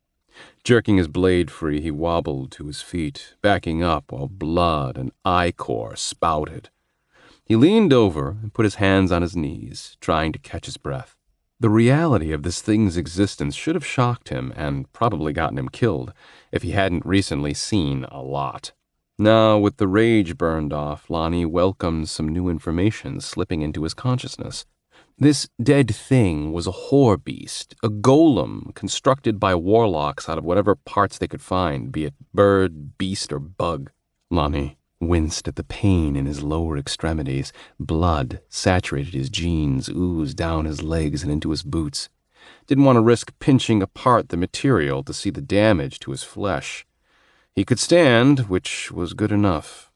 Jerking his blade free, he wobbled to his feet, backing up while blood and ichor spouted. He leaned over and put his hands on his knees, trying to catch his breath. The reality of this thing's existence should have shocked him and probably gotten him killed if he hadn't recently seen a lot. Now, with the rage burned off, Lonnie welcomed some new information slipping into his consciousness. This dead thing was a whore beast, a golem constructed by warlocks out of whatever parts they could find, be it bird, beast, or bug. Lonnie winced at the pain in his lower extremities. Blood saturated his jeans, oozed down his legs and into his boots. Didn't want to risk pinching apart the material to see the damage to his flesh. He could stand, which was good enough.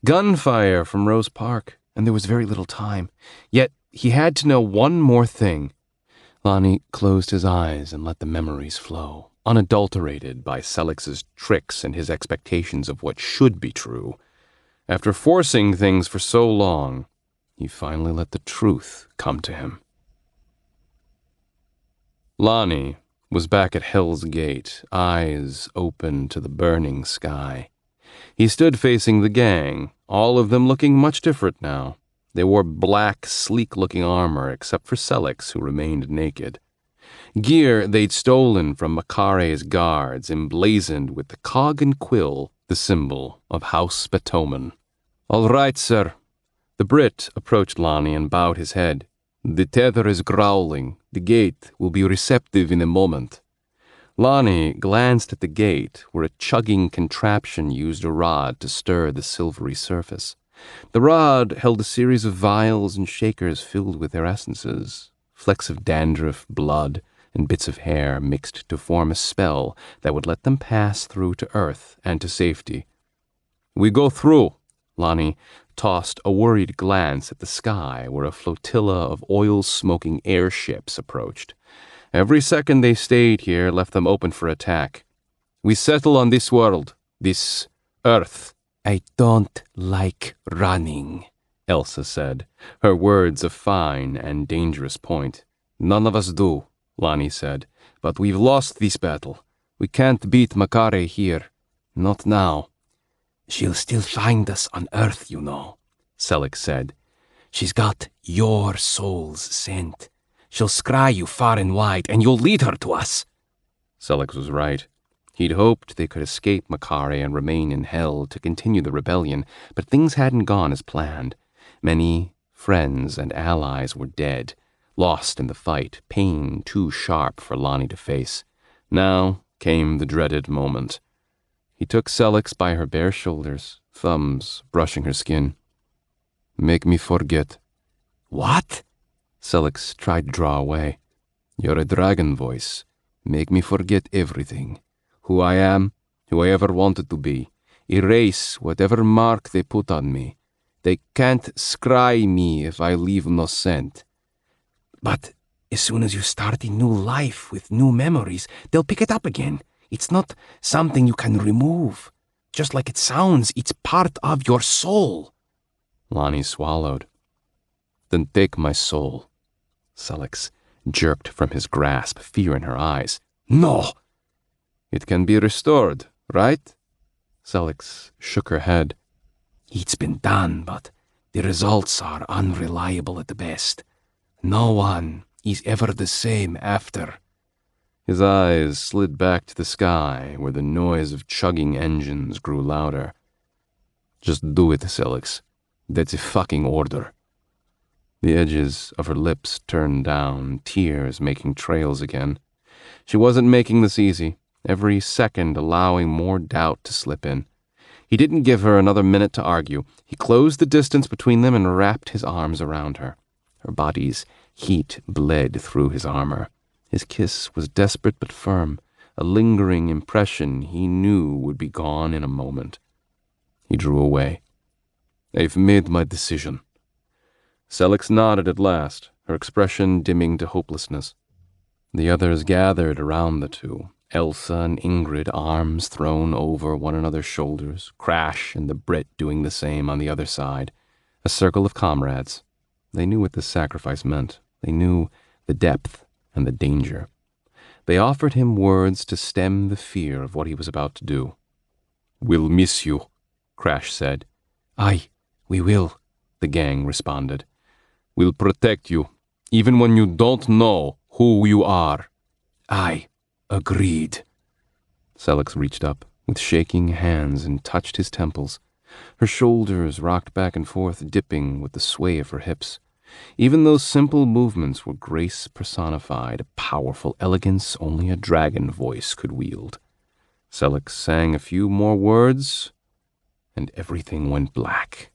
Gunfire from Rose Park, and there was very little time. Yet he had to know one more thing. Lonnie closed his eyes and let the memories flow, unadulterated by Selex's tricks and his expectations of what should be true. After forcing things for so long, he finally let the truth come to him. Lonnie was back at Hell's Gate, eyes open to the burning sky. He stood facing the gang, all of them looking much different now. They wore black, sleek-looking armor, except for Selex, who remained naked. Gear they'd stolen from Makare's guards, emblazoned with the cog and quill, the symbol of House Batoman. "All right, sir." The Brit approached Lonnie and bowed his head. "The tether is growling. The gate will be receptive in a moment." Lonnie glanced at the gate, where a chugging contraption used a rod to stir the silvery surface. The rod held a series of vials and shakers filled with their essences, flecks of dandruff, blood, and bits of hair mixed to form a spell that would let them pass through to Earth and to safety. "We go through." Lonnie tossed a worried glance at the sky where a flotilla of oil-smoking airships approached. Every second they stayed here left them open for attack. "We settle on this world, this Earth." "I don't like running," Elsa said, her words a fine and dangerous point. "None of us do," Lonnie said, "but we've lost this battle. We can't beat Makare here. Not now." "She'll still find us on Earth, you know," Selig said. "She's got your soul's scent. She'll scry you far and wide, and you'll lead her to us." Selig was right. He'd hoped they could escape Makare and remain in hell to continue the rebellion, but things hadn't gone as planned. Many friends and allies were dead, lost in the fight, pain too sharp for Lonnie to face. Now came the dreaded moment. He took Selix by her bare shoulders, thumbs brushing her skin. "Make me forget." What? Selix tried to draw away. "You're a dragon voice. Make me forget everything. Who I am, who I ever wanted to be. Erase whatever mark they put on me. They can't scry me if I leave no scent." But as soon as you start a new life with new memories, they'll pick it up again. It's not something you can remove. Just like it sounds, it's part of your soul. Lonnie swallowed. "Then take my soul." Selix jerked from his grasp, fear in her eyes. No! "It can be restored, right?" Selix shook her head. It's been done, but the results are unreliable at the best. No one is ever the same after. His eyes slid back to the sky, where the noise of chugging engines grew louder. "Just do it, Selix. That's a fucking order." The edges of her lips turned down, tears making trails again. She wasn't making this easy, every second allowing more doubt to slip in. He didn't give her another minute to argue. He closed the distance between them and wrapped his arms around her. Her body's heat bled through his armor. His kiss was desperate but firm, a lingering impression he knew would be gone in a moment. He drew away. "I've made my decision." Selix nodded at last, her expression dimming to hopelessness. The others gathered around the two, Elsa and Ingrid, arms thrown over one another's shoulders, Crash and the Brit doing the same on the other side. A circle of comrades. They knew what this sacrifice meant. They knew the depth and the danger. They offered him words to stem the fear of what he was about to do. "We'll miss you," Crash said. Aye, we will, the gang responded. "We'll protect you, even when you don't know who you are." Aye, agreed. Selix reached up with shaking hands and touched his temples. Her shoulders rocked back and forth, dipping with the sway of her hips. Even those simple movements were grace personified, a powerful elegance only a dragon voice could wield. Selix sang a few more words, and everything went black.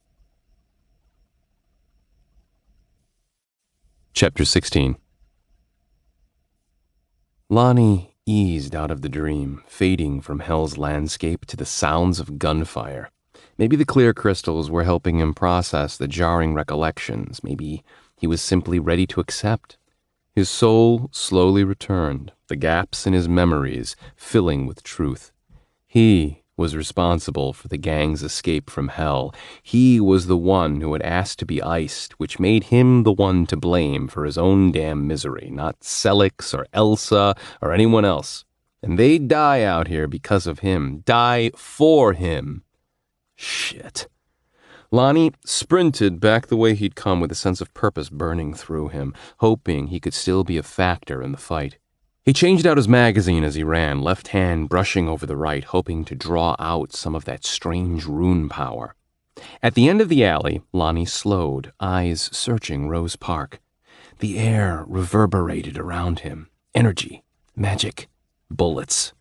Chapter 16. Lonnie eased out of the dream, fading from hell's landscape to the sounds of gunfire. Maybe the clear crystals were helping him process the jarring recollections. Maybe he was simply ready to accept. His soul slowly returned, the gaps in his memories filling with truth. He was responsible for the gang's escape from hell. He was the one who had asked to be iced, which made him the one to blame for his own damn misery, not Selix or Elsa or anyone else. And they'd die out here because of him, die for him. Shit. Lonnie sprinted back the way he'd come with a sense of purpose burning through him, hoping he could still be a factor in the fight. He changed out his magazine as he ran, left hand brushing over the right, hoping to draw out some of that strange rune power. At the end of the alley, Lonnie slowed, eyes searching Rose Park. The air reverberated around him. Energy, magic, bullets.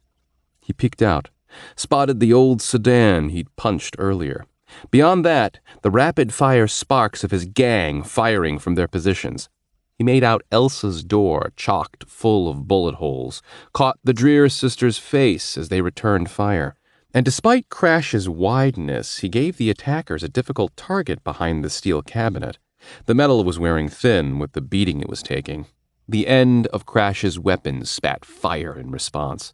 He peeked out, spotted the old sedan he'd punched earlier. Beyond that, the rapid-fire sparks of his gang firing from their positions. He made out Elsa's door chocked full of bullet holes, caught the Dreer sisters' face as they returned fire. And despite Crash's wideness, he gave the attackers a difficult target behind the steel cabinet. The metal was wearing thin with the beating it was taking. The end of Crash's weapons spat fire in response.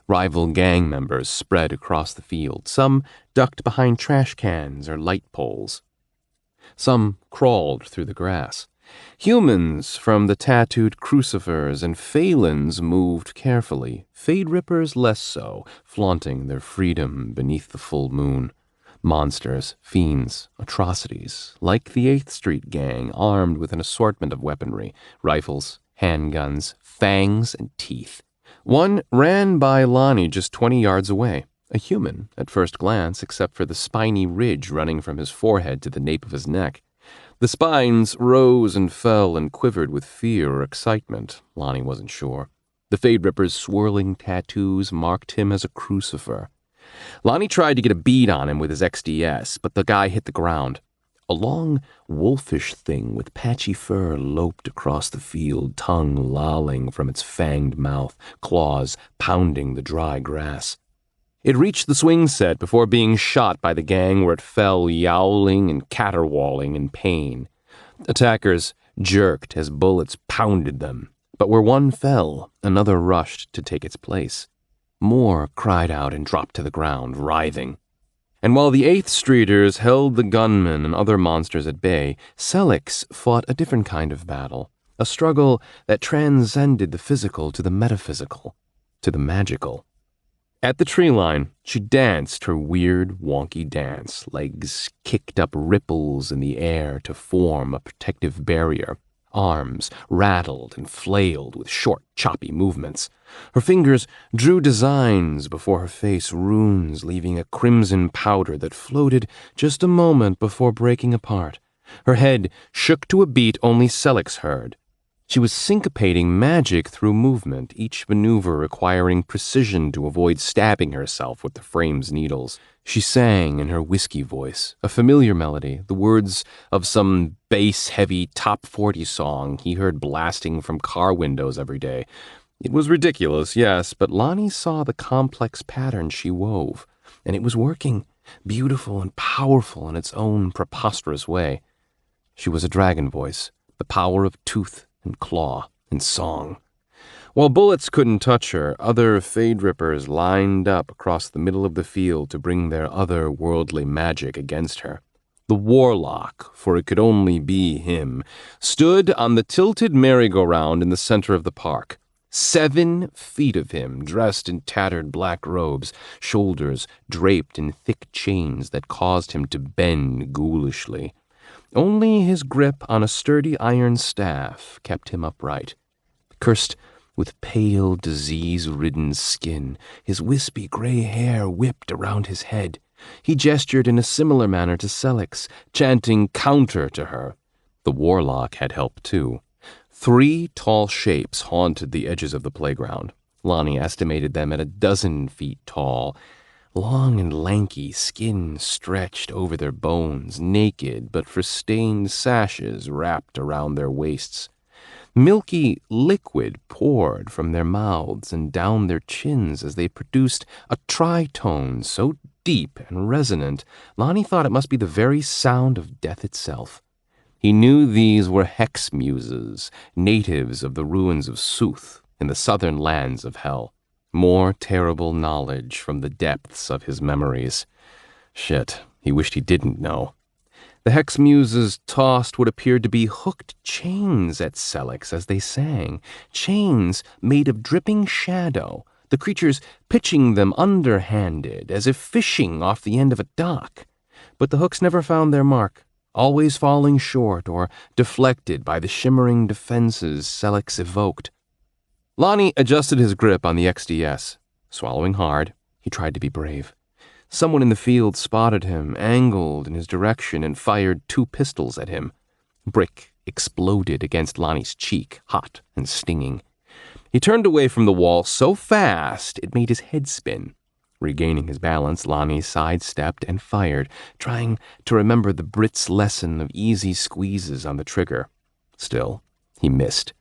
Rival gang members spread across the field. Some ducked behind trash cans or light poles. Some crawled through the grass. Humans from the tattooed crucifers and Phalans moved carefully, Fade Rippers less so, flaunting their freedom beneath the full moon. Monsters, fiends, atrocities, like the 8th Street gang, armed with an assortment of weaponry, rifles, handguns, fangs, and teeth. One ran by Lonnie just 20 yards away, a human at first glance except for the spiny ridge running from his forehead to the nape of his neck. The spines rose and fell and quivered with fear or excitement. Lonnie wasn't sure. The Fade Ripper's swirling tattoos marked him as a crucifer. Lonnie tried to get a bead on him with his XDS, but the guy hit the ground. A long, wolfish thing with patchy fur loped across the field, tongue lolling from its fanged mouth, claws pounding the dry grass. It reached the swing set before being shot by the gang where it fell yowling and caterwauling in pain. Attackers jerked as bullets pounded them, but where one fell, another rushed to take its place. More cried out and dropped to the ground, writhing. And while the 8th Streeters held the gunmen and other monsters at bay, Selix fought a different kind of battle, a struggle that transcended the physical to the metaphysical, to the magical. At the tree line, she danced her weird, wonky dance, legs kicked up ripples in the air to form a protective barrier. Arms rattled and flailed with short, choppy movements. Her fingers drew designs before her face, runes leaving a crimson powder that floated just a moment before breaking apart. Her head shook to a beat only Selix heard. She was syncopating magic through movement, each maneuver requiring precision to avoid stabbing herself with the frame's needles. She sang in her whiskey voice, a familiar melody, the words of some bass-heavy top 40 song he heard blasting from car windows every day. It was ridiculous, yes, but Lonnie saw the complex pattern she wove, and it was working, beautiful and powerful in its own preposterous way. She was a dragon voice, the power of tooth and claw and song. While bullets couldn't touch her, other Fade Rippers lined up across the middle of the field to bring their other-worldly magic against her. The Warlock, for it could only be him, stood on the tilted merry-go-round in the center of the park. 7 feet of him, dressed in tattered black robes, shoulders draped in thick chains that caused him to bend ghoulishly. Only his grip on a sturdy iron staff kept him upright. Cursed with pale, disease-ridden skin, his wispy gray hair whipped around his head. He gestured in a similar manner to Selix, chanting counter to her. The Warlock had help, too. 3 tall shapes haunted the edges of the playground. Lonnie estimated them at 12 feet tall. Long and lanky, skin stretched over their bones, naked but for stained sashes wrapped around their waists. Milky liquid poured from their mouths and down their chins as they produced a tritone so deep and resonant, Lonnie thought it must be the very sound of death itself. He knew these were hex muses, natives of the ruins of Sooth in the southern lands of Hell. More terrible knowledge from the depths of his memories. Shit, he wished he didn't know. The Hex Muses tossed what appeared to be hooked chains at Selix as they sang, chains made of dripping shadow, the creatures pitching them underhanded, as if fishing off the end of a dock. But the hooks never found their mark, always falling short or deflected by the shimmering defenses Selix evoked. Lonnie adjusted his grip on the XDS. Swallowing hard, he tried to be brave. Someone in the field spotted him, angled in his direction, and fired 2 pistols at him. Brick exploded against Lonnie's cheek, hot and stinging. He turned away from the wall so fast it made his head spin. Regaining his balance, Lonnie sidestepped and fired, trying to remember the Brit's lesson of easy squeezes on the trigger. Still, he missed.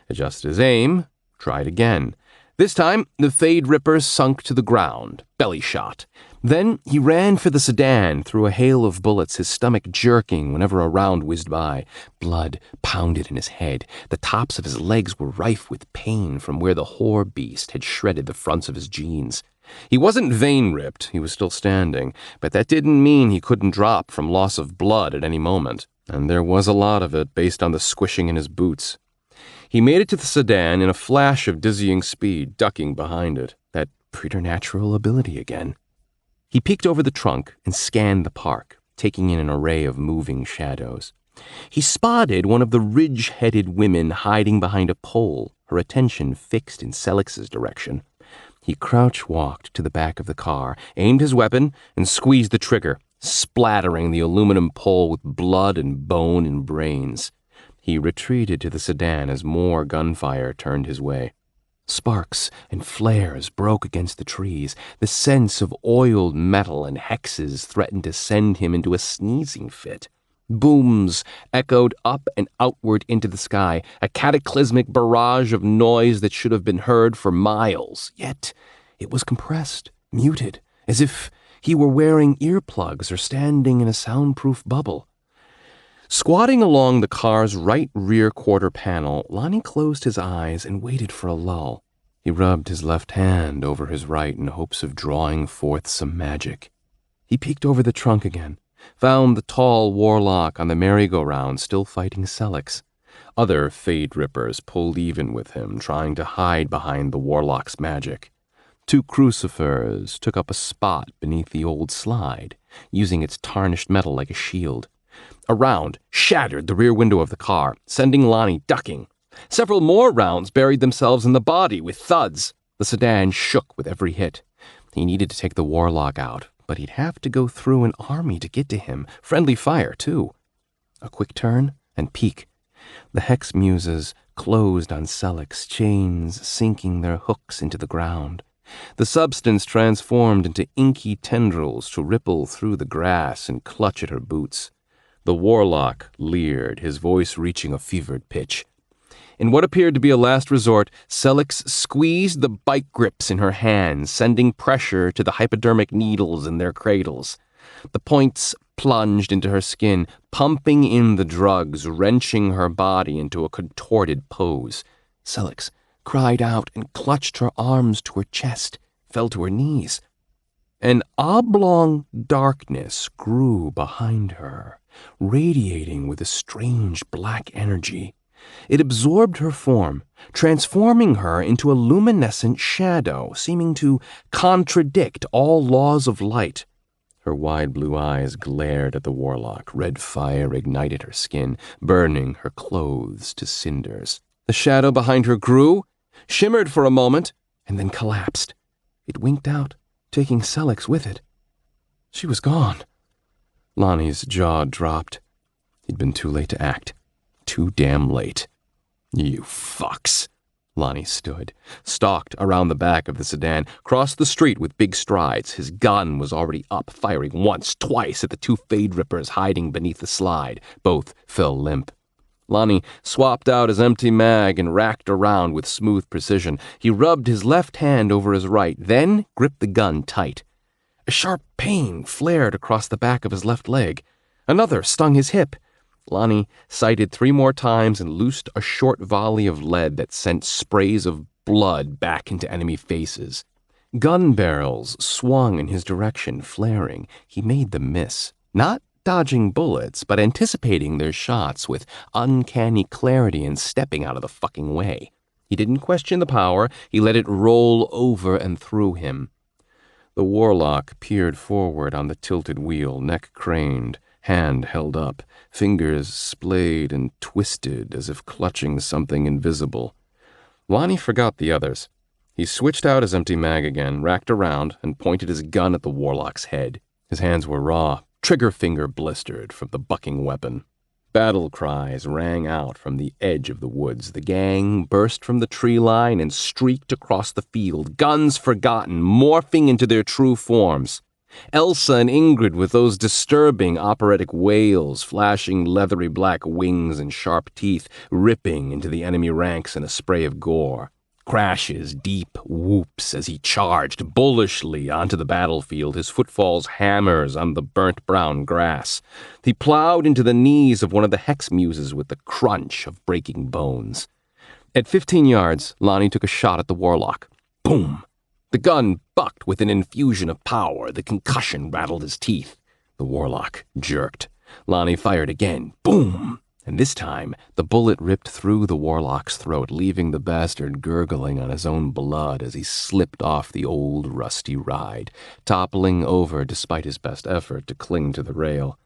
Adjusted his aim, tried again. This time, the Fade Ripper sunk to the ground, belly shot. Then he ran for the sedan through a hail of bullets, his stomach jerking whenever a round whizzed by. Blood pounded in his head. The tops of his legs were rife with pain from where the whore beast had shredded the fronts of his jeans. He wasn't vein-ripped, he was still standing, but that didn't mean he couldn't drop from loss of blood at any moment, and there was a lot of it based on the squishing in his boots. He made it to the sedan in a flash of dizzying speed, ducking behind it. That preternatural ability again. He peeked over the trunk and scanned the park, taking in an array of moving shadows. He spotted one of the ridge-headed women hiding behind a pole, her attention fixed in Selex's direction. He crouch-walked to the back of the car, aimed his weapon, and squeezed the trigger, splattering the aluminum pole with blood and bone and brains. He retreated to the sedan as more gunfire turned his way. Sparks and flares broke against the trees. The sense of oiled metal and hexes threatened to send him into a sneezing fit. Booms echoed up and outward into the sky, a cataclysmic barrage of noise that should have been heard for miles. Yet it was compressed, muted, as if he were wearing earplugs or standing in a soundproof bubble. Squatting along the car's right rear quarter panel, Lonnie closed his eyes and waited for a lull. He rubbed his left hand over his right in hopes of drawing forth some magic. He peeked over the trunk again, found the tall warlock on the merry-go-round still fighting Selex. Other Fade Rippers pulled even with him, trying to hide behind the warlock's magic. 2 crucifers took up a spot beneath the old slide, using its tarnished metal like a shield. A round shattered the rear window of the car, sending Lonnie ducking. Several more rounds buried themselves in the body with thuds. The sedan shook with every hit. He needed to take the warlock out, but he'd have to go through an army to get to him. Friendly fire, too. A quick turn and peek. The hex muses closed on Selex, chains sinking their hooks into the ground. The substance transformed into inky tendrils to ripple through the grass and clutch at her boots. The warlock leered, his voice reaching a fevered pitch. In what appeared to be a last resort, Selex squeezed the bike grips in her hands, sending pressure to the hypodermic needles in their cradles. The points plunged into her skin, pumping in the drugs, wrenching her body into a contorted pose. Selex cried out and clutched her arms to her chest, fell to her knees. An oblong darkness grew behind her, radiating with a strange black energy. It absorbed her form, transforming her into a luminescent shadow, seeming to contradict all laws of light. Her wide blue eyes glared at the warlock. Red fire ignited her skin, burning her clothes to cinders. The shadow behind her grew, shimmered for a moment, and then collapsed. It winked out, taking Selex with it. She was gone. Lonnie's jaw dropped. He'd been too late to act. Too damn late. You fucks. Lonnie stood, stalked around the back of the sedan, crossed the street with big strides. His gun was already up, firing once, twice at the 2 Fade Rippers hiding beneath the slide. Both fell limp. Lonnie swapped out his empty mag and racked around with smooth precision. He rubbed his left hand over his right, then gripped the gun tight. A sharp pain flared across the back of his left leg. Another stung his hip. Lonnie sighted 3 more times and loosed a short volley of lead that sent sprays of blood back into enemy faces. Gun barrels swung in his direction, flaring. He made them miss, not dodging bullets, but anticipating their shots with uncanny clarity and stepping out of the fucking way. He didn't question the power. He let it roll over and through him. The warlock peered forward on the tilted wheel, neck craned, hand held up, fingers splayed and twisted as if clutching something invisible. Lonnie forgot the others. He switched out his empty mag again, racked around, and pointed his gun at the warlock's head. His hands were raw, trigger finger blistered from the bucking weapon. Battle cries rang out from the edge of the woods. The gang burst from the tree line and streaked across the field, guns forgotten, morphing into their true forms. Elsa and Ingrid with those disturbing operatic wails, flashing leathery black wings and sharp teeth, ripping into the enemy ranks in a spray of gore. Crashes, deep whoops as he charged bullishly onto the battlefield, his footfalls hammers on the burnt brown grass. He plowed into the knees of one of the hex muses with the crunch of breaking bones. At 15 yards, Lonnie took a shot at the warlock. Boom! The gun bucked with an infusion of power. The concussion rattled his teeth. The warlock jerked. Lonnie fired again. Boom! And this time, the bullet ripped through the warlock's throat, leaving the bastard gurgling on his own blood as he slipped off the old rusty ride, toppling over despite his best effort to cling to the rail.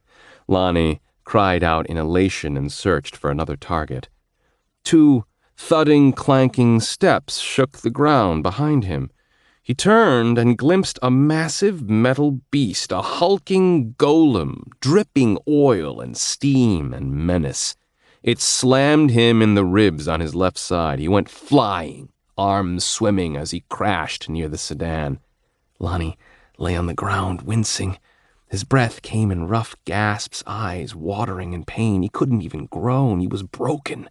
Lonnie cried out in elation and searched for another target. 2 Thudding, clanking steps shook the ground behind him. He turned and glimpsed a massive metal beast, a hulking golem, dripping oil and steam and menace. It slammed him in the ribs on his left side. He went flying, arms swimming as he crashed near the sedan. Lonnie lay on the ground, wincing. His breath came in rough gasps, eyes watering in pain. He couldn't even groan. He was broken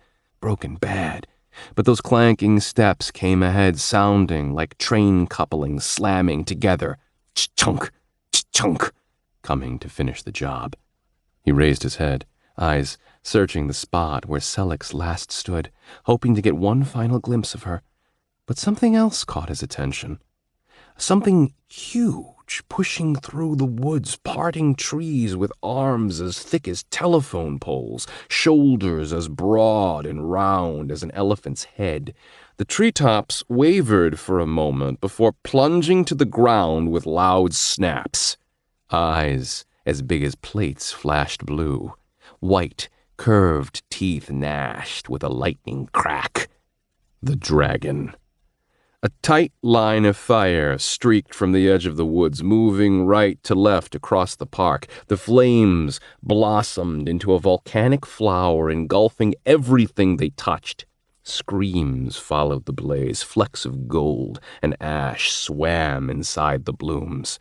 bad. But those clanking steps came ahead, sounding like train couplings slamming together. Ch-chunk, ch-chunk, coming to finish the job. He raised his head, eyes searching the spot where Sellex last stood, hoping to get one final glimpse of her. But something else caught his attention. Something huge, pushing through the woods, parting trees with arms as thick as telephone poles, shoulders as broad and round as an elephant's head. The treetops wavered for a moment before plunging to the ground with loud snaps. Eyes as big as plates flashed blue. White, curved teeth gnashed with a lightning crack. The dragon. A tight line of fire streaked from the edge of the woods, moving right to left across the park. The flames blossomed into a volcanic flower, engulfing everything they touched. Screams followed the blaze. Flecks of gold and ash swam inside the blooms.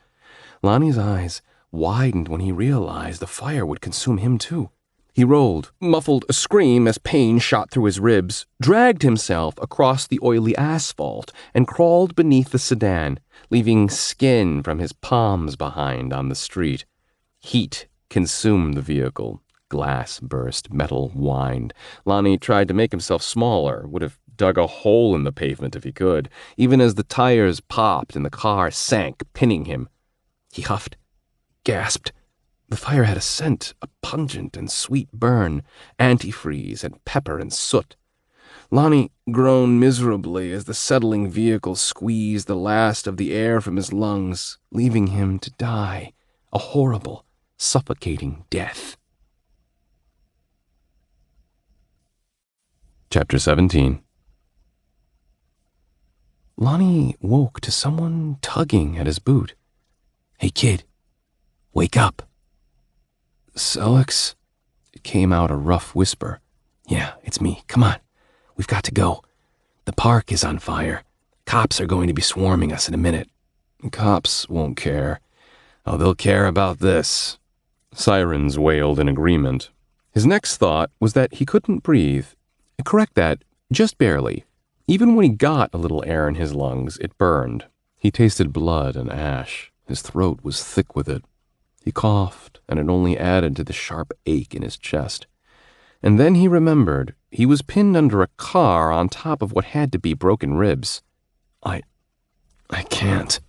Lonnie's eyes widened when he realized the fire would consume him too. He rolled, muffled a scream as pain shot through his ribs, dragged himself across the oily asphalt, and crawled beneath the sedan, leaving skin from his palms behind on the street. Heat consumed the vehicle. Glass burst, metal whined. Lonnie tried to make himself smaller, would have dug a hole in the pavement if he could, even as the tires popped and the car sank, pinning him. He huffed, gasped. The fire had a scent, a pungent and sweet burn, antifreeze and pepper and soot. Lonnie groaned miserably as the settling vehicle squeezed the last of the air from his lungs, leaving him to die, a horrible, suffocating death. Chapter 17. Lonnie woke to someone tugging at his boot. "Hey, kid, wake up." "Sellex?" It came out a rough whisper. "Yeah, it's me. Come on. We've got to go. The park is on fire. Cops are going to be swarming us in a minute." "Cops won't care. Oh, they'll care about this." Sirens wailed in agreement. His next thought was that he couldn't breathe. Correct that, just barely. Even when he got a little air in his lungs, it burned. He tasted blood and ash. His throat was thick with it. He coughed, and it only added to the sharp ache in his chest. And then he remembered he was pinned under a car on top of what had to be broken ribs. I can't."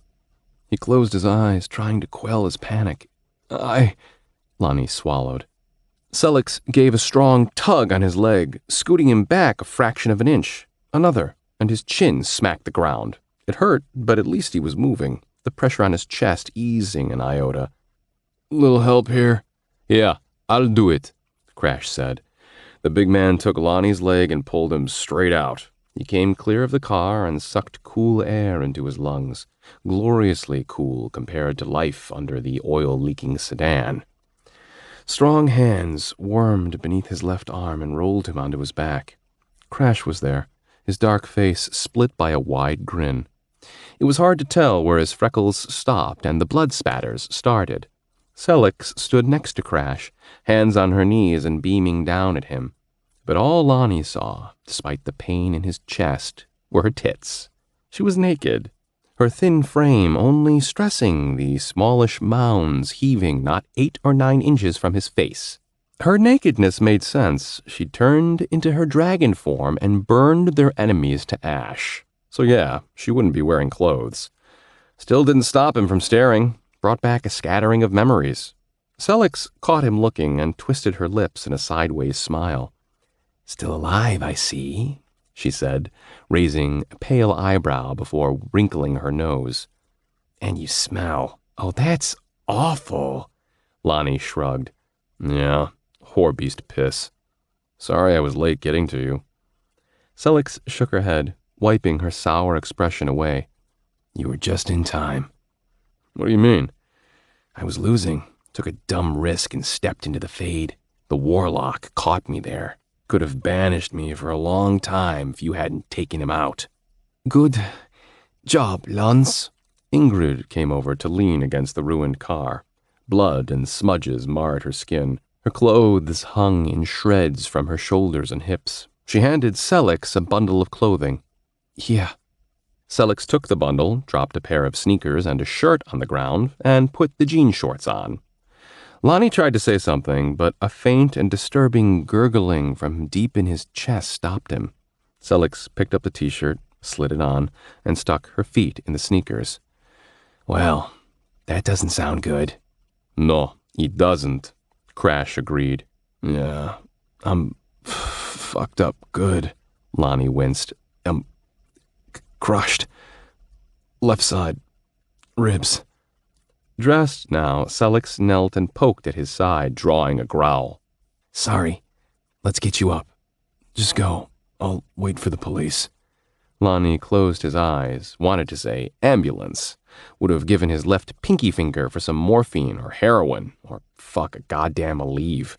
He closed his eyes, trying to quell his panic. Lonnie swallowed. Sellex gave a strong tug on his leg, scooting him back a fraction of an inch. Another, and his chin smacked the ground. It hurt, but at least he was moving, the pressure on his chest easing an iota. "Little help here?" "Yeah, I'll do it," Crash said. The big man took Lonnie's leg and pulled him straight out. He came clear of the car and sucked cool air into his lungs, gloriously cool compared to life under the oil-leaking sedan. Strong hands wormed beneath his left arm and rolled him onto his back. Crash was there, his dark face split by a wide grin. It was hard to tell where his freckles stopped and the blood spatters started. Sellex stood next to Crash, hands on her knees and beaming down at him. But all Lonnie saw, despite the pain in his chest, were her tits. She was naked, her thin frame only stressing the smallish mounds heaving not 8 or 9 inches from his face. Her nakedness made sense. She turned into her dragon form and burned their enemies to ash. So yeah, she wouldn't be wearing clothes. Still didn't stop him from staring. Brought back a scattering of memories. Sellex caught him looking and twisted her lips in a sideways smile. "Still alive, I see," she said, raising a pale eyebrow before wrinkling her nose. "And you smell. Oh, that's awful." Lonnie shrugged. "Yeah, whorebeast piss. Sorry I was late getting to you." Selix shook her head, wiping her sour expression away. You were just in time. What do you mean? I was losing, took a dumb risk and stepped into the fade. The warlock caught me there. Could have banished me for a long time if you hadn't taken him out. Good job, Lance. Ingrid came over to lean against the ruined car. Blood and smudges marred her skin. Her clothes hung in shreds from her shoulders and hips. She handed Selix a bundle of clothing. Here. Selix took the bundle, dropped a pair of sneakers and a shirt on the ground, and put the jean shorts on. Lonnie tried to say something, but a faint and disturbing gurgling from deep in his chest stopped him. Selix picked up the t-shirt, slid it on, and stuck her feet in the sneakers. Well, that doesn't sound good. No, it doesn't, Crash agreed. Yeah, I'm fucked up good. Lonnie winced. I'm crushed. Left side. Ribs. Dressed now, Selix knelt and poked at his side, drawing a growl. Sorry. Let's get you up. Just go. I'll wait for the police. Lonnie closed his eyes, wanted to say ambulance, would have given his left pinky finger for some morphine or heroin, or fuck a goddamn Aleve.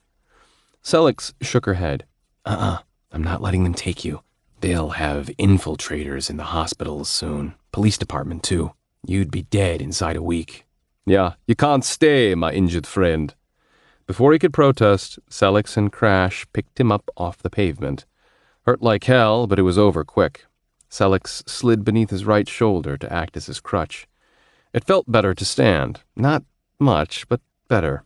Selix shook her head. I'm not letting them take you. They'll have infiltrators in the hospitals soon. Police department, too. You'd be dead inside a week. Yeah, you can't stay, my injured friend. Before he could protest, Selix and Crash picked him up off the pavement. Hurt like hell, but it was over quick. Selix slid beneath his right shoulder to act as his crutch. It felt better to stand. Not much, but better.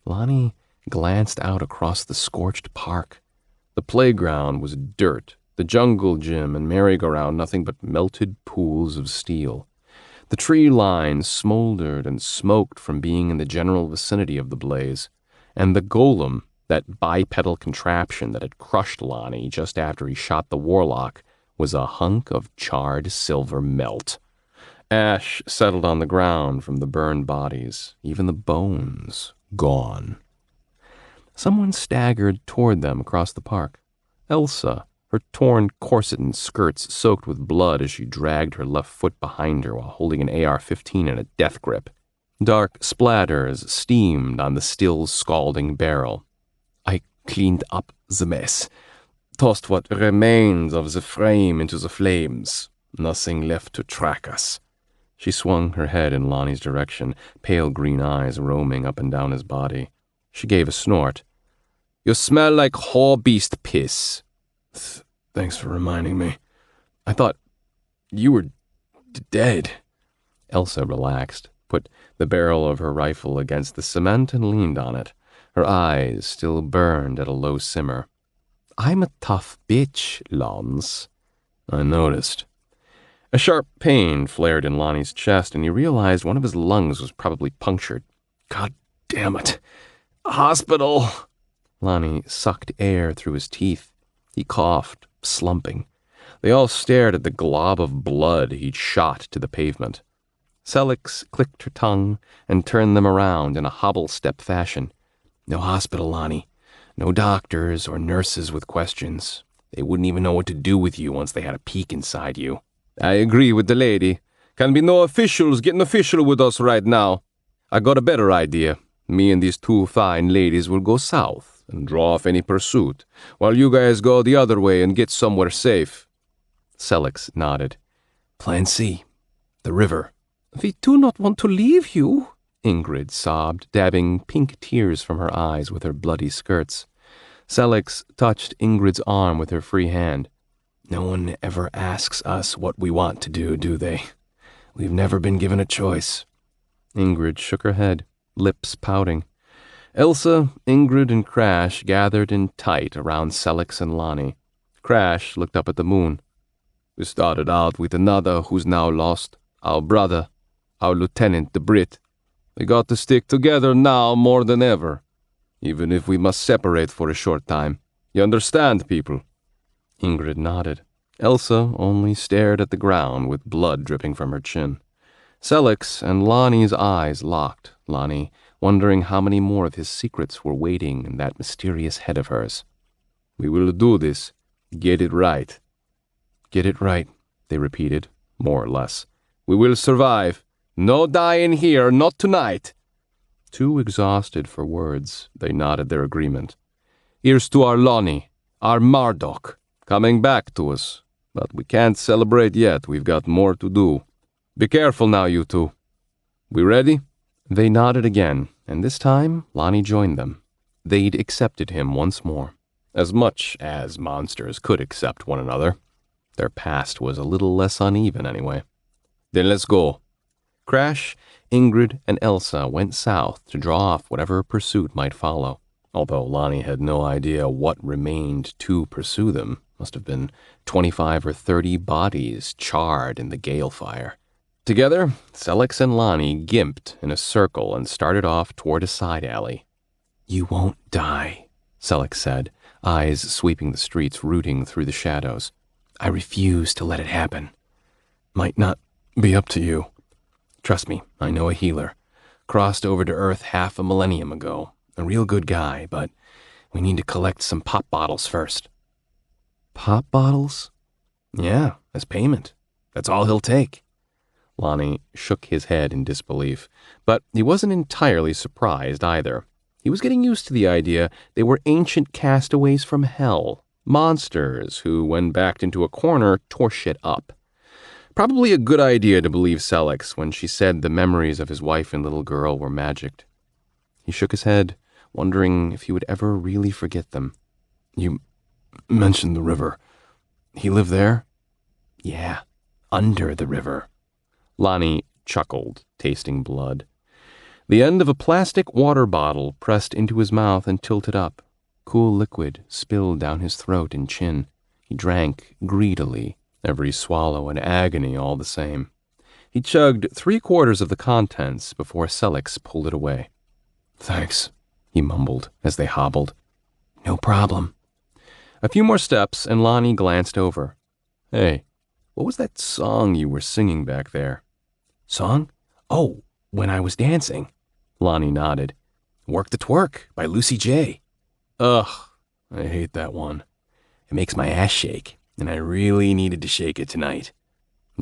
Lonnie glanced out across the scorched park. The playground was dirt, the jungle gym and merry-go-round nothing but melted pools of steel. The tree line smoldered and smoked from being in the general vicinity of the blaze, and the golem, that bipedal contraption that had crushed Lonnie just after he shot the warlock, was a hunk of charred silver melt. Ash settled on the ground from the burned bodies, even the bones gone. Someone staggered toward them across the park. Elsa, her torn corset and skirts soaked with blood as she dragged her left foot behind her while holding an AR-15 in a death grip. Dark splatters steamed on the still scalding barrel. I cleaned up the mess. Tossed what remains of the frame into the flames. Nothing left to track us. She swung her head in Lonnie's direction, pale green eyes roaming up and down his body. She gave a snort. You smell like whore beast piss. Thanks for reminding me. I thought you were dead. Elsa relaxed, put the barrel of her rifle against the cement and leaned on it. Her eyes still burned at a low simmer. I'm a tough bitch, Lance. I noticed. A sharp pain flared in Lonnie's chest, and he realized one of his lungs was probably punctured. God damn it. Hospital! Lonnie sucked air through his teeth. He coughed, slumping. They all stared at the glob of blood he'd shot to the pavement. Selix clicked her tongue and turned them around in a hobble-step fashion. No hospital, Lonnie. No doctors or nurses with questions. They wouldn't even know what to do with you once they had a peek inside you. I agree with the lady. Can be no officials getting official with us right now. I got a better idea. Me and these two fine ladies will go south and draw off any pursuit, while you guys go the other way and get somewhere safe. Selix nodded. Plan C. The river. We do not want to leave you, Ingrid sobbed, dabbing pink tears from her eyes with her bloody skirts. Selix touched Ingrid's arm with her free hand. No one ever asks us what we want to do they? We've never been given a choice. Ingrid shook her head, lips pouting. Elsa, Ingrid, and Crash gathered in tight around Selix and Lonnie. Crash looked up at the moon. We started out with another who's now lost, our brother, our lieutenant, the Brit. We got to stick together now more than ever, even if we must separate for a short time. You understand, people? Ingrid nodded. Elsa only stared at the ground with blood dripping from her chin. Selix and Lonnie's eyes locked, Lonnie wondering how many more of his secrets were waiting in that mysterious head of hers. We will do this. Get it right. Get it right, they repeated, more or less. We will survive. No dying here, not tonight. Too exhausted for words, they nodded their agreement. Here's to our Lonnie, our Marduk, coming back to us. But we can't celebrate yet. We've got more to do. Be careful now, you two. We ready? They nodded again, and this time Lonnie joined them. They'd accepted him once more, as much as monsters could accept one another. Their past was a little less uneven anyway. Then let's go. Crash, Ingrid, and Elsa went south to draw off whatever pursuit might follow, although Lonnie had no idea what remained to pursue them. Must have been 25 or 30 bodies charred in the gale fire. Together, Celix and Lonnie gimped in a circle and started off toward a side alley. "You won't die," Celix said, eyes sweeping the streets, rooting through the shadows. "I refuse to let it happen. Might not be up to you. Trust me, I know a healer. Crossed over to Earth half a millennium ago. A real good guy, but we need to collect some pop bottles first." "Pop bottles?" "Yeah, as payment. That's all he'll take." Lonnie shook his head in disbelief, but he wasn't entirely surprised either. He was getting used to the idea they were ancient castaways from hell, monsters who, when backed into a corner, tore shit up. Probably a good idea to believe Celix when she said the memories of his wife and little girl were magicked. He shook his head, wondering if he would ever really forget them. "You mentioned the river. He lived there?" "Yeah, under the river." Lonnie chuckled, tasting blood. The end of a plastic water bottle pressed into his mouth and tilted up. Cool liquid spilled down his throat and chin. He drank greedily, every swallow an agony all the same. He chugged 3/4 of the contents before Celix pulled it away. "Thanks," he mumbled as they hobbled. "No problem." A few more steps and Lonnie glanced over. "Hey, what was that song you were singing back there?" "Song? Oh, when I was dancing." Lonnie nodded. "Work the Twerk by Lucy J." "Ugh, I hate that one. It makes my ass shake, and I really needed to shake it tonight."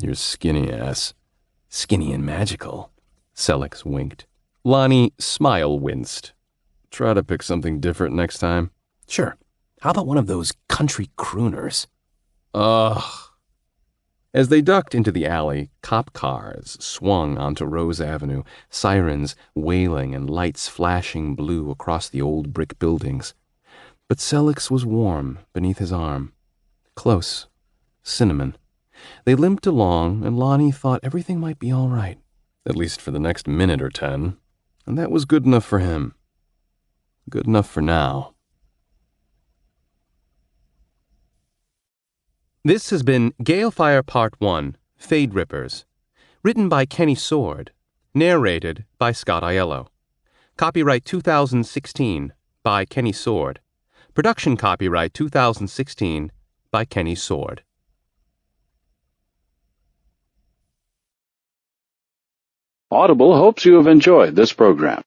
"Your skinny ass." "Skinny and magical." Celix winked. Lonnie smile winced. "Try to pick something different next time." "Sure. How about one of those country crooners?" "Ugh." As they ducked into the alley, cop cars swung onto Rose Avenue, sirens wailing and lights flashing blue across the old brick buildings. But Celix was warm beneath his arm. Close. Cinnamon. They limped along, and Lonnie thought everything might be all right, at least for the next minute or 10, and that was good enough for him. Good enough for now. This has been Galefire Part 1, Fade Rippers, written by Kenny Soward, narrated by Scott Aiello. Copyright 2016 by Kenny Soward. Production copyright 2016 by Kenny Soward. Audible hopes you have enjoyed this program.